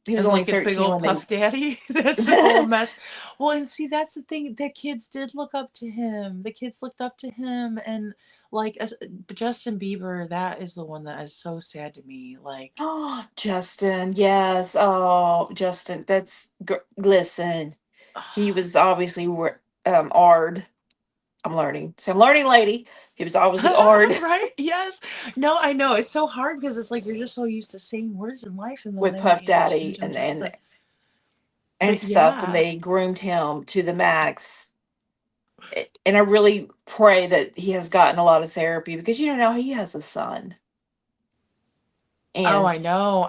He was and only look at big 13 old when they Puff Daddy. That's the whole mess. Well, and see, that's the thing. The kids did look up to him. The kids looked up to him, and like Justin Bieber, that is the one that is so sad to me. Like, Oh, Justin, yes. Oh, Justin, listen. He was obviously ard. I'm learning. So I'm learning, lady. He was obviously ard right? Yes. No, I know. It's so hard because it's like you're just so used to saying words in life, and then with they want Puff you to change Daddy them just the. and But stuff, and yeah. they groomed him to the max. And I really pray that he has gotten a lot of therapy because now he has a son. Oh, And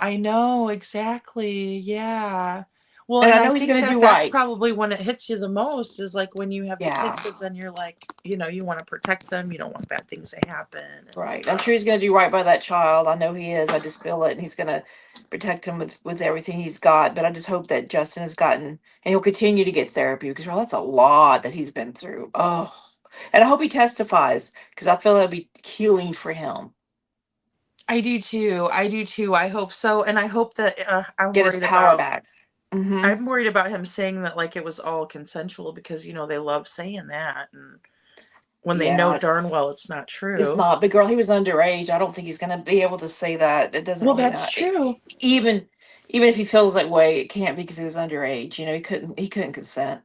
I know, exactly, yeah. Well, and and I I know he's think gonna that do that's right. probably when it hits you the most is, like, when you have the kids, Yeah. because then you're like, you wanna protect them, you don't want bad things to happen, and Right. I'm sure he's going to do right by that child. I know he is. I just feel it. And he's going to protect him with everything he's got. But I just hope that Justin has gotten, and he'll continue to get therapy because, well, that's a lot that he's been through. Oh, and I hope he testifies because I feel that'll be healing for him. I do too, I hope so, and I hope that, Get his power back. Mm-hmm. I'm worried about him saying that, like, it was all consensual because, they love saying that, and when they know Yeah, darn well it's not it's true. not. But girl, he was underage. I don't think he's going to be able to say that. It doesn't Well, really that's matter. true. Even even if he feels that way, it can't be because he was underage. He couldn't consent.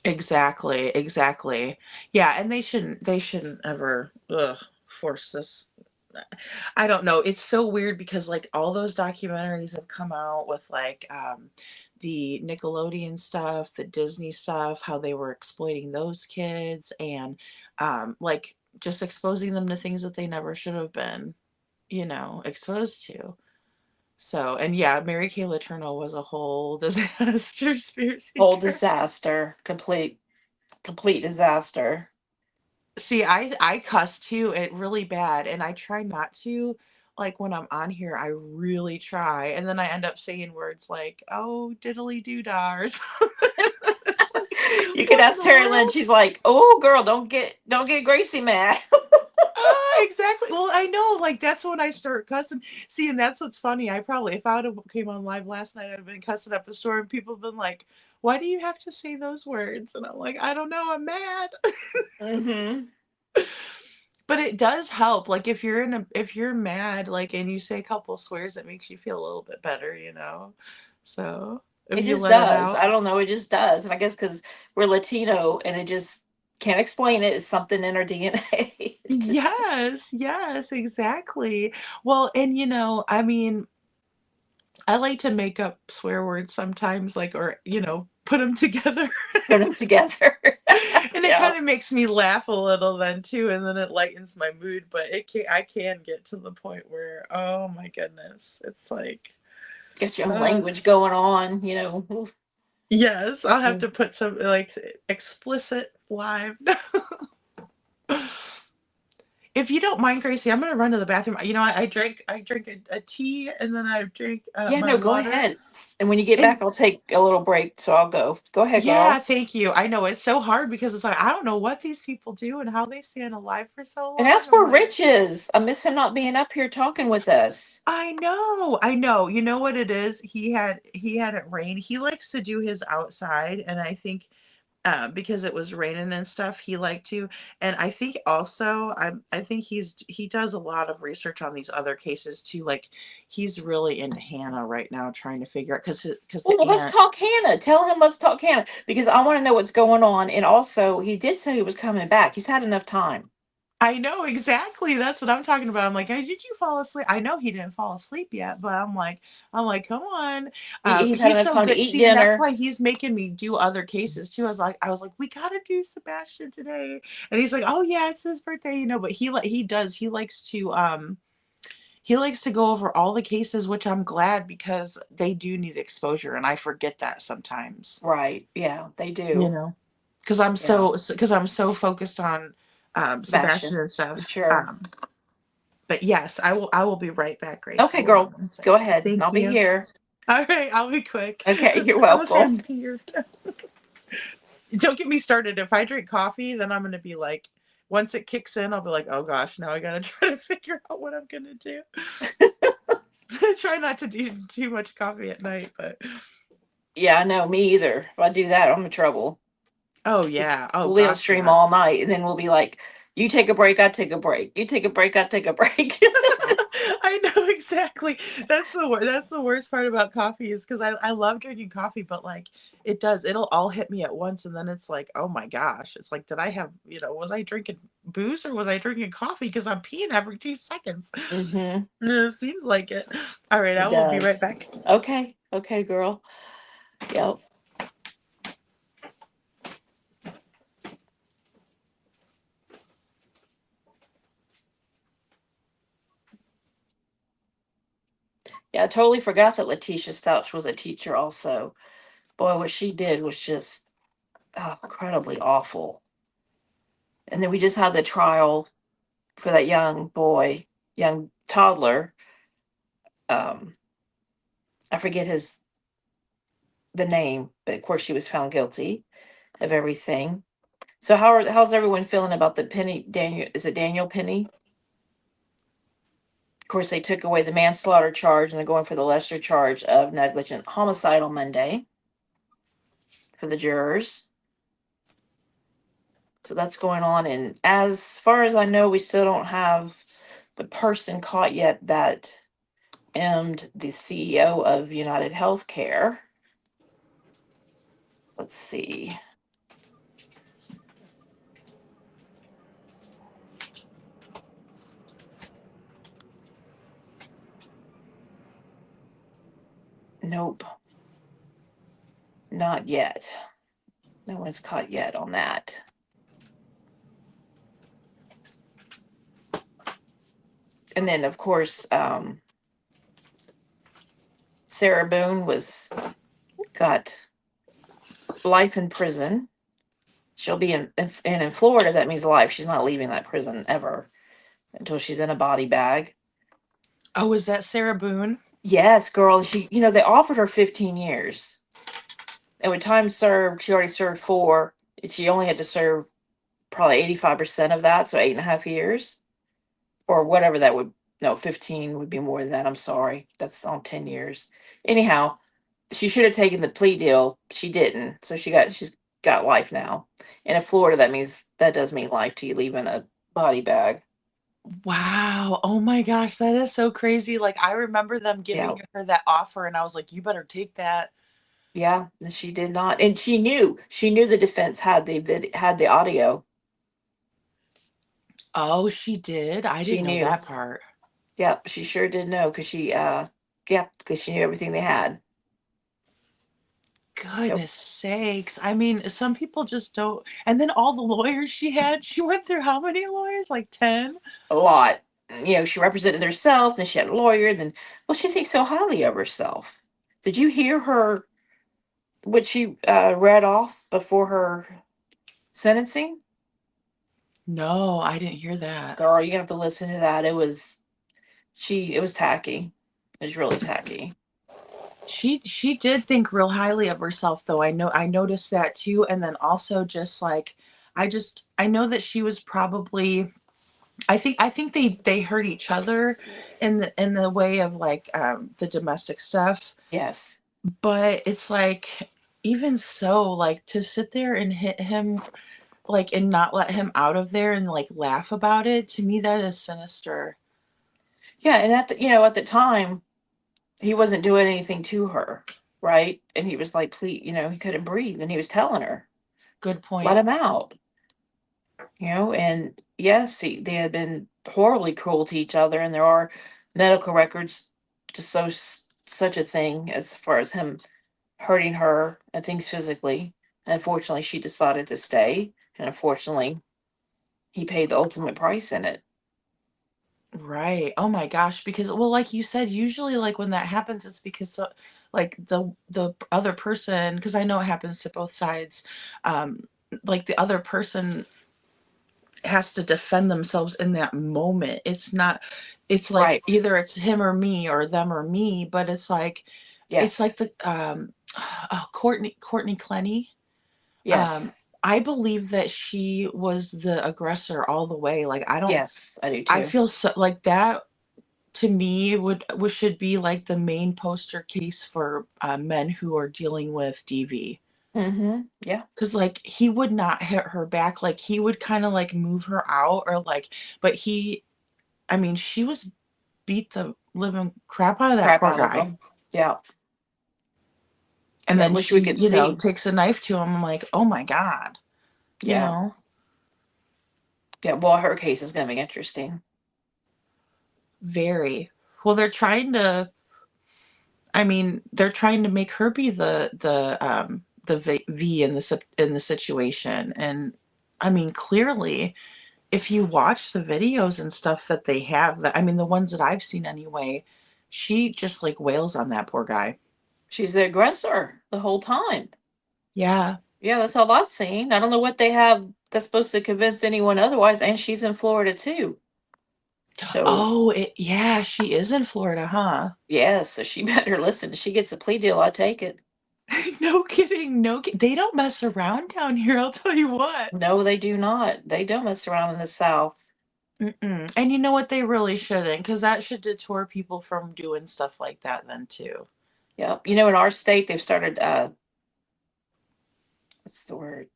Exactly, exactly. Yeah, and they shouldn't ever, force this. I don't know. It's so weird because like all those documentaries have come out with like the Nickelodeon stuff, the Disney stuff, how they were exploiting those kids and like just exposing them to things that they never should have been, exposed to. So, and yeah, Mary Kay Letourneau was a whole disaster, conspiracy Whole girl. disaster. Complete disaster. See, I cuss too, it really bad, and I try not to. Like when I'm on here, I really try, and then I end up saying words like, "Oh, diddly doo dah," or something. It's like, You could what in ask the Terry Lynn. world? She's like, "Oh, girl, don't get Gracie mad." Exactly. Well, I know, like that's when I start cussing. See, and that's what's funny. I probably, if I would have came on live last night, I'd have been cussing up a storm. People have been like, "Why do you have to say those words?" And I'm like, "I don't know. I'm mad." Mm-hmm. But it does help. Like if you're mad, like and you say a couple swears, it makes you feel a little bit better, you know. So if It you just let it does. out. I don't know. It just does. And I guess because we're Latino and it just can't explain it. It's something in our DNA. It just, Yes, yes, exactly. Well, and I mean, I like to make up swear words sometimes, like, or, put them together. put them together. And it Yeah. kind of makes me laugh a little then too, and then it lightens my mood. But I can get to the point where, oh my goodness, it's like, Get your own uh, language going on, you know. Oof. yes, I'll have Mm. to put some like explicit live. If you don't mind, Gracie, I'm gonna run to the bathroom. I drink a tea and then I drink Yeah, my no, go water. ahead. And when you get And back, I'll take a little break. So I'll go. Go ahead, yeah, girl. thank you. I know it's so hard because it's like I don't know what these people do and how they stand alive for so And as long. I'm for like, Rich is, I miss him not being up here talking with us. I know, I know. You know what it is? He had it rain. He likes to do his outside, and I think because it was raining and stuff, he liked to. And I think also, I think he does a lot of research on these other cases too. Like he's really into Hannah right now, trying to figure out because Well, the let's aunt. talk Hannah. Tell him let's talk Hannah because I want to know what's going on. And also, he did say he was coming back. He's had enough time. I know exactly. That's what I'm talking about. I'm like, hey, did you fall asleep? I know he didn't fall asleep yet, but I'm like, come on. He's had He's enough so time to good. eat See, and that's dinner. why he's making me do other cases too. I was like, we gotta do Sebastian today, and he's like, oh yeah, it's his birthday, But he likes to go over all the cases, which I'm glad because they do need exposure, and I forget that sometimes Right. Yeah, they you do. know because I'm so focused on Sebastian Sebastian. and stuff. Sure. But yes, I will be right back, Gracie. Okay, Hold on girl. one Go second. ahead. Thank I'll be you. here. All right, I'll be quick. Okay, you're I'm a welcome. fast peer. Don't get me started. If I drink coffee, then I'm gonna be like, once it kicks in, I'll be like, oh gosh, now I gotta try to figure out what I'm gonna do. Try not to do too much coffee at night, but Yeah, I know. Me either. If I do that, I'm in trouble. oh yeah, oh We'll be on gosh, stream yeah. all night, and then we'll be like, "You take a break, I take a break. You take a break, I take a break." I know exactly. That's the worst part about coffee is because I love drinking coffee, but like it'll all hit me at once, and then it's like, oh my gosh, it's like, did I have, was I drinking booze or was I drinking coffee? Because I'm peeing every 2 seconds. Mm-hmm. It seems like it. All right, I It will be right does. back. Okay. Okay, girl. Yep. Yeah, I totally forgot that Letitia Stouch was a teacher also. Boy, what she did was just incredibly awful. And then we just had the trial for that young boy, young toddler. Um, I forget the name, but of course she was found guilty of everything. So how's everyone feeling about the Penny Daniel? Is it Daniel Penny? Of course, they took away the manslaughter charge and they're going for the lesser charge of negligent homicide on Monday for the jurors. So that's going on. And as far as I know, we still don't have the person caught yet that emmed the CEO of United Healthcare. Let's see. Nope, not yet. No one's caught yet on that. And then, of course, Sarah Boone got life in prison. She'll be in Florida. That means life. She's not leaving that prison ever until she's in a body bag. Oh, is that Sarah Boone? Yes, girl. They offered her 15 years. And with time served, she already served 4. And she only had to serve probably 85% of that, so 8.5 years. or whatever that would. No, 15 would be more than that. I'm sorry. That's on 10 years. Anyhow, she should have taken the plea deal. She didn't. So she's got life now. And in Florida, that does mean life to you leaving a body bag. Wow. Oh my gosh, that is so crazy. Like I remember them Yeah. giving her that offer and I was like, you better take that. Yeah. And she did not. And she knew the defense had had the audio. Oh, she did? I She didn't know knew. that part. Yep, she sure did know because because she knew everything they had. Yep. Goodness sakes. I mean, some people just don't. And then all the lawyers she had, she went through how many lawyers? Like 10? A lot. She represented herself, then she had a lawyer, then well, she thinks so highly of herself. Did you hear her what she read off before her sentencing? No, I didn't hear that. Girl, you're gonna have to listen to that. It was tacky. It was really tacky. She did think real highly of herself though. I noticed that too. And then also just like I know that she was probably I think they hurt each other in the way of like the domestic stuff. Yes. But it's like even so, like to sit there and hit him like and not let him out of there and like laugh about it, to me that is sinister. Yeah, and at the time, he wasn't doing anything to her, right? And he was like, please, he couldn't breathe, and he was telling her, Good let point. him out, and yes, they had been horribly cruel to each other, and there are medical records to such a thing as far as him hurting her and things physically. And unfortunately, she decided to stay, and unfortunately, he paid the ultimate price in it. Right. Oh my gosh, because well like you said, usually like when that happens it's because like the other person, because I know it happens to both sides, um like the other person has to defend themselves in that moment. It's not it's like Right. either it's him or me or them or me, but it's Yes. like the oh, Courtney Clenny. Um Yes. I believe that she was the aggressor all the way. Like Yes, I do I too. feel so like that to me would should be like the main poster case for men who are dealing with DV. Mm-hmm. Yeah. Cause like he would not hit her back. Like he would kind of like move her out or like, but I mean, she was beat the living crap out of that Crap poor out of guy. them. Yeah. And Yeah. then Wish we she, could see. takes a knife to him. I'm like, oh my God, you Yeah. know, Yeah. Well, her case is going to be interesting. very well. I mean, they're trying to make her be the V in in the situation. And I mean, clearly, if you watch the videos and stuff that they have, that I mean, the ones that I've seen anyway, she just like wails on that poor guy. She's the aggressor the whole time. Yeah. Yeah, that's all I've seen. I don't know what they have that's supposed to convince anyone otherwise. And she's in Florida too. So, Oh, yeah, she is in Florida, huh? yes, so she better listen. If she gets a plea deal, I take it. No kidding. They don't mess around down here. I'll tell you what. No, they do not. They don't mess around in the South. Mm-mm. And you know what? They really shouldn't, because that should deter people from doing stuff like that then too. Yep. In our state, they've started, what's the word?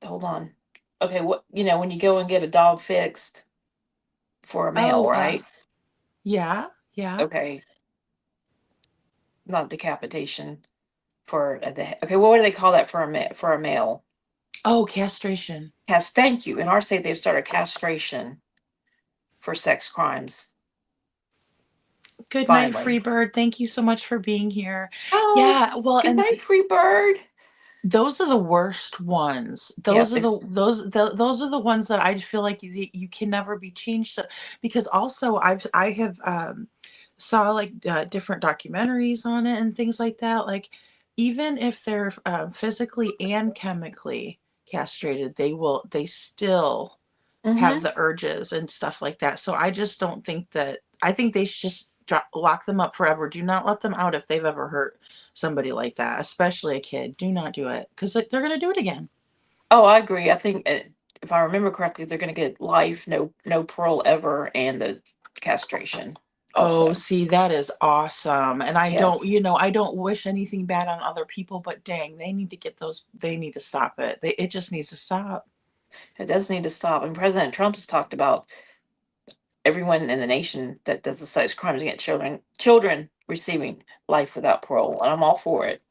Hold on. Okay, when you go and get a dog fixed for a male, Oh, right? yeah, yeah. Okay, not decapitation for okay. What do they call that for a male? Oh, castration. Thank you. In our state, they've started castration for sex crimes. Good night, Finally. Freebird. Thank you so much for being here. Oh, Yeah, well, good and night, free bird. those are the worst ones. Yep. Those are those are the ones that I feel like you can never be changed. Because also I have saw like different documentaries on it and things like that. Like even if they're physically and chemically castrated, they still have Mm-hmm. the urges and stuff like that. So I just don't think that I think they should just lock them up forever. Do not let them out if they've ever hurt somebody like that, especially a kid. Do not do it because they're going to do it again. Oh, I agree. I think if I remember correctly, they're going to get life, no parole ever, and the castration. Oh, Also, see, that is awesome. And I don't, yes, I don't wish anything bad on other people, but dang, they need to get those, they need to stop it. It just needs to stop. it does need to stop. And President Trump has talked about everyone in the nation that does the such crimes against children receiving life without parole, and I'm all for it.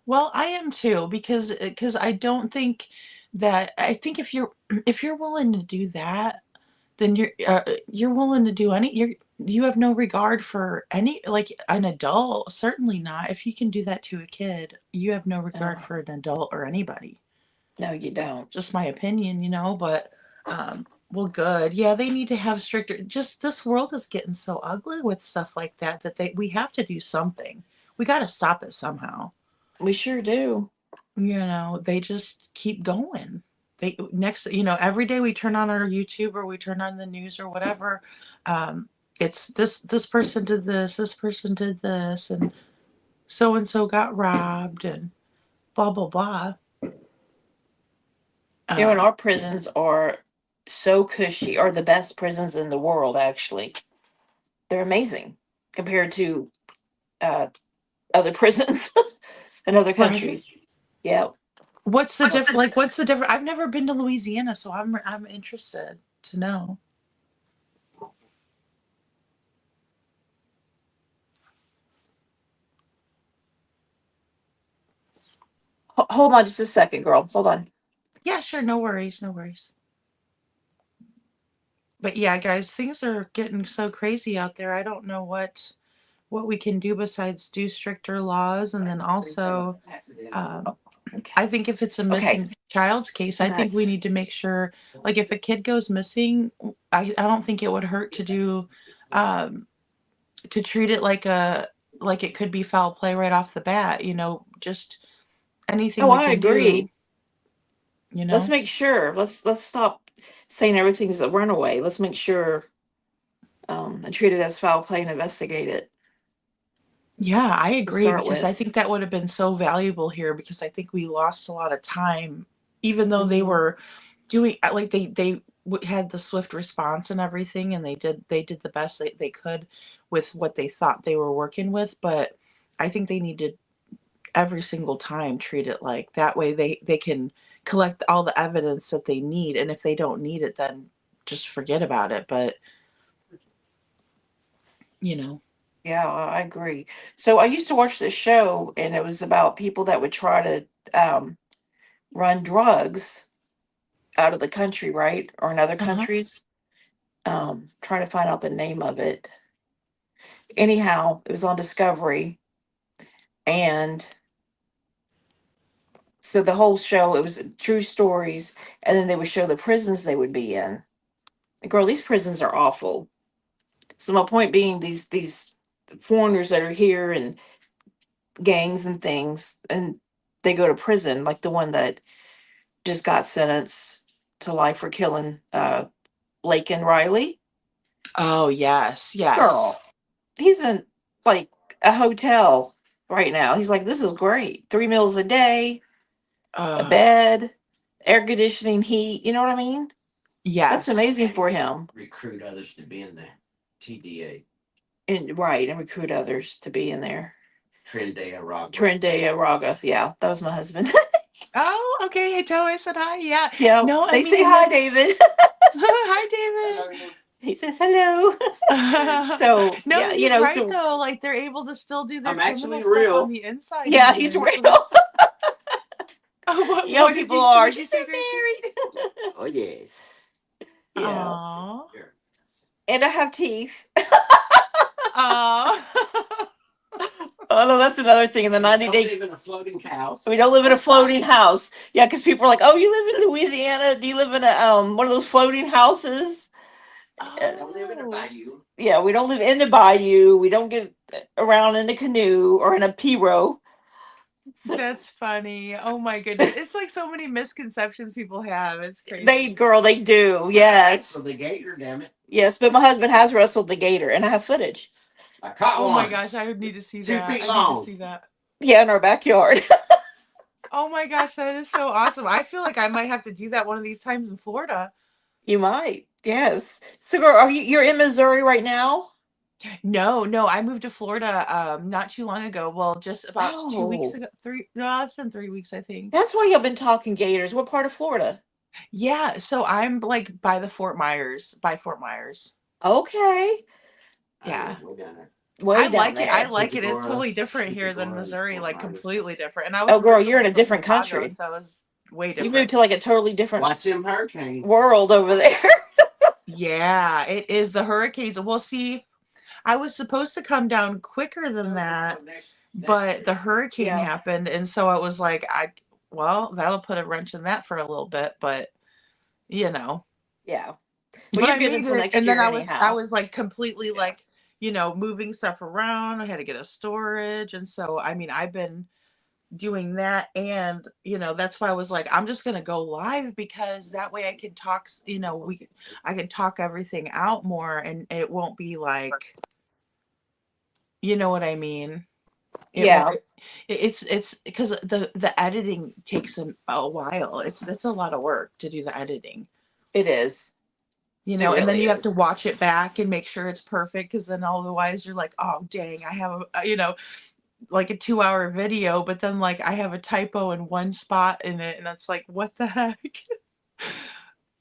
Well, I am too, because I don't think that, I think if you're if you're willing to do that, then you're willing to do you have no regard for any, like, an adult, certainly not. If you can do that to a kid, you have no regard No, for an adult or anybody. no, you don't. Just my opinion, but well, good. Yeah, they need to have stricter, just this world is getting so ugly with stuff like that that we have to do something. We got to stop it somehow. We sure do. They just keep going. They next, every day we turn on our YouTube or we turn on the news or whatever, it's this person did this person did this, and so got robbed and blah blah blah. And Um, our prisons are so cushy, are the best prisons in the world, actually. They're amazing compared to uh, other prisons in other right. countries. Yeah. What's the difference? Like, what's the difference? I've never been to Louisiana, so I'm interested to know. Hold on just a second, girl. Hold on. Yeah, sure, no worries, no worries. But yeah, guys, things are getting so crazy out there. I don't know what we can do besides do stricter laws, and then also, um, Okay. I think if it's a Okay. missing child's case, I'm I think back. we need to make sure, like, if a kid goes missing, I don't think it would hurt to do, um, to treat it like it could be foul play right off the bat. Just anything Oh, we I can agree. do. You Let's know. make sure. Let's stop saying everything's a runaway. Let's make sure and treat it as foul play and investigate it Yeah, I to agree, start because I with. think that would have been so valuable here, because I think we lost a lot of time, even though they Mhm. were doing, like, had the swift response and everything, and they did the best they could with what they thought they were working with. But I think they needed every single time treat it like that way they can collect all the evidence that they need, and if they don't need it, then just forget about it. But you know. Yeah, I agree. So I used to watch this show, and it was about people that would try to run drugs out of the country, right, or in other Uh-huh. countries. Trying to find out the name of it. Anyhow, it was on Discovery, and so the whole show it was true stories, and then they would show the prisons they would be in. And girl, these prisons are awful. So my point being, these foreigners that are here and gangs and things, and they go to prison, like the one that just got sentenced to life for killing Laken Riley. Oh, yes, yes. Girl, he's in like a hotel right now. He's like, this is great. 3 meals a day, a uh bed, air conditioning, heat. You know what I mean? That's yes. amazing for him. Recruit others to be in the TDA. And right, and recruit others to be in there. Trendea Rock. Trendea Raga. Yeah, that was my husband. Oh, okay. Hey, tell I said hi. Yeah. Yeah, No, I they mean, say and hi, that's David. hi, David. He says hello. So No, yeah, he's right so though. Like, they're able to still do their I'm criminal actually stuff on real. the inside yeah, he's even. real. So that's oh, Young people are. what did you She's say, been Gracie? married. Oh yes. Yeah, Aw. Here. and I have teeth. Aw. Oh no, that's another thing in the 90-day. Live in a floating house. We don't live in a floating house. Yeah, because people are like, "Oh, you live in Louisiana? Do you live in a one of those floating houses?" I live in a Oh. bayou. Yeah, we don't live in the bayou. We don't get around in a canoe or in a pirogue. That's funny. Oh my goodness. It's like so many misconceptions people have. It's They, crazy. girl, they do. Yes, So the gator, damn it. yes. But my husband has wrestled the gator, and I have footage. I caught Oh my one. gosh, I would need to see 2 that. feet I need to long. see that. Yeah, in our backyard. Oh my gosh, that is so awesome. I feel like I might have to do that one of these times in Florida. You might. Yes. So, girl, you're in Missouri right now? No, no, I moved to Florida not too long ago. Well, just about 2 weeks Oh, ago. No, it's been 3 weeks, I think. that's why you've been talking Gators. What part of Florida? Yeah, so I'm like by the Fort Myers, by Fort Myers. Okay. I Yeah. live way down there. Way I down like it. I there. like Punta it. It's Gorda. totally different Punta here than Gorda and Missouri, Fort like Myers. completely different. And I was Oh, girl, you're in originally a from different Chicago, country. so it was way You moved different. to like a totally different Watch them hurricanes. world over there. Yeah, it is the hurricanes. Well, see, I was supposed to come down quicker than that, but the hurricane Yeah. happened, and so I was like, well, that'll put a wrench in that for a little bit, but you know. Yeah. Well, But you're I good made until it, next and then year, I anyhow. was like completely Yeah. like, moving stuff around. I had to get a storage, and so I mean, I've been doing that, and that's why I was like, I'm just gonna go live because that way I can talk. I can talk everything out more, and it won't be like, you know what I mean. It won't. Yeah, It's because the editing takes a while. It's a lot of work to do the editing. it is. It And then really you have to is. watch it back and make sure it's perfect because then otherwise you're like, oh dang, I have like a 2-hour video, but then like I have a typo in one spot in it, and it's like, what the heck?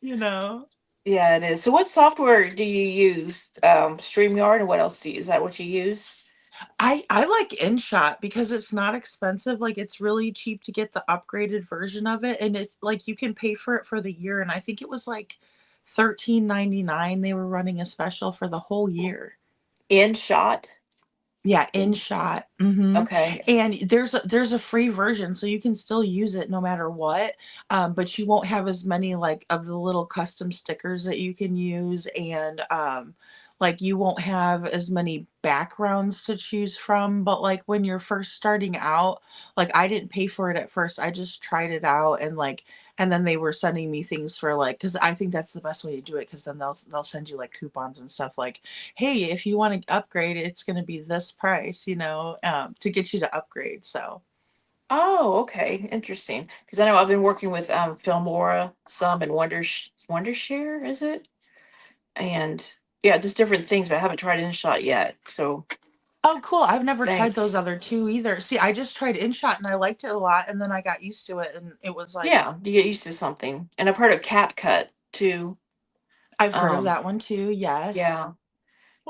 you know. Yeah, it is. So, what software do you use? StreamYard, or what else do you? Is that what you use? I like InShot because it's not expensive. Like it's really cheap to get the upgraded version of it, and it's like you can pay for it for the year. And I think it was like 13.99. They were running a special for the whole year. InShot. Yeah, InShot. Okay. And there's a free version, so you can still use it no matter what. But you won't have as many like of the little custom stickers that you can use, and like you won't have as many backgrounds to choose from. But like when you're first starting out, like I didn't pay for it at first. I just tried it out, and then they were sending me things for like, because I think that's the best way to do it, because then they'll send you like coupons and stuff like, hey, if you want to upgrade, it's going to be this price, to get you to upgrade. So, Oh, okay. Interesting. Because I know I've been working with Filmora some and Wondershare, is it? And yeah, just different things, but I haven't tried InShot yet. So oh, cool. I've never tried those thanks. other two either. See, I just tried InShot and I liked it a lot. And then I got used to it and it was like, Yeah, you get used to something. And I've heard of CapCut too. I've heard of Um, that one too. Yes. yeah, What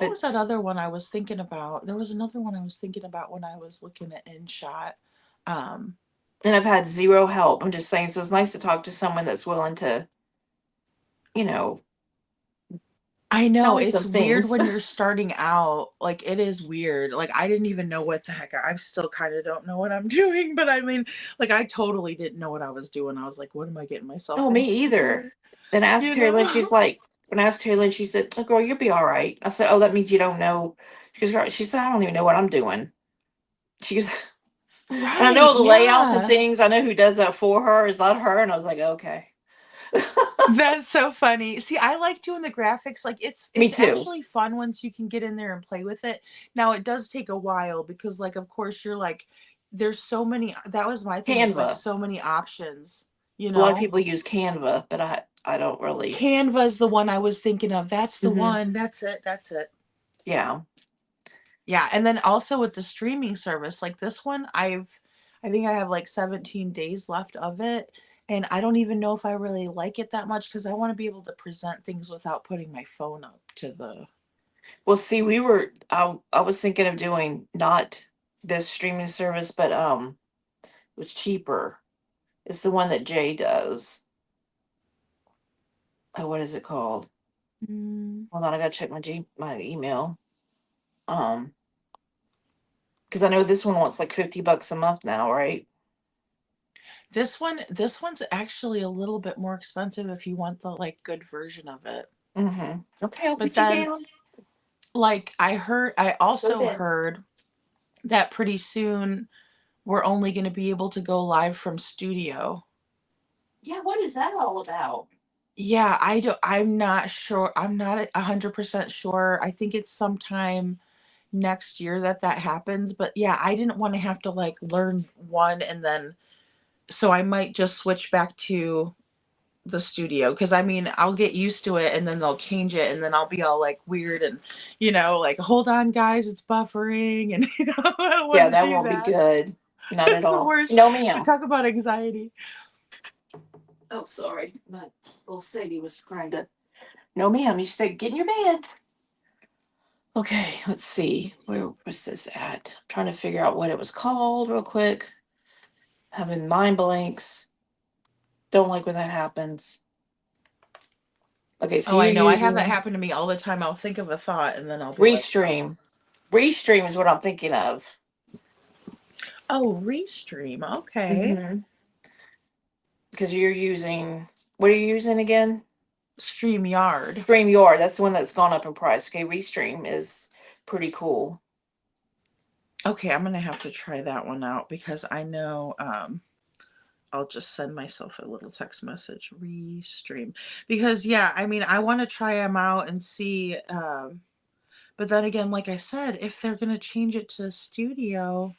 but was that other one I was thinking about? There was another one I was thinking about when I was looking at InShot. Um, and I've had zero help. I'm just saying, so it's nice to talk to someone that's willing to, you know, I tell know me it's some weird things. when you're starting out. Like it is weird. Like I didn't even know what the heck. I still kind of don't know what I'm doing, but I mean, like I totally didn't know what I was doing. I was like, what am I getting myself No, me into either. here? Then I asked You Terry Lynn, she's know? like, when I asked Terry Lynn, she said, "Oh, girl, you'll be all right." I said, "Oh, that means you don't know." She goes, "Girl," she said, "I don't even know what I'm doing." She goes, and I know Right. all the layouts and Yeah. things. I know who does that for her. It's not her. And I was like, okay. That's so funny. See, I like doing the graphics. Like it's Me it's too. actually fun once you can get in there and play with it. Now it does take a while because like of course you're like there's so many, that was my thing. It's like Canva. so many options, you A lot of know? people use Canva, but I don't really. Canva's the one I was thinking of. That's the Hmm. one. That's it. That's it. Yeah. Yeah, and then also with the streaming service, like this one, I think I have like 17 days left of it, and I don't even know if I really like it that much because I want to be able to present things without putting my phone up to the. Well, see, I was thinking of doing not this streaming service, but it was cheaper. It's the one that Jay does. Oh, what is it called? Mm. Hold on, I gotta check my email. Um, because I know this one wants like $50 a month now, right? This one's actually a little bit more expensive if you want the like good version of it. Mm-hmm. Okay, I'll But put you then down. like I Go also ahead. heard that pretty soon we're only going to be able to go live from studio. Yeah, what is that all about? Yeah, I'm not sure. I'm not 100% sure. I think it's sometime next year that happens. But yeah, I didn't want to have to like learn one and then so I might just switch back to the studio, because I mean I'll get used to it and then they'll change it and then I'll be all like weird and like, hold on guys, it's buffering, and I don't want Yeah, to that do won't be that. good. Not at It's the all. worst. No, ma'am. Talk about anxiety. Oh, sorry. My little Sadie was trying to. No, ma'am. You stay. Get in your bed. Okay, let's see. Where was this at? I'm trying to figure out what it was called real quick. Having mind blanks. Don't like when that happens. Okay, so Oh, I you're know. I have that using happen to me all the time. I'll think of a thought and then I'll be like, Restream. Restream is what I'm thinking of. oh, Restream. Okay. Mm-hmm. Because you're using. What are you using again? StreamYard. StreamYard. That's the one that's gone up in price. Okay, Restream is pretty cool. Okay, I'm gonna have to try that one out, because I know I'll just send myself a little text message. Restream. Because yeah, I mean I want to try them out and see, but then again, like I said, if they're gonna change it to studio.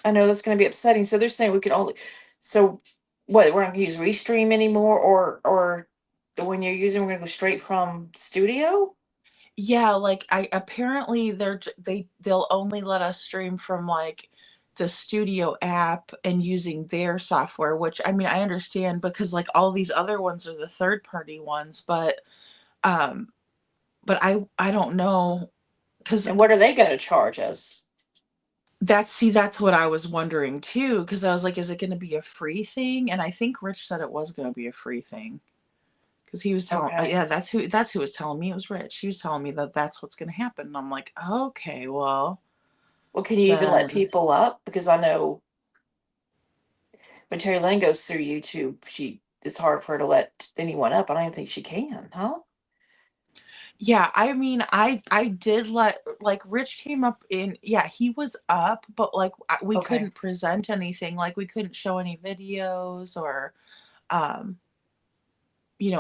I know that's going to be upsetting. So they're saying we could only. So what? We're not going to use Restream anymore, or when you're using, we're going to go straight from studio. Yeah, like I apparently they'll only let us stream from like the studio app and using their software, which I mean I understand, because like all these other ones are the third party ones, um but I don't know, because And what are they going to charge us? that's what I was wondering too, because I was like, is it going to be a free thing? And I think Rich said it was going to be a free thing, because he was telling, Okay. yeah, that's who was telling me. It was Rich. He was telling me that that's what's going to happen, and I'm like, okay, well Well, can you even let then. people up? Because I know when Terry Lane goes through YouTube, it's hard for her to let anyone up. I don't even think she can, huh? Yeah, I mean, I did let, like, Rich came up in, yeah, he was up, but like we Okay. couldn't present anything, like we couldn't show any videos or um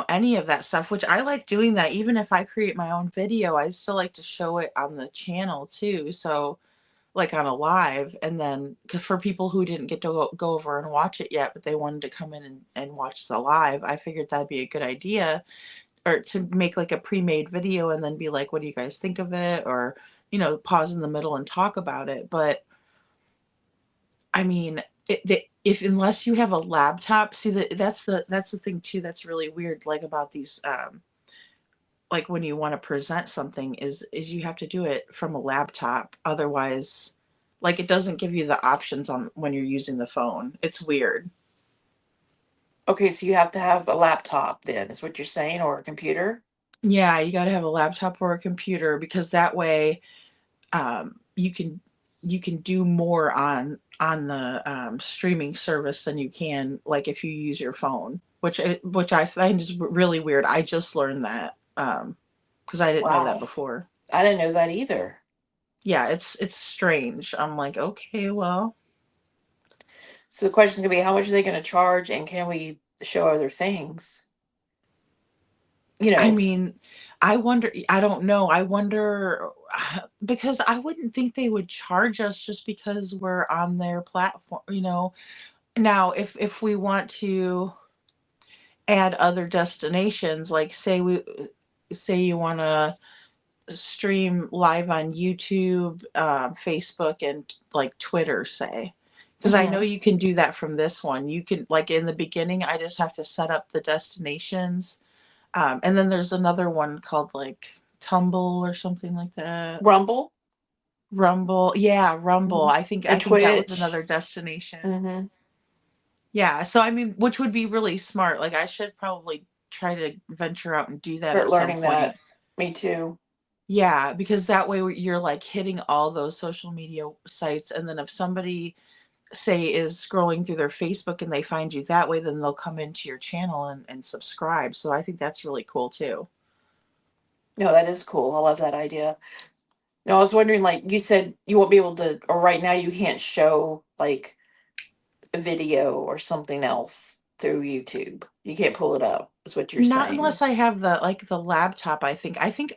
any of that stuff, which I like doing that. Even if I create my own video, I still like to show it on the channel too. So like on a live, and then 'cause for people who didn't get to go over and watch it yet, but they wanted to come in and watch the live, I figured that'd be a good idea, or to make like a pre-made video and then be like, what do you guys think of it? Or, pause in the middle and talk about it. But I mean, if unless you have a laptop, see that that's the thing too that's really weird, like about these, like when you want to present something, is you have to do it from a laptop. Otherwise, like it doesn't give you the options on when you're using the phone. It's weird. Okay, so you have to have a laptop then, is what you're saying, or a computer? Yeah, you got to have a laptop or a computer, because that way, you can do more on the streaming service than you can, like if you use your phone, which I find is really weird. I just learned that, because I didn't know that Wow. before. I didn't know that either. Yeah, it's strange. I'm like, okay, well, So the question's gonna be how much are they gonna charge and can we show other things? You I know, mean, I wonder. I don't know. I wonder, because I wouldn't think they would charge us just because we're on their platform. Now, if we want to add other destinations, like say you want to stream live on YouTube, Facebook, and like Twitter, say, because I know mhm. you can do that from this one. You can, like, in the beginning I just have to set up the destinations, and then there's another one called like Tumble or something like that. Rumble, Rumble, yeah, Rumble. mhm. I think And I think that was Twitch. another destination. Hmm. Yeah, so I mean, which would be really smart. Like I should probably try to venture out and do that Start at some learning point. that. Me too. Yeah, because that way you're like hitting all those social media sites, and then if somebody, say, is scrolling through their Facebook and they find you that way, then they'll come into your channel and subscribe. So I think that's really cool too. No, that is cool. I love that idea. No, I was wondering, like you said, you won't be able to, or right now you can't show like a video or something else. through YouTube. You can't pull it up. Is what you're Not saying? unless I have the laptop, I think. I think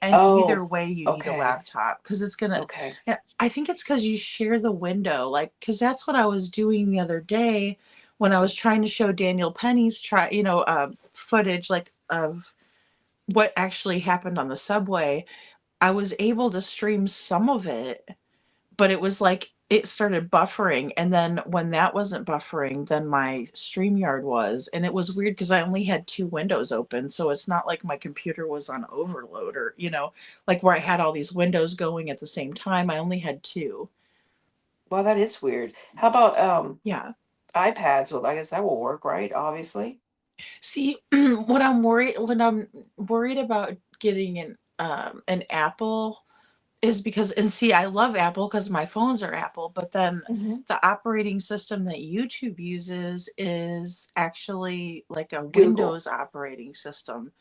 either Oh, way you need a okay, laptop because it's gonna. okay. Yeah, I think it's because you share the window, like because that's what I was doing the other day when I was trying to show Daniel Penny's footage like of what actually happened on the subway. I was able to stream some of it, but it was like it started buffering, and then when that wasn't buffering, then my StreamYard was, and it was weird because I only had 2 windows open, so it's not like my computer was on overload or, like where I had all these windows going at the same time, I only had 2. Well, that is weird. How about Yeah. iPads? Well, I guess that will work, right? Obviously. See, when I'm worried about getting an Apple is because and see, I love Apple because my phones are Apple, but then Hmm. the operating system that YouTube uses is actually like a Google. Windows operating system.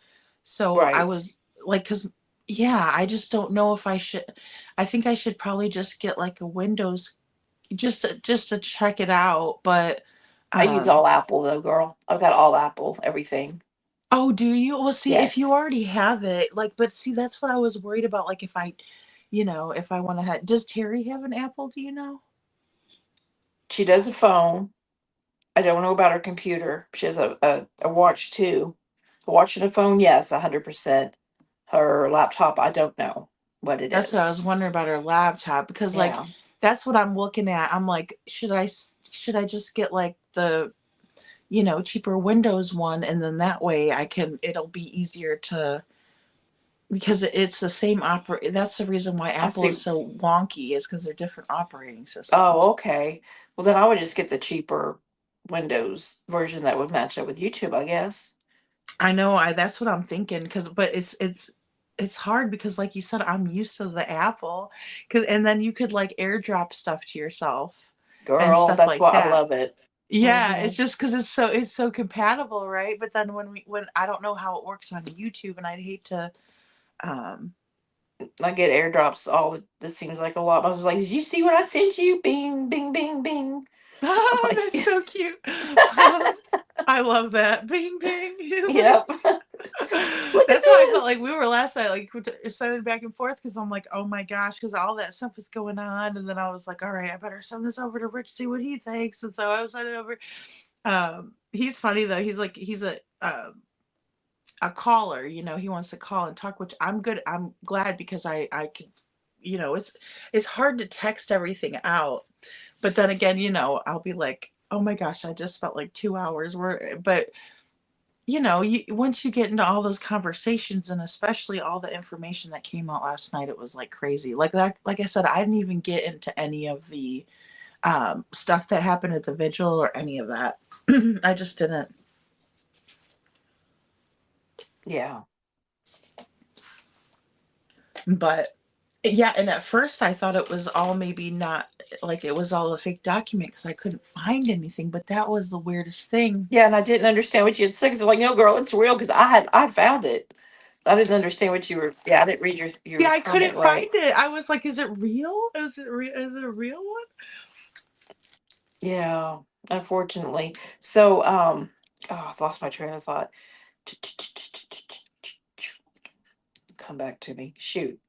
So I Right. was like, because yeah, I just don't know if I think I should probably just get like a Windows just to check it out. But I use um all Apple though, girl. I've got all Apple, everything. oh, do you? Well, see, if you Yes. already have it, like, but see, that's what I was worried about. Like, if I want to have, does Terry have an Apple? Do you know? She does a phone. I don't know about her computer. She has a watch too. A watch and a phone, yes, 100%. Her laptop, I don't know what it That's what I is. was wondering about her laptop because, like, Yeah. that's what I'm looking at. I'm like, should I just get like the cheaper Windows one, and then that way it'll be easier to because it's the same That's the reason why I Apple is see. so wonky is because they're different operating systems. Oh, okay. Well, then I would just get the cheaper Windows version that would match up with YouTube, I guess. I know, that's what I'm thinking, but it's hard because like you said, I'm used to the Apple, and then you could like AirDrop stuff to yourself and Girl, stuff that's like why I that. love it. Yeah, Hmm. it's just because it's so compatible, right? But then when I don't know how it works on YouTube, and I'd hate to, um, I get airdrops all. This seems like a lot. I was like, "Did you see what I sent you?" Bing, bing, bing, bing. I'm oh, like, that's so cute. I love that. Bing, bing. "Yep." Look at That's how I felt like this. we were last night, like sending back and forth because I'm like, oh my gosh, because all that stuff was going on, and then I was like, all right, I better send this over to Rich, see what he thinks, and so I was sending it over. He's funny though. He's a caller. He wants to call and talk, which I'm good. I'm glad because I could, it's hard to text everything out, but then again, I'll be like, oh my gosh, I just felt like 2 hours were, but once you get into all those conversations and especially all the information that came out last night, it was like crazy. Like that, like I said, I didn't even get into any of the stuff that happened at the vigil or any of that. I just didn't. Yeah. But yeah, and at first I thought it was all maybe not like it was all a fake document because I couldn't find anything. But that was the weirdest thing. Yeah, and I didn't understand what you had said. 'Cause I'm like, "No, girl, it's real." Because I found it. I didn't understand what you were. Yeah, I didn't read your Yeah, I comment couldn't find right. it. I was like, "Is it real? Is it real? Is it a real one?" Yeah, unfortunately. So, oh, I've lost my train of thought. Come back to me. Shoot.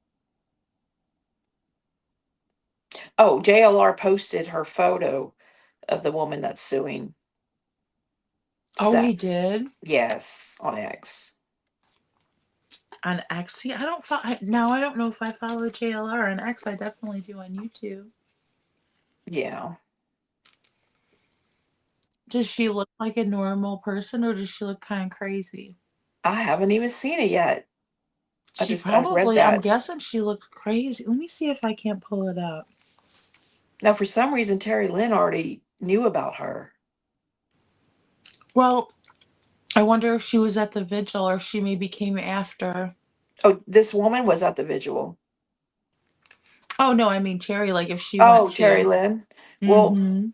Oh, JLR posted her photo of the woman that's suing Oh, he Seth. did Yes, on X. on X. See, I don't now. I don't know if I follow JLR on X. I definitely do on YouTube. Yeah. Does she look like a normal person, or does she look kind of crazy? I haven't even seen it yet. She I read probably. I'm that. guessing she looks crazy. Let me see if I can't pull it up. Now, for some reason, Terry Lynn already knew about her. Well, I wonder if she was at the vigil or if she maybe came after. Oh, this woman was at the vigil. Oh no, I mean Cherry. Like if she went Oh, Terry to. Lynn. Well, Mm-hmm.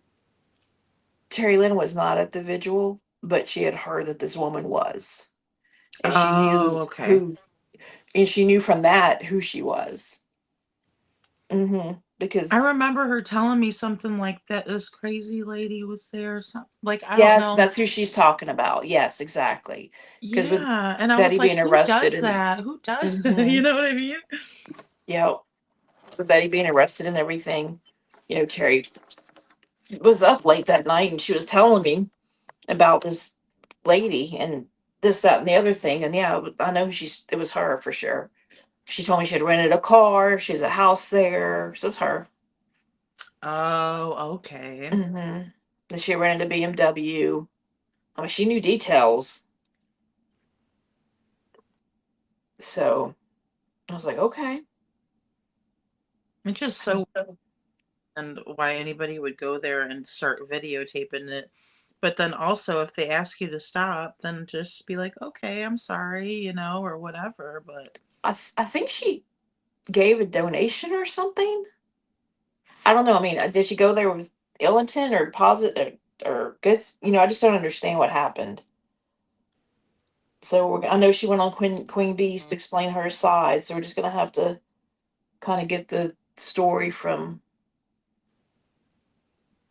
Terry Lynn was not at the vigil, but she had heard that this woman was. And she Oh, knew okay. and she knew from that who she was. Hmm. because I remember her telling me something like that this crazy lady was there or something. Like, I don't yes, know. that's who she's talking about. Yes, exactly. Because with Yeah. And I Betty was like, being who arrested does and that? Who does hmm you know what I mean? yeah, with Betty being arrested and everything, Carrie was up late that night and she was telling me about this lady and this, that, and the other thing. And yeah, I know it was her for sure. She told me she had rented a car. She has a house there. So it's her. Oh, okay. Mm-hmm. That she rented a BMW. I mean, she knew details. So I was like, okay. It's just so and why anybody would go there and start videotaping it. But then also if they ask you to stop, then just be like, okay, I'm sorry, or whatever. But I think she gave a donation or something. I don't know. I mean, did she go there with ill intent or positive or good? I just don't understand what happened. So I know she went on Queen Bee's to explain her side. So we're just gonna have to kind of get the story from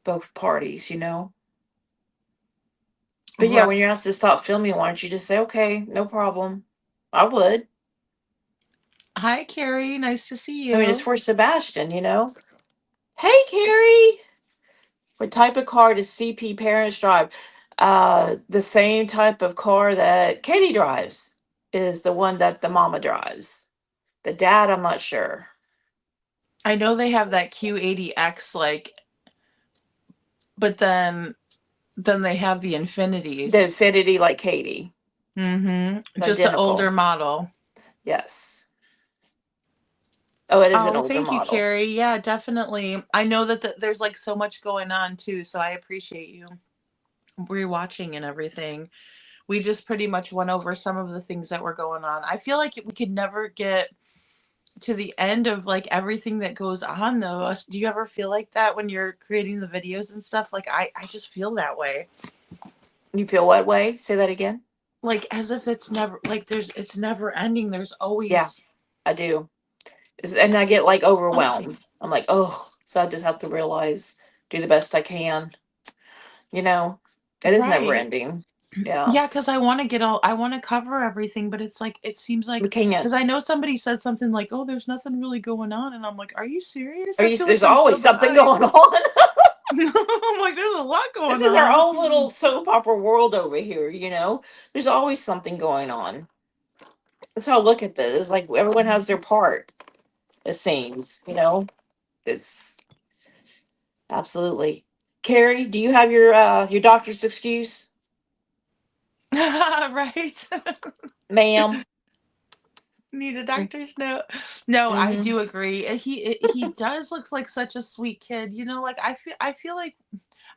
both parties. But yeah, right. when you're asked to stop filming, why don't you just say, okay, no problem? I would. Hi, Carrie. Nice to see I mean, it's you. for Sebastian. Hey, Carrie. What type of car does CP parents drive? The same type of car that Katie drives is the one that the mama drives. The dad, I'm not sure. I know they have that Q80X, but then they have the The Infinities. Infinity, like Katie, Just an older identical. model. Yes. Oh, it is Oh, an well, older thank you, model. Carrie. Yeah, definitely. I know that there's like so much going on too, so I appreciate you rewatching and everything. We just pretty much went over some of the things that were going on. I feel like we could never get to the end of like everything that goes on though. Do you ever feel like that when you're creating the videos and stuff? Like I just feel that way. You feel what way? Say that again. Like as if it's never like it's never ending. There's Yeah, always I do. And I get like something. overwhelmed. I'm like, oh, so I just have to realize, do the best I can. You know, it is never Right. ending. Yeah, Yeah, because I want to cover everything, but it's like, it seems we like, can't. because I know somebody said something like, oh, there's nothing really going on. And I'm like, are you serious? Are I you? feel like There's I'm so always something behind. going on. I'm like, there's a lot This going is our on. own little soap opera world over here. There's always something going on. That's how I look at this. It's like everyone has their part, it seems. It's absolutely. Carrie, do you have your doctor's excuse, Right. ma'am? Need a doctor's note. No, I Mm-hmm. do agree. He does looks like such a sweet kid. Like I feel like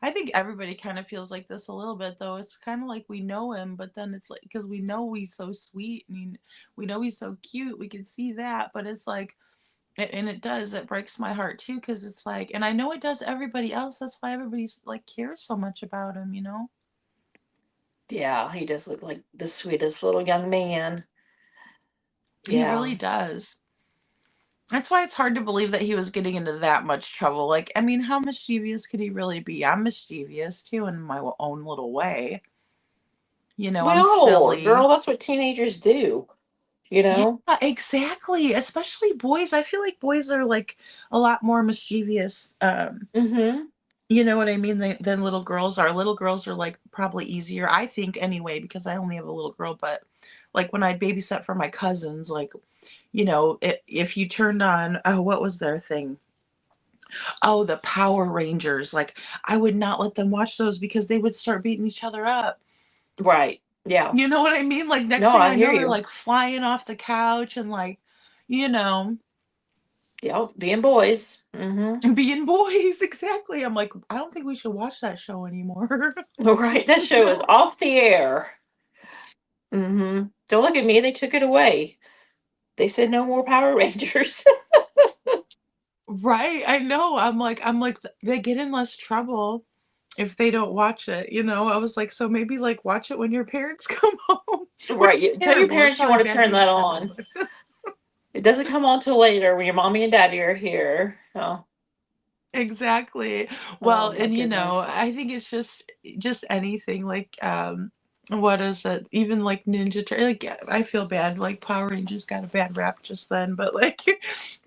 I think everybody kind of feels like this a little bit though. It's kind of like we know him, but then it's like because we know he's so sweet. I mean, we know he's so cute. We can see that, but it's like and it does. It breaks my heart too because it's like, and I know it does everybody else. That's why everybody's like cares so much about him. Yeah, he does look like the sweetest little young man. He really Yeah. does. That's why it's hard to believe that he was getting into that much trouble. Like, I mean, how mischievous could he really be? I'm mischievous too in my own little way. I'm Well, silly. girl, that's what teenagers do, you Yeah, know? exactly. Especially boys. I feel like boys are like a lot more mischievous. Mm-hmm. You know what I mean? Than little girls are. Little girls are like probably easier, I think, anyway, because I only have a little girl. But like when I'd babysit for my cousins, like, if you turned on, oh, what was their thing? Oh, the Power Rangers. Like, I would not let them watch those because they would start beating each other up. Right. Yeah. You know what I mean? Like, next No, thing I I hear know, they're you. like flying off the couch and like, you know, Yep, being boys. Mm-hmm. being boys. Exactly. I'm like, I don't think we should watch that show anymore. Right. That show is off the air. Mm-hmm. Don't look at me. They took it away. They said no more Power Rangers. Right. I know. I'm like, they get in less trouble if they don't watch it. I was like, so maybe like watch it when your parents come home, which Right. is Tell your terrible. It's parents you probably want to bad to turn even that tell them. on. It doesn't come on till later when your mommy and daddy are here. Oh. Exactly. Oh Well, my and goodness. I think it's just anything like what is it? Even like like I feel bad. Like Power Rangers got a bad rap just then, but like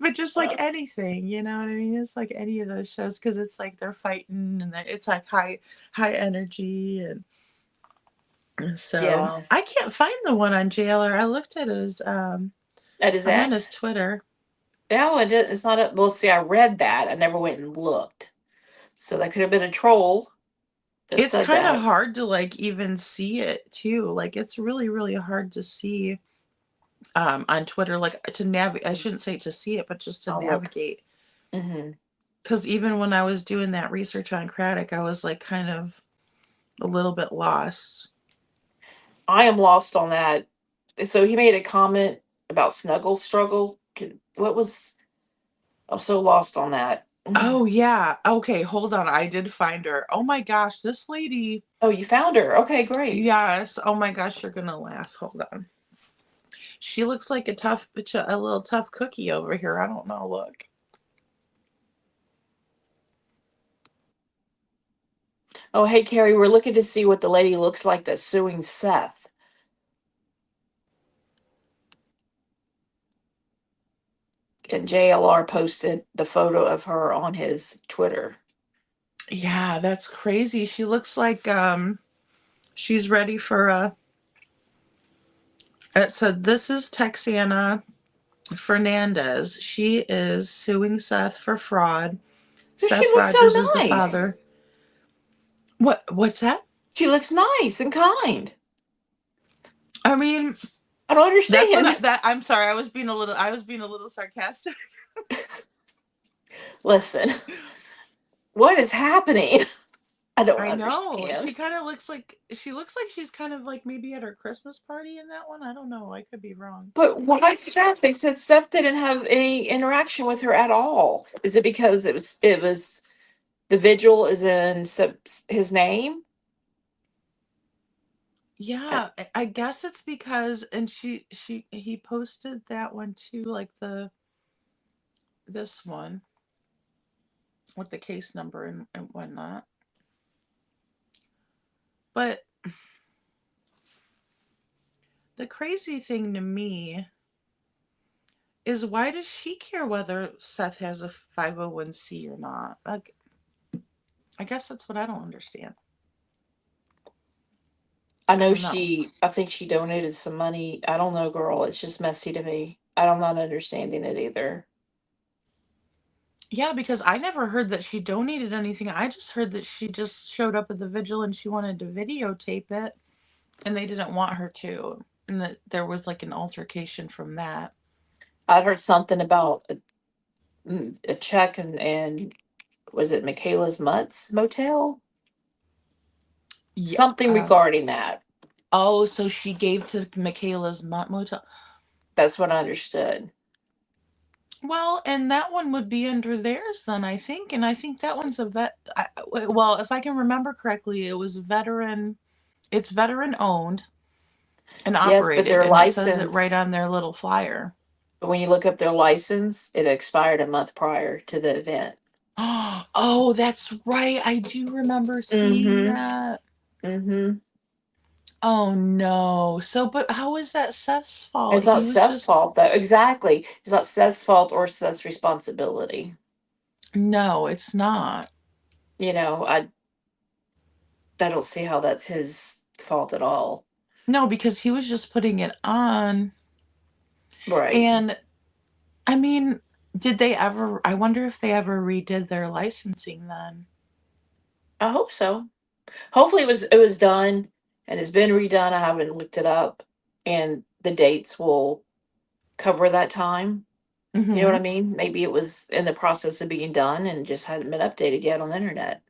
but just like anything, you know what I mean? It's like any of those shows because it's like they're fighting and it's like high energy and so Yeah. I can't find the one on Jailer. I looked at At his I'm on his ex? Twitter. No, it's not a, well, see, I read that. I never went and looked. So that could have been a troll that It's said kind of that. hard to like even see it too. Like it's really hard to see on Twitter like to navigate. I shouldn't say to see it, but just to I'll look. navigate. Hmm. Cuz even when I was doing that research on Craddock, I was like kind of a little bit lost. I am lost on that. So he made a comment about Snuggle Struggle. What was, I'm so lost on that. Oh yeah. Okay, hold on. I did find her. Oh my gosh, this lady. Oh, you found her. Okay, great. Yes. Oh my gosh, you're going to laugh. Hold on. She looks like a little tough cookie over here. I don't know, look. Oh, hey, Carrie, we're looking to see what the lady looks like that's suing Seth. And JLR posted the photo of her on his Twitter. Yeah, that's crazy. She looks like she's ready for a it said this is Texana Fernandez. She is suing Seth for fraud. She Seth looks so Rogers is the nice. father. What's that? She looks nice and kind. I mean, I don't that's what understand. I'm sorry. I was being a little sarcastic. Listen, what is happening? I don't I know. understand. She looks like she's kind of like maybe at her Christmas party in that one. I don't know. I could be wrong. But why Steph? They said Steph didn't have any interaction with her at all. Is it because it was the vigil is in his name? Yeah, I guess it's because and he posted that one too, like this one with the case number and whatnot. But the crazy thing to me is why does she care whether Seth has a 501c or not? Like, I guess that's what I don't understand. I I know don't know. I think she donated some money. I don't know, girl. It's just messy to me. I'm not understanding it either. Yeah, because I never heard that she donated anything. I just heard that she just showed up at the vigil and she wanted to videotape it and they didn't want her to. And that there was like an altercation from that. I'd heard something about a check and was it Michaela's Mutts Motel? Yeah. Something regarding that. Oh, so she gave to Michaela's motel. That's what I understood. Well, and that one would be under theirs then, I think. And I think that one's a well, if I can remember correctly, it was veteran. It's veteran owned and Yes, but operated, their and it says it license, right on their little flyer. but when you look up their license, it expired a month prior to the event. Oh, that's right. I do remember seeing Mm-hmm. that. Mm-hmm. Oh no. So, but how is that Seth's fault? It's not He was Steph's just fault though. Exactly. It's not Steph's fault or Steph's responsibility. no, it's not. You know, I don't see how that's his fault at all. No, because he was just putting it on. Right. And I mean, did they ever I wonder if they ever redid their licensing then. I hope so. Hopefully it was done and it's been redone. I haven't looked it up. And the dates will cover that time. You know what I Mhm. mean? Maybe it was in the process of being done and just hadn't been updated yet on the internet.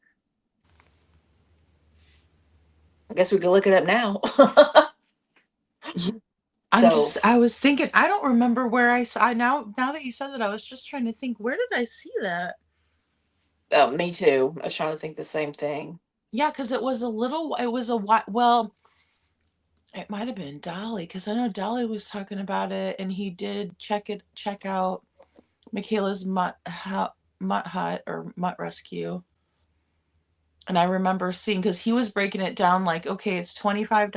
I guess we could look it up now. So, I was thinking I don't remember where I saw now that you said that I was just trying to think where did I see that? me too. I was trying to think the same thing. Yeah, cuz it was a well, it might have been Dolly cuz I know Dolly was talking about it and he did check out Michaela's Mutt Hut or Mutt Rescue. And I remember seeing, because he was breaking it down like, okay, it's $25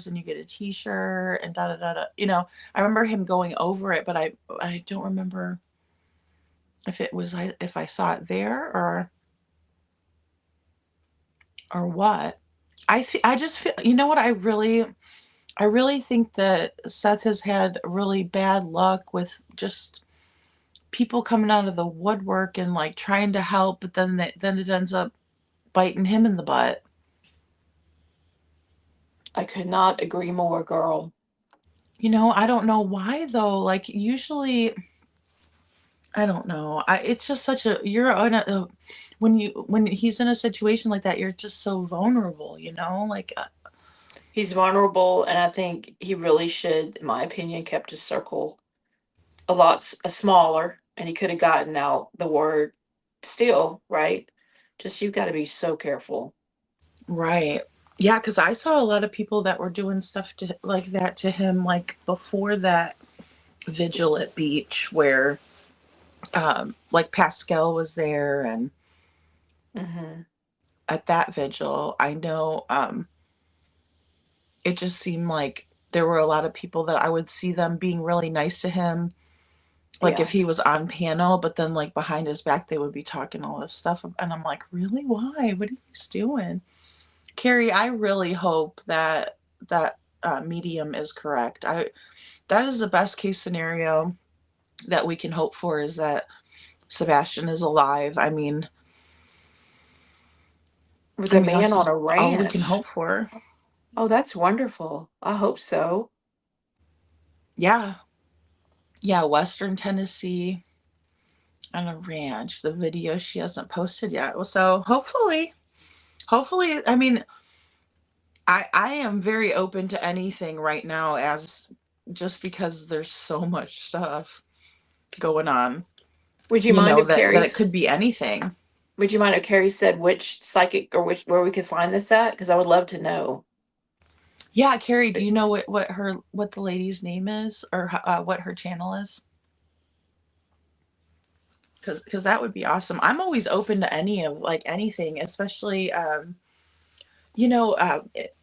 and you get a t-shirt and da da da da. I remember him going over it, but I don't remember if I saw it there or what. I just feel, you know what, I really think that Seth has had really bad luck with just people coming out of the woodwork and like trying to help, but then it ends up biting him in the butt. I could not agree more, girl. I don't know why though. Like usually, I don't know. It's just such a you're on when he's in a situation like that, you're just so vulnerable. Like He's vulnerable, and I think he really should, in my opinion, kept his circle a lot smaller, and he could have gotten out the word still, right? Just you got to be so careful. right, yeah. Because I saw a lot of people that were doing stuff like that to him, like before that vigil at beach, where like Pascal was there, and Hmm. at that vigil, I know it just seemed like there were a lot of people that I would see them being really nice to him, like Yeah. if he was on panel, but then like behind his back they would be talking all this stuff, and I'm like, really, why, what are you guys doing? Carrie, I really hope that medium is correct. That is the best case scenario that we can hope for, is that Sebastian is alive. With a man That's on just a all we can ranch. hope for. Oh, that's wonderful. I hope so. Yeah, yeah, Western Tennessee on a ranch. The video she hasn't posted yet, so hopefully, I am very open to anything right now, as just because there's so much stuff going on, Would you mind if that it Carrie's could be anything. Would you mind if Carrie said which psychic or where we could find this at? Because I would love to know. Yeah, Carrie, do you know what the lady's name is, or what her channel is? Because that would be awesome. I'm always open to anything, especially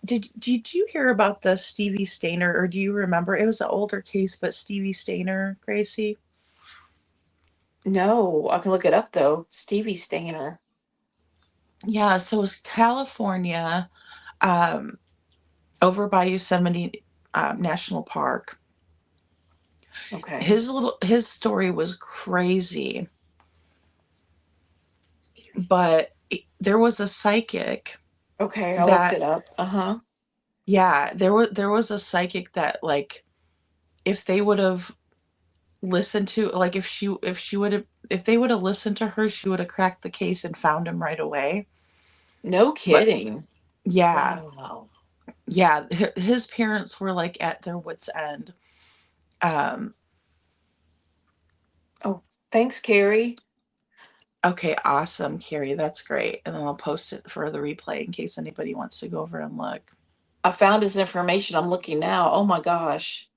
did you hear about the Stevie Stainer, or do you remember? It was an older case, but Stevie Stainer, Gracie. No, I can look it up though. Stevie Stainer. Yeah, so it was California, um, over by Yosemite National Park. Okay. His story was crazy, but there was a psychic Okay, I looked that it up. Uh-huh. yeah, there was a psychic that, like, if they would have listened to, like, if they would have listened to her, she would have cracked the case and found him right away. No But kidding. yeah, Wow. yeah, his parents were like at their wits end. Um, Oh, thanks, Carrie. okay, awesome, Carrie, that's great. And then I'll post it for the replay in case anybody wants to go over and look. I found his information. I'm looking now. Oh my gosh.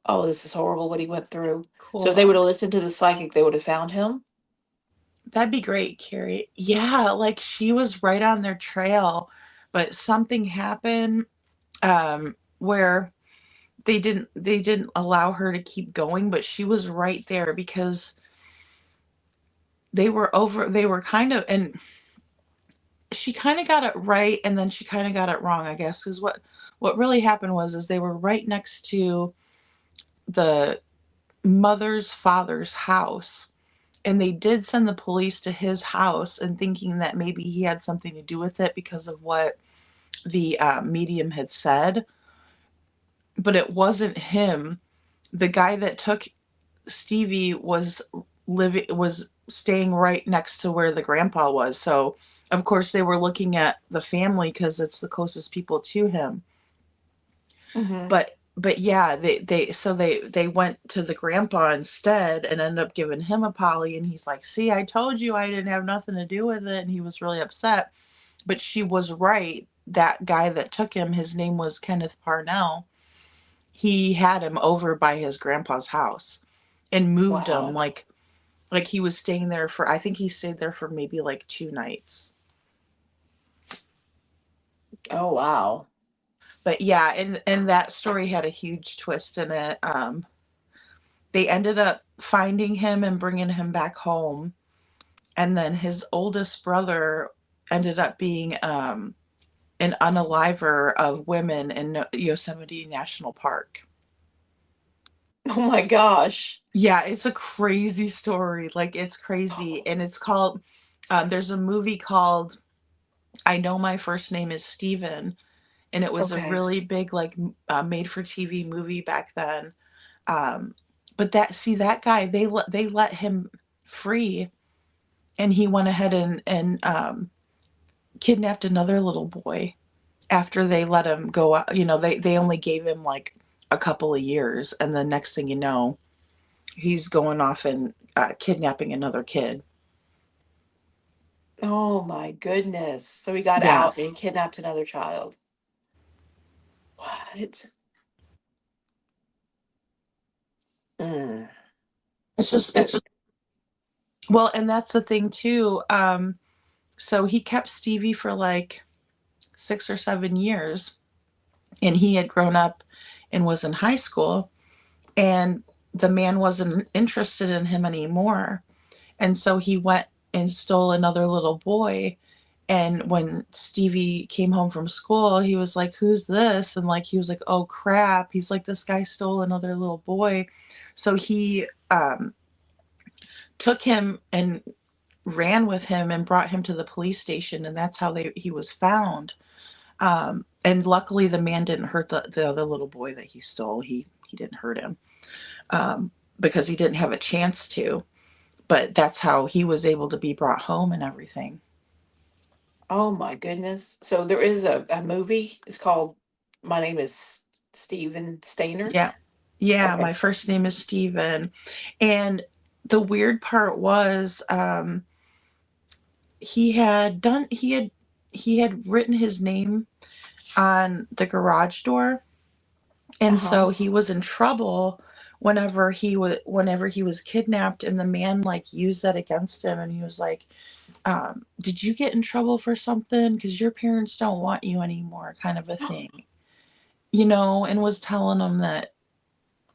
Oh, this is horrible what he went through. So if they Cool. would have listened to the psychic, they would have found him. That'd be great, Carrie. Yeah, like she was right on their trail, but something happened where they didn't allow her to keep going, but she was right there, because they were kind of, and she kind of got it right, and then she kind of got it wrong, I guess, because what really happened was is they were right next to the mother's father's house, and they did send the police to his house, and thinking that maybe he had something to do with it because of what the medium had said, but it wasn't him. The guy that took Stevie was staying right next to where the grandpa was. So of course they were looking at the family because it's the closest people to him. Mm-hmm. But yeah, they went to the grandpa instead and ended up giving him a poly, and he's like, "See, I told you I didn't have nothing to do with it," and he was really upset. But she was right. That guy that took him, his name was Kenneth Parnell. He had him over by his grandpa's house and moved him Wow. like Like he was staying there for, I think he stayed there for maybe like 2 nights. Oh wow. But yeah, and that story had a huge twist in it. They ended up finding him and bringing him back home, and then his oldest brother ended up being an unaliver of women in Yosemite National Park. Oh my gosh. Yeah, it's a crazy story. Like it's crazy, and it's called. There's a movie called "I Know My First Name Is Steven," and it was a Okay. really big like made for TV movie back then. Um, but that guy, they let him free, and he went ahead and kidnapped another little boy after they let him go out. They only gave him like a couple of years, and the next thing you know, he's going off and kidnapping another kid. Oh my goodness. So he got Yeah, out and kidnapped another child. What? Mm. it's just well, and that's the thing too. So he kept Stevie for like 6 or 7 years, and he had grown up and was in high school, and the man wasn't interested in him anymore. And so he went and stole another little boy. And when Stevie came home from school, he was like, "Who's this?" And like he was like, "Oh crap." He's like, "This guy stole another little boy." So he took him and ran with him and brought him to the police station, and that's how he was found. And luckily the man didn't hurt the other little boy that he stole. He didn't hurt him, because he didn't have a chance to. But that's how he was able to be brought home and everything. Oh my goodness. So there is a movie. It's called My Name is Steven Stainer. Yeah. Yeah, Okay. my first name is Steven. And the weird part was he had written his name on the garage door, and Uh-huh. so he was in trouble whenever he was kidnapped, and the man like used that against him, and he was like, did you get in trouble for something because your parents don't want you anymore, kind of a thing, and was telling him that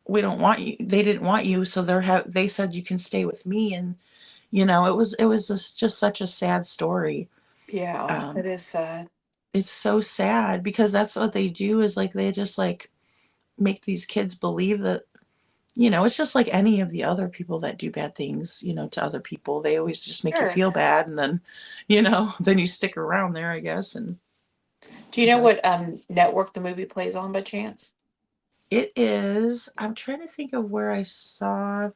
we don't want you, they didn't want you, so they said you can stay with me. And it was just such a sad story. Yeah, um it is sad. it's so sad because that's what they do, is like they just like make these kids believe that, it's just like any of the other people that do bad things, to other people. They always just make you Sure. feel bad, and then, then you stick around there, I guess. And Do you know but what network the movie plays on by chance? I'm trying to think of where I saw,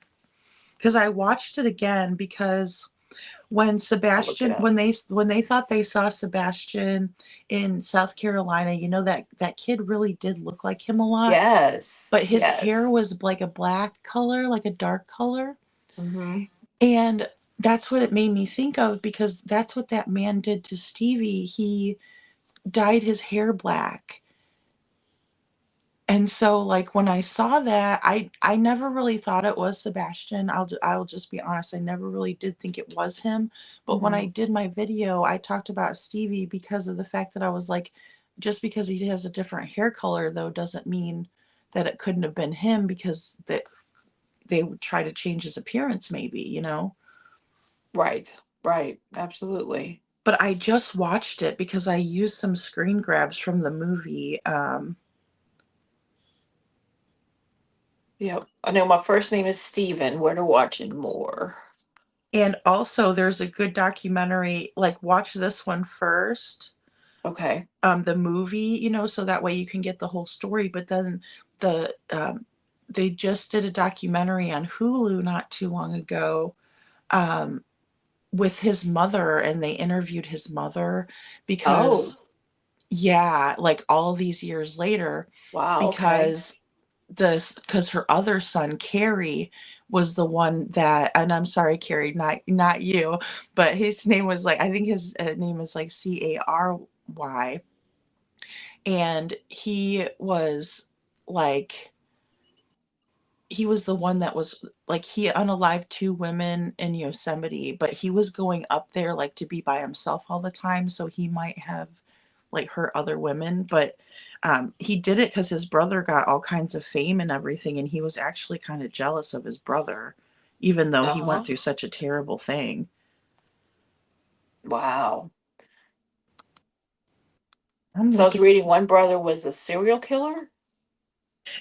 because I watched it again, because when I'll look it Sebastian up. when they thought they saw Sebastian in South Carolina, that kid really did look like him a lot, Yes. but his hair Yes. was like a black color, like a dark color. Mm-hmm. And that's what it made me think of, because that's what that man did to Stevie. He dyed his hair black. And so like when I saw that, I never really thought it was Sebastian. I'll just be honest, I never really did think it was him. But when I Mm-hmm. did my video, I talked about Stevie because of the fact that I was like, just because he has a different hair color though doesn't mean that it couldn't have been him, because that they would try to change his appearance maybe. Right. Right. Absolutely. But I just watched it because I used some screen grabs from the movie. Yep. I know my first name is Steven. Where to watch it more? And also, there's a good documentary. Like, watch this one first, Okay. the movie, so that way you can get the whole story. But then they just did a documentary on Hulu not too long ago, um, with his mother, and they interviewed his mother, Oh, because, yeah, like all these years later, wow. Okay. because because her other son Carrie was the one that, and I'm sorry Carrie, not you, but his name was like, I think his name is like Cary, and he was like he was the one that was like he unalived 2 women in Yosemite, but he was going up there, like, to be by himself all the time, so he might have, like, hurt other women, but, he did it because his brother got all kinds of fame and everything, and he was actually kinda jealous of his brother, even though he Uh-huh. went through such a terrible thing. Wow. I'm So I was looking. reading one brother was a serial killer?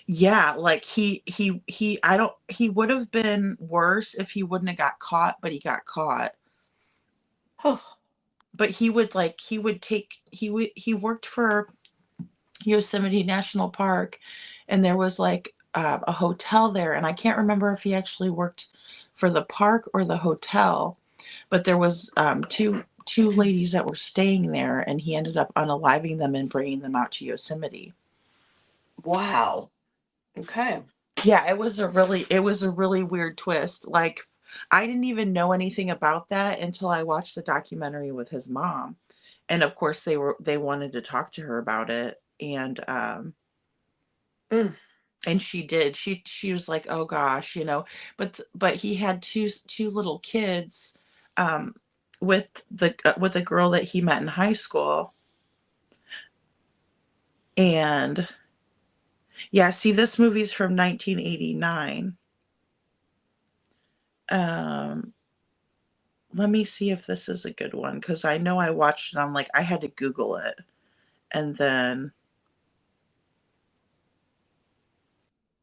Yeah, like, he I don't he would have been worse if he wouldn't have got caught, but he got caught. Oh, But he would, like he worked for Yosemite National Park, and there was, like, a hotel there, and I can't remember if he actually worked for the park or the hotel, but there was, 2 ladies that were staying there, and he ended up unaliving them and bringing them out to Yosemite. wow. Okay. Yeah, it was a really weird twist, like, I didn't even know anything about that until I watched the documentary with his mom, and, of course, they wanted to talk to her about it, Mm. and she did. She was like, "Oh gosh," but he had 2 little kids, um, with the girl that he met in high school, and yeah, see, this movie's from 1989. Um, let me see if this is a good one because I know I watched it, I'm like, I had to Google it, and then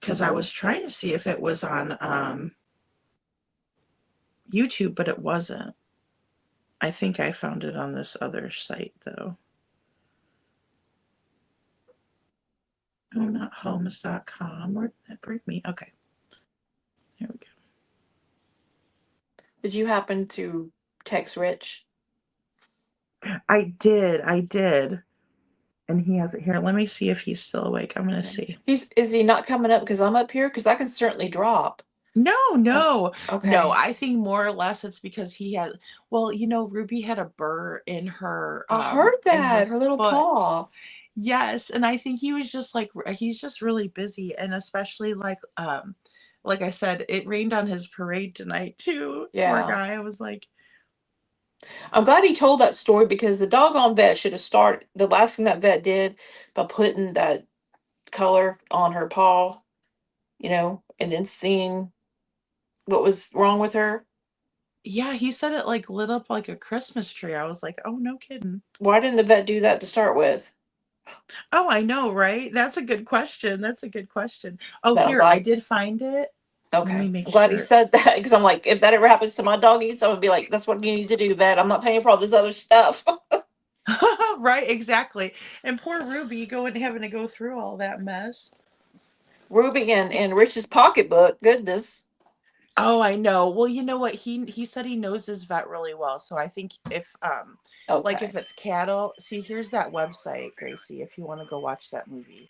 because I was trying to see if it was on, YouTube, but it wasn't. I think I found it on this other site, though. Oh, not homes.com. Where did that bring me? Okay, here we Did you happen to text Rich? go. I did. And he has it here. Let me see if he's still awake. I'm gonna Okay. see. Is he not coming up because I'm up here? Because I can certainly drop. No, Oh, no, no. okay. I think more or less it's because he has. Well, Ruby had a burr I heard in her that, her little foot. paw. Yes, and I think he was just like he's just really busy, and especially like I said, it rained on his parade tonight too. Poor Yeah. guy. I was like, I'm glad he told that story because the doggone vet should have started the last thing that vet did by putting that color on her paw, and then seeing what was wrong with her. yeah, he said it like lit up like a Christmas tree. I was like, oh, no kidding. Why didn't the vet do that to start with? Oh, I know, right? That's a good question. That's a good question. Oh, But I'm here, I glad. did find it. Let me Okay, make I'm glad he sure. said that because I'm like, if that ever happens to my doggies, I would be like, that's what you need to do, vet. I'm not paying for all this other stuff. Right, exactly. And poor Ruby having to go through all that mess. Ruby and Rich's pocketbook. Goodness. Oh, I know. Well, you know what? He said he knows his vet really well. So I think if like Okay. if it's cattle, see, here's that website, Gracie, if you want to go watch that movie.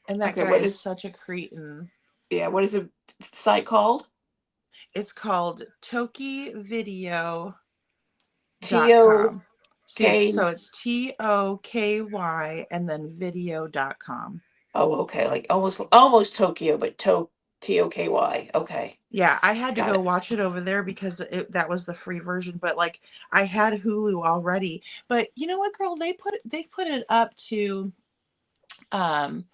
And that Okay. guy What is is? such a cretin. Yeah. What is the site called? It's called tokyvideo.com. T O See, K. it's TOKY and then video.com. Oh, okay. Like almost Tokyo, but Toky. Okay. Yeah, I had to Got go it. watch it over there because that was the free version, but like I had Hulu already. But you know what, girl? They put it up to um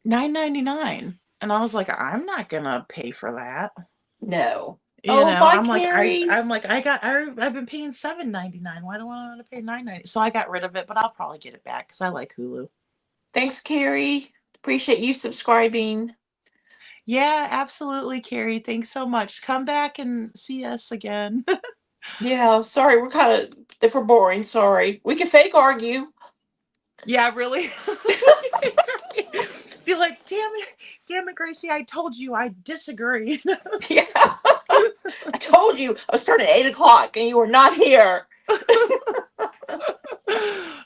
9.99, and I was like, I'm not gonna pay for that. No. Oh, bye, Carrie. I've been paying 7.99. Why do I want to pay 9.90? So I got rid of it, but I'll probably get it back because I like Hulu. Thanks, Carrie. Appreciate you subscribing. Yeah, absolutely, Carrie. Thanks so much. Come back and see us again. Yeah, sorry, if we're boring, sorry. We can fake argue. Yeah, really. Be like, damn it, Gracie, I told you I disagree. Yeah. I told you I was starting at 8 o'clock and you were not here.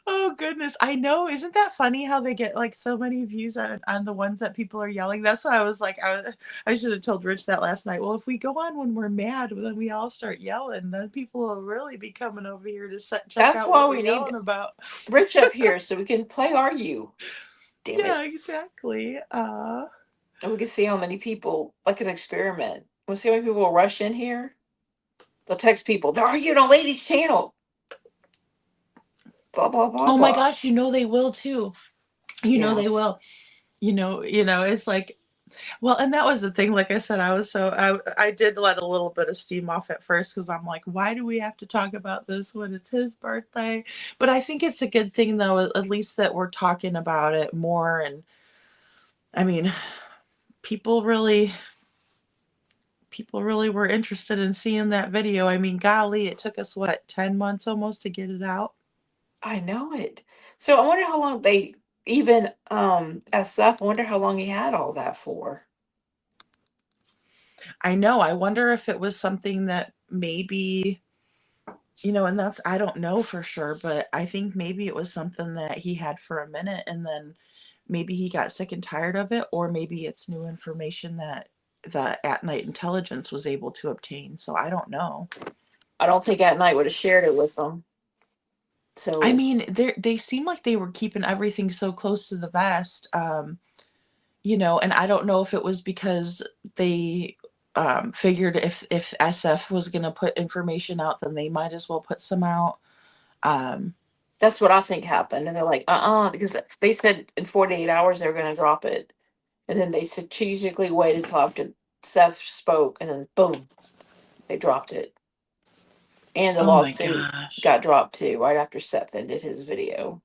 Oh goodness. goodness, I know. Isn't that funny how they get like so many views on the ones that people are yelling? That's why I was like, I should have told Rich that last night. Well, if we go on when we're mad, then we all start yelling. Then people will really be coming over here to check That's out why what we're we need yelling about. Rich up here so we can play argue. Damn Yeah, it. exactly. And we can see how many people, like an experiment. We'll see how many people will rush in here. They'll text people, they're arguing on Ladies' Channel. Blah, blah, blah, Oh my blah. gosh, you know they will too. You know Yeah. they will. It's like, well, and that was the thing. Like I said, I did let a little bit of steam off at first because I'm like, why do we have to talk about this when it's his birthday? But I think it's a good thing though, at least that we're talking about it more. And I mean, people really people really were interested in seeing that video. I mean, golly, it took us what, 10 months almost to get it out. I know it. So I wonder how long they even SF, I wonder how long he had all that for. I know. I wonder if it was something that maybe, and that's, I don't know for sure, but I think maybe it was something that he had for a minute and then maybe he got sick and tired of it, or maybe it's new information that the at night intelligence was able to obtain. So I don't know. I don't think At Night would have shared it with them. I So mean, they seem like they were keeping everything so close to the vest. And I don't know if it was because they figured if SF was going to put information out, then they might as well put some out. Um, that's what I think happened. And they're like, because they said in 48 hours they were going to drop it. And then they strategically waited till after Seth spoke, and then boom, they dropped it. And the oh my lawsuit gosh. got dropped too, right after Seth ended his video.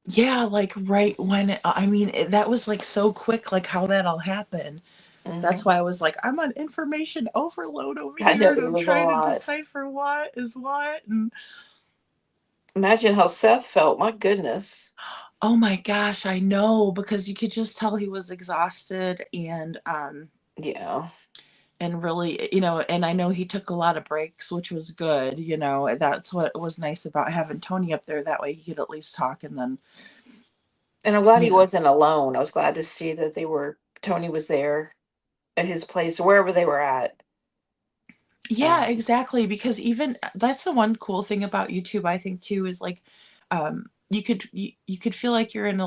Yeah, like right when I mean, that was like so quick, like how that all happened. That's Hmm. why I was like, I'm on information overload over I know here, and it I'm was a trying to lot. decipher what is what. And Imagine how Seth felt. My goodness. oh my gosh, I know, because you could just tell he was exhausted Yeah. and really, and I know he took a lot of breaks, which was good. That's what was nice about having Tony up there. That way he could at least talk and then, And I'm glad you he know. wasn't alone. I was glad to see that Tony was there at his place, wherever they were at. Yeah, exactly. Because even that's the one cool thing about YouTube, I think too, is like, you could feel like you're in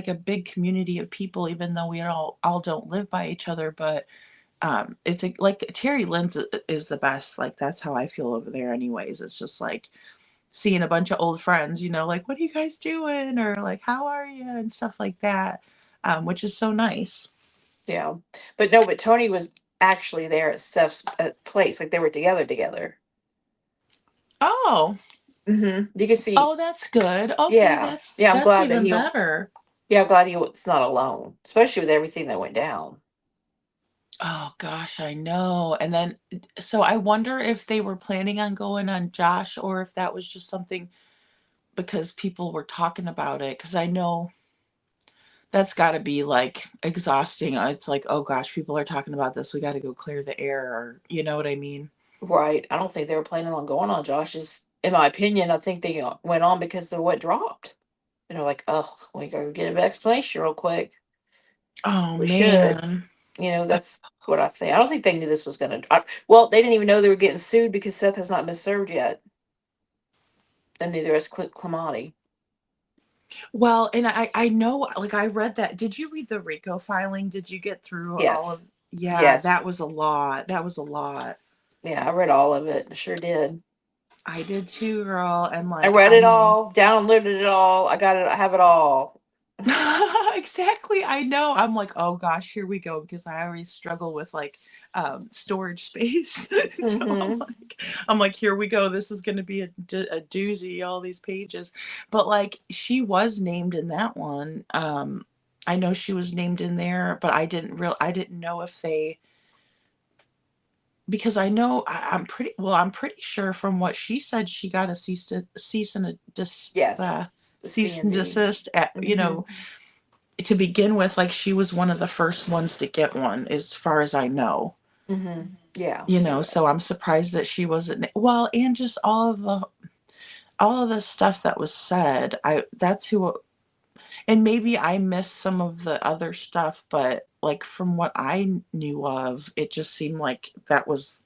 a big community of people, even though we all don't live by each other. But it's like Terry Lynn's is the best. Like that's how I feel over there. Anyways, it's just like seeing a bunch of old friends. Like what are you guys doing, or like how are you, and stuff like that, which is so nice. Yeah. But no, but Tony was actually there at Seth's place. Like they were together. Oh, You can see. oh, that's good. Okay, Yeah. that's Yeah. I'm that's glad that even better. I'm glad he was not alone, especially with everything that went down. Oh gosh, I know. And then, so I wonder if they were planning on going on Josh, or if that was just something because people were talking about it. Because I know that's got to be like exhausting. It's like, oh gosh, people are talking about this. We got to go clear the air, or you know what I mean? Right. I don't think they were planning on going on Josh's. In my opinion, I think they went on because of what dropped. Like, oh, we gotta get an explanation real quick. Oh We should. man. That's what I think. I don't think they knew this was gonna. Well, they didn't even know they were getting sued because Seth has not been served yet, and neither has Clamati. Well, and I know, like I read that. Did you read the RICO filing? Did you get through all of? Yes. Yeah, that Yes. was a lot. That was a lot. Yeah, I read all of it. I sure did. I did too, girl. And I like, read I it mean, all, downloaded it all. I got it. I have it all. exactly. I know. I'm like, oh gosh, here we go, because I always struggle with like storage space. So Hmm. I'm like, here we go. This is going to be a doozy, all these pages. But like she was named in that one. I know she was named in there, but I didn't know if they, because I know I'm pretty sure from what she said she got a Yes. cease and CND. desist at, Hmm. to begin with. Like she was one of the first ones to get one, as far as I know. Hmm. Yeah, You she know, so was. I'm surprised that she wasn't, well, and just all of the all of the stuff that was said, that's who, and maybe I missed some of the other stuff, but like from what I knew of, it just seemed like that was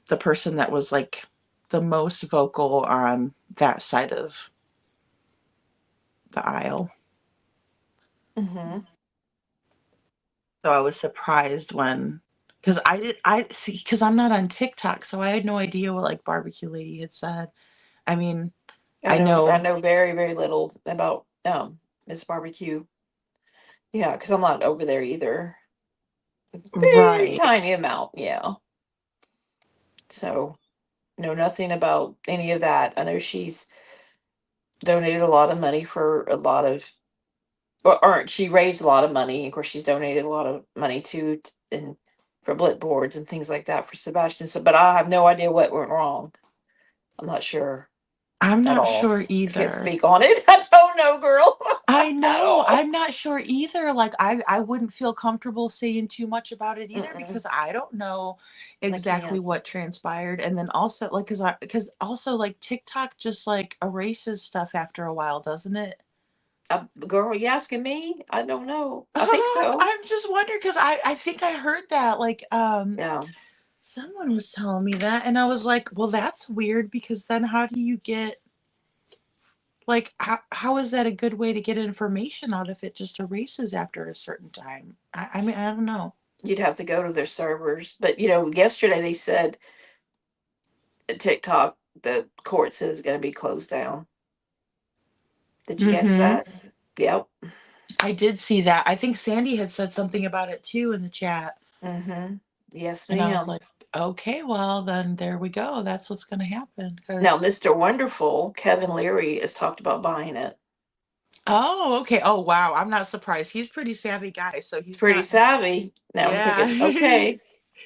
the person that was like the most vocal on that side of the aisle. Mm-hmm. So I was surprised when, because I see, because I'm not on TikTok, so I had no idea what like Barbecue Lady had said. I mean, I I know know, very, very little about Miss Barbecue. Yeah, because I'm not over there either. Very right. tiny amount, yeah. So know nothing about any of that. I know she's donated a lot of money for a lot of, or she raised a lot of money. Of course, she's donated a lot of money and for blit boards and things like that for Sebastian. So, but I have no idea what went wrong. I'm not sure I'm at not all. sure I can't either. speak on it. I don't know, girl, I at know. all. I'm not sure either. Like I wouldn't feel comfortable saying too much about it either Mm-mm, because I don't know I exactly can't. what transpired. And then also like because also like TikTok just like erases stuff after a while, doesn't it? Girl, you asking me? I don't know. I think so. I'm just wondering because I think I heard that like Yeah, someone was telling me that and I was like, well that's weird because then how do you get like how is that a good way to get information out if it just erases after a certain time? I mean I don't know. you'd have to go to their servers. But yesterday they said TikTok, the court says is going to be closed down. Did you catch Mhm. that? Yep. I did see that. I think Sandy had said something about it too in the chat, Mm-hmm. Yes, and I was ma'am. like, "Okay, well then there we go. That's what's going to happen." Now, Cuz Mr. Wonderful, Kevin Leary, has talked about buying it. oh, okay. Oh, wow. I'm not surprised. He's a pretty savvy guy, so It's he's pretty not savvy. Now I'm yeah. thinking, okay,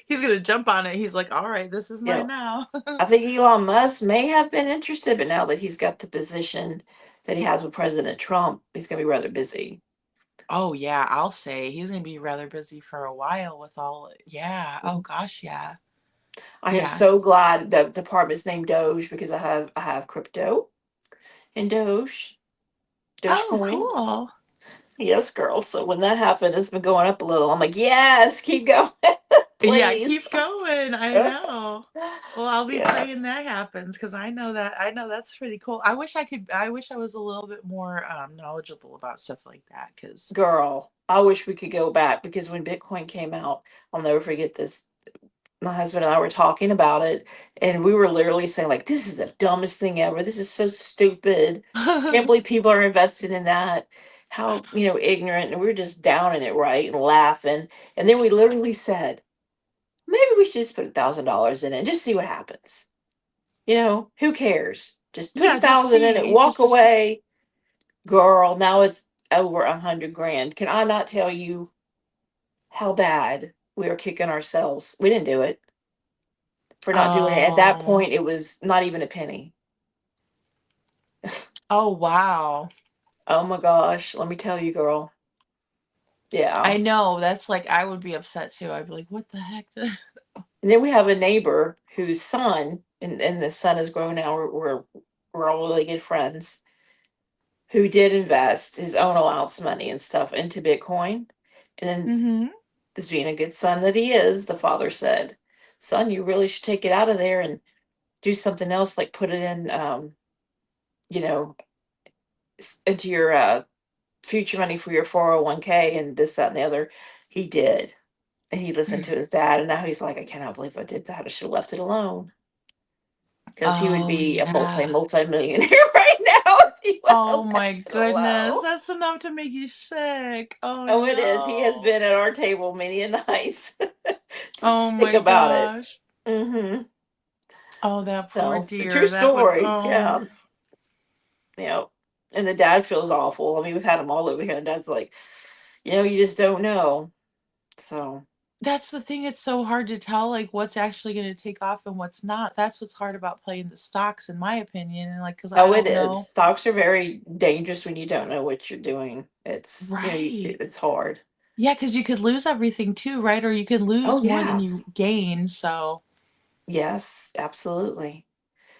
He's going to jump on it. He's like, "All right, this is yeah. mine now." I think Elon Musk may have been interested, but now that he's got the position that he has with President Trump, he's going to be rather busy. Oh, yeah, I'll say he's going to be rather busy for a while with all yeah. Oh Mhm. gosh, yeah. I am Yeah. so glad the department's named Doge because I have crypto in Oh, Dogecoin. cool. Yes, girl. So when that happened, it's been going up a little. I'm like, yes, keep going, Yeah, please. keep going. I know. Well, I'll be Yeah, praying that happens because I know that's pretty cool. I wish I was a little bit more knowledgeable about stuff like that because girl. I wish we could go back because when Bitcoin came out, I'll never forget this. My husband and I were talking about it, and we were literally saying, like, this is the dumbest thing ever. This is so stupid. Can't believe people are invested in that. How, ignorant. And we were just down in it, right? And laughing. And then we literally said, maybe we should just put $1,000 in it and just see what happens. Who cares? Just put yeah, 1,000 in it, walk just to see. away. Girl, now it's over 100 grand. Can I not tell you how bad we are kicking ourselves? We didn't do it for not doing it. At that Oh, point, it was not even a penny. oh wow. Oh my gosh, let me tell you, girl. Yeah. I know that's like I would be upset too. I'd be like, what the heck? And then we have a neighbor whose son, and the son is grown now. We're all really good friends. Who did invest his own allowance money and stuff into Bitcoin, and then Mm-hmm. this being a good son that he is, the father said, "Son, you really should take it out of there and do something else, like put it in, you know, into your future money for your 401k and this, that, and the other." He did. And he listened to his dad, and now he's like, I cannot believe I did that. I should have left it alone. Because he would Oh be a yeah. millionaire right now if he would have Oh my left it goodness. alone. That's enough to make you sick. Oh Oh, it is. He has no. been at our table many a nights. Oh Just think my about it. gosh. Mm-hmm. Oh, that poor So, a true dear. That would, story. oh, Yeah. Yeah. And the dad feels awful. I mean, we've had him all over here, and dad's like, you just don't know. So, that's the thing. It's so hard to tell, like, what's actually going to take off and what's not. That's what's hard about playing the stocks, in my opinion. And, like, because I oh, it don't is. know. Stocks are very dangerous when you don't know what you're doing. It's, Right. it's hard. Yeah, because you could lose everything too, right? Or you could Oh, lose more than yeah. you gain. So Yes, absolutely.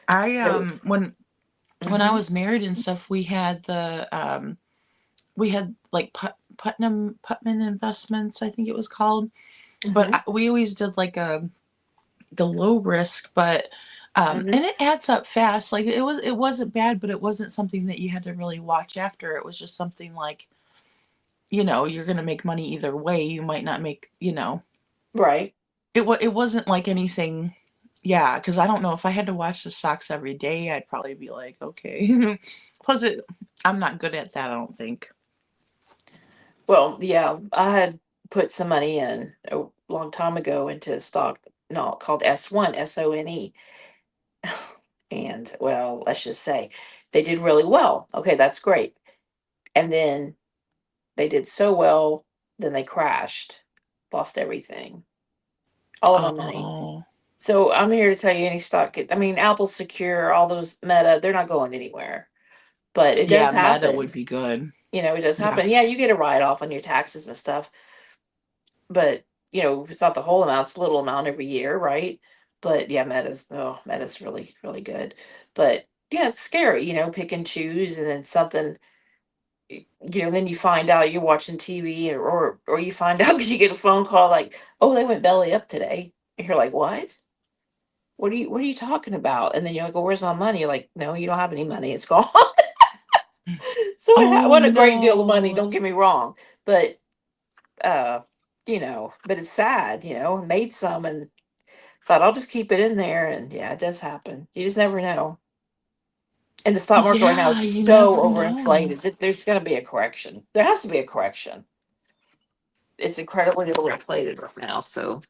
I, So, when I Mhm. was married and stuff, we had like Putnam Investments, I think it was called. But Mhm. we always did like the low risk, but Mhm. and it adds up fast. Like it wasn't bad, but it wasn't something that you had to really watch after. It was just something like, you're gonna make money either way. You might not make, Right. it wasn't like anything. Yeah, because I don't know if I had to watch the stocks every day, I'd probably be like, okay. Plus, I'm not good at that. I don't think. Well, yeah, I had put some money in a long time ago into a stock, no, called S1, SONE. And well, let's just say they did really well. Okay, that's great. And then they did so well, then they crashed, lost everything, all of my money. Oh, So I'm here to tell you any stock, I mean, Apple Secure, all those Meta, they're not going anywhere. But it does yeah, Meta would happen. be good. It does Yeah. happen. Yeah, you get a write off on your taxes and stuff, but it's not the whole amount, it's a little amount every year, right? But yeah, Meta's really, really good. But yeah, it's scary, pick and choose, and then something, then you find out you're watching TV, or you find out because you get a phone call like, oh, they went belly up today. And you're like, what? What are you talking about? And then you're like, well, where's my money? You're like, no, you don't have any money. It's gone. So it Oh wasn't a great deal of money, don't no. get me wrong. But but it's sad, made some and thought I'll just keep it in there, and yeah, it does happen. You just never know. And the stock market right now is Yeah, you so never know. overinflated that there's going to be a correction. There has to be a correction. It's incredibly overinflated right now, so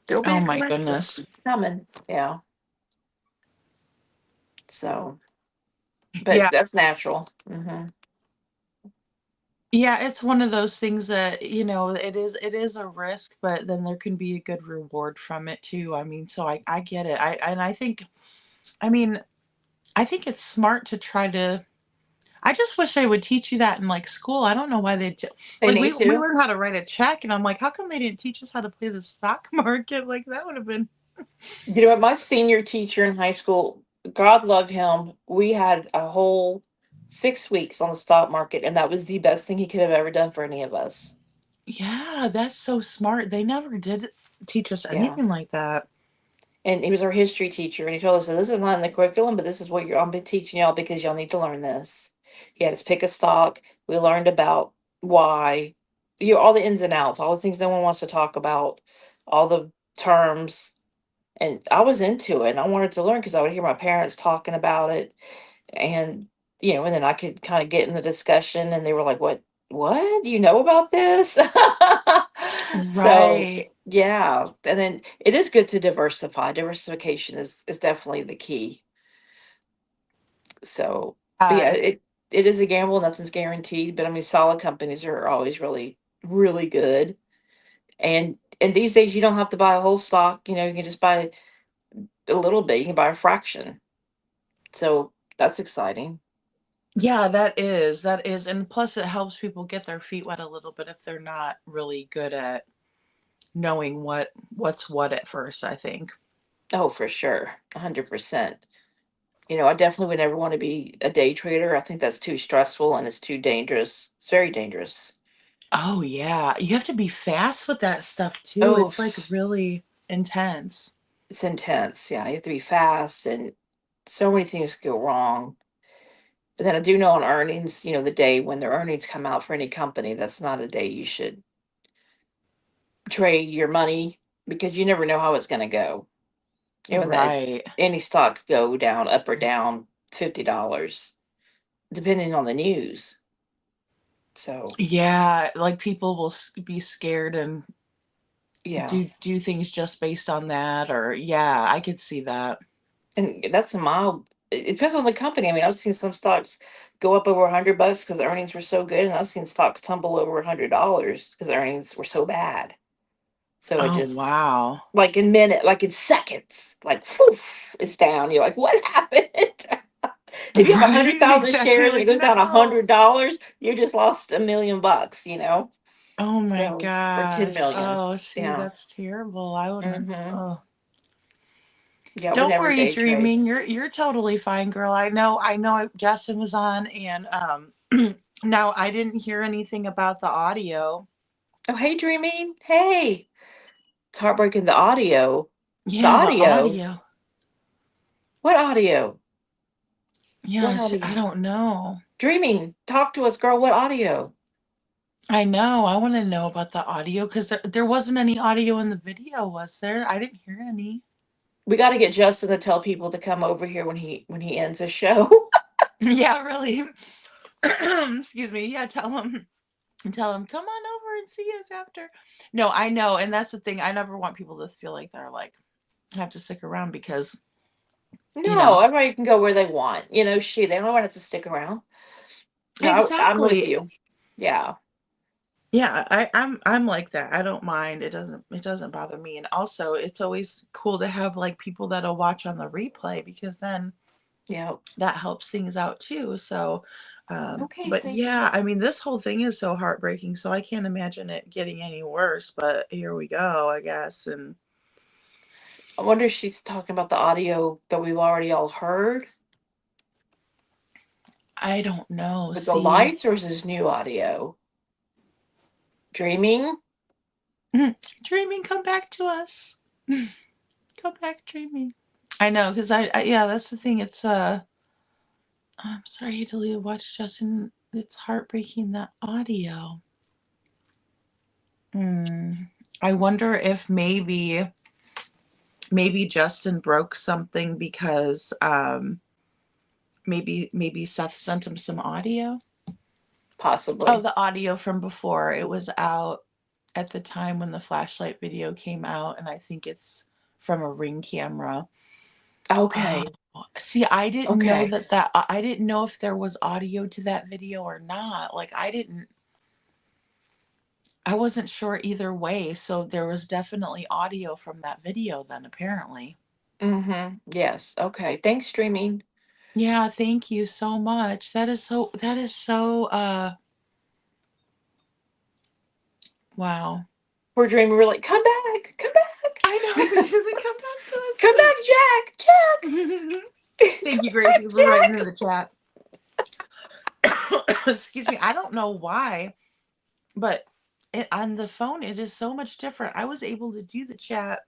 there'll be Oh a my correction goodness. coming. Yeah. So, but Yeah. that's natural. Hmm. Yeah, it's one of those things that, it is a risk, but then there can be a good reward from it too. I mean, so I get it. I mean, I think it's smart to try to. I just wish they would teach you that in like school. I don't know why They like need we to. learned how to write a check, and I'm like, how come they didn't teach us how to play the stock market? Like that would have been. You know what? My senior teacher in high school, God love him, we had a whole 6 weeks on the stock market, and that was the best thing he could have ever done for any of us. Yeah, that's so smart. They never did teach us Yeah. anything like that. And he was our history teacher, and he told us that this is not in the curriculum, but this is what I'm be teaching y'all because y'all need to learn this. He had us pick a stock. We learned about why, all the ins and outs, all the things no one wants to talk about, all the terms. And I was into it, and I wanted to learn because I would hear my parents talking about it, and and then I could kind of get in the discussion, and they were like, what you know about this?" So Right. yeah, and then it is good to diversification is definitely the key. So but yeah, Uh, it is a gamble, nothing's guaranteed, but I mean solid companies are always really, really good. And these days you don't have to buy a whole stock, you can just buy a little bit, you can buy a fraction. So that's exciting. yeah, that is, and plus it helps people get their feet wet a little bit if they're not really good at knowing what's what at first, I think. Oh, for sure. 100%. I definitely would never want to be a day trader. I think that's too stressful and it's too dangerous. It's very dangerous. Oh yeah, you have to be fast with that stuff too. Oh, It's like really intense. it's intense. Yeah, you have to be fast and so many things go wrong. But then I do know on earnings, the day when their earnings come out for any company, that's not a day you should trade your money because you never know how it's going to go. And that Right. any stock could go down, up or down $50, depending on the news. So, Yeah, like people will be scared and yeah. do things just based on that, or yeah, I could see that. And that's a mild. It depends on the company. I mean, I've seen some stocks go up over $100 because the earnings were so good, and I've seen stocks tumble over $100 because the earnings were so bad. So it Oh just wow. like in seconds, like whew, it's down. You're like, what happened? If you have a hundred Right? thousand Exactly. shares and it Like goes down no. $100, you just lost $1 million. Oh my So or 10 gosh. million. Oh, see, Yeah. that's terrible. I wouldn't. Hmm. Oh. Yeah, we Don't never worry, day trade. dreaming. You're totally fine, girl. I know Justin was on and now I didn't hear anything about the audio. Oh, hey, Dreaming. Hey. It's heartbreaking. The audio. The Yeah, the audio. audio. What audio? What Yeah, I audio? don't know. Dreaming. Talk to us, girl. What audio? I know. I want to know about the audio because there wasn't any audio in the video, was there? I didn't hear any. We got to get Justin to tell people to come over here when he ends his show. Yeah, really. Excuse me. Yeah, tell him, come on over and see us after. No, I know, and that's the thing. I never want people to feel like they're like have to stick around because you No, know everybody can go where they want. You know, shoot, they don't want to stick around. No, I'm with exactly. you. Yeah. Yeah, I'm like that. I don't mind. It doesn't bother me. And also, it's always cool to have like people that'll watch on the replay because then Yeah. that helps things out too. So, Okay, but see. yeah, I mean, this whole thing is so heartbreaking. So I can't imagine it getting any worse. But here we go, I guess. And I wonder if she's talking about the audio that we've already all heard I don't know. with the See, lights, or is this new audio? Dreaming? dreaming, come back to us. Come back, dreaming. I know, because yeah, that's the thing. I'm sorry to watch Justin. It's heartbreaking that audio. Hmm. I wonder if maybe Justin broke something because maybe Seth sent him some audio. Oh, Possibly. the audio from before. It was out at the time when the flashlight video came out, and I think it's from a Ring camera. Oh, Okay. see, I didn't know Okay. that I didn't know if there was audio to that video or not. Like I wasn't sure either way, so there was definitely audio from that video then apparently. Mm-hmm. Yes. Okay. Thanks, streaming. Yeah, thank you so much. That is so wow. We're dreaming. We're like, come back, come back, I know, because they come back come back, Jack, Jack, to us. Thank you, come back, Gracie, for writing in Jack. the chat. Excuse me. I don't know why, but on the phone it is so much different. I was able to do the chat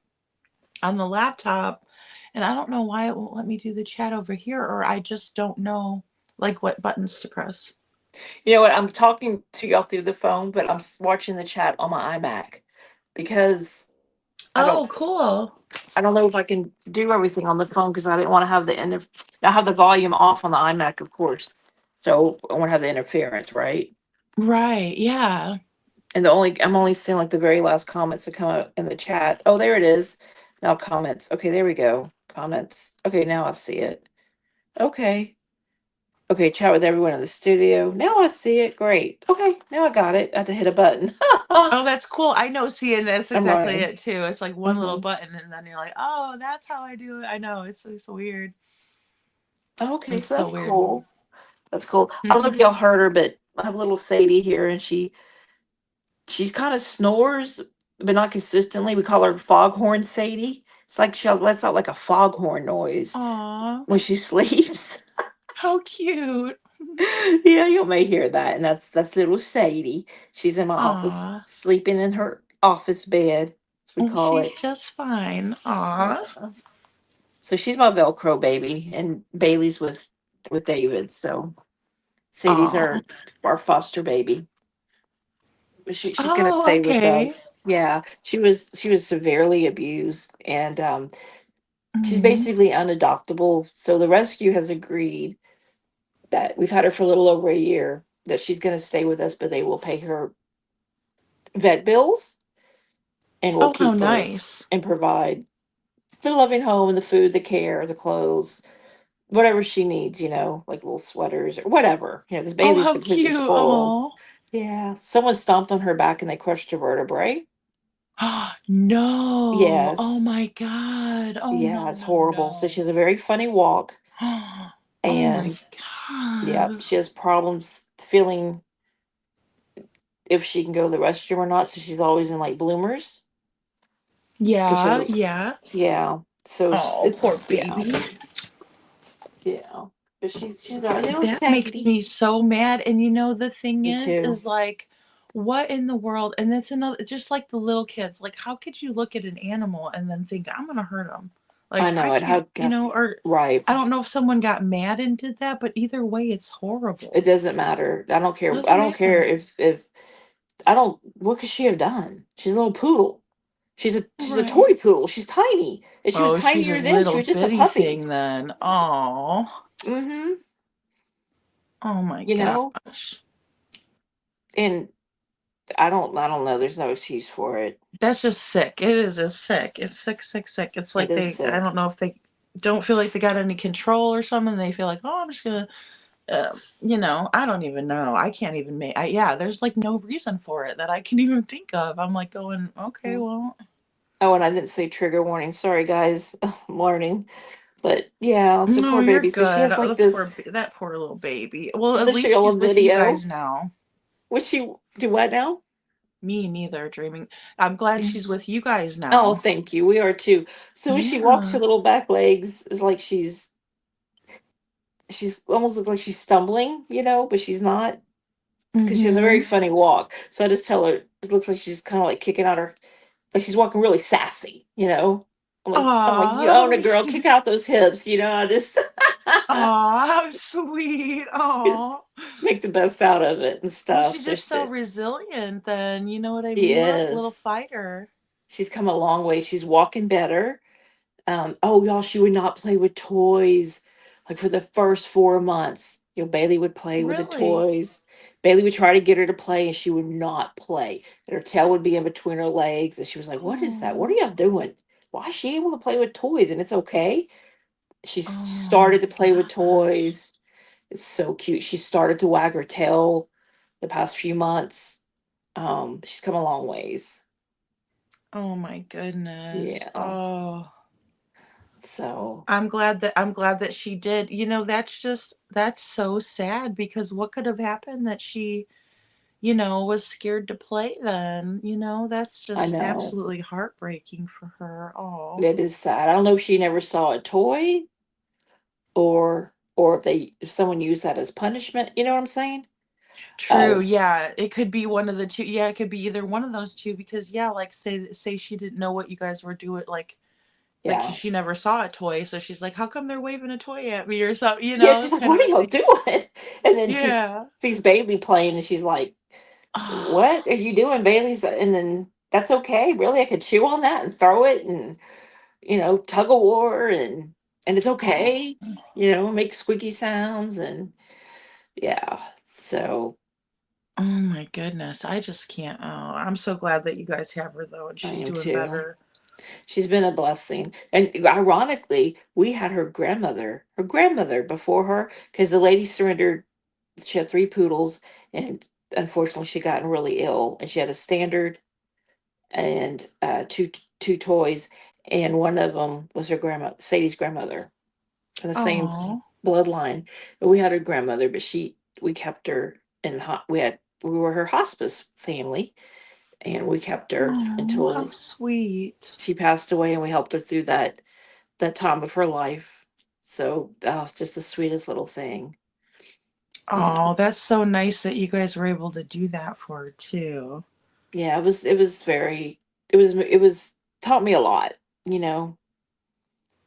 on the laptop, and I don't know why it won't let me do the chat over here, or I just don't know like what buttons to press. You know what? I'm talking to y'all through the phone, but I'm watching the chat on my iMac because I don't Oh, cool. I don't know if I can do everything on the phone because I didn't want to have I have the volume off on the iMac, of course. So I want to have the interference, right? Right. Yeah. And I'm only seeing like the very last comments that come out in the chat. Oh, there it is. Now comments. Okay, there we go. Comments. Okay, now I see it. Okay. Okay, chat with everyone in the studio. Now I see it. Great. Okay, now I got it. I had to hit a button. Oh, that's cool. I know. See, and that's I'm exactly running. it too. It's like one little Hmm. button, and then you're like, oh, that's how I do it. I know. It's weird. Okay, It's so so that's weird. cool. That's cool. I don't know if y'all heard her, but I have little Sadie here, and she's kind of snores, but not consistently. We call her Foghorn Sadie. It's like she lets out like a foghorn noise Aw, when she sleeps. how cute. Yeah, you may hear that, and that's little Sadie. She's in my office, Aw. sleeping in her office bed, as we Well, call she's it. just fine. Yeah. Aw. So she's my Velcro baby, and Bailey's with David. So Sadie's Aw. our foster baby. But she's gonna Oh, stay with okay. us. Yeah, she was severely abused, and she's Mhm. basically unadoptable. So the rescue has agreed that we've had her for a little over a year, that she's gonna stay with us, but they will pay her vet bills, and we'll Oh, how keep her nice. and provide the loving home, the food, the care, the clothes, whatever she needs, like little sweaters or whatever, because Oh, Bailey's how completely cute. spoiled. Oh. Yeah. Someone stomped on her back and they crushed her vertebrae. No. Oh Yes. my God. Oh Yeah, no, it's no, horrible. So she no. has a very funny walk, Oh my and yeah, God. she has problems feeling if she can go to the restroom or not. So she's always in like bloomers because she has Yeah, a, yeah. yeah. So Oh, poor yeah, baby. yeah. But she's our little That makes Sadie. me so mad. And you know, the thing Me too. is like, what in the world? And that's another, just like the little kids. Like, how could you look at an animal and then think, I'm going to hurt them? I Like, I know it. can't, you know, or Right. I don't know if someone got mad and did that, but either way, it's horrible. It doesn't matter. I don't care. I Doesn't don't care matter. if I don't. What could she have done? She's a little poodle. She's a Right. toy poodle. She's tiny, and she was Oh, she's a tinier then. She little was just a bitty puppy. thing then. Oh, Mm-hmm. oh my You know, gosh. and I don't know. There's no excuse for it. That's just sick. It is. It's sick. It's sick, sick, sick. It's It like is I sick. don't know if they don't feel like they got any control or something. They feel like, oh, I'm just gonna, you know, I don't even know. I can't even make, yeah, there's like no reason for it that I can even think of. I'm like going, okay, Mm. well, Oh, and I didn't say trigger warning. Sorry, guys. I'm learning. But yeah, so no, poor you're baby. So she good. has like this. That poor little baby. Well, I'll at just show least y'all a she's with you video. guys now. Would she do what now? Me neither, dreaming. I'm glad she's with you guys Oh, now. thank you. We are too. So when she walks, her Yeah. little back legs is like she's almost looks like she's stumbling, but she's not because she has a very Mm-hmm. funny walk. So I just tell her it looks like she's kind of like kicking out her, like she's walking really sassy. I'm like, you own Aw. a girl, kick out those hips. I just Aw, how sweet. just Aw. make the best out of it and Well, stuff. she's So just so resilient then, you know what I she mean? What a little is. fighter. She's come a long way. She's walking better. Oh, y'all, she would not play with toys. Like for the first 4 months, Bailey would play with the Really? toys. Bailey would try to get her to play, and she would not play. And her tail would be in between her legs, and she was like, "What is that? What are Oh, y'all doing? Why is she able to play with toys and it's okay?" She oh my started to play with gosh. toys. It's so cute. She started to wag her tail the past few months. She's come a long ways. Oh my goodness. Yeah. Oh. So I'm glad that she did. You know, that's so sad because what could have happened that she, you know, was scared to play then? You know, that's I just know. absolutely heartbreaking for her. Oh. That is sad. I don't know if she never saw a toy or if someone used that as punishment. You know what I'm saying? True, Oh, yeah, it could be one of the 2. Yeah, it could be either one of those 2 because, yeah, like, say she didn't know what you guys were doing, like, yeah. she never saw a toy, so she's like, "How come they're waving a toy at me?" or something, you Yeah, know, she's it's like, kind "What of are a y'all thing. doing?" And then she Yeah. sees Bailey playing, and she's like, "What are you doing, Bailey's?" And then that's okay. Really, I could chew on that and throw it, and tug of war, and it's Oh. okay. Make squeaky sounds, and yeah. So Oh my goodness, I just can't, oh, I'm so glad that you guys have her, though, and I she's am doing too. better. She's been a blessing. And ironically, we had her grandmother before her, because the lady surrendered. She had three poodles, and unfortunately, she gotten really ill. And she had a standard and two toys, and one of them was her grandma, Sadie's grandmother, in the same Oh. bloodline. But we had her grandmother, but we kept her we were her hospice family, and we kept her Oh, how until sweet. she passed away, and we helped her through that time of her life. So, just the sweetest little thing. You know. Oh, that's so nice that you guys were able to do that for her too. Yeah, it was very it was taught me a lot, you know.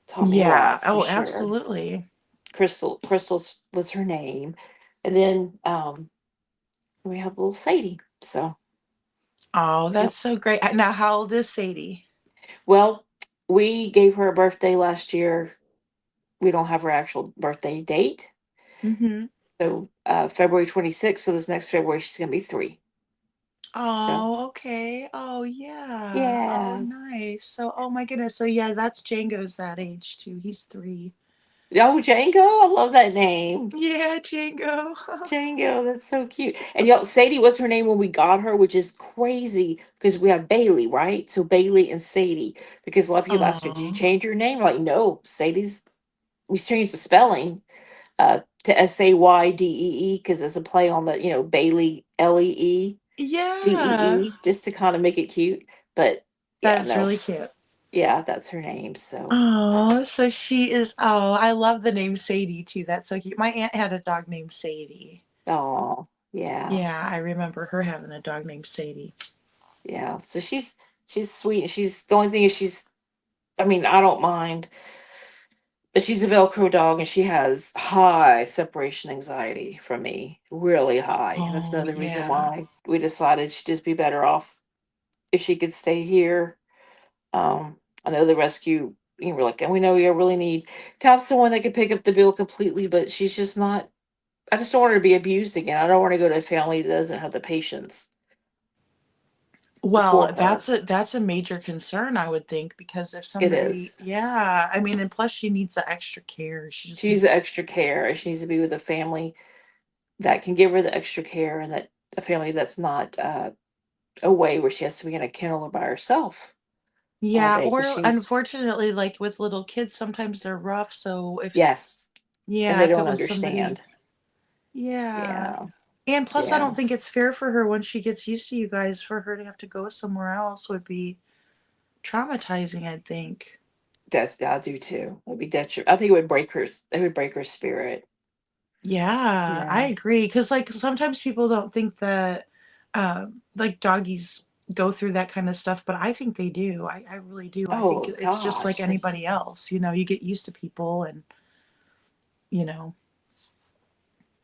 Taught me a Yeah, lot for oh, sure. absolutely. Crystal's was her name. And then we have little Sadie. So, Oh, yep. that's so great. Now, how old is Sadie? Well, we gave her a birthday last year. We don't have her actual birthday date. Mhm. So, February 26th, so this next February she's going to be 3. So, Oh, okay. Oh, yeah. Oh, yeah. nice. So, oh my goodness. So, yeah, that's Django's that age too. He's 3. Oh, Django, I love that name. Yeah, Django. Django, that's so cute. And Sadie was her name when we got her, which is crazy because we have Bailey, right? So Bailey and Sadie. Because a lot of people ask her, "Did you Oh, change your name?" We're like, no, Sadie's. We changed the spelling to Saydee because it's a play on the Bailey Leedee, yeah. just to kind of make it cute. But yeah, That's no, really cute. Yeah, that's her name. So, Oh, so she is. Oh, I love the name Sadie too. That's so cute. My aunt had a dog named Sadie. oh, yeah, Yeah, I remember her having a dog named Sadie. yeah. So she's sweet. She's the only thing is she's. I mean, I don't mind, but she's a Velcro dog, and she has high separation anxiety from me, really high. That's Oh, another reason yeah. why we decided she'd just be better off if she could stay here. I know the rescue. You were like, and we know you really need to have someone that can pick up the bill completely, but she's just not. I just don't want her to be abused again. I don't want to go to a family that doesn't have the patience Well, for her. that's a major concern, I would think, because if It somebody, is. yeah, I mean, and plus she needs the extra care. She just She needs the needs, extra care, and she needs to be with a family that can give her the extra care, and that a family that's not away where she has to be in a kennel or by herself all yeah, day because or she's unfortunately, like with little kids, sometimes they're rough. So yes, and yeah, they if it don't was somebody, understand. yeah. Yeah, And plus, I yeah. don't think it's fair for her when she gets used to you guys for her to have to go somewhere else would be traumatizing, I think. That's I do too. It'd be I think it would break her. It would break her spirit. Yeah, I Yeah. agree. Because like sometimes people don't think that like doggies go through that kind of stuff, but I think they do. I really do. I think Oh it's just like gosh. anybody else. You get used to people and you know.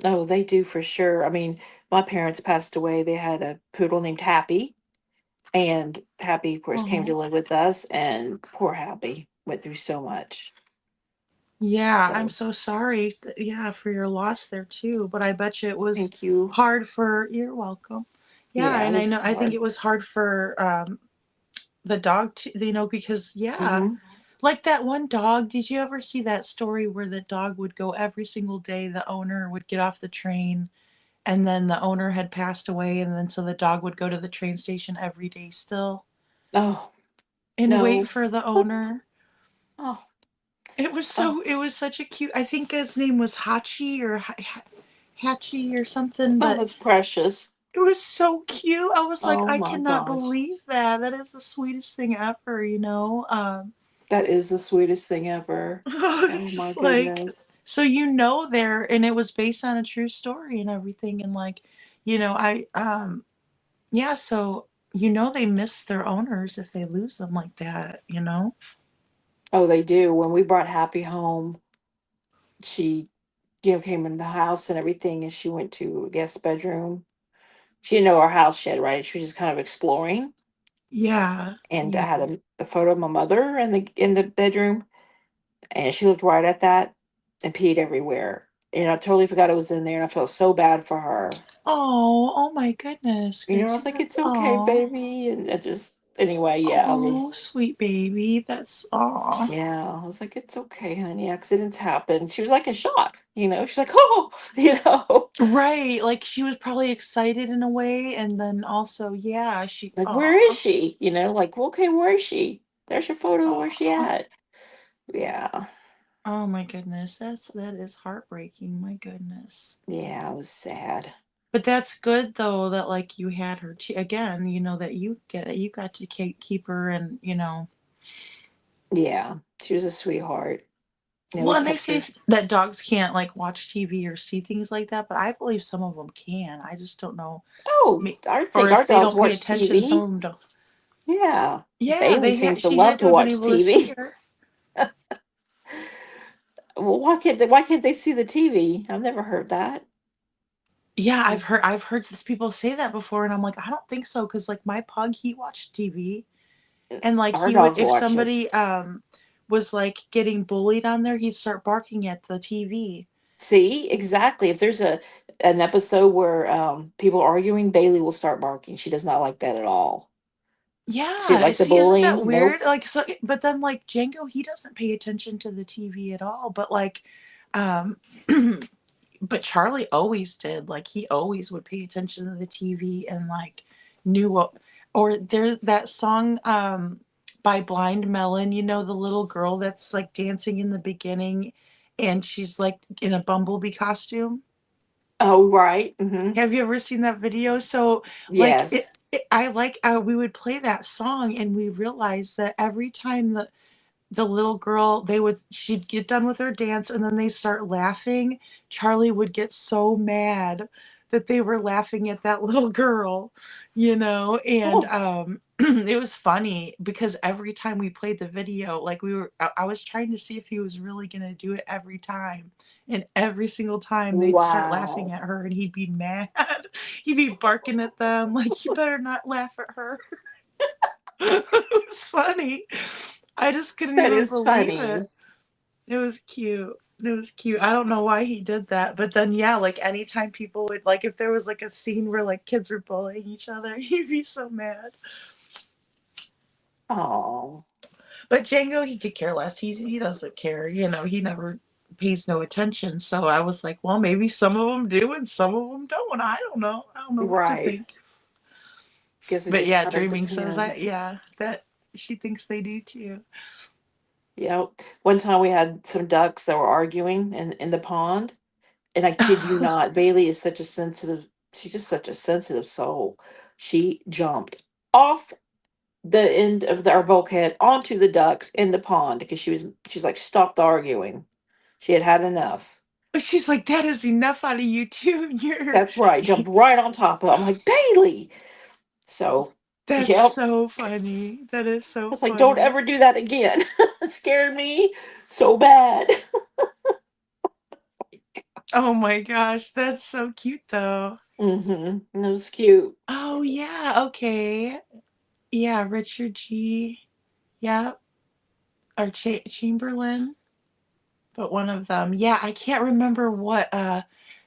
No, they do for sure. I mean, my parents passed away. They had a poodle named Happy, and Happy, of course, came to Oh. live with us. And poor Happy went through so much. Yeah, I'm So so sorry. Yeah, for your loss there too. But I bet you it was thank you. hard for. You're welcome. Yeah, Yeah, it and I know was I think hard. it was hard for the dog to, because yeah, Hmm. like that one dog. Did you ever see that story where the dog would go every single day? The owner would get off the train, and then the owner had passed away, and then so the dog would go to the train station every day still Oh and wait no. for the owner. Oh, oh, It was such a cute. I think his name was Hachi or Hachi or something, oh, but that's precious. it was so cute. I was like, Oh I my cannot gosh. believe that. That is the sweetest thing ever. That is the sweetest thing ever. Oh It's my just like, goodness. so there, and it was based on a true story and everything, and like, yeah, so they miss their owners if they lose them like that. Oh, they do. When we brought Happy home, she, came in the house and everything, and she went to a guest bedroom. She didn't know our house yet, right? She was just kind of exploring. Yeah, And I yeah. had a photo of my mother in the bedroom, and she looked right at that and peed everywhere. And I totally forgot it was in there, and I felt so bad for her. Oh my goodness, I Gracie, was like, that's "It's okay, oh. baby," and I just anyway, yeah, I Oh, was. sweet baby. That's oh. Yeah, I was like, "It's okay, honey. Accidents happen." She was like in shock. She's like, "Oh," you know, Right. Like she was probably excited in a way and then also, yeah, she like, "Where is oh. she?" Like, well, "Okay, where is she? There's your photo. Where's she Oh. at?" Yeah, Oh my goodness. That is heartbreaking. My goodness. yeah, I was sad. But that's good though that like you had her again, that you got to keep her and. Yeah, she was a sweetheart. Yeah, we Well, and they kept say her. that dogs can't like watch TV or see things like that, but I believe some of them can. I just don't know. Oh, me- I Or think our if they dogs don't pay watch attention, some TV. of them don't. Yeah, Yeah, Bailey seems to she love had to to have been watch able to see TV. her. Well, why can't they see the TV? I've never heard that. Yeah, Mm. I've heard this people say that before, and I'm like, I don't think so, because like my pug, he watched TV, and like Our he would, dogs if watch it. somebody was like getting bullied on there, he'd start barking at the TV. See, exactly. If there's an episode where people are arguing, Bailey will start barking. She does not like that at all. She Yeah, like the see, isn't that bullying. weird? Nope. Like, so, but then like Django, he doesn't pay attention to the TV at all, but like, um, but Charlie always did. Like, he always would pay attention to the TV and like knew what. Or there's that song by Blind Melon. The little girl that's like dancing in the beginning, and she's like in a bumblebee costume. Oh, right. Mm-hmm. Have you ever seen that video? So, like, Yes. I like, we would play that song and we realized that every time the little girl, she'd get done with her dance and then they start laughing, Charlie would get so mad that they were laughing at that little girl, and Oh, it was funny because every time we played the video, like, I was trying to see if he was really going to do it every time, and every single time they'd start laughing wow. at her and he'd be mad. He'd be barking at them like, you better not laugh at her. It was funny. I just couldn't That even is believe it. funny. It was cute. It was cute. I don't know why he did that, but then yeah, like anytime people would, like, if there was like a scene where like kids were bullying each other, he'd be so mad. Oh, But Django, he could care less. He doesn't care. He never pays no attention. So I was like, well, maybe some of them do and some of them don't. I don't know. I don't know what to right. think. Guess it But just yeah, kind of Dreaming says that. depends. Yeah, that she thinks they do too. Yep. One time we had some ducks that were arguing in the pond, and I kid you not, Bailey is such a sensitive. She's just such a sensitive soul. She jumped off the end of our bulkhead onto the ducks in the pond because she's like stopped arguing. She had had enough. She's like, that is enough out of you too. That's right. Jumped right on top of. I'm like Bailey. So, That's yep. so funny. That is I so was like, don't funny. ever do that again. It scared me so bad. Oh my gosh, that's so cute though. Mm-hmm. It was cute. Oh yeah, okay. Yeah, Richard G. Yeah, or Chamberlain, but one of them. Yeah, I can't remember what.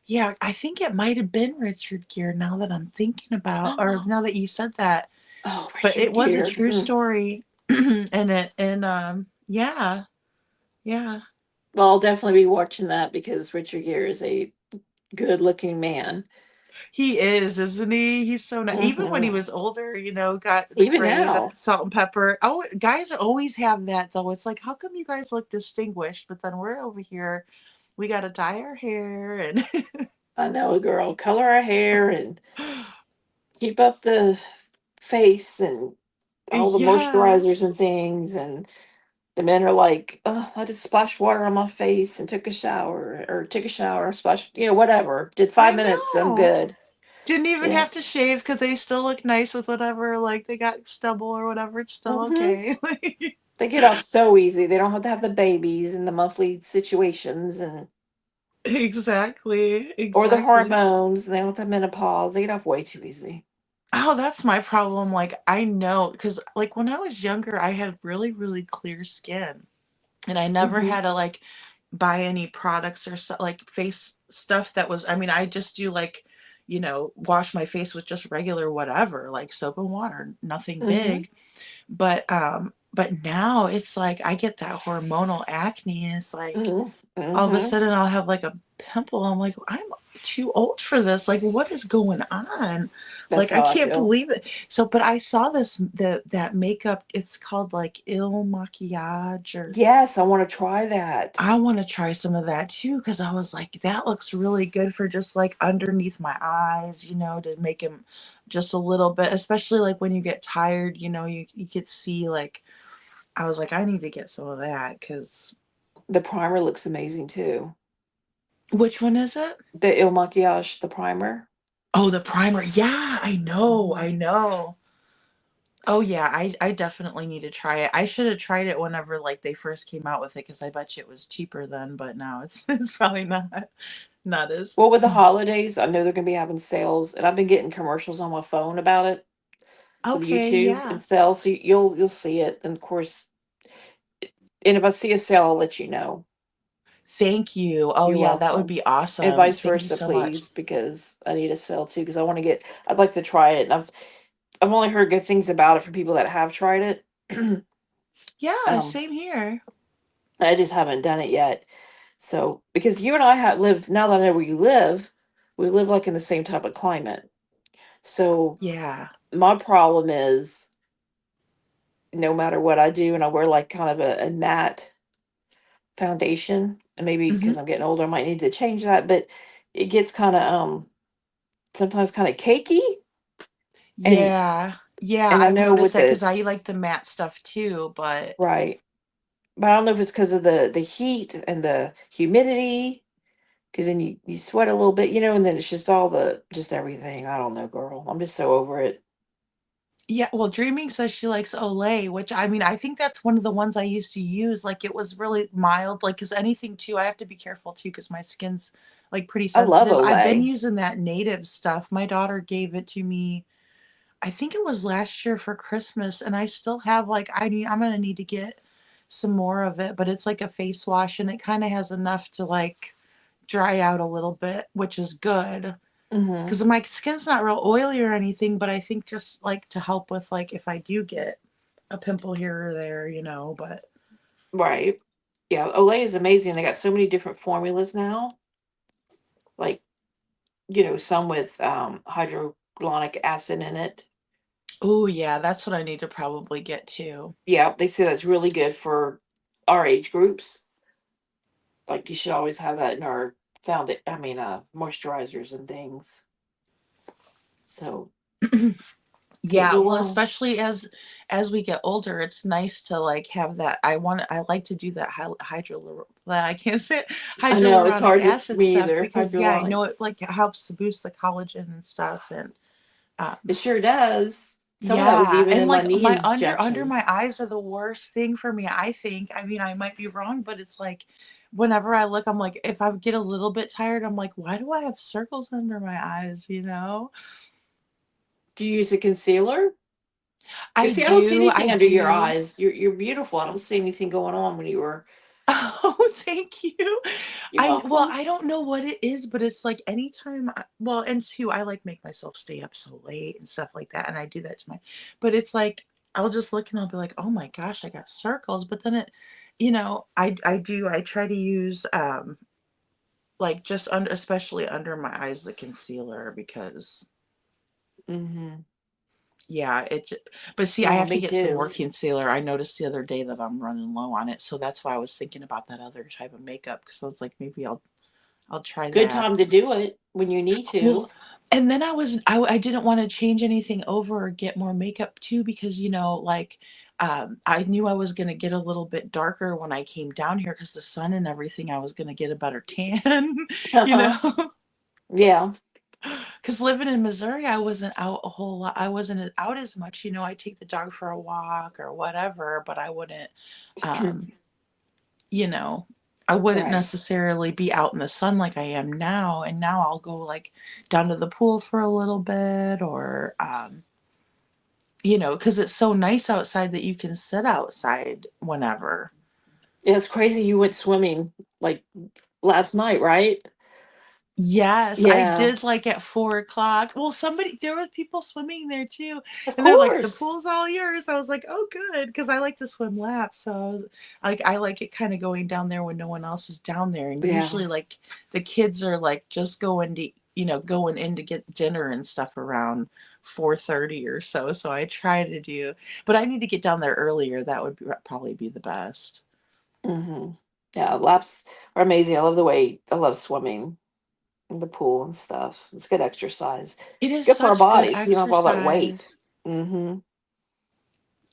Yeah, I think it might have been Richard Gere. Now that I'm thinking about, or now that you said that, Oh, but it Richard was a Gere. true story, and yeah, yeah. Well, I'll definitely be watching that because Richard Gere is a good-looking man. He is, isn't he? He's so nice. Even when he Hmm. was older, got the Even gray, the now, salt and pepper. Oh, guys always have that though. It's like, how come you guys look distinguished, but then we're over here, we got to dye our hair and I know a girl color her hair and keep up the face and all the moisturizers yes, and things, and the men are like, "Oh, I just splashed water on my face and took a shower, splashed, whatever. Did I 5 minutes, I'm know. good." Didn't even Yeah. have to shave because they still look nice with whatever, like they got stubble or whatever. It's still Hmm. okay. They get off so easy. They don't have to have the babies and the monthly situations and Exactly, or the exactly. hormones. And they don't have to have menopause. They get off way too easy. Oh, that's my problem. Like, I know, because like when I was younger, I had really, really clear skin, and I never Hmm. had to like buy any products or like face stuff that was. I mean, I just do like, wash my face with just regular whatever, like soap and water, nothing Hmm. big. But now it's like I get that hormonal acne, and it's like Hmm. all of a Hmm. sudden I'll have like a pimple. I'm like, I'm too old for this. Like, what is going on? That's Like, I how I can't feel. believe it. So, but I saw that makeup. It's called like Il Maquillage, or Yes, I want to try that. I want to try some of that too because I was like, that looks really good for just like underneath my eyes, to make him just a little bit, especially like when you get tired, you could see like. I was like, I need to get some of that because. The primer looks amazing too. Which one is it? The Il Maquillage, the primer. Oh, the primer. Yeah, I know. Mhm. I know. Oh yeah, I definitely need to try it. I should have tried it whenever like they first came out with it because I bet you it was cheaper then, but now it's it's probably not as. Well, with the holidays, I know they're going to be having sales, and I've been getting commercials on my phone about it with Okay, YouTube and yeah. sales. So you'll see it, and of course, and if I see a sale, I'll let you know. Thank you. Oh You're yeah, that would welcome. be And awesome. vice Thank you versa, so much. please, because I need a sale too. Because I'd like to try it, and I've only heard good things about it from people that have tried it. Yeah, um, same here. I just haven't done it yet. So, because you and I have lived, now that I know where you live, we live like in the same type of climate. So, Yeah. my problem is no matter what I do, and I wear like kind of a matte foundation, and maybe Hmm. because I'm getting older, I might need to change that. But it gets kind of sometimes kind of cakey, and Yeah, I I've know noticed with that because the I like the matte stuff too, but right, but I don't know if it's because of the heat and the humidity. Because then you sweat a little bit, and then it's just all just everything. I don't know, girl. I'm just so over it. yeah, well, Dreaming says she likes Olay, which I mean, I think that's one of the ones I used to use. Like it was really mild, like because anything too, I have to be careful too because my skin's like pretty I love sensitive. I've been Olay. using that native stuff. My daughter gave it to me, I think it was last year for Christmas, and I still have like I'm gonna need to get some more of it, but it's like a face wash and it kind of has enough to like dry out a little bit, which is good. Hmm. Because my skin's not real oily or anything, but I think just like to help with like if I do get a pimple here or there, but Right. Yeah, Olay is amazing. They got so many different formulas now. Like, some with hydrolonic acid in it. oh yeah, that's what I need to probably get too. Yeah, they say that's really good for our age groups. Like, you should always have that in our moisturizers and things. So, can't Yeah, go well, wrong. especially as we get older, it's nice to like have that. I like to do that I can't say it, I know it's hyaluronic hard to acid me stuff either. because yeah, I Hydrolonic. know it like helps to boost the collagen and stuff and It um sure does. Some of that was yeah, even and in my like knee my under my injections. eyes are the worst thing for me, I think. I mean, I might be wrong, but it's like whenever I look, I'm like if I get a little bit tired, I'm like, why do I have circles under my eyes? Do you use a concealer? I Because see, I don't see do, I anything under your do. eyes. You're beautiful. I don't see anything going on when you were. Oh, thank you. You're Well, welcome. I don't know what it is, but it's like anytime well, and two, I like make myself stay up so late and stuff like that, and I do that to my but it's like I'll just look and I'll be like, "Oh my gosh, I got circles." But then I try to use like just under especially under my eyes the concealer because Hmm. yeah, but see, I Yeah, have to me get some too. more concealer. I noticed the other day that I'm running low on it, so that's why I was thinking about that other type of makeup because I was like, maybe I'll try Good that. time to do it when you need Well, to. and then I didn't want to change anything over or get more makeup too because like I knew I was gonna get a little bit darker when I came down here because the sun and everything. I was gonna get a better tan, you Uh-huh. know. Yeah. Because living in Missouri, I wasn't out a whole lot. I wasn't out as much. I take the dog for a walk or whatever, but I wouldn't, um, you know, I wouldn't Right. necessarily be out in the sun like I am now. And now I'll go like down to the pool for a little bit or, because it's so nice outside that you can sit outside whenever. Yeah, it's crazy you went swimming like last night, right? Yes, I Yeah, did, like, at 4 o'clock. Well, there were people swimming there too, of and they're like, "The course. pool's all yours." I was like, "Oh, good," because I like to swim laps, so I like it kinda going down there when no one else is down there, and Yeah. usually, like, the kids are, like, just going in to get dinner and stuff around 4:30 or so I try to do but I need to get down there earlier, that would probably be the best. Hmm. Yeah, laps are amazing. I love swimming in the pool and stuff. It's good exercise. It It's is good for our such good bodies. You don't have all that weight. exercise. Hmm.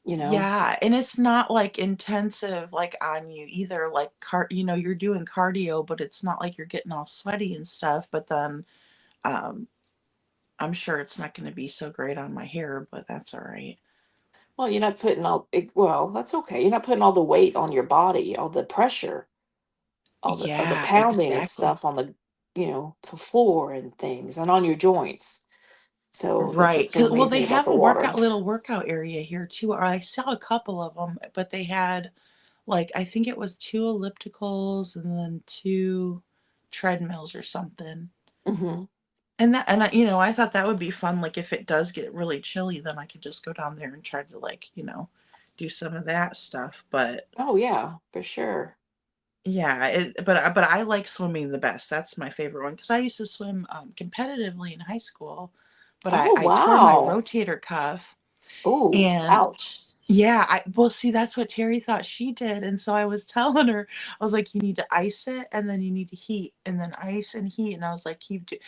You know. Yeah, and it's not, like, intensive, like, on you either, like, you're doing cardio, but it's not like you're getting all sweaty and stuff, but then, um, I'm sure it's not gonna be so great on my hair, but that's alright. Well, you're not putting well, that's okay. You're not putting all the weight on your body, all the pressure, all the Yeah, pounding and exactly. stuff on the floor and things and on your joints. So that's Right, what's so 'cause well, amazing they about have the a water. little workout area here too, or I saw a couple of them, but they had, like, I think it was 2 ellipticals and then 2 treadmills or something. Hmm. And I thought that would be fun, like, if it does get really chilly, then I could just go down there and try to, like, do some of that stuff, but Oh yeah, for sure. yeah, but I like swimming the best, that's my favorite one because I used to swim, competitively in high school, but I Oh I tore my wow. rotator cuff, Oh, and ouch. Yeah, well, see, that's what Terry thought she did, and so I was telling her, I was like, "You need to ice it, and then you need to heat, and then ice and heat," and I was like, "Keep do,"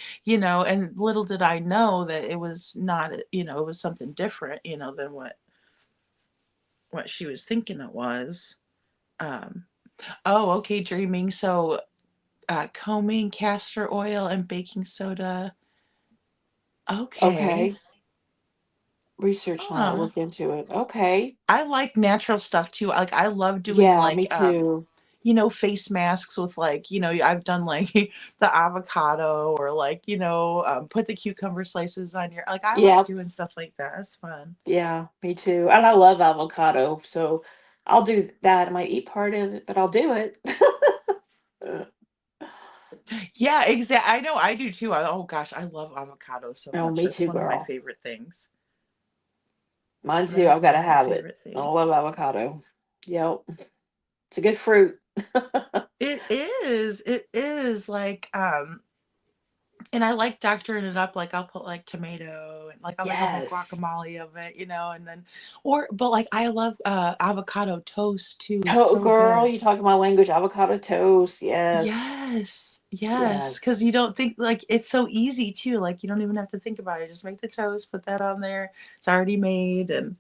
and little did I know that it was not, it was something different, than what she was thinking it was. Um, oh, okay, dreaming. So, combing, castor oil, and baking soda. Okay. Okay. Research on it. Huh. Look into it. Okay. I like natural stuff too. Like I love doing Yeah, like me too. face masks with like, I've done like the avocado or like, put the cucumber slices on your like I like Yeah, doing stuff like that. It's fun. yeah, me too. And I love avocado, so I'll do that. I might eat part of it, but I'll do it. Yeah, exactly. I know I do too. Oh gosh, I love avocado so Oh, much. me That's too, one of my girl. favorite things. Mine That too. is I've one got to of my have it. favorite I love things. avocado. Yep. It's a good fruit. It is. It is like and I like doctoring it up, like, I'll put, like, tomato and, like, I'll make a whole Yes. guacamole of it, and then but, like, I love, avocado toast too, so Girl, good. you talking my language. Avocado toast. Yes. Yes, yes, because Yes. you don't think like, it's so easy too, like, you don't even have to think about it, just make the toast, put that on there, it's already made, and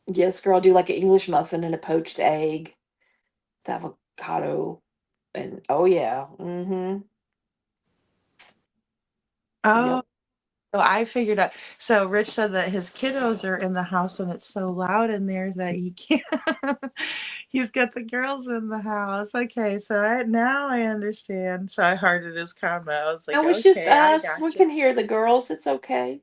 Yes, girl. Do like an English muffin and a poached egg, with avocado, and oh yeah. Mm-hmm. oh, Yep. so I figured out so Rich said that his kiddos are in the house and it's so loud in there that he can't he's got the girls in the house. Okay, so now I understand. So I hearted his comment. I was like, No, it's just "Okay, I us. We gotcha." can hear the girls. It's okay.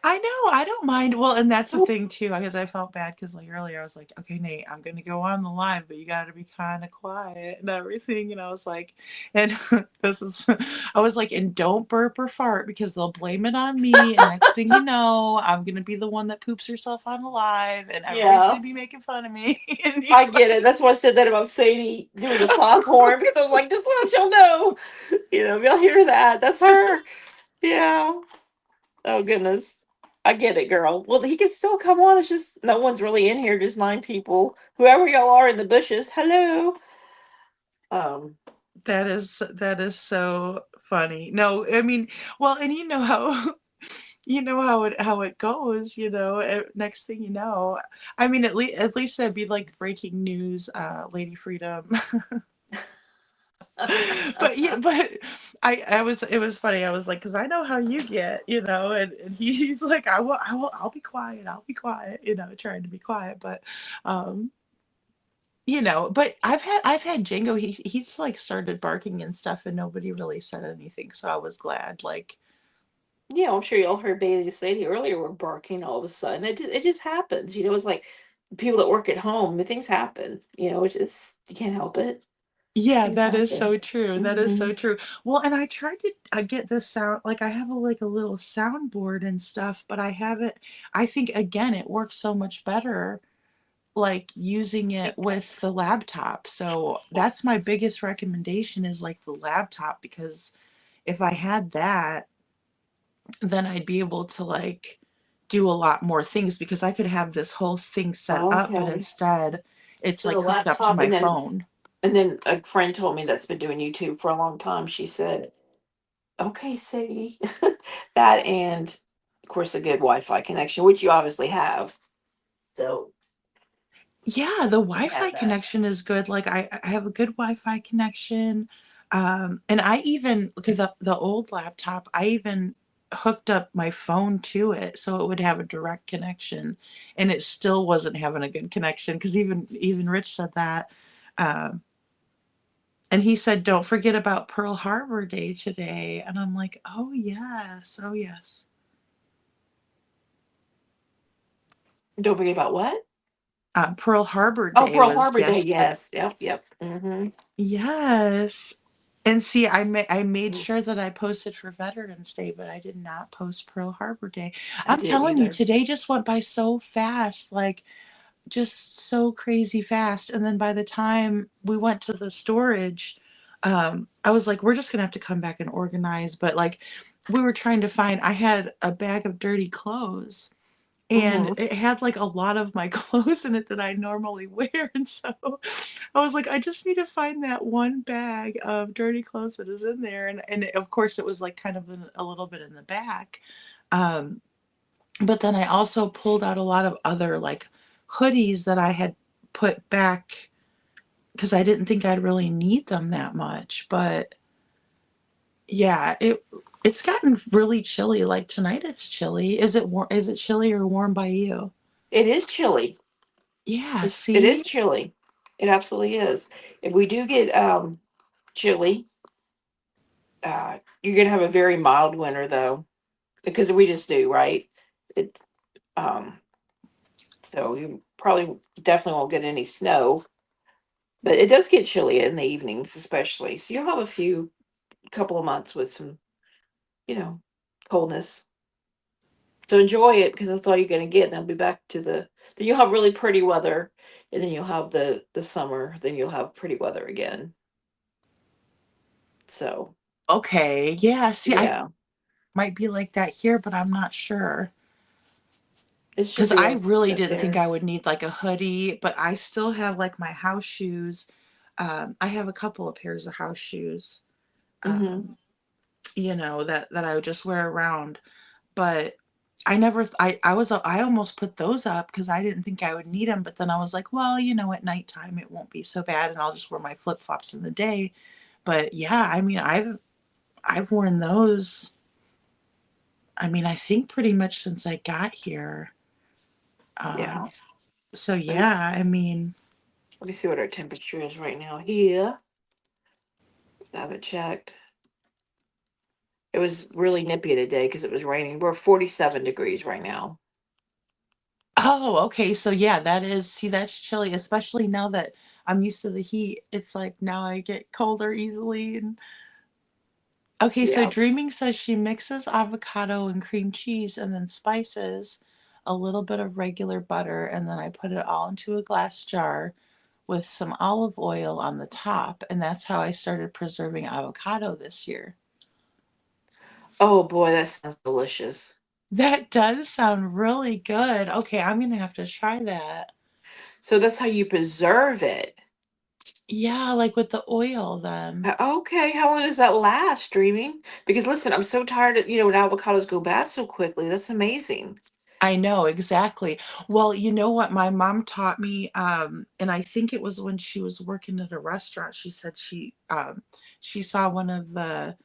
I know, I don't mind. Well, and that's the Oh, thing too, because I felt bad because like earlier I was like, okay, Nate, I'm gonna go on the live, but you gotta be kind of quiet and everything. And I was like, and this is, I was like, and don't burp or fart because they'll blame it on me. And next thing you know, I'm gonna be the one that poops herself on the live, and everybody's yeah. gonna be making fun of me. And I he's get it. like, That's why I said that about Sadie doing the sock horn because I was like, just let y'all know. If y'all hear that, that's her. Yeah. Oh goodness. I get it, girl. Well, he can still come on. It's just no one's really in here. Just 9 people. Whoever y'all are in the bushes. Hello. that is so funny. No, I mean, well, and you know how how it goes, next thing you know, I mean, at least that'd be like breaking news, Lady Freedom. But yeah, but I was it was funny. I was like, because I know how you get, and he's like, I'll be quiet, I'll be quiet, trying to be quiet, but um, but I've had Django, he's like started barking and stuff and nobody really said anything, so I was glad, like, Yeah, I'm sure y'all heard Bailey and Sadie earlier were barking all of a sudden. It just happens. It's like people that work at home, things happen. It just you can't help it. yeah, Things that is happen. so true. That is Hmm. so true. Well, and I tried to get this sound, like I have like a little soundboard and stuff, but I haven't. I think again, it works so much better like using it with the laptop. So that's my biggest recommendation is like the laptop because if I had that, then I'd be able to like do a lot more things because I could have this whole thing set up, but Okay. instead it's So the like hooked up to laptop, my and then phone. a friend told me that's been doing YouTube for a long time. She said, "Okay, Sadie, that and of course a good Wi-Fi connection, which you obviously have. So Yeah, the you Wi-Fi have that. connection is good. Like I have a good Wi-Fi connection. And I even because the old laptop, I even hooked up my phone to it so it would have a direct connection and it still wasn't having a good connection because even Rich said that. Um, and he said, "Don't forget about Pearl Harbor Day today." And I'm like, "Oh yes, oh yes." Don't forget about what? Pearl Harbor Oh, Day Pearl was Harbor Day. yesterday. Yes. Yep. Yep. Hmm. Yes. And see, I made sure that I posted for Veterans Day, but I did not post Pearl Harbor Day. I I'm didn't telling you, either. today just went by so fast, like just so crazy fast. And then by the time we went to the storage, I was like, we're just gonna have to come back and organize. But like we were trying to find, I had a bag of dirty clothes and Hmm. it had like a lot of my clothes in it that I normally wear. And so I was like, I just need to find that one bag of dirty clothes that is in there. And of course, it was like kind of a little bit in the back. Um, but then I also pulled out a lot of other like hoodies that I had put back because I didn't think I'd really need them that much. But yeah, it's gotten really chilly. Like tonight it's chilly. Is it warm? Is it chilly or warm by you? It is chilly. Yeah, It is see? chilly. It absolutely is. If we do get chilly, you're gonna have a very mild winter though, because we just do, right? It um so you probably definitely won't get any snow, but it does get chilly in the evenings, especially. So you'll have a couple of months with some, you know, coldness. So enjoy it because that's all you're gonna get. And then will be back to then you'll have really pretty weather, and then you'll have the summer. Then you'll have pretty weather again. So Okay. Yeah, see, I yeah, might be like that here, but I'm not sure. it should Because be I all really good didn't think there. I would need like a hoodie, but I still have like my house shoes. I have a couple of pairs of house shoes, Hmm. um, that I would just wear around. But I never, I was, I almost put those up because I didn't think I would need them. But then I was like, well, at nighttime it won't be so bad, and I'll just wear my flip flops in the day. But yeah, I mean, I've worn those. I mean, I think pretty much since I got here. Yeah. Um, so Let me yeah, I mean, let me see what our temperature is right now here. I haven't checked. It was really nippy today because it was raining. We're 47 degrees right now. oh, okay. So yeah, see, that's chilly, especially now that I'm used to the heat. It's like now I get colder easily. And okay, so Yeah. Dreaming says she mixes avocado and cream cheese and then spices a little bit of regular butter, and then I put it all into a glass jar with some olive oil on the top, and that's how I started preserving avocado this year. Oh boy, that sounds delicious. That does sound really good. Okay, I'm gonna have to try that. So that's how you preserve it. Yeah, like with the oil then. Okay, how long does that last, streaming? Because listen, I'm so tired of, when avocados go bad so quickly. That's amazing. I know, exactly. Well, you know what my mom taught me, and I think it was when she was working at a restaurant. She said she saw one of the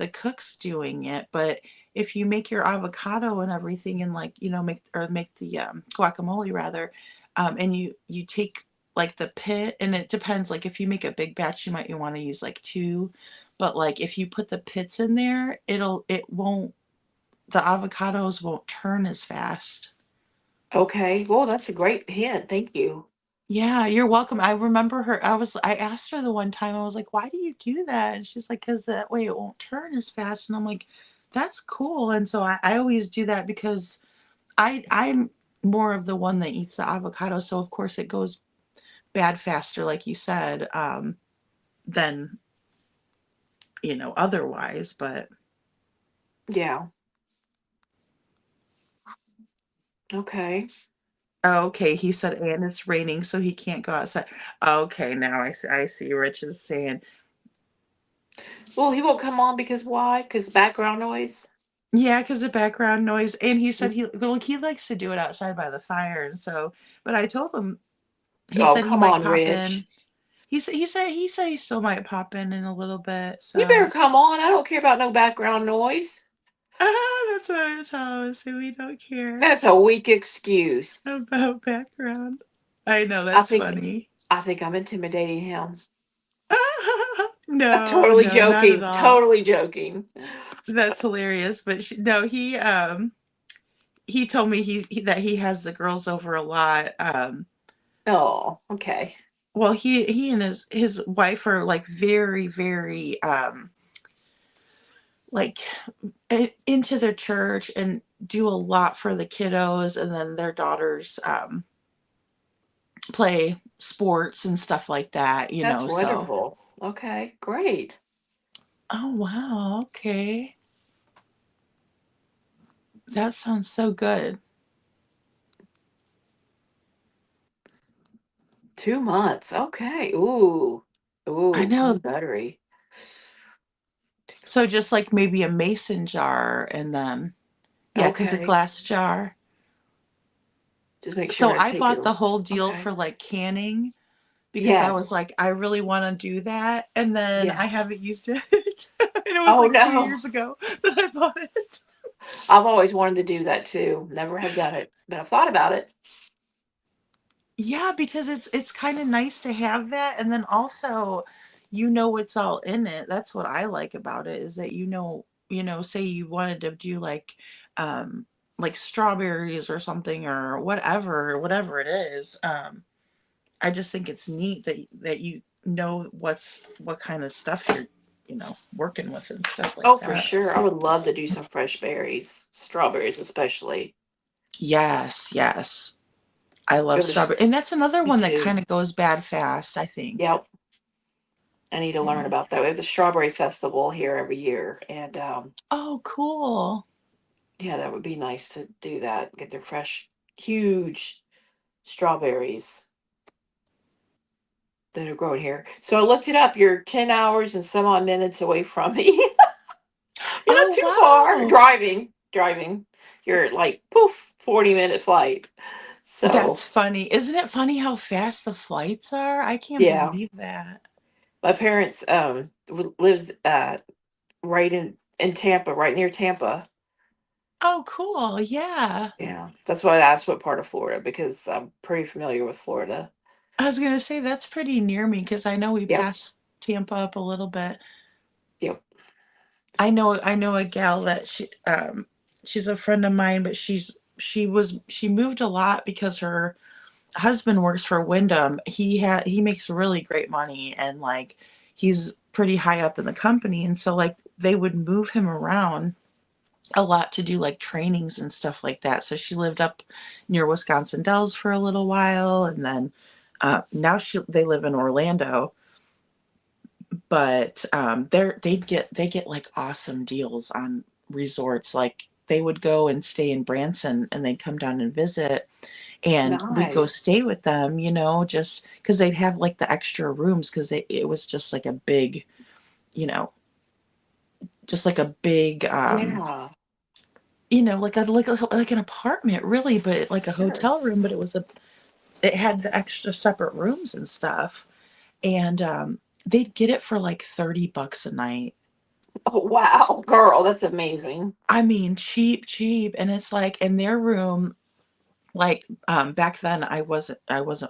cooks doing it, but if you make your avocado and everything and like, make the guacamole rather, and you take like the pit, and it depends, like if you make a big batch, you might want to use like two, but like if you put the pits in there, it won't the avocados won't turn as fast. Okay, well, that's a great hint. Thank you. Yeah, you're welcome. I remember I asked her the one time, I was like, "Why do you do that?" And she's like, "'Cause that way it won't turn as fast." And I'm like, "That's cool." And so I always do that because I'm more of the one that eats the avocado, so of course it goes bad faster, like you said, than, otherwise, but Yeah. Okay. okay, he said, "And it's raining, so he can't go outside." Okay, now I see Rich is saying, Well, he won't come on because why? Because background noise. yeah, because the background noise, and he said he likes to do it outside by the fire, and so but I told him he Oh, said he come might on, pop Rich. in. He said he still might pop in a little bit, You better so come on. I don't care about no background noise. that's what I tell him, so we don't care That's a weak excuse. about background. I know, I that's think funny. I think I'm intimidating him. I'm No, totally no, not at joking. all. Totally joking. That's hilarious, but no, he told me that he has the girls over a lot. Oh, okay. Well, he and his wife are like very, very like into their church and do a lot for the kiddos, and then their daughters play sports and stuff like that, That's so wonderful. Okay, great. oh wow, okay. That sounds so good. 2 months. Okay. Ooh. I Ooh, know. honey buttery. So just like maybe a mason jar and then, yeah, because a Okay. glass jar. Just make So sure I I take it. bought the whole deal Okay. for like canning because I was Yes. like, I really want to do that. And then I Yeah. haven't used it. And it was Oh like 2 years no. ago that I bought it. I've always wanted to do that too. Never have done it, but I've thought about it. Yeah, because it's kind of nice to have that. And then also, you know what's all in it. That's what I like about it is that say you wanted to do like strawberries or something or whatever it is. I just think it's neat that you know what kind of stuff you're, working with and stuff like Oh, for that. sure. I would love to do some fresh berries, strawberries especially. Yes, yes. I We love have this. strawberry. And that's another Me one that too. kind of goes bad fast, I think. Yep. I need to learn Yeah. about that. We have the strawberry festival here every year, and Oh, cool. yeah, that would be nice to do that. Get their fresh, huge strawberries that are grown here. So I looked it up. You're 10 hours and some odd minutes away from me. You're not Oh, too far. wow. Driving. You're like poof, 40-minute flight. That's So funny. Isn't it funny how fast the flights are? I can't yeah, believe that. my parents lives right in Tampa, right near Tampa. Oh, cool. Yeah. Yeah, that's why I asked what part of Florida because I'm pretty familiar with Florida. I was gonna say that's pretty near me because I know we Yep, passed Tampa up a little bit. yep. I know a gal that she's a friend of mine, but she moved a lot because her husband works for Wyndham. He makes really great money and like he's pretty high up in the company and so like they would move him around a lot to do like trainings and stuff like that. So she lived up near Wisconsin Dells for a little while and then now they live in Orlando, but they get like awesome deals on resorts. Like they would go and stay in Branson and they'd come down and visit and we'd go Nice. stay with them, just because they'd have like the extra rooms because it was just like a big, you know, just like a big, Yeah, like an apartment really, but like a sure. hotel room, but it had the extra separate rooms and stuff, and they'd get it for like $30 a night. Oh wow, girl, that's amazing. I mean, cheap, cheap, and it's like in their room. Like, back then I wasn't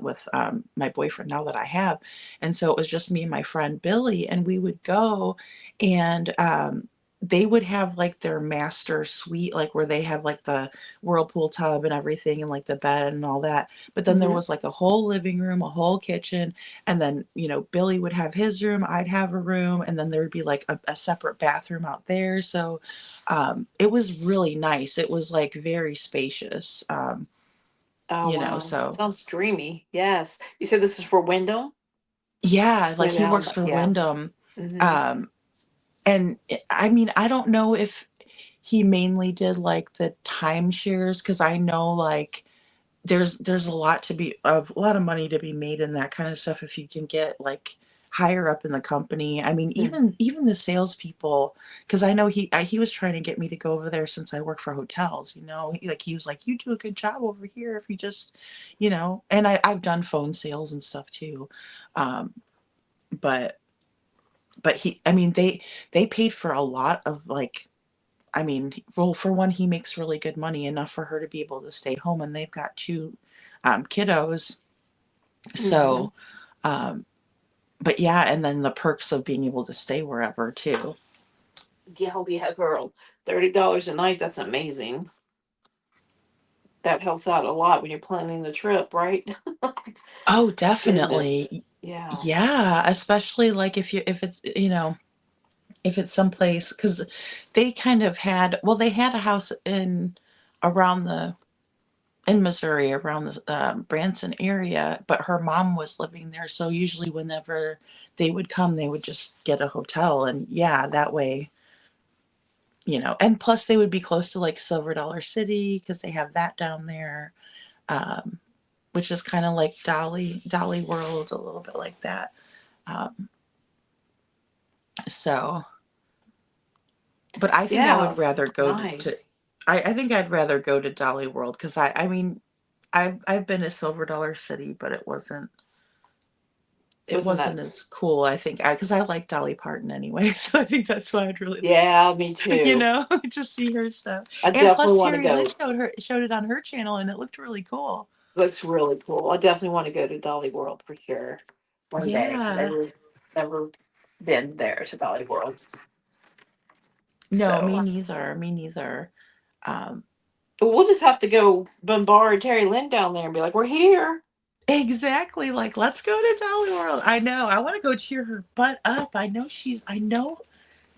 with, my boyfriend now that I have, and so it was just me and my friend Billy, and we would go, and, they would have, like, their master suite, like, where they have, like, the whirlpool tub and everything and, like, the bed and all that, but then there Hmm. was, like, a whole living room, a whole kitchen, and then, Billy would have his room, I'd have a room, and then there would be, like, a separate bathroom out there, so, it was really nice. It was, like, very spacious, Oh wow, so sounds dreamy. Yes, you said this is for Wyndham. yeah, like he Wyndham, works for yeah. Wyndham. Hmm. Um, and I mean, I don't know if he mainly did like the timeshares because I know like there's a lot of money to be made in that kind of stuff if you can get like higher up in the company. I mean, even the salespeople, because I know he was trying to get me to go over there since I work for hotels. He was like, you do a good job over here if you just, and I've done phone sales and stuff too, um, but I mean they paid for a lot of like I mean, well, for one, he makes really good money, enough for her to be able to stay home, and they've got two kiddos. Hmm. So, um, but yeah, and then the perks of being able to stay wherever too. Yeah, oh yeah, girl. $30 a night, that's amazing. That helps out a lot when you're planning the trip, right? Oh, Goodness. definitely. Yeah. Yeah, especially like if it's if it's someplace because they kind of they had a house around the in Missouri around the Branson area, but her mom was living there. So usually, whenever they would come, they would just get a hotel, and yeah, that way, and plus they would be close to like Silver Dollar City because they have that down there. Um, which is kind of like Dolly World, a little bit like that. Um, so, but I think I Yeah, would rather go to nice. I think I'd rather go to Dolly World because I mean I've been to Silver Dollar City, but it Wasn't wasn't that? as cool. I think because I like Dolly Parton anyway, so I think that's why I'd really like Yeah, me you too. know to see her stuff. I And definitely plus want to Terry Lynn go. showed it on her channel, and it looked really cool. Looks really cool. I definitely want to go to Dolly World for sure one day. I've Yeah. never been there to Dolly World. No, me So neither. Me neither. Um, but we'll just have to go bombard Terry Lynn down there and be like, "We're here." exactly. Like, let's go to Dolly World. I know. I want to go cheer her butt up. I know,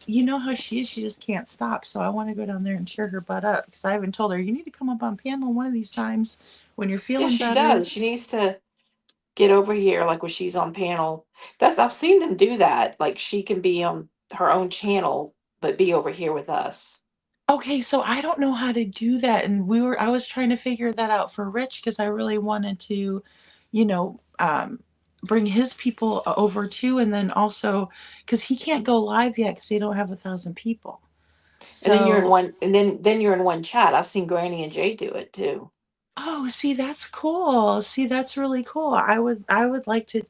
you know how she is. She just can't stop. So I want to go down there and cheer her butt up because I haven't told her, you need to come up on panel one of these times when you're Yeah, feeling she better. does. She needs to get over here like when she's on panel. That's I've seen them do that. Like she can be on her own channel but be over here with us. Okay, so I don't know how to do that, and I was trying to figure that out for Rich because I really wanted to, you know, bring his people over too, and then also because he can't go live yet because they don't have 1,000 people. And then you're in So, one and then you're in one chat. I've seen Granny and Jay do it too. oh, see, that's cool. See, that's really cool. I would like to.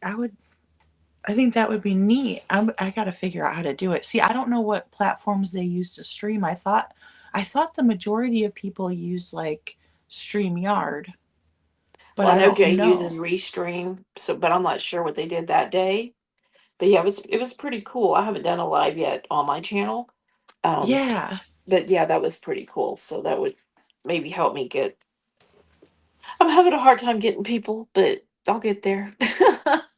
I think that would be neat. I got to figure out how to do it. See, I don't know what platforms they use to stream. I thought the majority of people use like StreamYard, but Well, I I know don't Jay uses know. Restream, so but I'm not sure what they did that day. But yeah, it was pretty cool. I haven't done a live yet on my channel. Um, Yeah. but yeah, that was pretty cool. So that would maybe help me get. I'm having a hard time getting people, but I'll get there. Definitely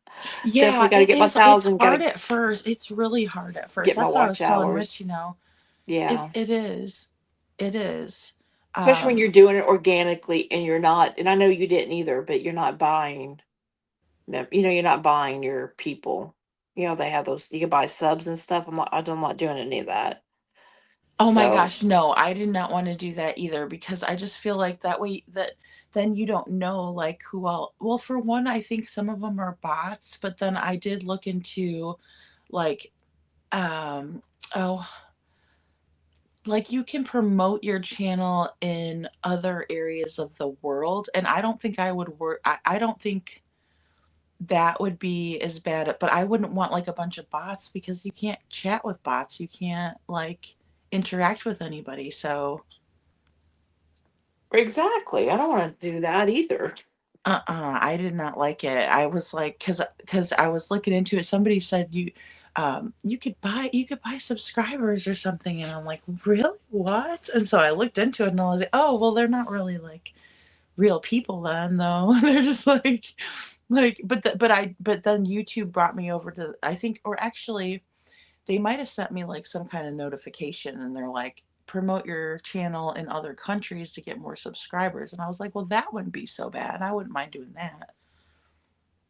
Yeah, got to it get my is. It's thousand. Got hard to at first. It's really hard at first. get my That's what I watch was telling Rich, hours. you know. Yeah, It is. It is. especially when Um you're doing it organically and you're not. And I know you didn't either, but you're not buying. You're not buying your people. They have those. You can buy subs and stuff. I'm not doing any of that. Oh my So gosh, no, I did not want to do that either because I just feel like that way that then you don't know like who all well, for one, I think some of them are bots, but then I did look into like um oh, like you can promote your channel in other areas of the world and I don't think I would work I don't think that would be as bad, but I wouldn't want like a bunch of bots because you can't chat with bots. You can't like interact with anybody. So exactly, I don't want to do that either. I did not like it. I was like, cause I was looking into it. Somebody said you could buy subscribers or something, and I'm like, really? What? And so I looked into it, and I was like, oh, well, they're not really like real people then, though. They're just but then YouTube brought me over to I think, or actually they might have sent me like some kind of notification and they're like, promote your channel in other countries to get more subscribers. And I was like, well, that wouldn't be so bad. I wouldn't mind doing that.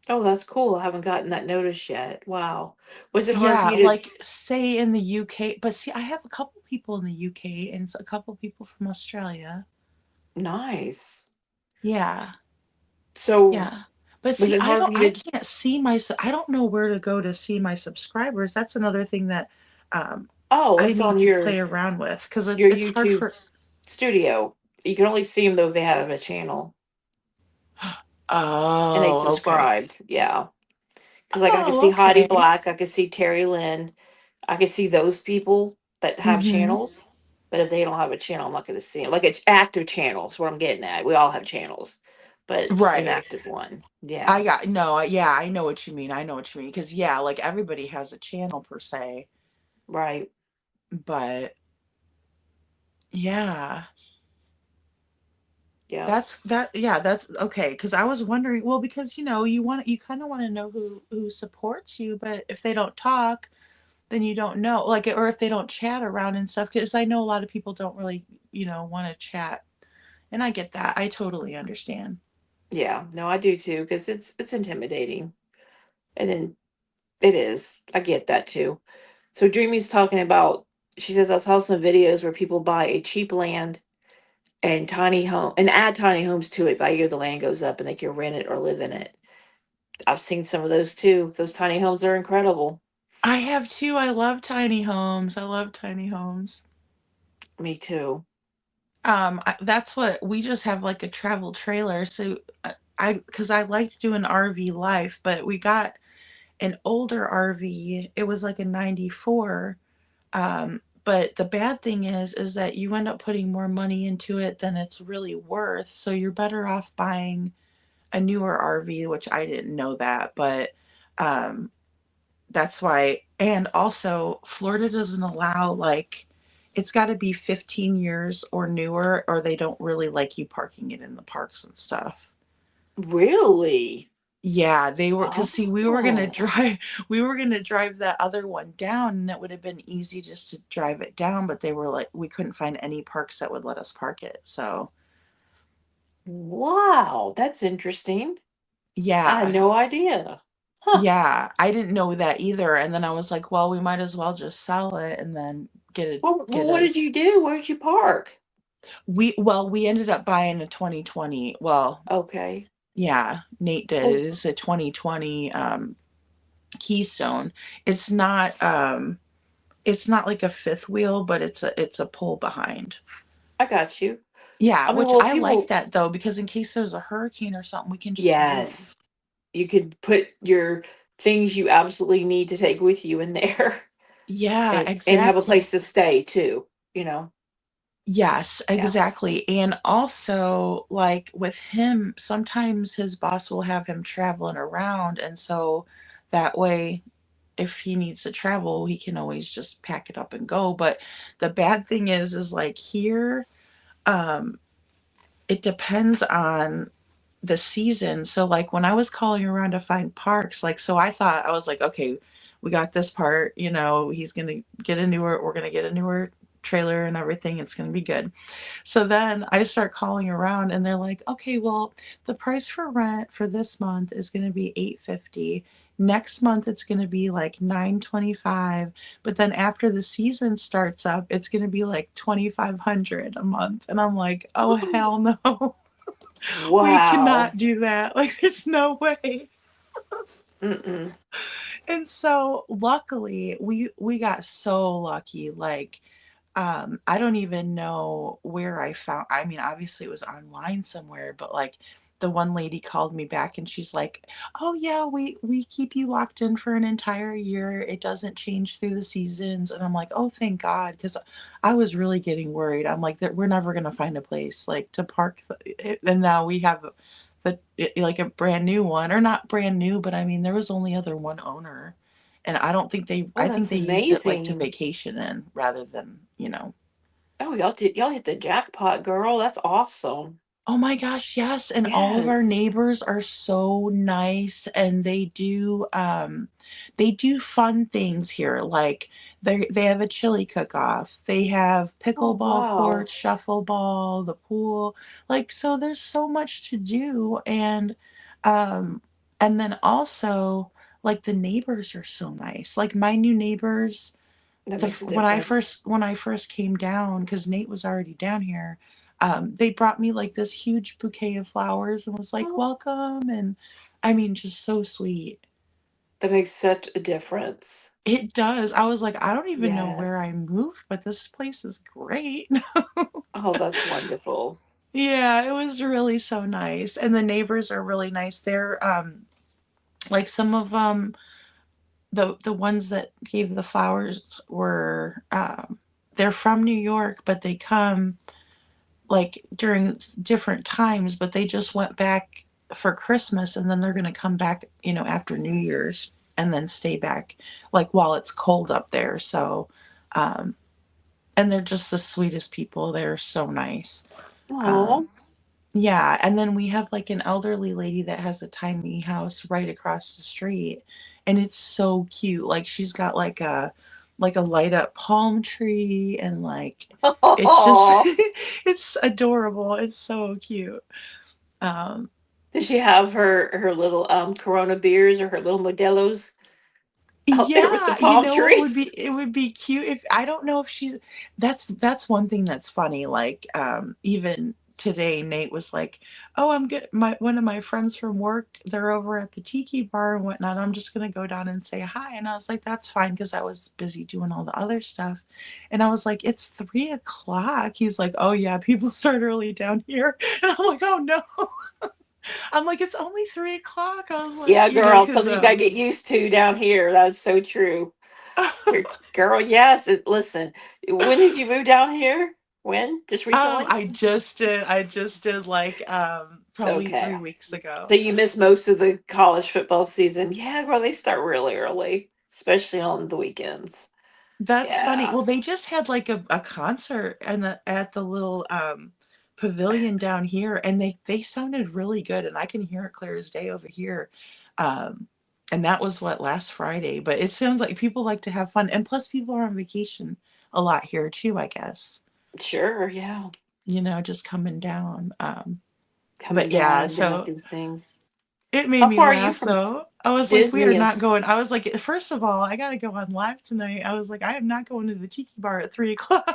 Oh, that's cool. I haven't gotten that notice yet. Wow. Was it hard for Yeah, you to? like say in the UK, but see, I have a couple people in the UK and a couple people from Australia. Nice. Yeah, So yeah. But was see, it hard for you I to? can't see I don't know where to go to see my subscribers. That's another thing that um, Oh, I it's need on to your play around with because your it's hard YouTube for. studio. You can only see them though if they have a channel and they Oh, okay. subscribed. Yeah. Because like I could Oh, see Heidi okay. Black, I could see Terry Lynn, I could see those people that have Mhm. channels. But if they don't have a channel, I'm not going to see them. Like it's active channels. What I'm getting at. We all have channels, but an Right. active one. I Yeah. got no, yeah, I know what you mean. I know what you mean because yeah, like everybody has a channel per se, Right. but yeah, Yeah. that's okay because I was wondering, well, because you kind of want to know who supports you, but if they don't talk, then you don't know, like, or if they don't chat around and stuff, because I know a lot of people don't really, want to chat, and I get that. I totally understand. Yeah. No, I do too because it's intimidating, and then it is. I get that too. So Dreamy's talking about. She says I saw some videos where people buy a cheap land and tiny home and add tiny homes to it. Value of the land goes up, and they can rent it or live in it. I've seen some of those too. Those tiny homes are incredible. I have too. I love tiny homes. I love tiny homes. Me too. That's what we just have, like a travel trailer. So because I liked doing RV life, but we got an older RV. It was like a 94. But the bad thing is that you end up putting more money into it than it's really worth. So you're better off buying a newer RV, which I didn't know that, but um, that's why. And also, Florida doesn't allow, like, it's got to be 15 years or newer, or they don't really like you parking it in the parks and stuff. Really? Yeah, they were, because see, we were gonna Oh. drive, we were gonna drive that other one down, and it would have been easy just to drive it down, but they were like, we couldn't find any parks that would let us park it. So Wow, that's interesting. I had yeah, no idea. Huh. yeah, I didn't know that either. And then I was like, well, we might as well just sell it and then Well, get what a did you do? Where did you park? we ended up buying a 2020. Well, Okay. yeah, Nate did. It Well, is a 2020 Keystone. It's not like a fifth wheel, but it's a pull behind. I got you. Yeah, I mean, which well, I like people, that though, because in case there's a hurricane or something, we can just move. yes, you could put your things you absolutely need to take with you in there Yeah, and have a exactly. place to stay too, you know? Yes, Yeah. exactly. And also, like with him, sometimes his boss will have him traveling around. And so that way, if he needs to travel, he can always just pack it up and go. But the bad thing is like here, um, it depends on the season. So like when I was calling around to find parks, like so I thought I was like, okay, we got this part, he's gonna get a newer, we're gonna get a newer trailer and everything. It's gonna be good. So then I start calling around and they're like, okay, well, the price for rent for this month is gonna be 850. Next month it's gonna be like 925. But then after the season starts up, it's gonna be like 2500 a month. And I'm like, oh hell no. We Wow. cannot do that. Like, there's no way. Mm-mm. And so, luckily, we got so lucky. Like, I don't even know where I found. I mean, obviously, it was online somewhere, but like, the one lady called me back and she's like, "Oh yeah, we keep you locked in for an entire year. It doesn't change through the seasons." And I'm like, "Oh, thank God," because I was really getting worried. I'm like, that we're never gonna find a place like to park, and now we have like a brand new one, or not brand new, but I mean, there was only other one owner, and Oh, I think that's they used it like to amazing. vacation in rather than. Oh, y'all hit the jackpot, girl. That's awesome. Oh my gosh, yes, and all of our Yes. neighbors are so nice, and they do fun things here, like, they have a chili cook-off, they have Oh, pickleball wow. courts, shuffleball, the pool, like, so there's so much to do, um, and then also, like, the neighbors are so nice, like, my new neighbors, That the makes f a difference. when I first came down, because Nate was already down here, they brought me, like, this huge bouquet of flowers and was like, Oh, "Welcome," and I mean, just so sweet. that makes such a difference. It does. I was like, "I don't even know where I Yes. moved, but this place is great." Oh, that's wonderful. Yeah, it was really so nice, and the neighbors are really nice. They're, like, some of the ones that gave the flowers were, they're from New York, but they come like during different times, but they just went back for Christmas and then they're going to come back, after New Year's and then stay back like while it's cold up there. So, um, and they're just the sweetest people. They're so nice. Oh, Um, yeah. And then we have like an elderly lady that has a tiny house right across the street. And it's so cute. Like she's got like a light up palm tree and like it's just it's adorable. It's so cute. Um, does she have her little Corona beers or her little Modelo's? out there with the Yeah, you palm know what tree. would be it would be cute if I don't know if she's that's one thing that's funny, like, even today, Nate was like, "Oh, I'm good my one of my friends from work, they're over at the tiki bar and whatnot, I'm just gonna go down and say hi," and I was like, "That's fine," because I was busy doing all the other stuff, and I was like, "It's 3 o'clock." He's like, "Oh, yeah, people start early down here," and I'm like, "Oh, no." I'm like, "It's only 3 o'clock." I was like, Yeah, you know, girl, because something you gotta get used to down here. That's so true. Girl, yes. Listen, when did you move down here? When? Just recently? I just did like, probably Okay. 3 weeks So ago. you missed most of the college football season. Yeah, girl, they start really early, especially on the weekends. That's funny. Yeah, Well, they just had like a concert and at the little pavilion down here, and they sounded really good, and I can hear it clear as day over here. Um, and that was what, last Friday. But it sounds like people like to have fun, and plus people are on vacation a lot here too, I guess. sure. Yeah. Just coming down. Coming But down yeah, and doing so things. it made How me far are you laugh from though. I was like, "We are Disney not going." I was like, "First of all, I gotta go on live tonight." I was like, "I am not going to the tiki bar at 3 o'clock."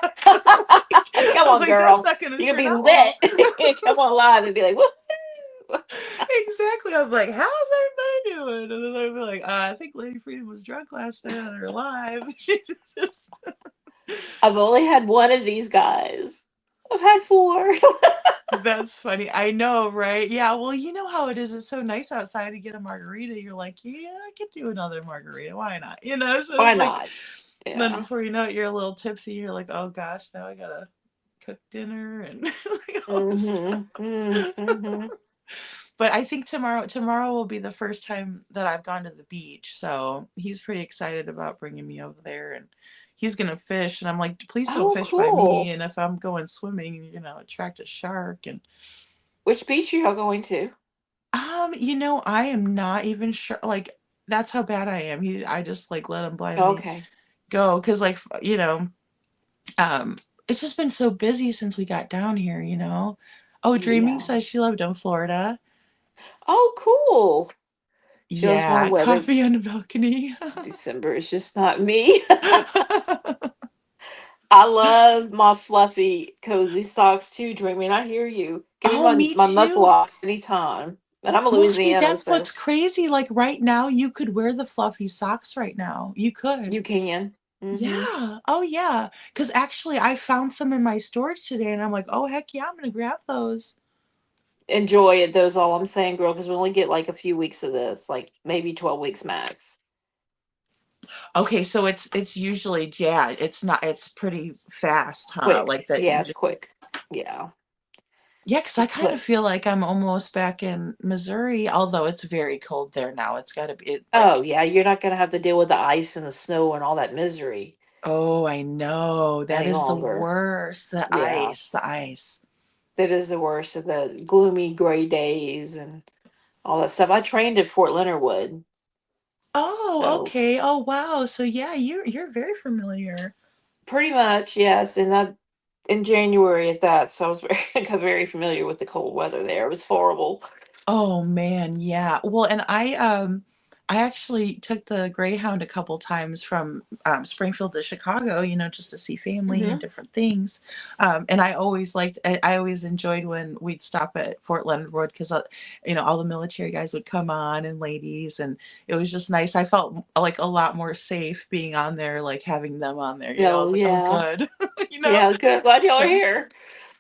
Come I'm on, like, "That's girl. not gonna You're turn gonna be out well." lit. Come on live and be like, woo. Exactly. I'm like, "How's everybody doing?" And then they'll be like, I think Lady Freedom was drunk last night on her live." She's just I've only had one of these guys. I've had four. That's funny. I know, right? Yeah, well, you know how it is. It's so nice outside to get a margarita. You're like, "Yeah, I could do another margarita. Why not?" So Why it's like, not? then Yeah. before you know it, you're a little tipsy. You're like, "Oh gosh, now I gotta cook dinner and like all this stuff." Mm-hmm. Mm-hmm. But I think tomorrow will be the first time that I've gone to the beach. So he's pretty excited about bringing me over there, and he's gonna fish. And I'm like, "Please don't Oh, fish by me. cool. And if I'm going swimming, attract a shark." And Which beach are y'all going to? I am not even sure. Like, that's how bad I am. I just like let him blindly Okay. go because, like, um, it's just been so busy since we got down here. Oh, Dreaming Yeah. says she lived in Florida. Oh, cool. She knows my Yeah, weather. coffee on the balcony. December is just not me. I love my fluffy, cozy socks too, Dreamy. I hear you. Give me Oh, my me my too. mugwalks anytime. And I'm in Well, see, Louisiana, that's so what's crazy. Like right now, you could wear the fluffy socks right now. You could. you can. Mm-hmm. Yeah. Oh, yeah. Because actually, I found some in my storage today, and I'm like, "Oh, heck yeah, I'm gonna grab those." Enjoy it. Those all I'm saying, girl, because we only get like a few weeks of this, like maybe 12 weeks max. Okay, so it's usually, yeah, it's pretty fast, huh? Quick. Like that Yeah, you it's just quick. Yeah, Yeah, because I it's kind of quick. feel like I'm almost back in Missouri, although it's very cold there now. It's gotta be Oh like, yeah, you're not gonna have to deal with the ice and the snow and all that misery oh, I know. That any is the longer. worst. The Yeah, ice, the ice. that is the worst of the gloomy gray days and all that stuff. I trained at Fort Leonard Wood, Oh, so okay. Oh, wow. So yeah, you're very familiar. pretty much yes. And I in January at that, so I was very got very familiar with the cold weather there. It was horrible. Oh, man, yeah. Well, and I actually took the Greyhound a couple times from, Springfield to Chicago, just to see family and Hmm. different things, and I always enjoyed when we'd stop at Fort Leonard Wood 'cause, all the military guys would come on and ladies, and it was just nice. I felt, like, a lot more safe being on there, like, having them on there. I Oh was like, "Oh, yeah, good." You know? yeah. Good. Glad y'all are So here.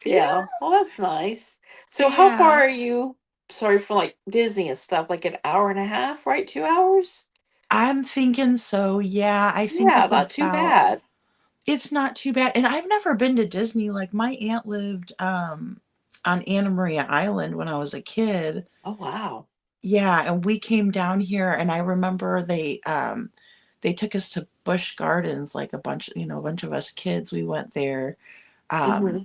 yeah, Yeah. Well, that's nice. So, how far yeah. are you? Sorry for like Disney and stuff. Like an hour and a half, right? 2 hours. I'm thinking so, yeah, I think Yeah, it's not too about bad. it's not too bad, and I've never been to Disney. Like, my aunt lived, on Anna Maria Island when I was a kid. Oh wow. Yeah, and we came down here, and I remember they took us to Busch Gardens, like, a bunch of us kids, we went there, um, Hmm.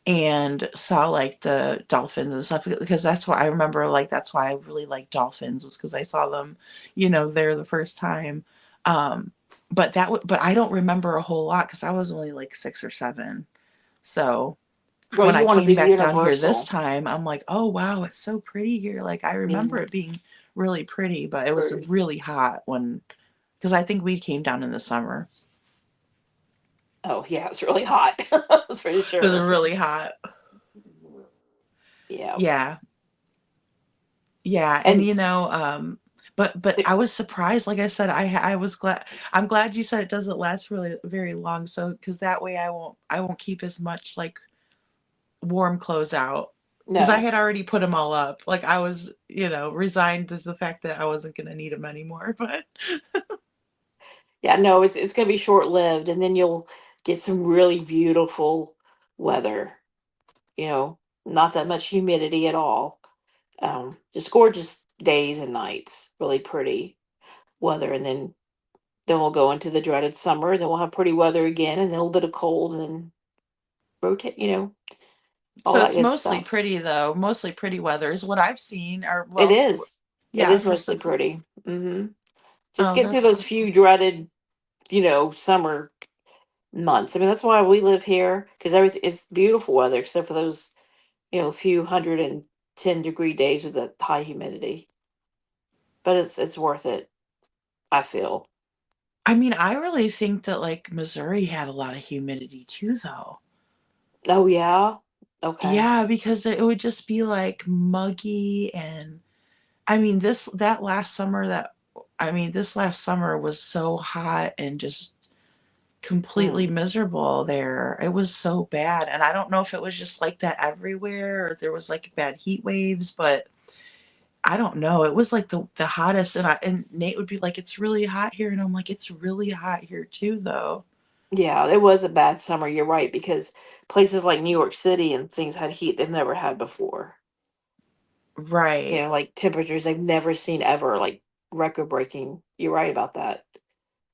and saw, like, the dolphins and stuff because that's why I really like dolphins was because I saw them, there the first time, but I don't remember a whole lot because I was only, like, 6 or 7. So, Well, when you I want to came do back down here this Universal. time, I'm like, "Oh, wow, it's so pretty here." Like, I remember Yeah. it being really pretty, but it was Very. really hot because I think we came down in the summer. Oh yeah, it's really hot for It was sure. really hot. Yeah, Yeah. Yeah, and and but the, I was surprised. Like I said, I was glad. I'm glad you said it doesn't last really very long. So because that way I won't keep as much like warm clothes out. Because I no, had already put them all up. Like I was, resigned to the fact that I wasn't gonna need them anymore. But yeah, no, it's gonna be short lived, and then you'll get some really beautiful weather. You know, not that much humidity at all. Just gorgeous days and nights, really pretty weather, and then we'll go into the dreaded summer. Then we'll have pretty weather again, and then a little bit of cold, and then rotate. All so that it's good mostly stuff. pretty though. Mostly pretty weather is what I've seen. Or It well, is. It yeah, is for mostly some. pretty. Just Oh, get through that's those awesome. few dreaded, summer months. I mean, that's why we live here because everything it's beautiful weather except for those, few 110-degree days with the high humidity. But it's worth it. I feel. I mean, I really think that like Missouri had a lot of humidity too, though. Oh yeah. Okay. Yeah, because it would just be like muggy and I mean this last summer was so hot and just completely Mm. miserable there. It was so bad. And I don't know if it was just like that everywhere or there was like bad heat waves, but I don't know. It was like the hottest and Nate would be like, "It's really hot here." And I'm like, "It's really hot here too, though." Yeah, it was a bad summer. You're right because places like New York City and things had heat they've never had before. Right. Like temperatures they've never seen ever, like record breaking. You're right about that.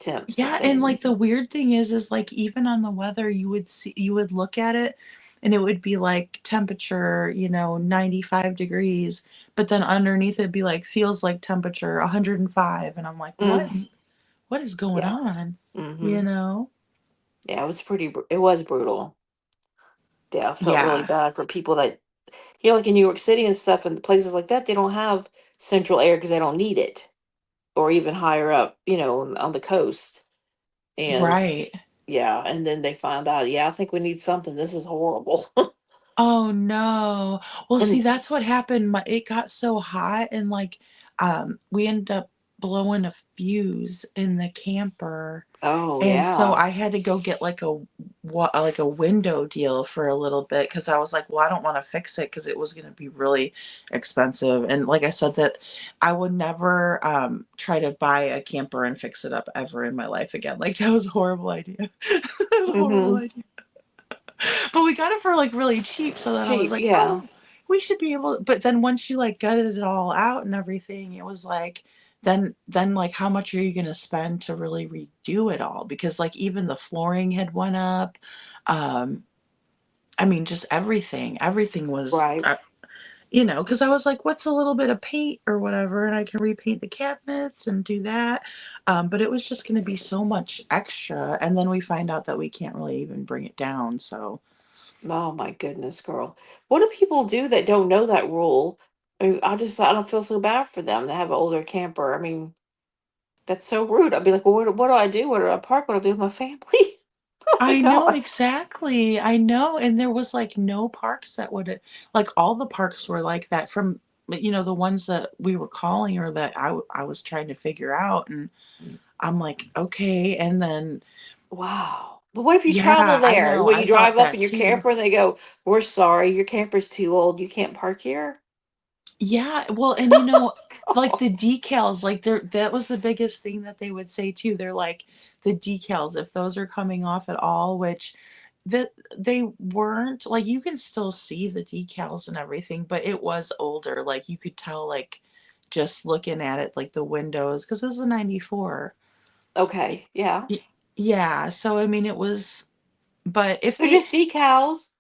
Temps and Yeah, and like things. the weird thing is like even on the weather you would look at it and it would be like temperature, 95 degrees, but then underneath it'd be like feels like temperature 105 and I'm like, Mm, what is going yeah. on? You hmm know? Yeah, it was brutal. Yeah, I felt really Yeah. bad for people that, like in New York City and stuff and places like that, they don't have central air because they don't need it, or even higher up, on the coast. And Right. yeah, and then they find out, yeah, I think we need something. This is horrible. Oh, no. Well, see, And that's what happened. It got so hot and like we ended up blowing a fuse in the camper. oh And so yeah, I had to go get like a window deal for a little bit because I was like, well, I don't want to fix it because it was going to be really expensive. And like I said, that I would never try to buy a camper and fix it up ever in my life again. Like that was a horrible idea. That was a horrible hmm idea. But we got it for like really cheap, so then I was cheap, like, yeah. oh, we should be able. But then once you like gutted it all out and everything, it was like, then like how much are you gonna spend to really redo it all? Because like even the flooring had went up. Um, I mean, just everything was, Right. because I was like, what's a little bit of paint or whatever, and I can repaint the cabinets and do that. But it was just gonna be so much extra, and then we find out that we can't really even bring it down. So. Oh my goodness, girl. What do people do that don't know that rule? I mean, I don't feel so bad for them that have an older camper. I mean, that's so rude. I'd be like, well, what do I do? Where do I park? What do I do with my family? Oh my I know, gosh. exactly. I know, and there was, like, no parks that would like, all the parks were like that from the ones that we were calling or that I was trying to figure out, and I'm like, "Okay," and then Wow. But what if you travel yeah, I there? know, When I you thought drive up that in your too. camper and they go, we're sorry, your camper's too old. You can't park here? Yeah, well, and like the decals, like that was the biggest thing that they would say too. They're like the decals, if those are coming off at all, which they weren't. Like you can still see the decals and everything, but it was older. Like you could tell, like just looking at it, like the windows, because it was a '94. Y- Okay. Yeah. Yeah, so I mean, it was, but if They're they, just decals.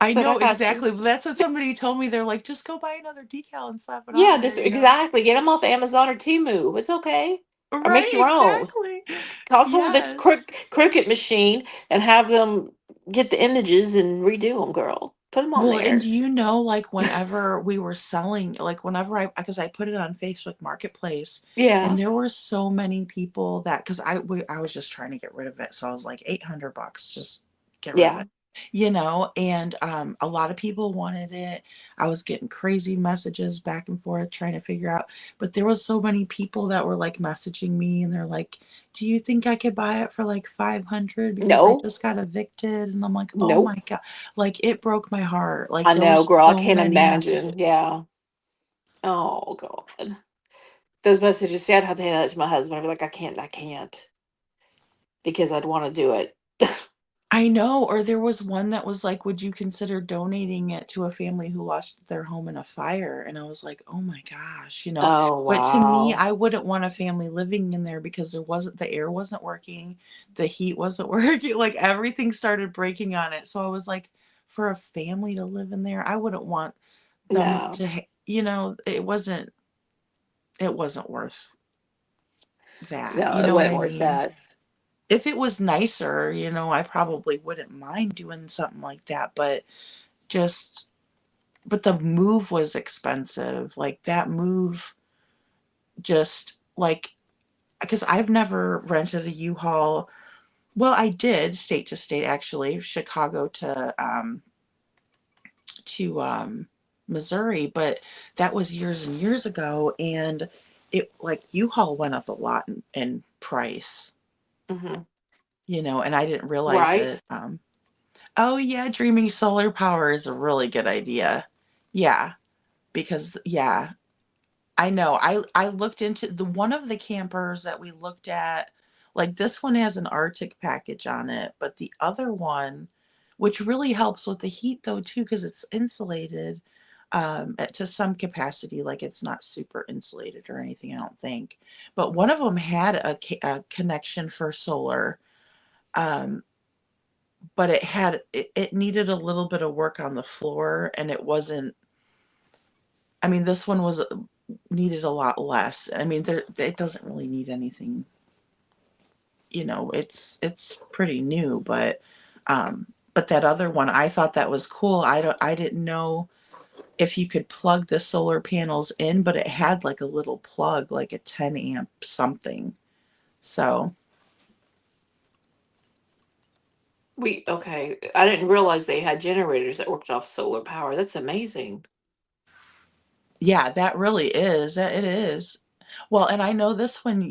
I But I know got you. exactly. But that's what somebody told me. They're like, just go buy another decal and slap it Yeah, on just there. exactly. Get them off Amazon or Temu. It's okay. Or make Right, your own. exactly. Call someone with this Yes. Cricut machine and have them get the images and redo them, girl. Put them on Well, and there. do you know, like, whenever we were selling, like, whenever because I put it on Facebook Marketplace, Yeah. and there were so many people that because I was just trying to get rid of it, so I was like, $800, just get rid of Yeah. it, you know? And a lot of people wanted it. I was getting crazy messages back and forth trying to figure out, but there was so many people that were like messaging me, and they're like, "Do you think I could buy it for like 500 because I No. just got evicted?" And I'm like, "Oh my Nope. God." Like, it broke my heart, like, I there were know, girl. I so can't many imagine. messages. Yeah. Oh God. Those messages. See, I'd have to hand that to my husband. I'd be like, I can't, because I'd want to do it. I know, or there was one that was like, "Would you consider donating it to a family who lost their home in a fire?" And I was like, "Oh my gosh," you know? Oh But to me, wow. I wouldn't want a family living in there because the air wasn't working, the heat wasn't working, like, everything started breaking on it, so I was like, for a family to live in there, I wouldn't want them No. to it wasn't worth that, No, you it know what wasn't I worth mean? that. If it was nicer, I probably wouldn't mind doing something like that, just but the move was expensive. Like that move just like because I've never rented a U-Haul. Well, I did state to state actually, Chicago to Missouri, but that was years and years ago, and it like U-Haul went up a lot in price, Hmm. and I didn't realize Right. it. Oh yeah, dreaming solar power is a really good idea. Yeah, because yeah, I know. I looked into the one of the campers that we looked at, like this one has an Arctic package on it, but the other one, which really helps with the heat though too, because it's insulated to some capacity, like it's not super insulated or anything, I don't think. But one of them had a connection for solar, um, but it needed a little bit of work on the floor, and it wasn't. I mean, this one was needed a lot less. I mean, it doesn't really need anything. It's pretty new, but that other one, I thought that was cool. I didn't know if you could plug the solar panels in, but it had like a little plug, like a 10 amp something. So Okay. I didn't realize they had generators that worked off solar power. That's amazing. yeah, that really is. That it is. Well, and I know this one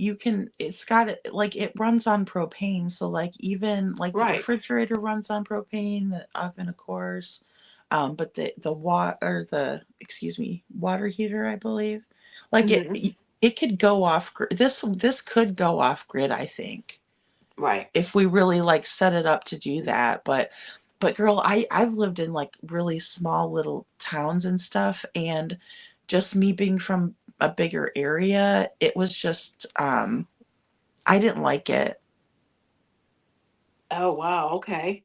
it's got it like it runs on propane. So like even like the Right. refrigerator runs on propane, the oven of course. But the water or the excuse me, water heater, I believe. Like Hmm. it could go off grid. This could go off grid, I think, Right. if we really like set it up to do that. But girl, I've lived in like really small little towns and stuff, and just me being from a bigger area, it was just I didn't like it. Oh wow. Okay.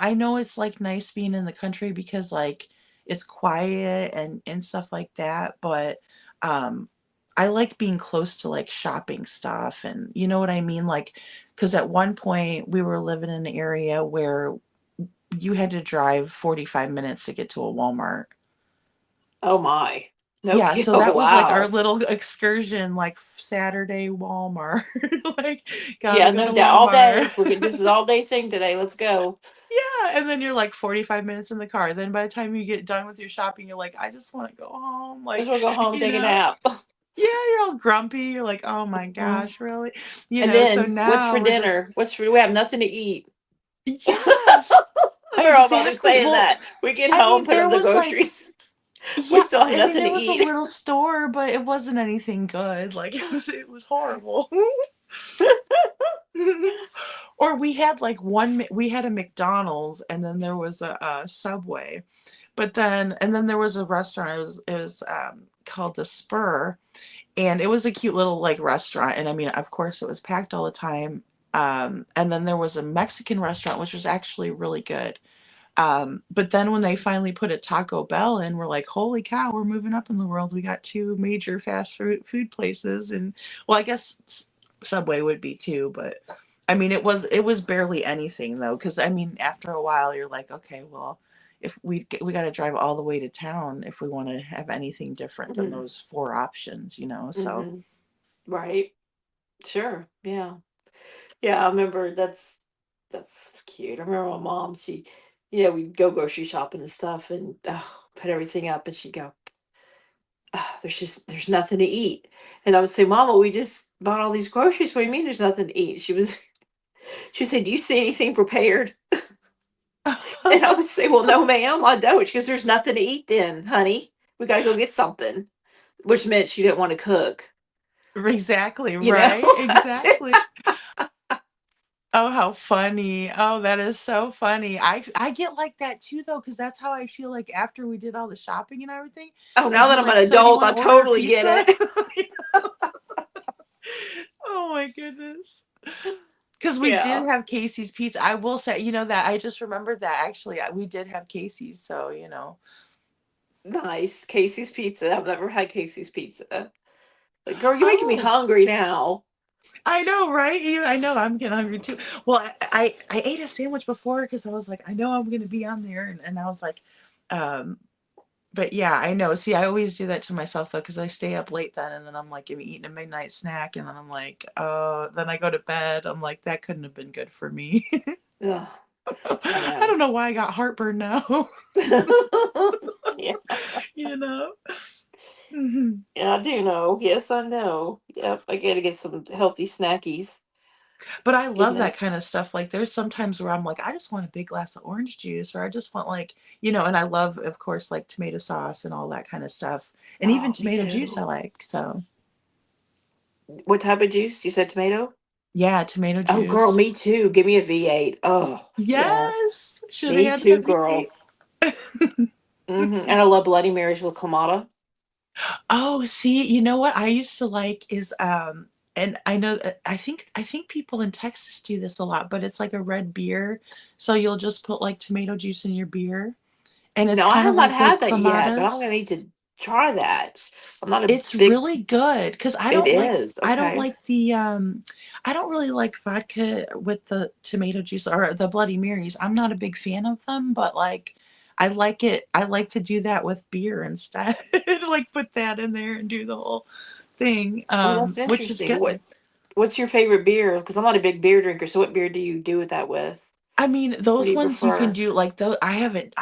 I know it's like nice being in the country because like it's quiet and stuff like that, but um I like being close to like shopping stuff, and you know what I mean, like cuz at one point we were living in an area where you had to drive 45 minutes to get to a Walmart. Oh my. No Yeah, kid. so Oh that was like our wow. little excursion, like Saturday Walmart. Like, gotta Yeah, go no to doubt. All Walmart. day. This is all day thing today. Let's go. Yeah, and then you're like 45 minutes in the car. Then by the time you get done with your shopping, you're like, I just want to go home. I just Like, want to go home, you take a know, nap. yeah, you're all grumpy. You're like, oh my Mhm. gosh, really? And So then what's now for we're just, dinner? We have nothing to eat. yes, We're all mother exactly. saying Well, that. We get I home, mean, put there up the was like, groceries. We yeah, still have I mean, nothing to there was a eat. little store, but it wasn't anything good. Like, it was horrible. Or we had like we had a McDonald's, and then there was a Subway, and then there was a restaurant. It was called the Spur, and it was a cute little like restaurant. And I mean, of course, it was packed all the time. And then there was a Mexican restaurant, which was actually really good. But then when they finally put a Taco Bell in, we're like, holy cow, we're moving up in the world. We got two major fast food places, and well, I guess Subway would be too, but I mean, it was barely anything though, because I mean, after a while, you're like, okay, well, if we got to drive all the way to town if we want to have anything different than Mhm. those 4 options, so. Mhm. Right. Sure. Yeah. Yeah, I remember that's cute. I remember my mom, we'd go grocery shopping and stuff and put everything up and she'd go, there's nothing to eat. And I would say, Mama, we just bought all these groceries. What do you mean there's nothing to eat? She said, do you see anything prepared? And I would say, well, no, ma'am, I don't. She goes, there's nothing to eat then, honey. We gotta go get something. Which meant she didn't want to cook, Exactly, you know? right? Exactly. Oh, how funny. Oh, that is so funny. I get like that too though, because that's how I feel like after we did all the shopping and everything. Oh, I'd now be that I'm an like, "So do you adult, I wanna order a totally get pizza?" it. Oh my goodness. Because we did Yeah. have Casey's Pizza. I will say, that I just remembered that actually, we did have Casey's, so, Nice. Casey's Pizza. I've never had Casey's Pizza. Like, girl, you're making me Oh, hungry now. I know, right? I know, I'm getting hungry too. Well, I ate a sandwich before because I was like, I know I'm gonna be on there, and I was like, um, but yeah, I know. See, I always do that to myself though, because I stay up late then, and then I'm like, I'm eating a midnight snack, and then I'm like, then I go to bed. I'm like, that couldn't have been good for me. Ugh, I I know. don't know why I got heartburn now. Yeah. you know. Mhm. Yeah, I do know. Yes, I know. Yep, I gotta get some healthy snackies. But I love that Goodness. kind of stuff. Like, there's sometimes where I'm like, I just want a big glass of orange juice, or I just want and I love, of course, like tomato sauce and all that kind of stuff, and even Oh, me tomato juice I too. like. So What type of juice? You said tomato? yeah, tomato Oh, girl, juice. me too. Give me a V8. Oh, yes. Yes, should have Me had too, the girl. V8. And I love Bloody Marys with Clamato. Oh, see, you know what I used to like is and I know I think people in Texas do this a lot, but it's like a red beer. So you'll just put like tomato juice in your beer, and it's No, I kind have of not like those had that yet, but I'm clamatos. gonna need to try that. I'm not a It's big. really good because It is I don't okay. like the I don't really like vodka with the tomato juice or the Bloody Marys. I'm not a big fan of them, but like I like it. I like to do that with beer instead. Like put that in there and do the whole thing, Oh, that's which is interesting. good. What's your favorite beer? Because I'm not a big beer drinker. So what beer do you do with that with? I mean, What do those you ones you can prefer? do like though I haven't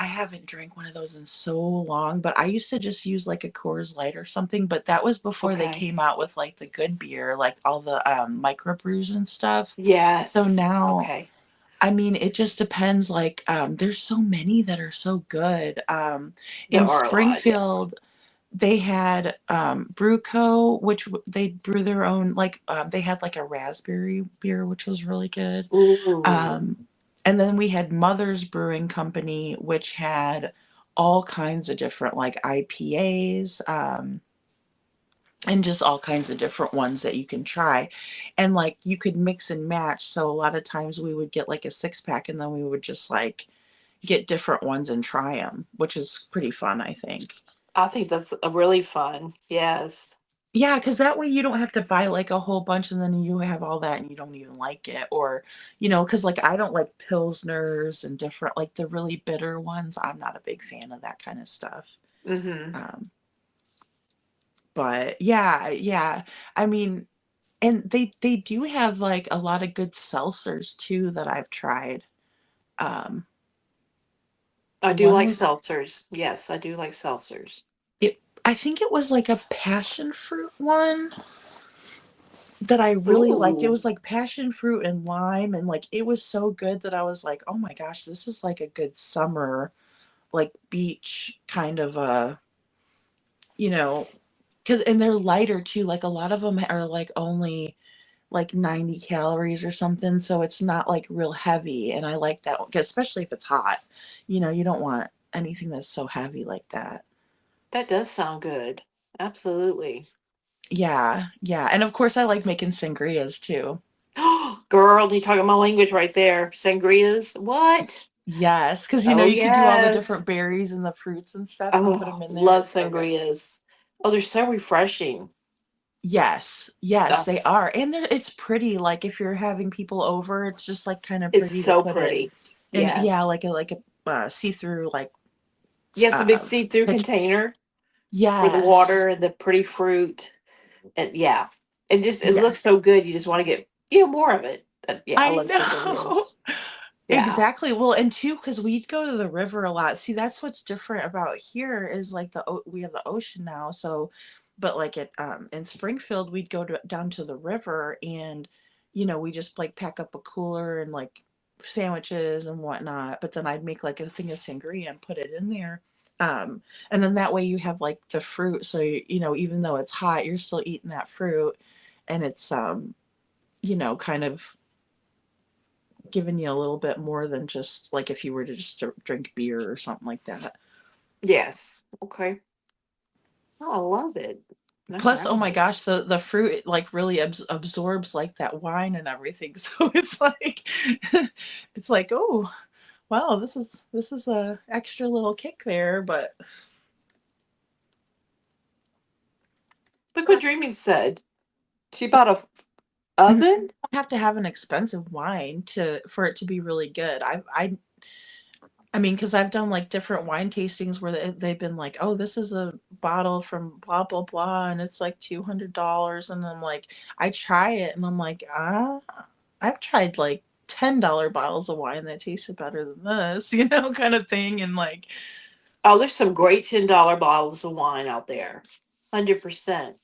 drank one of those in so long, but I used to just use like a Coors Light or something, but that was before they Okay. came out with like the good beer, like all the microbrews and stuff. So Yes. now, Okay. I mean, it just depends like there's so many that are so good. There In are a lot. Yeah. Springfield, they had Brew Co, which they brew their own like they had like a raspberry beer which was really good. Ooh. Um, and then we had Mother's Brewing Company, which had all kinds of different like IPAs, and just all kinds of different ones that you can try. And like you could mix and match. So a lot of times we would get like a 6 pack and then we would just like get different ones and try them, which is pretty fun, I think. I think that's a really fun. Yes. Yeah, because that way you don't have to buy like a whole bunch and then you have all that and you don't even like it. Or, because like I don't like Pilsners and different, like the really bitter ones. I'm not a big fan of that kind of stuff. Mm-hmm. Um, but yeah, yeah. I mean, and they do have like a lot of good seltzers too that I've tried. Um, I do one like was seltzers. Yes, I do like seltzers. I think it was like a passion fruit one that I really liked. It Ooh. was like passion fruit and lime, and like it was so good that I was like, "Oh my gosh, this is like a good summer like beach kind of you know, cuz and they're lighter too. Like a lot of them are like only like 90 calories or something, so it's not like real heavy, and I like that one, 'cause especially if it's hot. You don't want anything that's so heavy like that. That does sound good. Absolutely. Yeah, yeah, and of course I like making sangrias too. Girl, you talking my language right there. Sangrias. What? Yes, because Oh you could do all the yes. different berries and the fruits and stuff and put Oh, them in there. love It's so good. sangrias. Oh, they're so refreshing. Yes, yes, Oh, they are, and it's pretty. Like if you're having people over, it's just like kind of it's pretty to so put it pretty. in. Yeah, Yes. like a see-through like Yes, the big um, see-through pitch- container for the yes, water and the pretty fruit. And yeah, it yeah, looks so good. You just want to get more of it. Yeah, I I love know. sangrias. Yeah. Exactly. Well, and too, because we'd go to the river a lot. See, that's what's different about here is like we have the ocean now. So, but like in Springfield, we'd go down to the river, and we just like pack up a cooler and like sandwiches and whatnot. But then I'd make like a thing of sangria and put it in there. And then that way you have like the fruit. So even though it's hot, you're still eating that fruit, and it's kind of giving you a little bit more than just like if you were to just drink beer or something like that. Yes. Okay. Oh, I love it. All Plus, oh my right. gosh, the fruit like really absorbs like that wine and everything. So it's like it's like, oh, wow, this is a extra little kick there, but Look what Dreaming said. She bought a oven. have to have an expensive wine to for it to be really good. I mean, because I've done like different wine tastings where they've been like, oh, this is a bottle from blah, blah, blah, and it's like $200. And I'm like, I try it and I'm like, I've tried like $10 bottles of wine that tasted better than this, kind of thing. And like, Oh, there's some great $10 bottles of wine out there. 100%.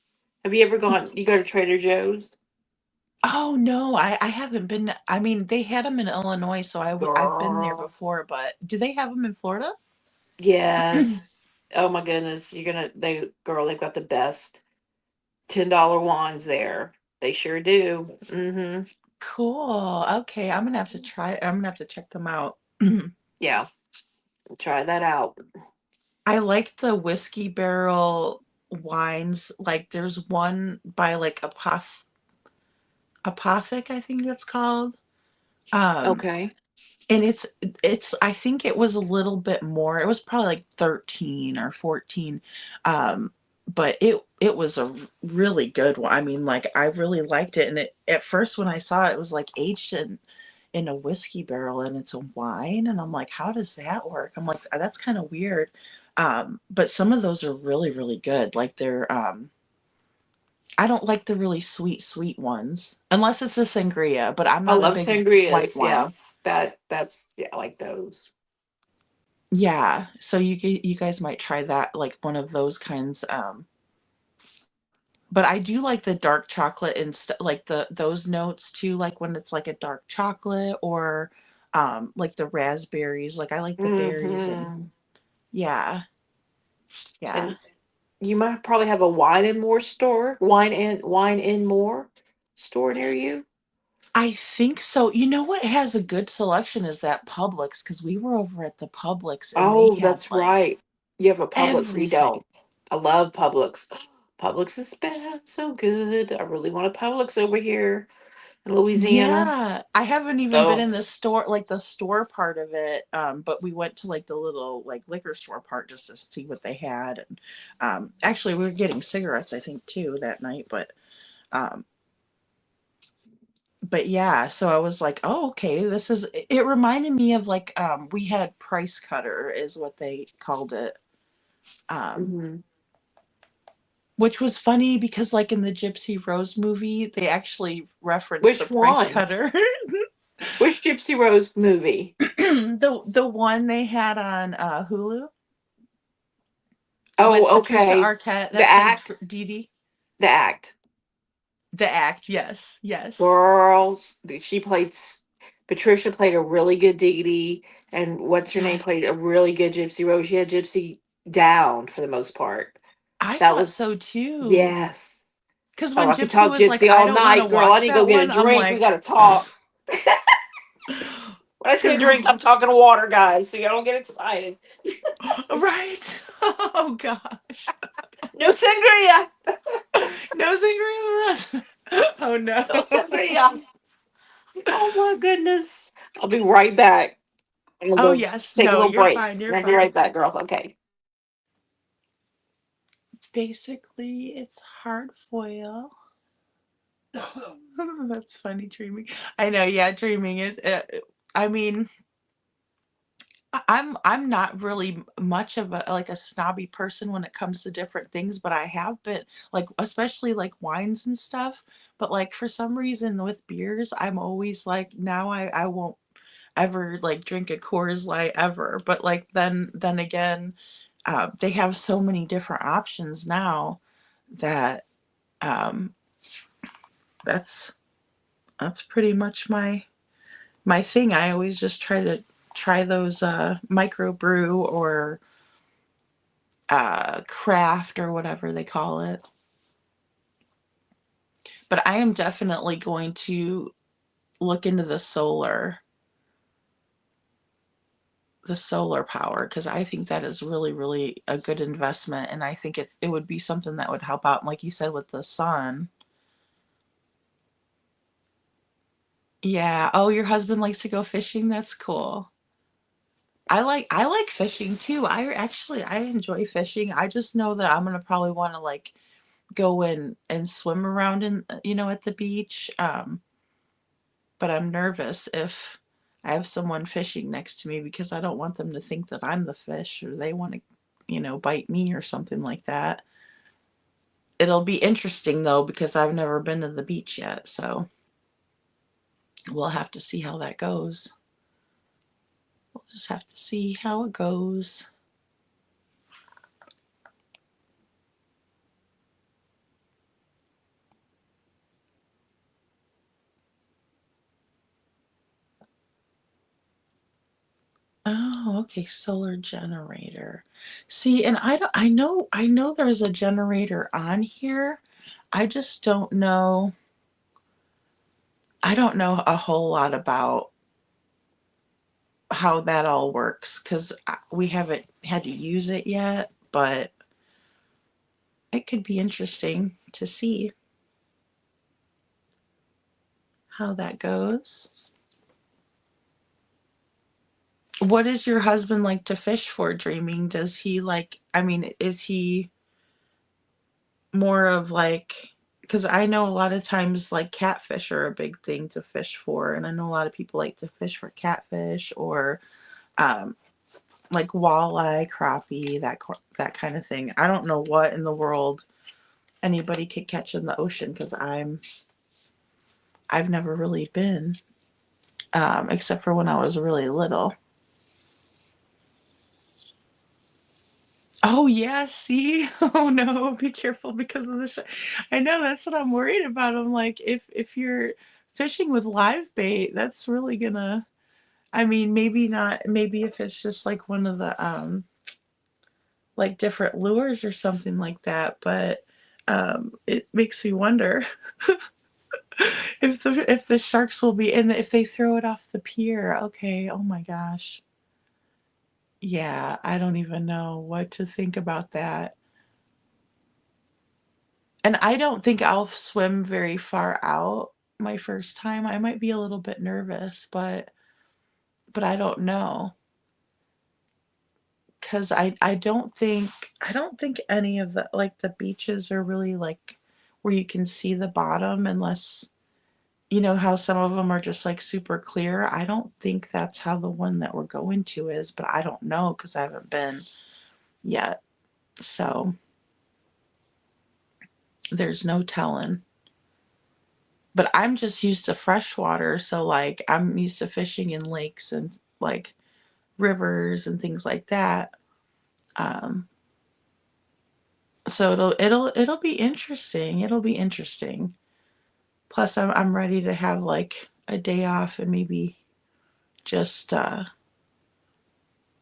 Have you ever gone? You go to Trader Joe's? oh no, I haven't been. I mean, they had them in Illinois, so I've been there Girl. before, but do they have them in Florida? Yes. Oh my goodness. They've got the best $10 wines there. They sure do. Mm-hmm. Cool. Okay, I'm gonna have to check them out. Yeah. Try that out. I like the whiskey barrel wines. Like there's one by like Apothic, I think that's called. Um, Okay. and it's I think it was a little bit more. It was probably like 13 or 14. But it was a really good one. I mean, like I really liked it. And at first when I saw it, it was like aged in a whiskey barrel and it's a wine. And I'm like, how does that work? I'm like, that's kind of weird. But some of those are really, really good. Like I don't like the really sweet ones unless it's a sangria, but I'm I not a love big white sangrias. Yeah. wine. That's I like those. Yeah, so you guys might try that, like one of those kinds. But I do like the dark chocolate and like those notes too, like when it's like a dark chocolate or like the raspberries. Like I like the berries and Mm-hmm. yeah, yeah. And you might probably have a wine and more store near you. I think so. You know what has a good selection is that Publix because we were over at the Publix and they Oh, had that's like right. You have a Publix. We everything. don't. I love Publix. Publix is bad, so good. I really want a Publix over here in Louisiana. Yeah, I haven't even been So, in the store, like the store part of it. But we went to like the little like liquor store part just to see what they had. And actually, we were getting cigarettes, I think, too that night. Um, but yeah, so I was like, oh, okay, this is. It reminded me of like we had Price Cutter is what they called it. Um, mhm. which was funny because like in the Gypsy Rose movie, they actually referenced the Which Price one? Cutter. Which Gypsy Rose movie? The one they had on Hulu with Oh, Patricia okay. Arquette The that played Act. Dee Dee. The Act. The Act, yes, yes. Girls, Patricia played a really good Dee Dee, and what's her name Yes. played a really good Gypsy Rose. She had Gypsy down for the most part. I That thought was so too. yes. Because Oh, when I could Gypsy talk was like, Gypsy I all don't want to night, girl. I watch need to go that get a one, I'm drink. We like, gotta talk. When I say drink, girl, I'm talking water, guys, so y'all don't get excited. right? Oh gosh. No sangria. No sangria. Oh no. No sangria. Oh my goodness. I'll be right back. I'm gonna Oh go yes. take a No, little you're break. fine. You're I'll be fine. right back, girls. Okay. Basically, it's hard foil. That's funny dreaming. I know, yeah, dreaming is I mean, I'm not really much of a like a snobby person when it comes to different things, but I have been like especially like wines and stuff. But like for some reason with beers, I'm always like now I won't ever like drink a Coors Light ever. But like then again, they have so many different options now that um, that's that's pretty much my thing. I always just try to try those microbrew or craft or whatever they call it. But I am definitely going to look into the solar power because I think that is really, really a good investment. And I think it would be something that would help out. And like you said, with the sun. Yeah. Oh, your husband likes to go fishing? That's cool. I like fishing too. I enjoy fishing. I just know that I'm gonna probably want to like go in and swim around in at the beach. But I'm nervous if I have someone fishing next to me because I don't want them to think that I'm the fish or they want to, bite me or something like that. It'll be interesting though because I've never been to the beach yet, so we'll have to see how that goes. We'll just have to see how it goes. Oh, okay, solar generator. See, and I know there's a generator on here. I just don't know a whole lot about how that all works because we haven't had to use it yet, but it could be interesting to see how that goes. What does your husband like to fish for, Dreaming? Does he like, I mean, is he more of like, because I know a lot of times like catfish are a big thing to fish for, and I know a lot of people like to fish for catfish or um, like walleye, crappie, that kind of thing. I don't know what in the world anybody could catch in the ocean because I've never really been, except for when I was really little. Oh yeah, see? Oh no, be careful because of the I know that's what I'm worried about. I'm like, if you're fishing with live bait, that's really gonna. I mean, maybe not. Maybe if it's just like one of the like different lures or something like that. But it makes me wonder if the sharks will be and if they throw it off the pier. Okay. Oh my gosh. Yeah, I don't even know what to think about that. And I don't think I'll swim very far out my first time. I might be a little bit nervous, but I don't know because I don't think any of the like the beaches are really like where you can see the bottom unless how some of them are just like super clear. I don't think that's how the one that we're going to is, but I don't know because I haven't been yet. So there's no telling. But I'm just used to freshwater, so like I'm used to fishing in lakes and like rivers and things like that. Um, so it'll be interesting. It'll be interesting. Plus, I'm ready to have like a day off and maybe just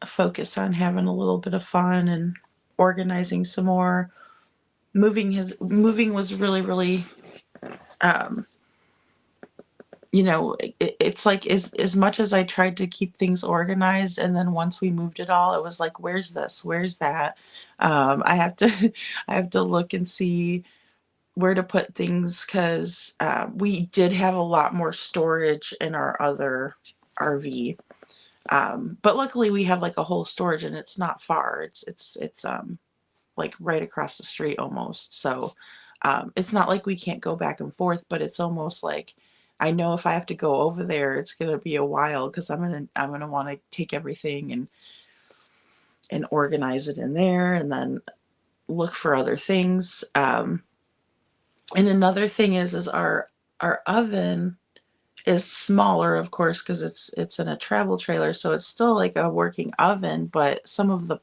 focus on having a little bit of fun and organizing some more. Moving was really really um, it's like as much as I tried to keep things organized, and then once we moved it all, it was like, where's this? Where's that? I have to, I have to look and see where to put things because we did have a lot more storage in our other RV. But luckily we have like a whole storage and it's not far. It's like right across the street almost. So it's not like we can't go back and forth, but it's almost like I know if I have to go over there, it's gonna be a while because I'm gonna want to take everything and organize it in there, and then look for other things. And another thing is our oven is smaller, of course, because it's in a travel trailer, so it's still like a working oven. But some of the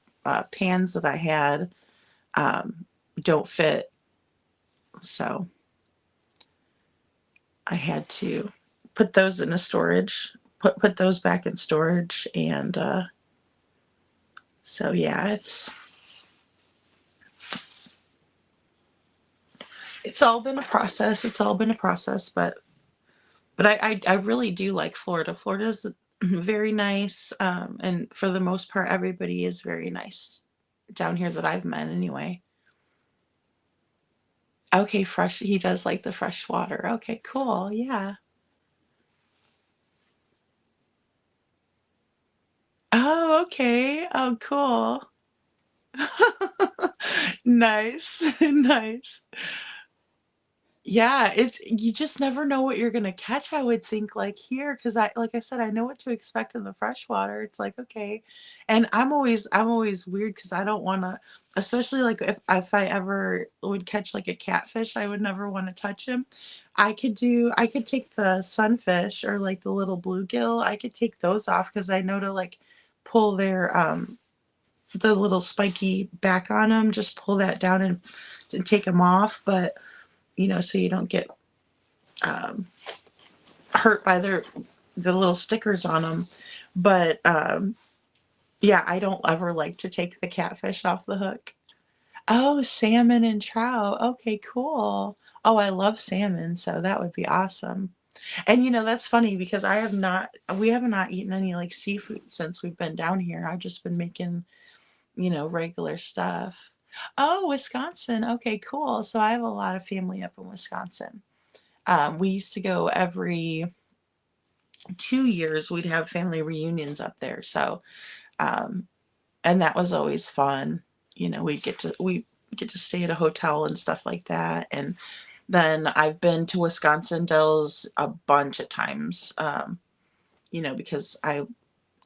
pans that I had um, don't fit, so I had to put those in a storage, put those back in storage, and so yeah, it's all been a process. It's all been a process, but I really do like Florida. Florida's very nice, and for the most part, everybody is very nice down here that I've met anyway. Okay, fresh. He does like the fresh water. Okay, cool. Yeah. Oh, okay. Oh, cool. Nice. Nice. Yeah, it's you just never know what you're gonna catch, I would think, like, here, because like I said, I know what to expect in the freshwater. It's like, okay. And I'm always weird because I don't wanna, especially, like, if I ever would catch, like, a catfish, I would never wanna touch him. I could take the sunfish or, like, the little bluegill, I could take those off because I know to, like, pull the little spiky back on them. Just pull that down and take them off, but, so you don't get um, hurt by the little stickers on them. But yeah, I don't ever like to take the catfish off the hook. Oh, salmon and trout. Okay, cool. Oh, I love salmon, so that would be awesome. And that's funny because we have not eaten any like seafood since we've been down here. I've just been making, regular stuff. Oh, Wisconsin. Okay, cool. So I have a lot of family up in Wisconsin. We used to go every 2 years. We'd have family reunions up there. So, um, and that was always fun. We get to stay at a hotel and stuff like that. And then I've been to Wisconsin Dells a bunch of times. Because I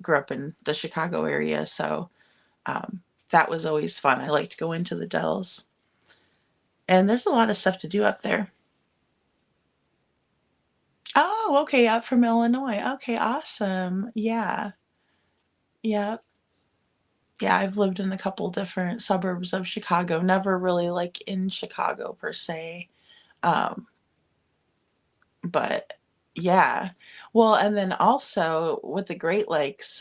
grew up in the Chicago area, so um, that was always fun. I like to go into the Dells, and there's a lot of stuff to do up there. Oh, okay, up from Illinois. Okay, awesome. Yeah, yeah. Yeah, I've lived in a couple different suburbs of Chicago, never really like in Chicago per se. Um, but yeah. Well, and then also with the Great Lakes,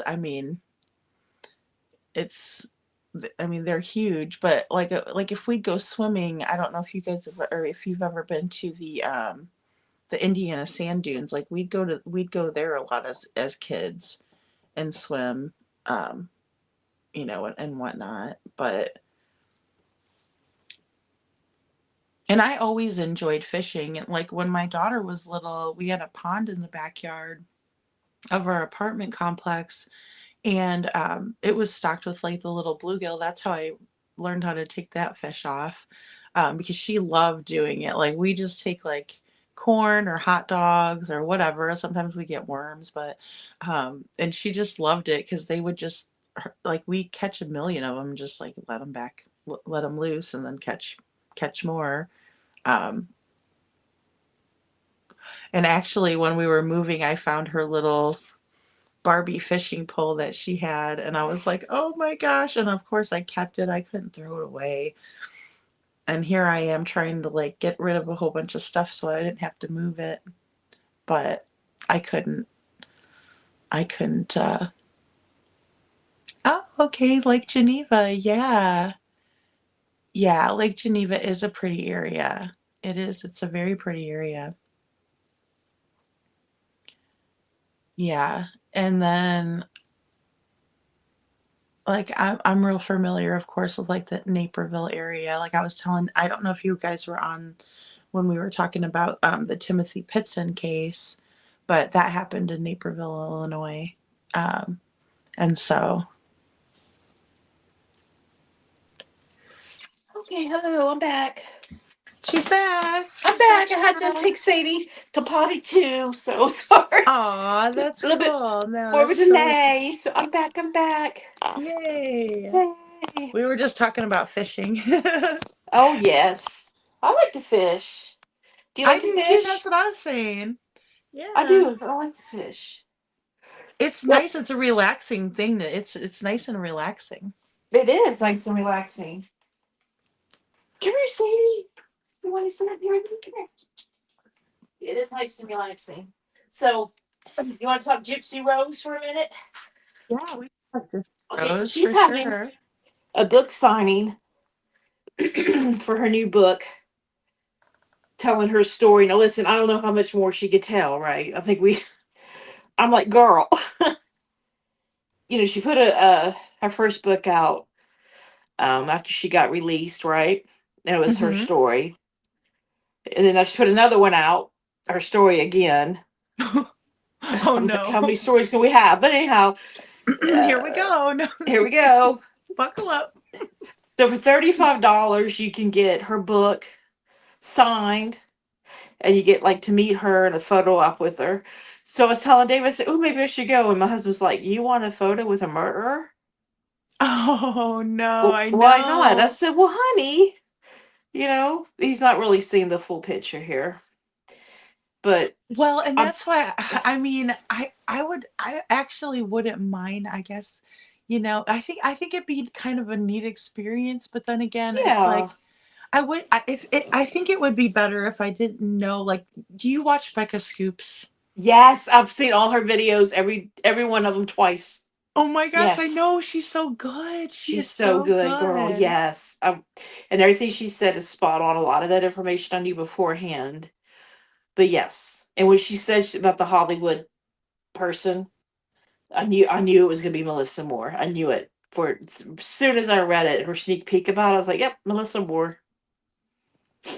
it's they're huge, but like if we go swimming, I don't know if you guys have, or if you've ever been to the Indiana sand dunes, like we'd go there a lot as kids and swim, um, and whatnot. And I always enjoyed fishing. And like when my daughter was little, we had a pond in the backyard of our apartment complex, and it was stocked with like the little bluegill. That's how I learned how to take that fish off, because she loved doing it. Like we just take like corn or hot dogs or whatever. Sometimes we get worms, but and she just loved it because they would just like we catch a million of them, just like let them loose, and then catch more. Um, and actually, when we were moving, I found her little Barbie fishing pole that she had, and I was like, "Oh my gosh." And of course I kept it. I couldn't throw it away. And here I am trying to like get rid of a whole bunch of stuff so I didn't have to move it. But I couldn't. I couldn't Oh, okay, Lake Geneva. Yeah. Yeah, Lake Geneva is a pretty area. It is. It's a very pretty area. Yeah. And then like I'm real familiar, of course, with like the Naperville area. Like I was telling, I don't know if you guys were on when we were talking about the Timothy Pitson case, but that happened in Naperville, Illinois. Um, and so, Okay, hello, I'm back. She's back. I'm back. I had to take Sadie to potty too, so sorry. Aw, that's A little bit cool. No, more of a that's totally delay. So I'm back. yay. Yay. We were just talking about fishing. Oh yes. I like to fish. Do you I like to do too. That's fish? what I was saying. I Yeah. do. I like to fish. It's Yep. nice. It's a relaxing thing. It's nice and relaxing. It is like some relaxing. Come here, Sadie. You want to sit up here? Come here. It is nice and relaxing. So, you want to talk Gypsy Rose for a minute? Yeah, we like this. Okay, so Rose she's for having sure. a book signing for her new book, telling her story. Now, listen, I don't know how much more she could tell, right? I'm like, girl, she put her first book out after she got released, right? And it was her Mm-hmm. story. And then she put another one out, her story again. Oh I'm like, how many no. stories can we have? But anyhow, Here we uh, go. No, here we go. buckle up. So for $35, you can get her book signed, and you get like to meet her and a photo op with her. So I was telling Dave, I said, "Oh, maybe I should go." And my husband's like, "You want a photo with a murderer? Oh no, Well, I why not?" I know. said, "Well, honey, he's not really seeing the full picture here, but Well, and I'm." that's why I mean, I actually wouldn't mind, I guess, I think it'd be kind of a neat experience, but then again, it's Yeah. like I think it would be better if I didn't know, like, do you watch Becca Scoops? Yes, I've seen all her videos, every one of them twice. Oh my gosh, I Yes. know, she's so good. She She's is so so good, girl. good. Yes. And everything she said is spot on. A lot of that information I knew beforehand. But yes. And when she said about the Hollywood person, I knew it was gonna be Melissa Moore. I knew it. For as soon as I read it, her sneak peek about it, I was like, yep, Melissa Moore.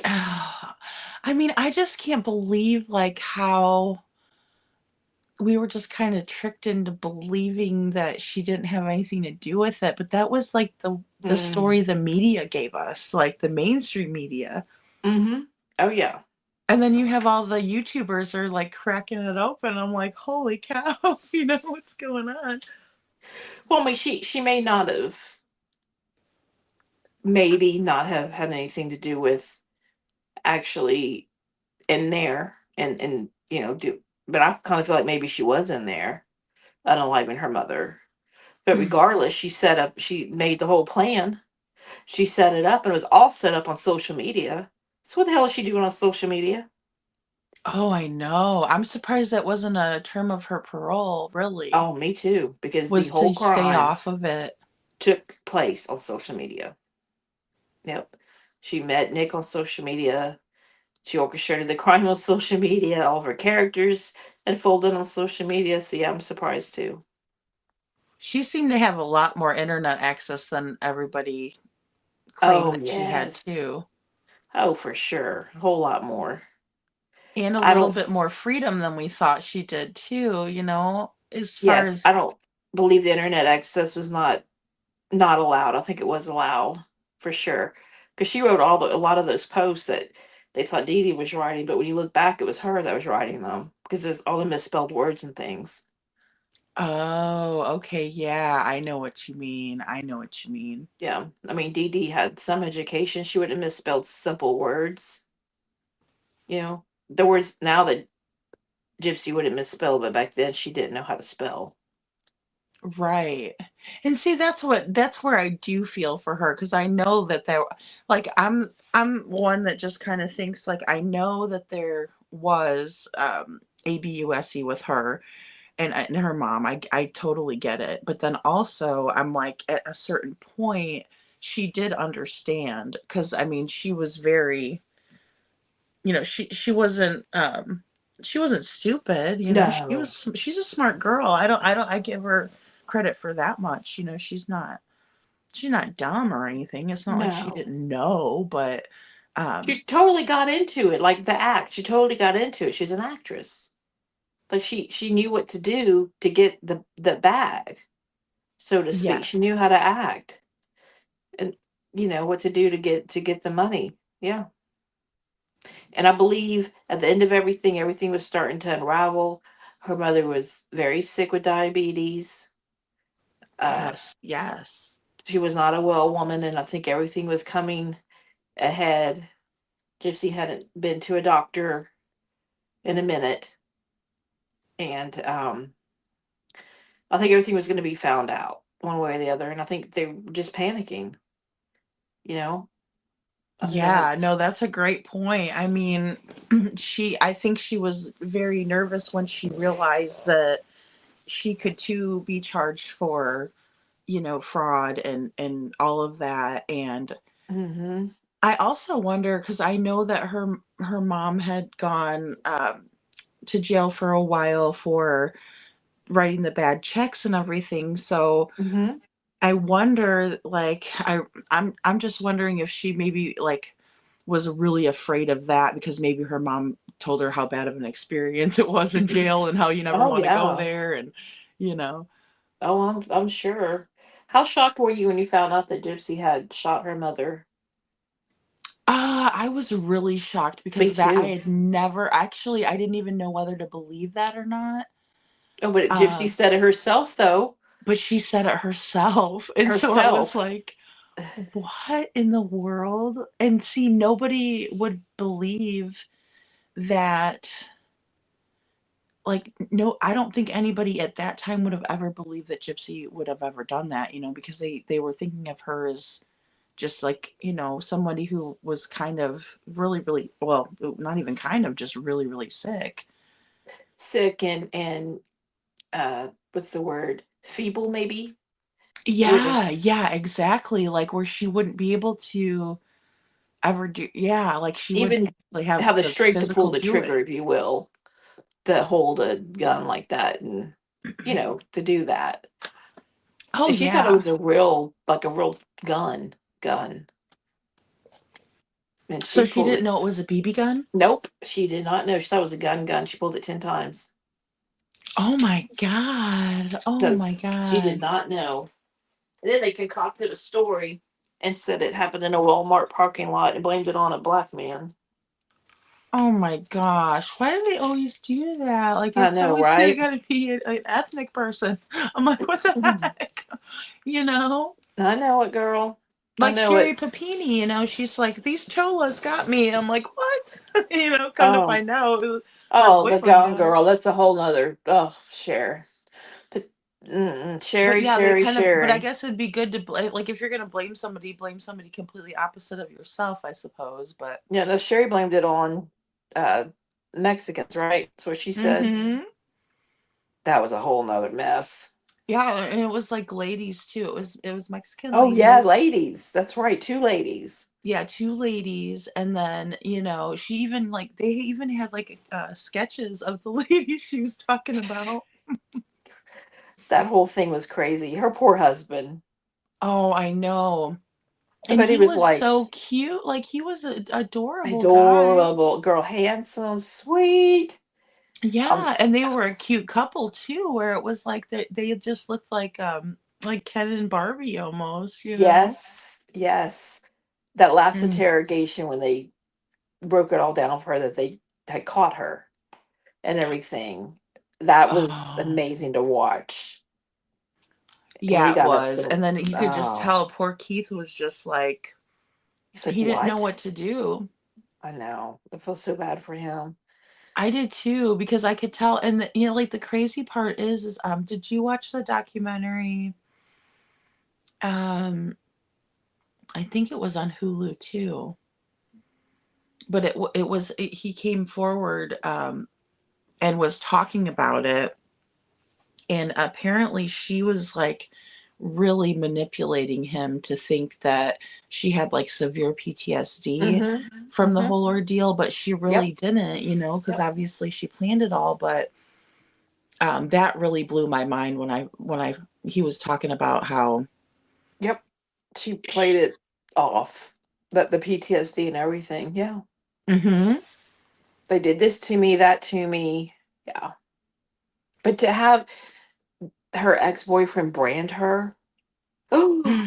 I mean, I just can't believe, like, how we were just kind of tricked into believing that she didn't have anything to do with it, but that was like the Mm. story the media gave us, like the mainstream media. Mm-hmm. Oh yeah. And then you have all the YouTubers are like cracking it open. I'm like, holy cow, what's going on? Well, I mean, she may not have, maybe not have had anything to do with actually in there, and do, but I kind of feel like maybe she was in there unaliving her mother. But Mm. regardless, she made the whole plan. She set it up, and it was all set up on social media. So what the hell is she doing on social media? Oh, I know. I'm surprised that wasn't a term of her parole, really. Oh, me too, because the Was whole to stay crime off of it. took place on social media. Yep. She met Nick on social media. She orchestrated the crime on social media. All of her characters unfolded on social media. So yeah, I'm surprised too. She seemed to have a lot more internet access than everybody claimed Oh that she had yes. too. Oh, for sure. A whole lot more. And a I little don't. bit more freedom than we thought she did too, as far Yes, I as don't believe the internet access was not allowed. I think it was allowed for sure, because she wrote a lot of those posts that they thought Dee Dee was writing, but when you look back, it was her that was writing them because there's all the misspelled words and things. oh, okay, yeah, I know what you mean. I know what you mean. Yeah, I mean Dee Dee had some education. She would have misspelled simple words. The words now that Gypsy would have misspelled, but back then she didn't know how to spell. Right. And see, that's where I do feel for her, because I know that there, like, I'm one that just kind of thinks, like, I know that there was ABUSE with her and her mom. I totally get it. But then also I'm like, at a certain point she did understand, because I mean she was very, she wasn't stupid, No, she's a smart girl. I give her credit for that much. She's not dumb or anything. It's not like she no. didn't know, but um She totally got into it, like the act. She totally got into it. She's an actress. Like she knew what to do to get the bag, so to speak. She yes. knew how to act, and what to do to get the money. Yeah. And I believe at the end of everything was starting to unravel. Her mother was very sick with diabetes. Oh, Uh, yes. she was not a well woman, and I think everything was coming ahead. Gypsy hadn't been to a doctor in a minute, and I think everything was going to be found out one way or the other. And I think they were just panicking. You know, I think that Yeah, no, that's a great point. I mean, I think she was very nervous when she realized that she could too be charged for, fraud and all of that. And hmm I also wonder because I know that her mom had gone to jail for a while for writing the bad checks and everything. So hmm I wonder, like, I'm just wondering if she maybe like was really afraid of that because maybe her mom told her how bad of an experience it was in jail and how you never Oh want to go yeah. there and you know. Oh, I'm sure. How shocked were you when you found out that Gypsy had shot her mother? I was really shocked Me because that I too. had never actually I didn't even know whether to believe that or not. Oh, but Gypsy Um, said it herself, though. but she said it herself. And so I was Herself. like, what in the world? And see, nobody would believe that like no, I don't think anybody at that time would have ever believed that Gypsy would have ever done that, because they were thinking of her as just like, somebody who was kind of really, really well, not even kind of, just really, really sick. Sick and what's the word? Feeble, maybe? Wouldn't Yeah, yeah, exactly. Like where she wouldn't be able to ever do, yeah, like she wouldn't even actually have have the the strength to pull physical the do trigger, it. if you will, to hold a gun like that and, to do that. Oh And she thought it yeah. was like a real gun. And So she she pulled didn't it. know it was a BB gun? Nope, she did not know. She thought it was a gun. She pulled it 10 times. Oh my god. Oh Because my she did god. not know. And then they concocted a story and said it happened in a Walmart parking lot and blamed it on a black man. Oh my gosh. Why do they always do that? Like, I it's know, always right? gotta be an ethnic person. I'm like, what the heck? You know? I know it, girl. I Like know Sherry it. Papini, she's like, these cholas got me. I'm like, what? Come to Oh, find out, her oh, the boyfriend gone got it. girl. That's a whole nother. Oh, Cher. But, But Sherry, yeah, they Sherry, kind of, but I Sherry. guess it'd be good to blame, like, if you're gonna blame somebody completely opposite of yourself, I suppose. But, Yeah, no, Sherry blamed it on uh Mexicans, right? That's what she said. hmm. That was a whole nother mess. Yeah, and it was like ladies too. It was Mexican Oh yeah, ladies. ladies. That's right, two ladies. Yeah, 2 ladies, and then, she even, like they even had, like, sketches of the ladies she was talking about. That whole thing was crazy. Her poor husband. Oh, I know, I and bet he he was was like so cute, like, he was a adorable guy. adorable girl, handsome, sweet. Um, Yeah, and they were a cute couple too, where it was like they just looked like Ken and Barbie almost, you know? yes, yes. That last Mm. interrogation when they broke it all down for her that they had caught her and everything. That was Oh. amazing to watch. When he Yeah, it got up was, and and then you could just oh, tell poor Keith was just like he's like, he didn't know what? what to do. I know. I feel so bad for him. I did too because I could tell, and like the crazy part is did you watch the documentary? Um, I think it was on Hulu too, but he came forward and was talking about it, and apparently she was like really manipulating him to think that she had like severe PTSD Mm-hmm. from the Mm-hmm. whole ordeal, but she Yep. really didn't, because Yep. obviously she planned it all, but that really blew my mind when I he was talking about how Yep. She played sh it off. That the PTSD and everything. Yeah. mhm. They did this to me, that to me. Yeah. But to have her ex-boyfriend brand her, oh,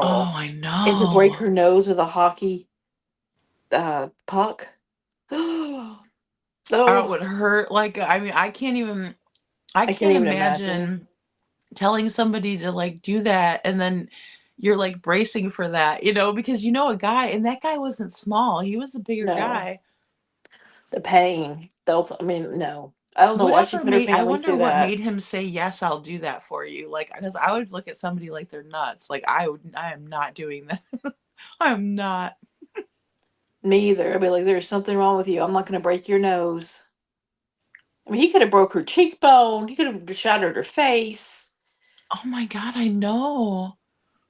Oh, girl. I And to break know. her nose with a hockey puck. That So would hurt. Like, I mean, I I can't can't even imagine. imagine telling somebody to like do that and then you're like bracing for that, because a guy and that guy wasn't small. He was a bigger No, guy. the pain. I mean, no. I don't know why she Whatever put her made I family wonder through what that. made him say, "Yes, I'll do that for you." Like, because I would look at somebody like they're nuts. Like, I am not doing that. I am not. Me either. I'd be like, there's something wrong with you. I'm not going to break your nose. I mean, he could have broke her cheekbone. He could have shattered her face. Oh my god, I know.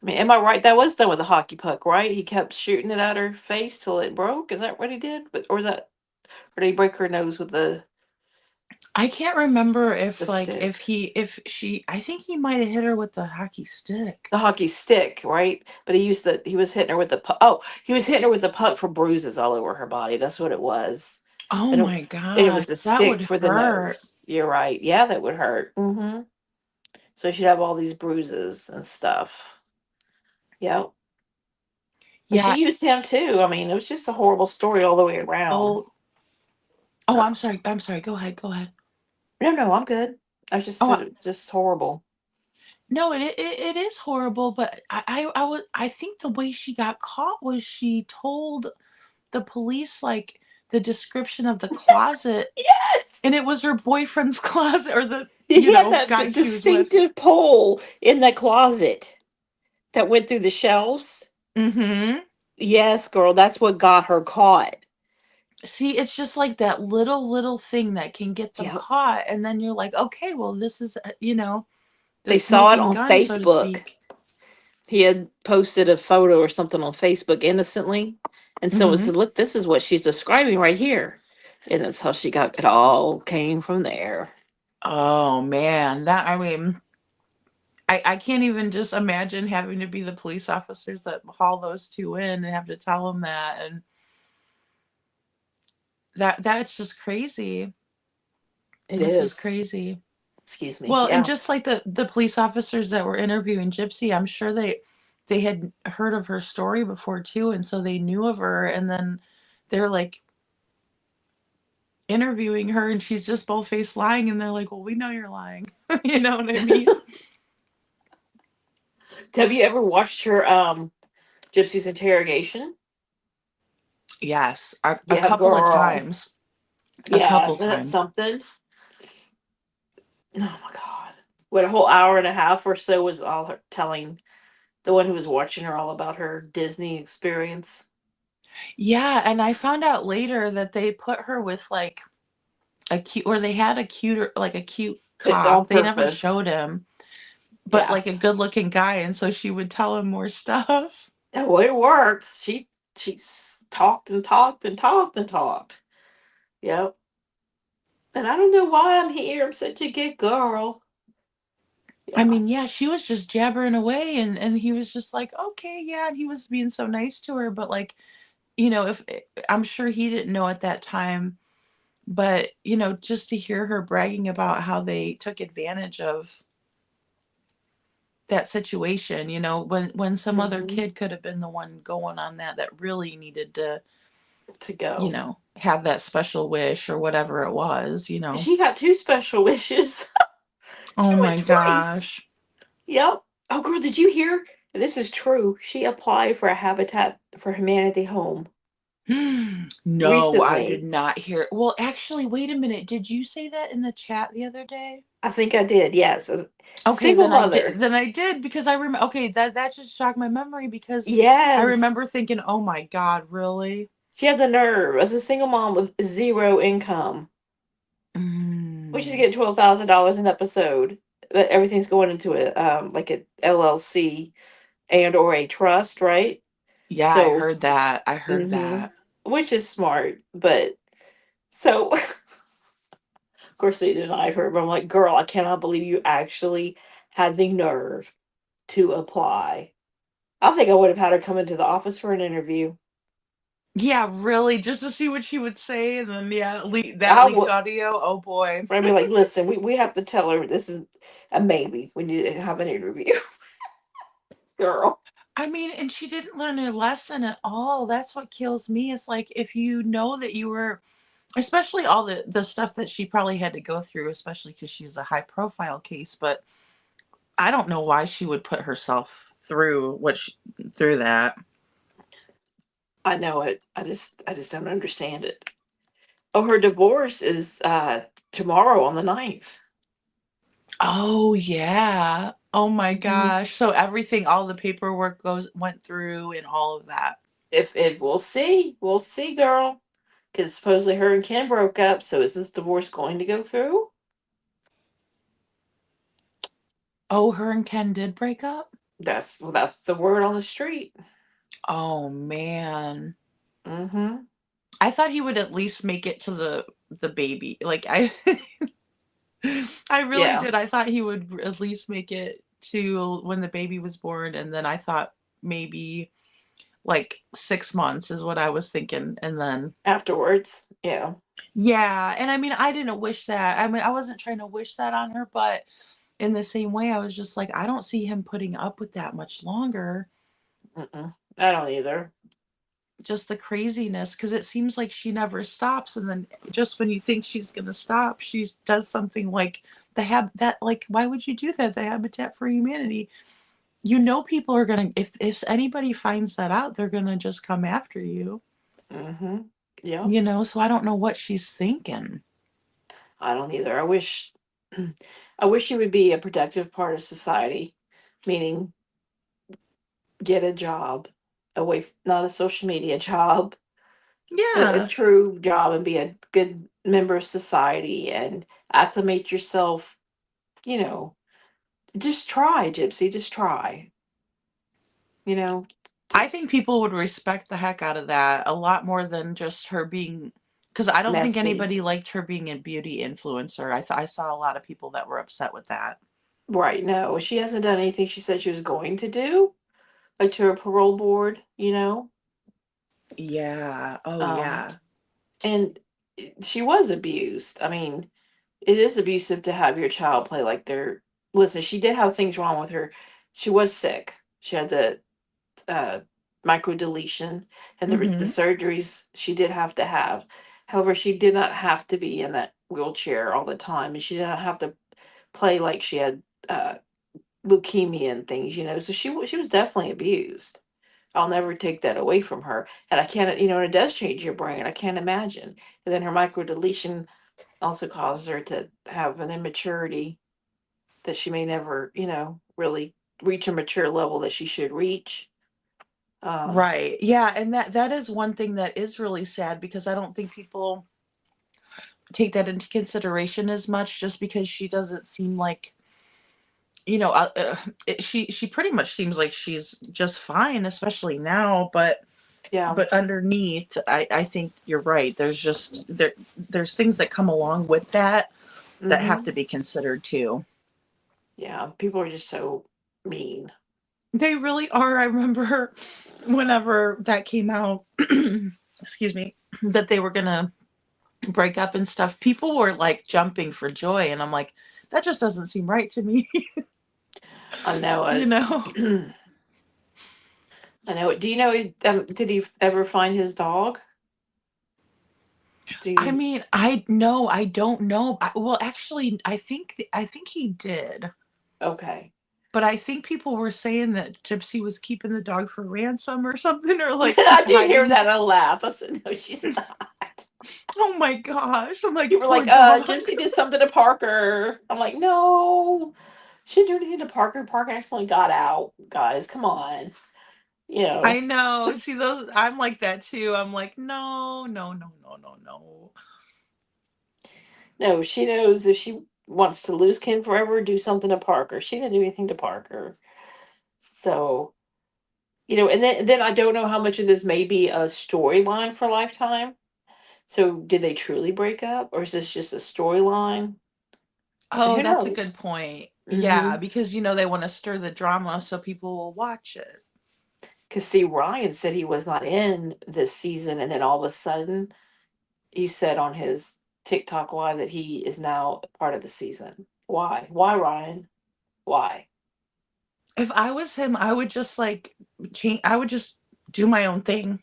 I mean, am I right? That was done with a hockey puck, right? He kept shooting it at her face till it broke. Is that what he did? Or did he break her nose with I can't remember the if, like, stick? I think he might have hit her with the hockey stick. The hockey stick, right? But he was hitting her with the puck. Oh, he was hitting her with the puck for bruises all over her body. That's what it was. Oh And my it was gosh, the that stick would for the hurt. nose. You're right. Yeah, that would hurt. So she'd have all these bruises and stuff. Yep. And Yeah. she used him too. I mean, it was just a horrible story all the way around. Oh, oh, I'm sorry. I'm sorry. Go ahead. Go ahead. No, no, I'm good. I just Oh, said it was just horrible. no, it is horrible, but I think the way she got caught was she told the police, like, the description of the closet, Yes. and it was her boyfriend's closet or the, He had guy that she was with. distinctive pole in the closet that went through the shelves. Mhm. Yes, girl, that's what got her caught. See, it's just like that little thing that can get them Yep. caught, and then you're like, "Okay, well, this is, the They saw it smoking on gun, so to Facebook. speak." He had posted a photo or something on Facebook innocently, and someone Mhm. said, "Look, this is what she's describing right here," and that's how she got it. All came from there. Oh, man, I mean, I can't even just imagine having to be the police officers that haul those 2 in and have to tell them that, and that's just crazy. It It's just is. crazy. Excuse me. Well, and Yeah. just like the police officers that were interviewing Gypsy, I'm sure they had heard of her story before too, and so they knew of her, and then they're, like, interviewing her, and she's just bold-faced lying, and they're like, "Well, we know you're lying." You know what I mean? Have you ever watched her Gypsy's interrogation? Yes, a Yeah, couple of girl. times. A Yeah, couple isn't that times. something? Oh my god. What, a whole hour and a half or so was all her telling the one who was watching her all about her Disney experience. Yeah, and I found out later that they put her with, like, a cute or they had a cute On cop. They never purpose. showed him, but, Yeah. like, a good-looking guy, and so she would tell him more stuff. Yeah, well, it worked. Talked and talked and talked and talked. Yep. And I don't know why I'm here. I'm such a good girl. I Yeah. mean, yeah, she was just jabbering away, and he was just like, "Okay, yeah," and he was being so nice to her, but, like, if I'm sure he didn't know at that time, but, just to hear her bragging about how they took advantage of that situation, when some other hmm kid could have been the one going on that really needed to, To go. have that special wish or whatever it was. She got two special wishes. She Oh went my twice. gosh. Yep. Oh, girl, did you hear? This is true. She applied for a Habitat for Humanity home No, I did recently. not hear. Well, actually, wait a minute. Did you say that in the chat the other day? I think I did. Yes, as a Okay, single mother. then I did because I remember. Okay, that just jogged my memory because I remember Yes. thinking, "Oh my god, really?" She had the nerve as a single mom with zero income. Well, she's Mm. getting $12,000 an episode. But everything's going into a like a LLC and or a trust, right? Yeah, I So, heard that. I heard hmm that. which is smart. But so, of course, they denied her. But I'm like, girl, I cannot believe you actually had the nerve to apply. I think I would have had her come into the office for an interview. Yeah, really, just to see what she would say, and then yeah, that I leaked would. audio. Oh boy. I'd be like, listen, we have to tell her this is a maybe. We need to have an interview, girl. I mean, and she didn't learn a lesson at all. That's what kills me. Is like if you know that you were, especially all the stuff that she probably had to go through, especially because she's a high profile case. But I don't know why she would put herself through through that. I know it. I just don't understand it. Oh, her divorce is tomorrow on the 9th. Oh yeah. Oh my Mhm. gosh. So everything, all the paperwork went through and all of that. If we'll see, girl. Because supposedly her and Ken broke up. So is this divorce going to go through? Oh, her and Ken did break up? That's the word on the street. Oh man. Mm-hmm. I thought he would at least make it to the baby. Like I really Yeah. did. I thought he would at least make it to when the baby was born, and then I thought maybe like 6 months is what I was thinking, and then Afterwards. Yeah. yeah, and I mean, I didn't wish that. I mean, I wasn't trying to wish that on her, but in the same way, I was just like, I don't see him putting up with that much longer. Mm-mm. I don't either. Just the craziness, because it seems like she never stops, and then just when you think she's gonna stop, she does something like that. Like, why would you do that? The Habitat for Humanity. You know, people are gonna if anybody finds that out, they're gonna just come after you. Mm-hmm. Yep. You know, so I don't know what she's thinking. I don't either. I wish she would be a productive part of society, meaning get a job not a social media job, a Yeah. true job, and be a good member of society and acclimate yourself. You know, just try, Gypsy. Just try. You know, I to think people would respect the heck out of that a lot more than just her being, because I don't think messy. anybody liked her being a beauty influencer. I saw a lot of people that were upset with that. Right. No, she hasn't done anything she said she was going to do, like to her parole board, you know. Yeah. Oh, Um, yeah. and she was abused. I mean, it is abusive to have your child play like they're. Listen, she did have things wrong with her. She was sick. She had the uh, micro deletion and the Mhm. surgeries she did have to have. However, she did not have to be in that wheelchair all the time, and she did not have to play like she had uh, leukemia and things, you know. So she was definitely abused. I'll never take that away from her, and I can't, you know, and it does change your brain. I can't imagine. And then her micro deletion also causes her to have an immaturity that she may never, you know, really reach a mature level that she should reach. Um, Right. Yeah, and that is one thing that is really sad because I don't think people take that into consideration as much just because she doesn't seem like, you know, she pretty much seems like she's just fine, especially now, yeah. but underneath, I think you're right. There's things that come along with that that have Hmm. to be considered too. Yeah. People are just so mean. They really are. I remember whenever that came out, excuse me, that they were gonna break up and stuff, people were like jumping for joy. And I'm like, that just doesn't seem right to me, I know you it. know? I know it. Do you know? Did he ever find his dog? Do I you? mean, I no, I don't know. Well, actually, I think he did. Okay. But I think people were saying that Gypsy was keeping the dog for ransom or something, or like I did hear hiding. that. I laughed. I said, "No, she's not." Oh my gosh. I'm You like, were poor like, dog. Gypsy did something to Parker. I'm like, no, she didn't do anything to Parker. Parker actually got out. Guys, come on. You I know, know. See, those, I'm like that too. I'm like, no, no, no, no, no, no. no, she knows if she wants to lose Kim forever, do something to Parker. She didn't do anything to Parker. So, you know, and then I don't know how much of this may be a storyline for Lifetime. So, did they truly break up, or is this just a storyline? Oh, Who that's a good knows? point. Yeah, Mm-hmm. because they want to stir the drama so people will watch it. Because see, Ryan said he was not in this season, and then all of a sudden, he said on his TikTok live that he is now part of the season. Why? Why, Ryan? Why? If I was him, I would just like change. I would just do my own thing.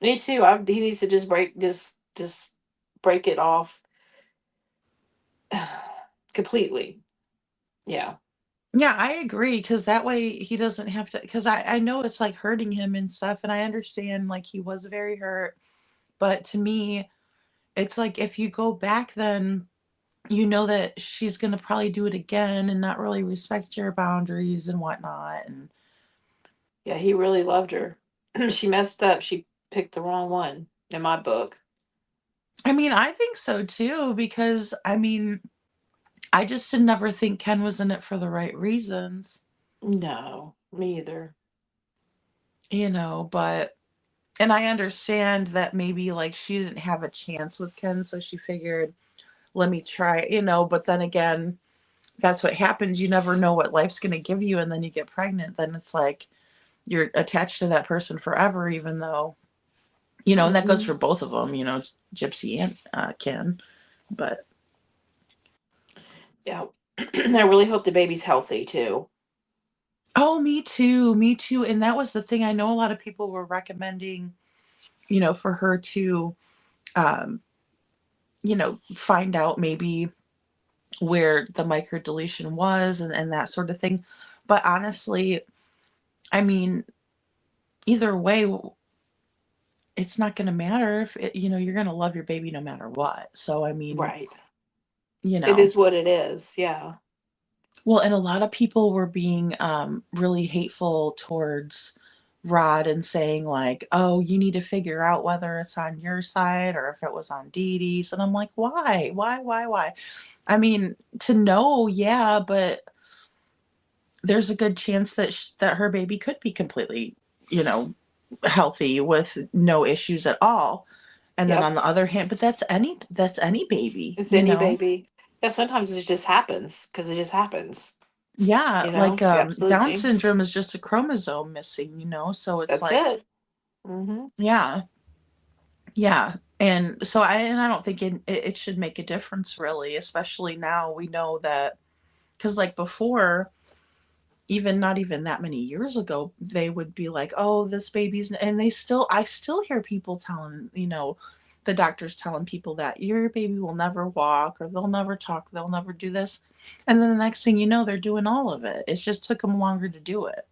Me too. He needs to just break it off completely. Yeah. Yeah, I agree because that way he doesn't have to. Because I know it's like hurting him and stuff, and I understand like he was very hurt. But to me, it's like if you go back, then you know that she's gonna probably do it again and not really respect your boundaries and whatnot. And Yeah, he really loved her. She messed up. She picked the wrong one in my book. I mean, I think so too because I mean, I just did never think Ken was in it for the right reasons, No, me either. but and I understand that maybe like she didn't have a chance with Ken, so she figured, let me try, but then again, that's what happens. You never know what life's going to give you, and then you get pregnant. Then it's like you're attached to that person forever, even though, and that goes Hmm. for both of them, Gypsy and Ken. But Yeah. I really hope the baby's healthy too. oh, me too, me too. And that was the thing. I know a lot of people were recommending, for her to, um, find out maybe where the microdeletion was and that sort of thing. But honestly, I mean, either way, it's not going to matter if you're going to love your baby no matter what. So I mean, Right. you It know, is what it is. Yeah. well, and a lot of people were being really hateful towards Rod and saying like, "Oh, you need to figure out whether it's on your side or if it was on Dee Dee's." And I'm like, "Why? Why? I mean, to know, yeah, but there's a good chance that that her baby could be completely, you know, healthy with no issues at all. And then on Yep. the other hand, but that's any baby, It's any baby. Yeah, sometimes it just happens because it just happens. Yeah, like Yeah, Down absolutely. syndrome is just a chromosome missing, so it's That's like, it. Hmm. yeah, yeah. And I don't think it should make a difference really, especially now we know that because like before, even not even that many years ago, they would be like, "Oh, this baby's," and I still hear people telling, the doctors telling people that your baby will never walk or they'll never talk, they'll never do this. And then the next thing you know, they're doing all of it. It just took them longer to do it.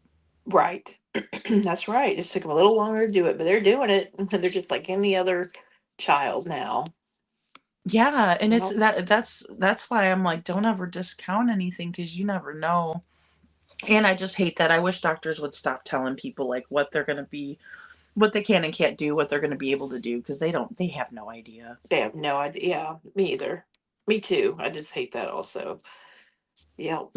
Right. That's right. It just took them a little longer to do it, but they're doing it. They're just like any other child now. Yeah, and it's Well, that's why I'm like, don't ever discount anything because you never know. And I just hate that. I wish doctors would stop telling people like what they can and can't do, what they're gonna be able to do, because they have no idea. they have no idea. Yeah, me either. Me too. I just hate that also. Yep.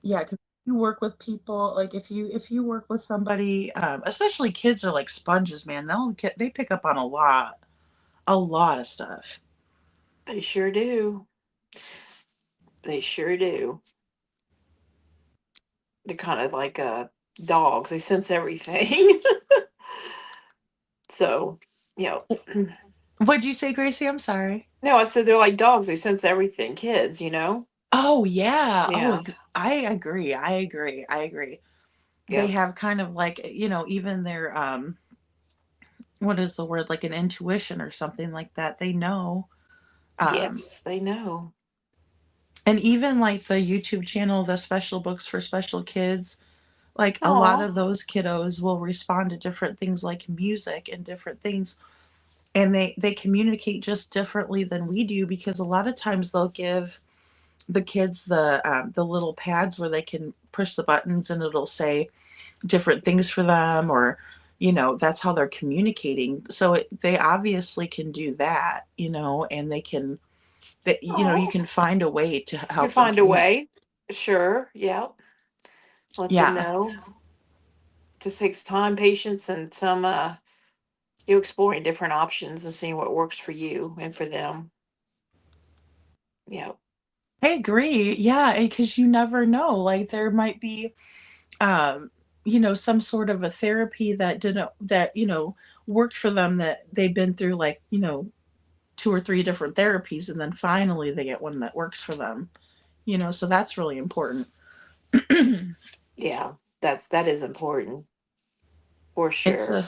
Yeah, because you work with people, like if you work with somebody, especially kids are like sponges, man. They pick up on a lot of stuff. They sure do. They sure do. They're kind of like dogs. They sense everything. So, you know. What'd you say, Gracie? I'm sorry. No, I said they're like dogs. They sense everything. Kids. Oh yeah. Oh, Yeah. I agree. I agree. They Yep. have kind of like, even their what is the word, like an intuition or something like that. They know. Um Yes, they know. and even like the YouTube channel, the special books for special kids, like a lot Oh, of those kiddos will respond to different things like music and different things, and they communicate just differently than we do because a lot of times they'll give the kids the little pads where they can push the buttons and it'll say different things for them, or that's how they're communicating, so they obviously can do that, and they can that you oh. can find a way to You can help them find a communicate. way. Sure. Yep. Let them Yeah. know. Just takes time, patience, and some you exploring different options and seeing what works for you and for them. Yep. I agree. Yeah, because you never know. Like there might be, um, some sort of a therapy that didn't that worked for them, that they've been through like two or three different therapies, and then finally they get one that works for them. So that's really important. Yeah, that is important for it's sure.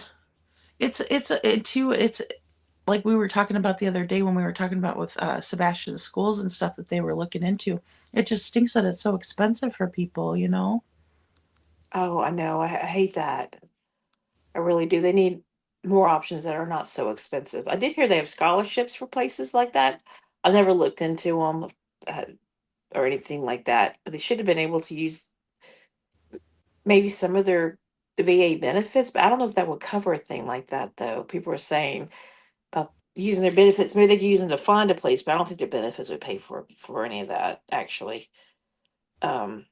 a it too it's like we were talking about the other day when we were talking about with Sebastian's schools and stuff that they were looking into. It just stinks that it's so expensive for people, you know. Oh, I know. I hate that. I really do. They need more options that are not so expensive. I did hear they have scholarships for places like that. I've never looked into them uh, or anything like that, but they should have been able to use maybe some of their VA benefits. But I don't know if that would cover a thing like that, though. People are saying about using their benefits. Maybe they could use them to find a place, but I don't think their benefits would pay for any of that. Actually, um,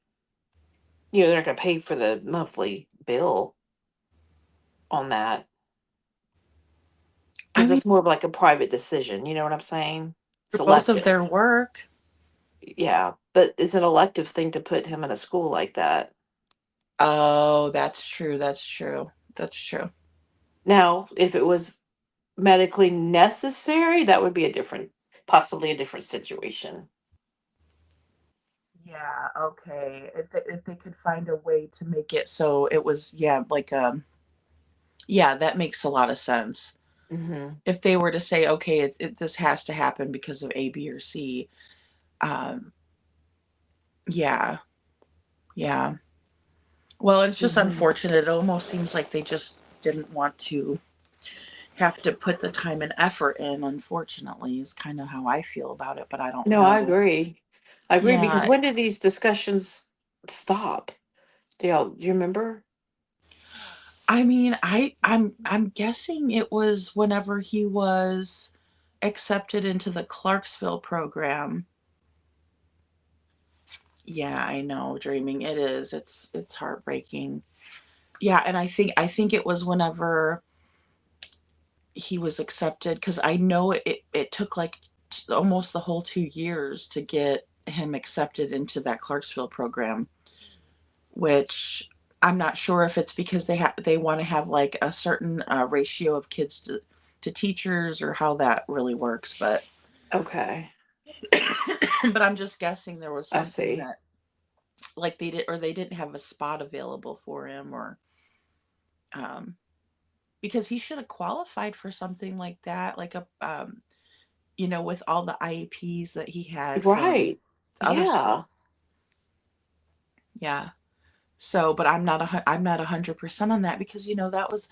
they're not going to pay for the monthly bill on that I because mean, that's more of like a private decision. You know what I'm saying? for It's both of elective. their work. Yeah, but it's an elective thing to put him in a school like that. Oh, that's true. That's true. That's true. Now, if it was medically necessary, that would be possibly a different situation. Yeah, okay. If they could find a way to make it so it was, yeah, like yeah, that makes a lot of sense. Hmm. If they were to say, okay, this has to happen because of A, B, or C. um yeah, yeah. Well, it's just Hmm. unfortunate. It almost seems like they just didn't want to have to put the time and effort in, unfortunately, is kind of how I feel about it, but I don't No, I know. agree. I agree because Yeah. when did these discussions stop? Do you remember? I mean, I'm guessing it was whenever he was accepted into the Clarksville program. Yeah, I know, dreaming. It is. It's heartbreaking. Yeah, and I think it was whenever he was accepted because I know it took like almost the whole 2 years to get him accepted into that Clarksville program, which I'm not sure if it's because they want to have like a certain ratio of kids to teachers or how that really works, but Okay, but I'm just guessing there was I something see. that like they didn't have a spot available for him, or um because he should have qualified for something like that, like a with all the IEPs that he had from Right. the other Yeah. school. Yeah. So, but I'm not 100% on that because that was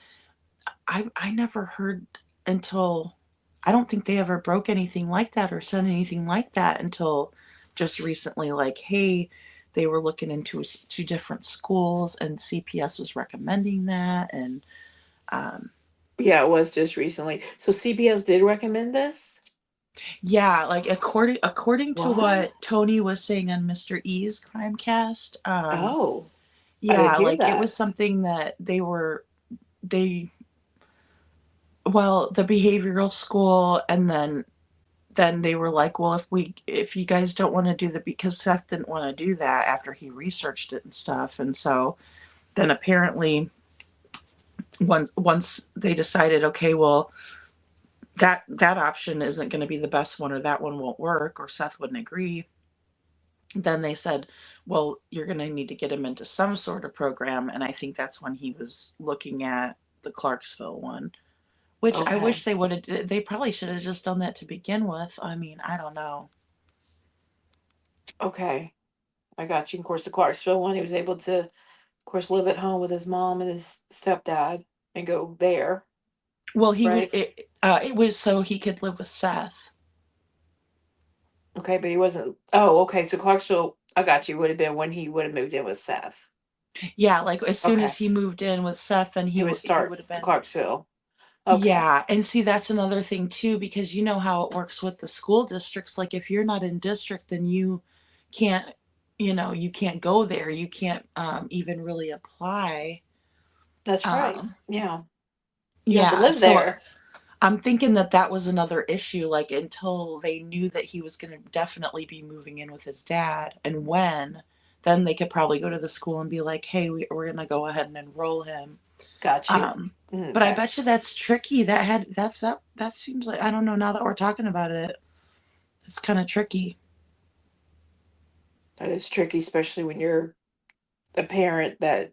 I never heard until I don't think they ever broke anything like that or said anything like that until just recently. Like, hey, they were looking into two different schools, and CPS was recommending that, and um, Yeah, it was just recently. So CBS did recommend this? yeah, like according to What? what Tony was saying on Mr. E's Crimecast, Oh, I didn't yeah, hear like it that. was something that they well, the behavioral school, and then they were like, well, if you guys don't want to do the because Seth didn't want to do that after he researched it and stuff, and so then apparently once they decided, okay, well, that option isn't going to be the best one, or that one won't work, or Seth wouldn't agree, then they said, well, you're going to need to get him into some sort of program, and I think that's when he was looking at the Clarksville one. Which I Okay. wish they probably should have just done that to begin with. I mean, I don't know. Okay. I got you. Of course, the Clarksville one, he was able to, of course, live at home with his mom and his stepdad and go there, Well, right? it was so he could live with Seth. Okay, but he wasn't. Oh, okay. So Clarksville, I got you, would have been when he would have moved in with Seth. Yeah, like as soon Okay. as he moved in with Seth, then He would he start would have been. Clarksville. Okay. Yeah, and see that's another thing too, because you know how it works with the school districts. Like if you're not in district, then you can't, you can't go there. You can't even really apply. That's right. Um, Yeah. You have to yeah, live so there. I'm thinking that was another issue, like, until they knew that he was gonna definitely be moving in with his dad and when, then they could probably go to the school and be like, "Hey, we're gonna go ahead and enroll him." Got you. Um, but I Okay. bet you that's tricky. That seems like I don't know, now that we're talking about it, it's kinda tricky. That is tricky, especially when you're a parent that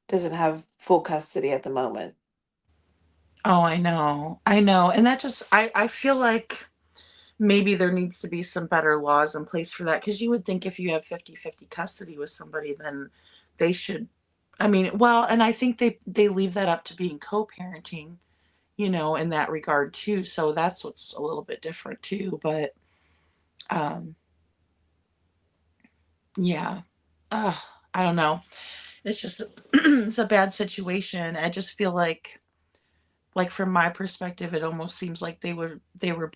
doesn't have full custody at the moment. Oh, I know. I know. And that just I feel like maybe there needs to be some better laws in place for that, because you would think if you have 50-50 custody with somebody, then they should, I mean, well, and I think they leave that up to being co-parenting, in that regard too. So that's what's a little bit different too. But um yeah. uh, I don't know. It's just it's a bad situation. I just feel like from my perspective, it almost seems like they were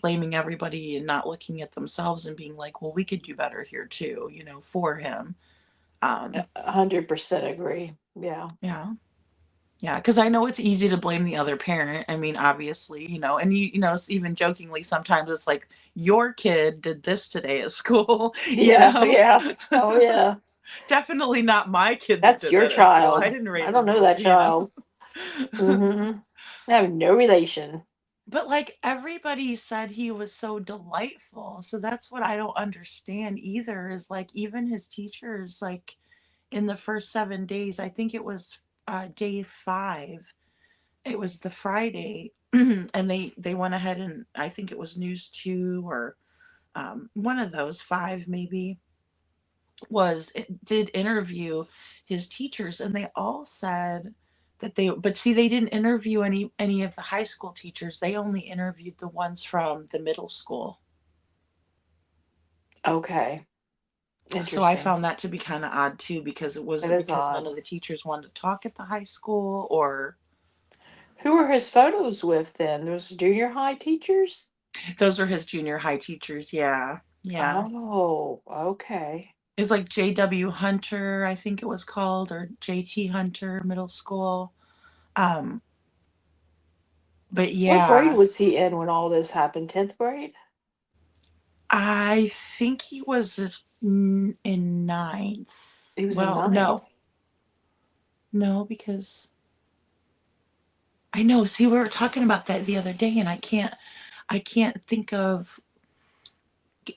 blaming everybody and not looking at themselves and being like, well, we could do better here too, for him. um 100% agree. Yeah. yeah. Yeah, because I know it's easy to blame the other parent. I mean, obviously, and it's even jokingly sometimes it's like, your kid did this today at school, you Yeah. know? Yeah. Oh yeah. Definitely not my kid that That's did your that at school. I child. didn't I raise don't him know right, that child. I have no relation. But like everybody said he was so delightful. So that's what I don't understand either, is like even his teachers, like in the first 7 days, I think it was day 5. It was the Friday, and they went ahead, and I think it was News 2 or one of those 5 maybe, did interview his teachers, and they all said that but see, they didn't interview any of the high school teachers. They only interviewed the ones from the middle school. Okay. So I Interesting. found that to be kind of odd too, because it That wasn't is because none odd. of the teachers wanted to talk at the high school, or Who were his photos with then? Those junior high teachers? those are his junior high teachers. Yeah. Yeah. Oh, okay. It's like JW Hunter, I think it was called, or JT Hunter Middle School. Um, but What grade yeah, was he in when all this happened? 10th grade? I think he was in ninth. He was in Well, no, ninth. no, because I know. See, we were talking about that the other day, and I can't think of.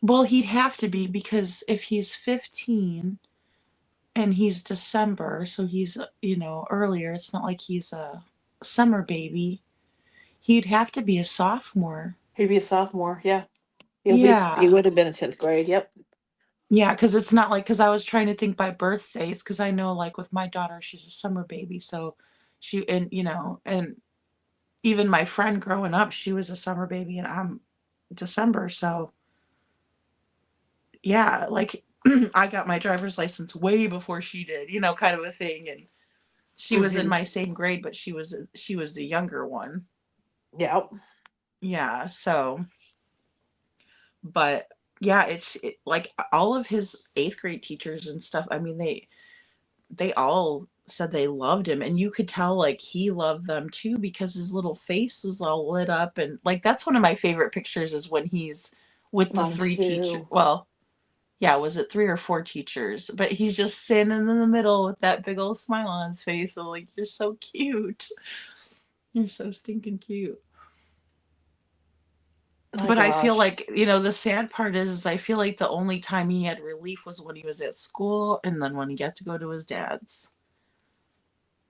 Well, he'd have to be, because if he's 15 and he's December, so he's earlier. It's not like he's a summer baby. He'd have to be a sophomore. He'd be a sophomore. Yeah. He Yeah. would have been in 10th grade. Yep. Yeah, because it's not like, because I was trying to think by birthdays, because I know, like, with my daughter, she's a summer baby, so and even my friend growing up, she was a summer baby, and I'm December, so yeah, like, I got my driver's license way before she did, kind of a thing, and she was in Hmm. my same grade, but she was the younger one. Yep. Yeah, so, but yeah, like all of his 8th grade teachers and stuff, I mean, they all said they loved him, and you could tell like he loved them too, because his little face was all lit up, and like that's one of my favorite pictures, is when he's with the Mine 3 teacher, too. well, yeah, was it 3 or 4 teachers, but he's just standing in the middle with that big old smile on his face, and like, you're so cute. You're so stinking cute. My But I feel gosh. like, the sad part is I feel like the only time he had relief was when he was at school, and then when he got to go to his dad's.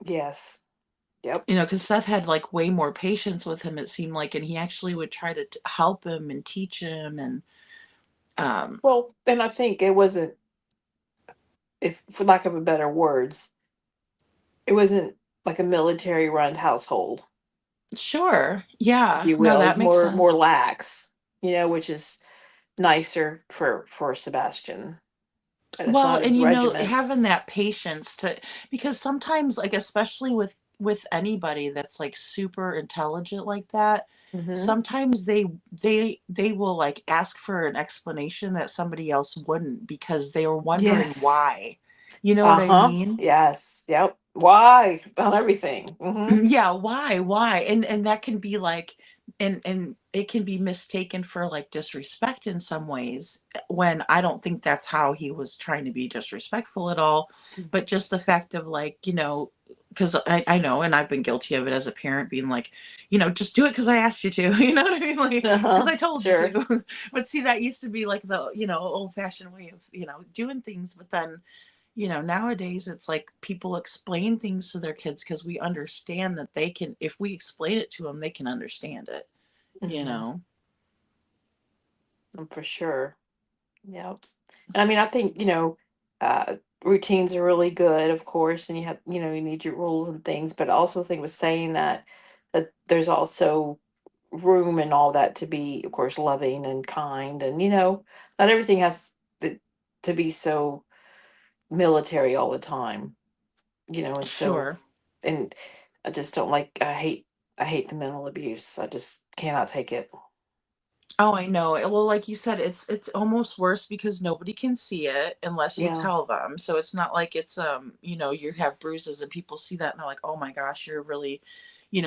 Yes. Yep. Because Seth had like way more patience with him, it seemed like, and he actually would try to help him and teach him, and um, Well, then I think it wasn't, if for lack of a better words, it wasn't like a military run household, sure, if yeah, you no, will. It that was makes more sense. lax, which is nicer for Sebastian. And it's Well, not and his regiment. having that patience to, because sometimes, like, especially with anybody that's like super intelligent like that, Hmm. sometimes they will like ask for an explanation that somebody else wouldn't, because they were wondering Yes. why. You know what I Uh-huh. mean? Yes. Yep. Why? On everything. Hmm. Yeah, why? And that can be like, and it can be mistaken for like disrespect in some ways, when I don't think that's how he was trying to be disrespectful at all, but just the fact of like, because I know, and I've been guilty of it as a parent, being like, just do it because I asked you to, you know what I mean? Like, because Uh-huh. I told you Sure. to. But see, that used to be like the, old fashioned way of, doing things, but then Nowadays it's like people explain things to their kids because we understand that they can, if we explain it to them, they can understand it, you Mm-hmm. know? For sure. Yep. And I mean, I think, uh, routines are really good, of course, and you need your rules and things, but I also think with saying that there's also room and all that to be, of course, loving and kind, and not everything has to be so military all the time, and so, Sure. and I just don't like, I hate the mental abuse. I just cannot take it. Oh, I know. Well, like you said, it's almost worse because nobody can see it unless you Yeah. tell them. So it's not like it's you have bruises and people see that and they're like, "Oh my gosh, you're really,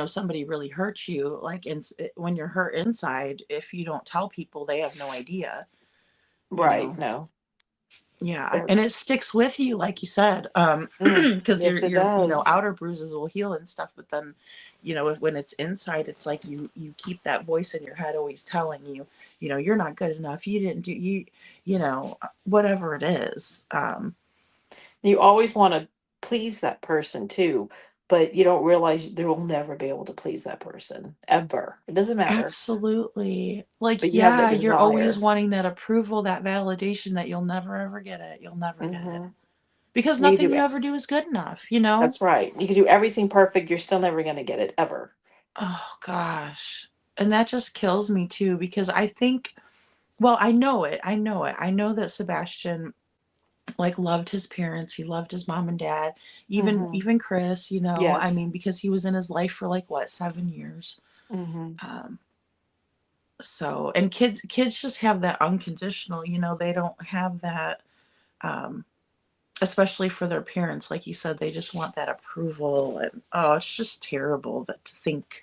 somebody really hurt you." Like when you're hurt inside, if you don't tell people, they have no idea, you Right. know. No. Yeah, There- and it sticks with you, like you said, Mm, because yes, it your does. outer bruises will heal and stuff, but then, when it's inside, it's like you keep that voice in your head always telling you, you're not good enough. You didn't do whatever it is. You always want to please that person too, but you don't realize they will never be able to please that person ever. It doesn't matter, Absolutely. Like, but you have that yeah, you're always desire. wanting that approval, that validation that you'll never ever get it. You'll never get it Hmm. because You nothing do you it. ever do is good enough. That's right. You can do everything perfect. You're still never going to get it ever. Oh gosh. And that just kills me too because I think, well, I know it. I know it. I know that Sebastian like loved his parents. He loved his mom and dad. Even Hmm. even Chris, I Yes. mean because he was in his life for like what, 7 years. Hmm. Um and kids just have that unconditional, they don't have that um especially for their parents like you said they just want that approval and oh it's just terrible that to think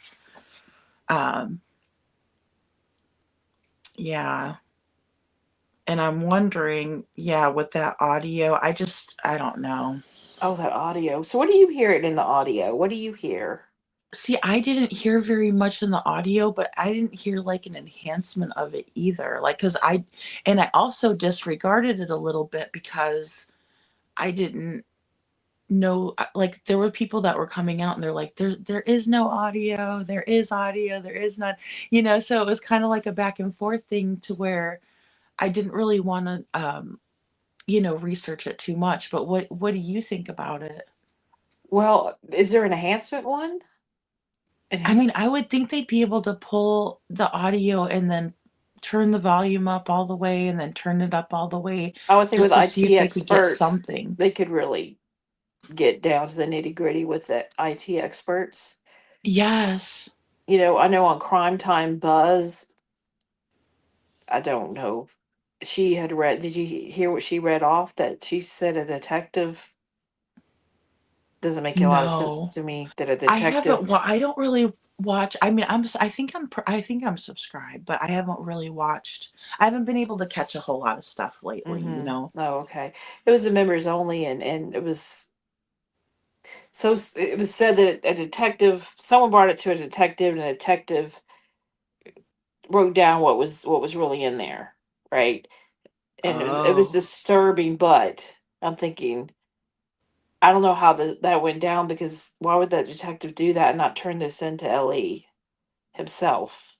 um yeah. And I'm wondering, yeah, with that audio, I don't know. Oh, that audio. So, what do you hear it in the audio? What do you hear? See, I didn't hear very much in the audio, but I didn't hear like an enhancement of it either. Like, and I also disregarded it a little bit because I didn't know, like, there were people that were coming out and they're like, there is no audio, there is audio, there is not, so it was kind of like a back and forth thing to where I didn't really want to, research it too much, but what do you think about it? Well, is there an enhancement one? I mean, Enhance. I would think they'd be able to pull the audio and then turn the volume up all the way and then turn it up all the way I would think with just to see IT if they could get experts, something. they could really get down to the nitty-gritty with the IT experts. Yes. I know on Crime Time Buzz, I don't know. She had read, did you hear what she read off? That she said a detective, doesn't make a lot of sense No. to me that a detective. I don't really watch. I mean, I think I'm subscribed, but I haven't really watched. I haven't been able to catch a whole lot of stuff lately. Oh, okay. It was the members only, and it was it was said that a detective, someone brought it to a detective, and a detective wrote down what was really in there, right? And it was Oh, disturbing, but I'm thinking, I don't know how that went down, because why would that detective do that and not turn this into LE himself?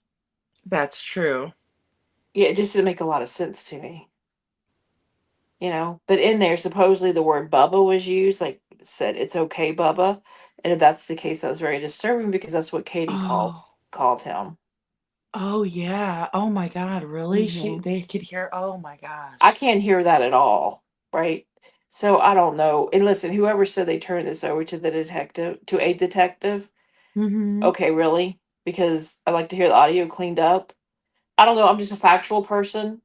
that's true. Yeah, it just didn't make a lot of sense to me, But in there, supposedly the word Bubba was used, like it said, "It's okay, Bubba," and if that's the case, that was very disturbing because that's what Katie called Oh. called him. Oh yeah. Oh my God, really? Hmm. They could hear. Oh my I gosh. can't hear that at all, right? So I don't know. And listen, whoever said they turned this over to the detective, to a detective, Mhm. okay, really? Because I like to hear the audio cleaned up. I don't know. I'm just a factual person.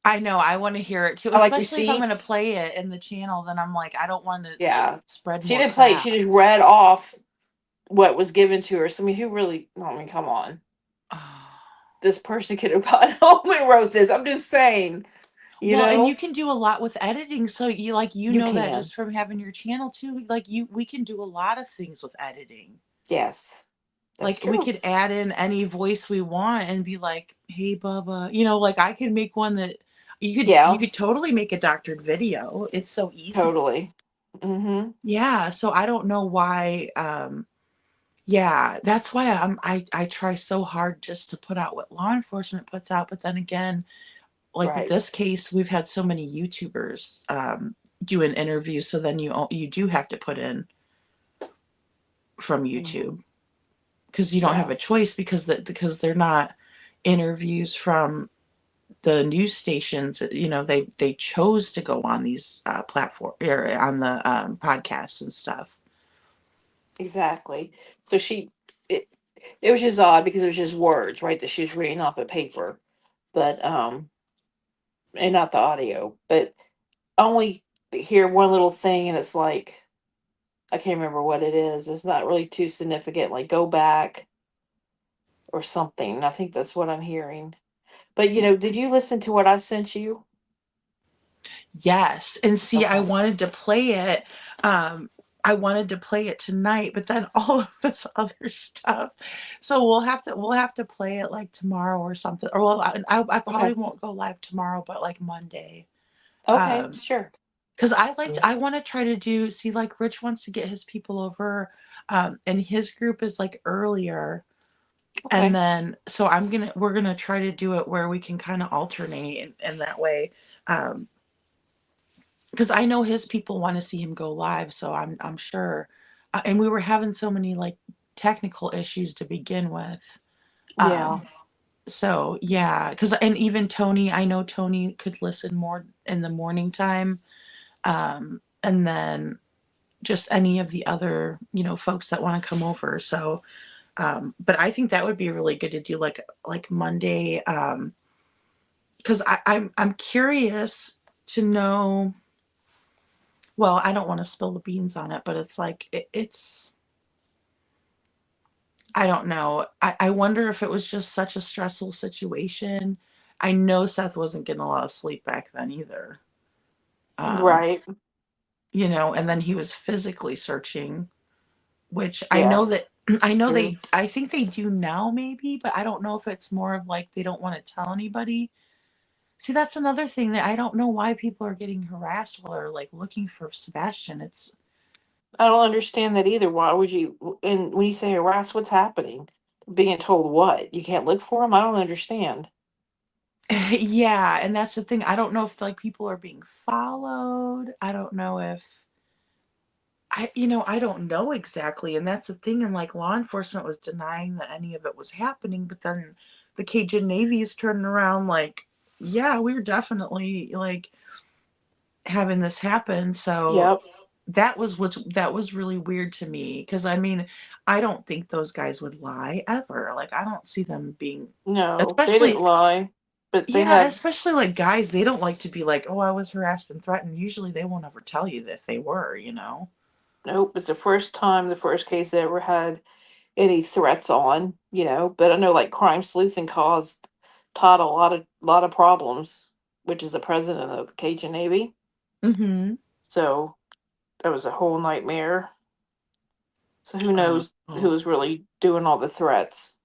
I know, I wanna hear it too, I like especially if I'm gonna receipts. play it in the channel, then I'm like, I don't wanna, like, Yeah. spread She more didn't play it. She crap. just read off what was given to her. So, I mean, who really, I mean, come on. This person could have gone home and wrote this. I'm just saying, you Well, and you know? can do a lot with editing, so you You know that can. just from having your channel too, like, we can do a lot of things with editing. Yes. That's Like, we true. could add in any voice we want and be like, "Hey, Bubba," like, I could make one that you Yeah, could totally make a doctored video, it's so easy. totally. Mm-hmm. Yeah, so I don't know why, yeah, that's why I try so hard just to put out what law enforcement puts out, but then again, like with Right. this case, we've had so many YouTubers, doing interviews, so then you do have to put in from Mm-hmm. YouTube because you don't have Yeah. a choice because they're not interviews from the news stations. They chose to go on these platform or on the podcasts and stuff. Exactly. So it, it was just odd because it was just words, right, that she was reading off a paper, but and not the audio. But I only hear one little thing, and it's like I can't remember what it is. It's not really too significant. Like go back or something. I think that's what I'm hearing. But did you listen to what I sent you? Yes, and see, I Okay. wanted to play it. Um, I wanted to play it tonight, but then all of this other stuff. So we'll have to play it like tomorrow or something. Or well, I probably Okay. won't go live tomorrow, but like Monday. Okay. Um, Sure. because I want to try to do see like Rich wants to get his people over, and his group is like earlier, and Okay. then so we're gonna try to do it where we can kind of alternate and that way. Um, because I know his people want to see him go live, so I'm sure. And we were having so many like technical issues to begin with. Yeah. Um, so yeah, because and even Tony, I know Tony could listen more in the morning time. And then just any of the other folks that want to come over. So, but I think that would be really good to do like Monday. Because I'm curious to know. Well, I don't want to spill the beans on it, but it's like it's I don't know. I wonder if it was just such a stressful situation. I know Seth wasn't getting a lot of sleep back then either. Um, Right. and then he was physically searching, which I know Yes. that I know True. I think they do now maybe, but I don't know if it's more of like they don't want to tell anybody. See, that's another thing that I don't know why people are getting harassed while they're like looking for Sebastian. It's I don't understand that either. Why would you? And when you say harass, what's happening? Being told what? You can't look for him? I don't understand. yeah, and that's the thing. I don't know if like people are being followed. I don't know if I don't know exactly. And that's the thing. And like law enforcement was denying that any of it was happening, but then the Cajun Navy is turning around like, yeah, we're definitely like having this happen. So Yep. that was really weird to me because I mean, I don't think those guys would lie ever. Like I don't see them being No, they didn't especially lie, but they yeah, had. especially like guys, they don't like to be like, "Oh, I was harassed and threatened." Usually they won't ever tell you that they were. Nope, it's the first time, the first case they ever had any threats on. But I know like crime sleuthing caused Todd a lot of problems, which is the president of the Cajun Navy. Mhm. So that was a whole nightmare. So who Oh, knows who was really doing all the threats?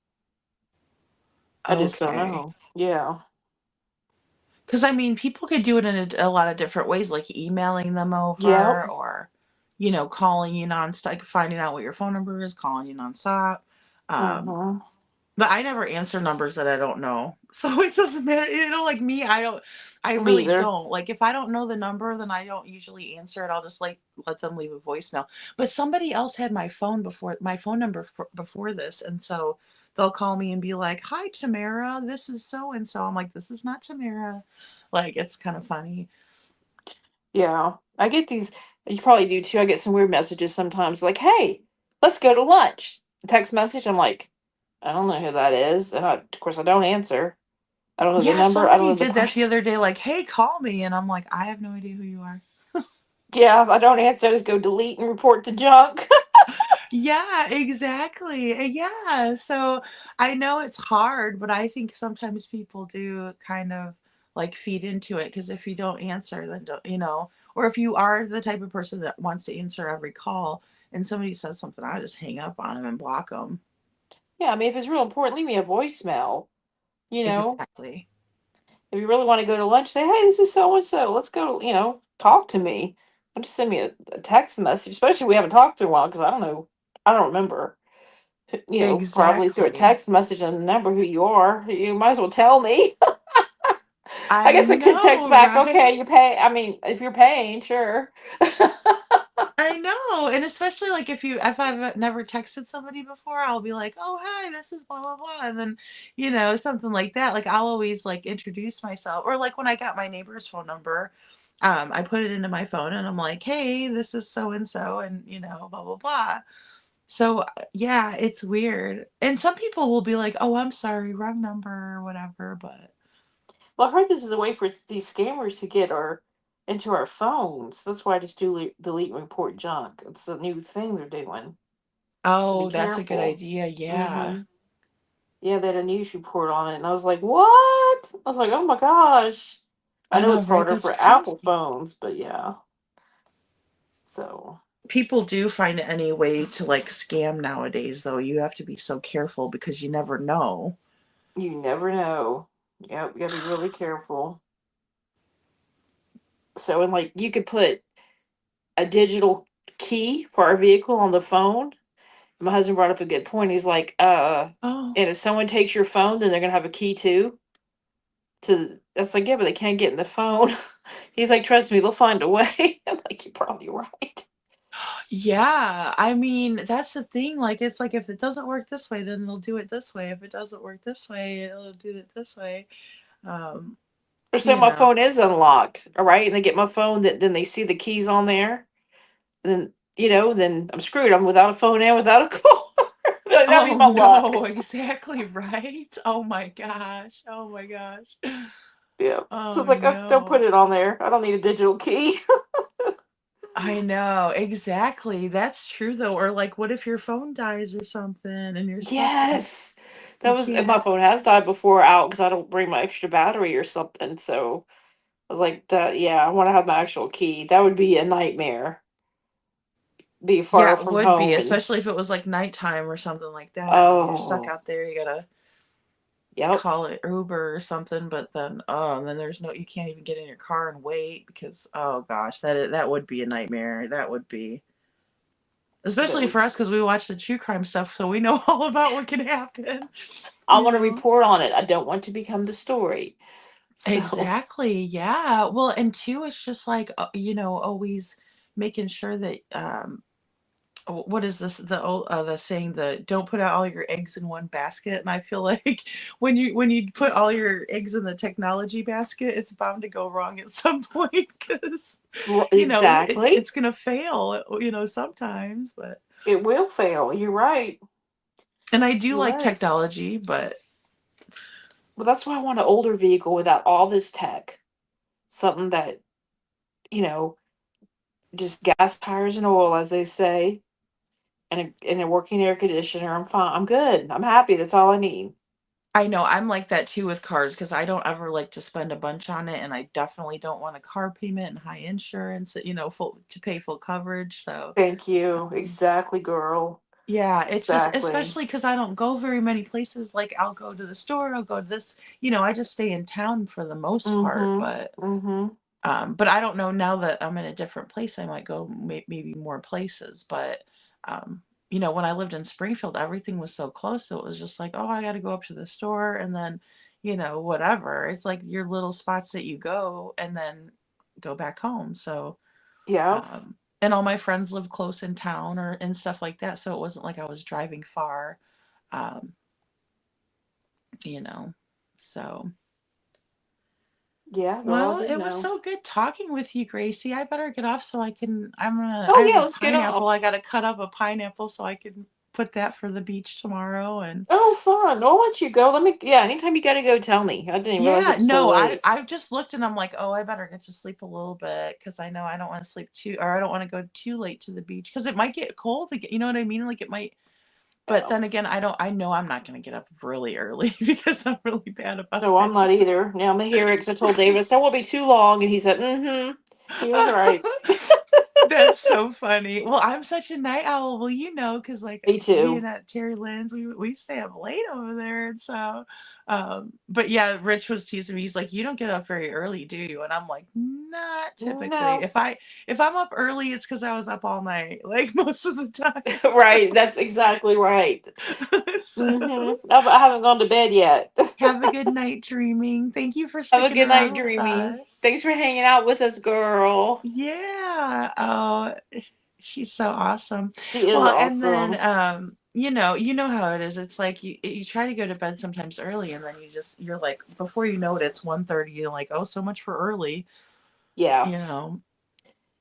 I just don't okay. know. Yeah. Because I mean, people could do it in a lot of different ways, like emailing them Yep. over or, calling you nonstop, like finding out what your phone number is, calling you nonstop. Um, Mm-hmm. but I never answer numbers that I don't know. So it doesn't matter. Like me, I Me really either. don't. Like if I don't know the number, then I don't usually answer it. I'll just like let them leave a voicemail. But somebody else had my phone number before this. And so they'll call me and be like, "Hi, Tamara, this is so and so." I'm like, "This is not Tamara." Like it's kind of funny. Yeah. I get these. You probably do too. I get some weird messages sometimes, like, "Hey, let's go to lunch." Text message. I'm like, I don't know who that is, and of course I don't answer. I don't know the Yeah, number. I don't somebody know the did that the person. other day, like, "Hey, call me." And I'm like, "I have no idea who you are." Yeah, if I don't answer, I just go delete and report to junk. Yeah, exactly. Yeah. So I know it's hard, but I think sometimes people do kind of like feed into it because if you don't answer, then or if you are the type of person that wants to answer every call and somebody says something, I just hang up on them and block them. Yeah, I mean, if it's real important, leave me a voicemail. You know, Exactly. if you really want to go to lunch, say, "Hey, this is so and so. Let's go." Talk to me. Just send me a text message, especially if we haven't talked in a while, because I don't know, I don't remember. Probably through a Exactly. text message and a number who you are. You might as well tell me. I I guess I could text know, back, okay, right? you pay. I mean, if you're paying, sure. I know, and especially, like, if I've never texted somebody before, I'll be like, "Oh, hi, this is blah, blah, blah," and then, something like that, like, I'll always, like, introduce myself, or, like, when I got my neighbor's phone number, I put it into my phone, and I'm like, "Hey, this is so and so, and, blah, blah, blah." So, yeah, it's weird, and some people will be like, "Oh, I'm sorry, wrong number," or whatever, but Well, I heard this is a way for these scammers to get into our phones. That's why I just delete and report junk. It's a new thing they're doing. So be oh, that's a good careful. idea, yeah. Mm-hmm. Yeah, they had a news report on it, and I was like, "What?" I was like, "Oh my gosh!" I I know know, it's right? harder That's for Apple crazy. phones, but yeah. So People do find any way to, like, scam nowadays, though. You have to be so careful because you never know. you never know. Yep, you gotta be really careful. So, and like, you could put a digital key for our vehicle on the phone. My husband brought up a good point. He's like, Oh. and if someone takes your phone, then they're gonna have a key too. That's like, yeah, but they can't get in the phone. He's like, trust me, they'll find a way. I'm like, you're probably right. Yeah, I mean, that's the thing, like, it's like if it doesn't work this way, then they'll do it this way. If it doesn't work this way, it'll do it this way. Um, Or say you my know. phone is unlocked, all right, and they get my phone, that then they see the keys on there, then then I'm screwed. I'm without a phone and without a car. That'd be Oh, my luck. no, exactly right. Oh my gosh. Oh my gosh. Yeah. So Oh, it's like, don't put no. it on there. I don't need a digital key. I know, exactly. That's true, though, or, like, what if your phone dies or something and you're stuck and Yes. That you was, and my can't. phone has died before out because I don't bring my extra battery or something. So I was like, that, yeah, I want to have my actual key. That would be a nightmare. Be far Yeah, it from would be, home and, especially if it was, like, nighttime or something like that, and you're stuck oh, out there, you gotta yep. call it Uber or something, but then, oh, and then you can't even get in your car and wait because, oh gosh, that would be a nightmare. That would be. That Especially would, for us because we watch the true crime stuff, so we know all about what can happen, I you want to know? report on it. I don't want to become the story. So, Exactly, yeah. Well, and 2, it's just like, always making sure that, what is this? The saying, the "Don't put out all your eggs in one basket," and I feel like when you put all your eggs in the technology basket, it's bound to go wrong at some point because exactly. it's gonna fail, sometimes, but It will fail. You're right. and I do You're like right. technology, but Well, that's why I want an older vehicle without all this tech. Something that, you know, just gas, tires, and oil, as they say, and a working air conditioner. I'm fine. I'm good. I'm happy. That's all I need. I know I'm like that too with cars because I don't ever like to spend a bunch on it, and I definitely don't want a car payment and high insurance, full to pay full coverage, so, Thank you. um Exactly, girl. yeah, it's just Exactly. especially because I don't go very many places, like, I'll go to the store, I'll go to this I just stay in town for the most part, Mm-hmm. but, Mm-hmm. I don't know now that I'm in a different place, I might go maybe more places, but, when I lived in Springfield, everything was so close, so it was just like, "Oh, I gotta go up to the store," and then, whatever. It's like your little spots that you go and then go back home, so, Yep. and all my friends live close in town or and stuff like that, so it wasn't like I was driving far, um, you know, so Yeah, girl, I well, didn't it was know. so good talking with you, Gracie. I better get off so I Oh, have yeah, a let's get pineapple. I off. gotta cut up a pineapple so I can put that for the beach tomorrow. And Oh, fun. I'll let you go. Yeah, anytime you gotta go, tell me. I didn't realize it yeah, was so no, I late. I just looked and I'm like, oh, I better get to sleep a little bit because I know I don't want to sleep too, or I don't want to go too late to the beach because it might get cold again. You know what I mean? Like it might. But Yeah. then again, I don't. I know I'm not gonna get up really early because I'm really bad about No, I'm that. not either. Now I'm gonna hear it because I told David, I said, it won't be too long. And he said, mm-hmm. He was right. That's so funny. Well, I'm such a night owl. Well, you know, because like Me me too. and that Terry Lynn's, we stay up late over there, and so, but yeah, Rich was teasing me. He's like, "You don't get up very early, do you?" And I'm like, "Not typically. No. If I'm up early, it's because I was up all night, like most of the time." Right. That's exactly right. So, I haven't gone to bed yet. have a good night dreaming. Thank you for Have a sticking good night around with dreaming. us. Thanks for hanging out with us, girl. Yeah. Oh, she's so awesome. She is Well, and then awesome. you know how it is. It's like you try to go to bed sometimes early and then you're like before you know it it's 1:30. You're like, "Oh, so much for early." Yeah, You know.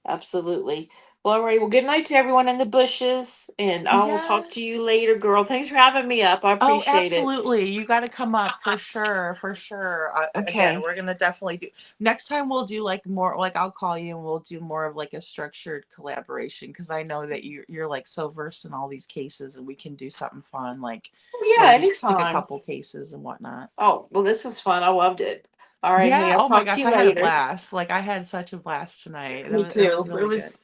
absolutely. Well, all right. Well, good night to everyone in the bushes, and I will talk Yeah. to you later, girl. Thanks for having me up. I Oh, appreciate it. absolutely. You got to come up for sure, for sure. Again, Okay. we're going to definitely do next time we'll do like more like I'll call you and we'll do more of like a structured collaboration because I know that you're like so versed in all these cases and we can do something fun like Oh, where yeah, we just pick a anytime. couple cases and whatnot. Oh, well, this was fun. I loved it. All right, hey, Yeah, I'll oh my talk to gosh, you I had a later. blast. Like I had such a blast tonight. Me It was too. really good.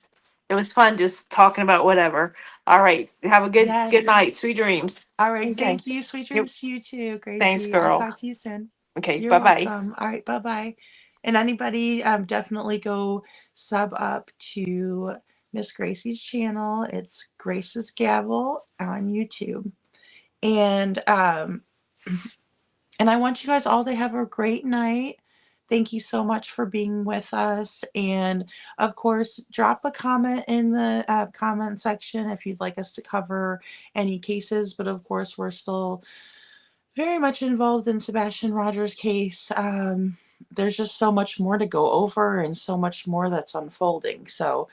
It was fun just talking about whatever. All right. Have a good Yes. night. Sweet dreams. All right. Okay. Thank you. Sweet Yep. dreams to you too, Thanks, Gracie. I'll girl. talk to you soon. Okay. You're Bye bye. welcome. All right. Bye bye. And anybody, definitely go sub up to Miss Gracie's channel. It's Grace's Gavel on YouTube. And and I want you guys all to have a great night. Thank you so much for being with us. And of course, drop a comment in the comment section if you'd like us to cover any cases. But of course, we're still very much involved in Sebastian Rogers' case. There's just so much more to go over and so much more that's unfolding. So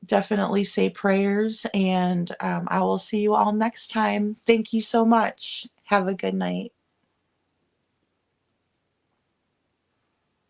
definitely say prayers, and I will see you all next time. Thank you so much. Have a good night.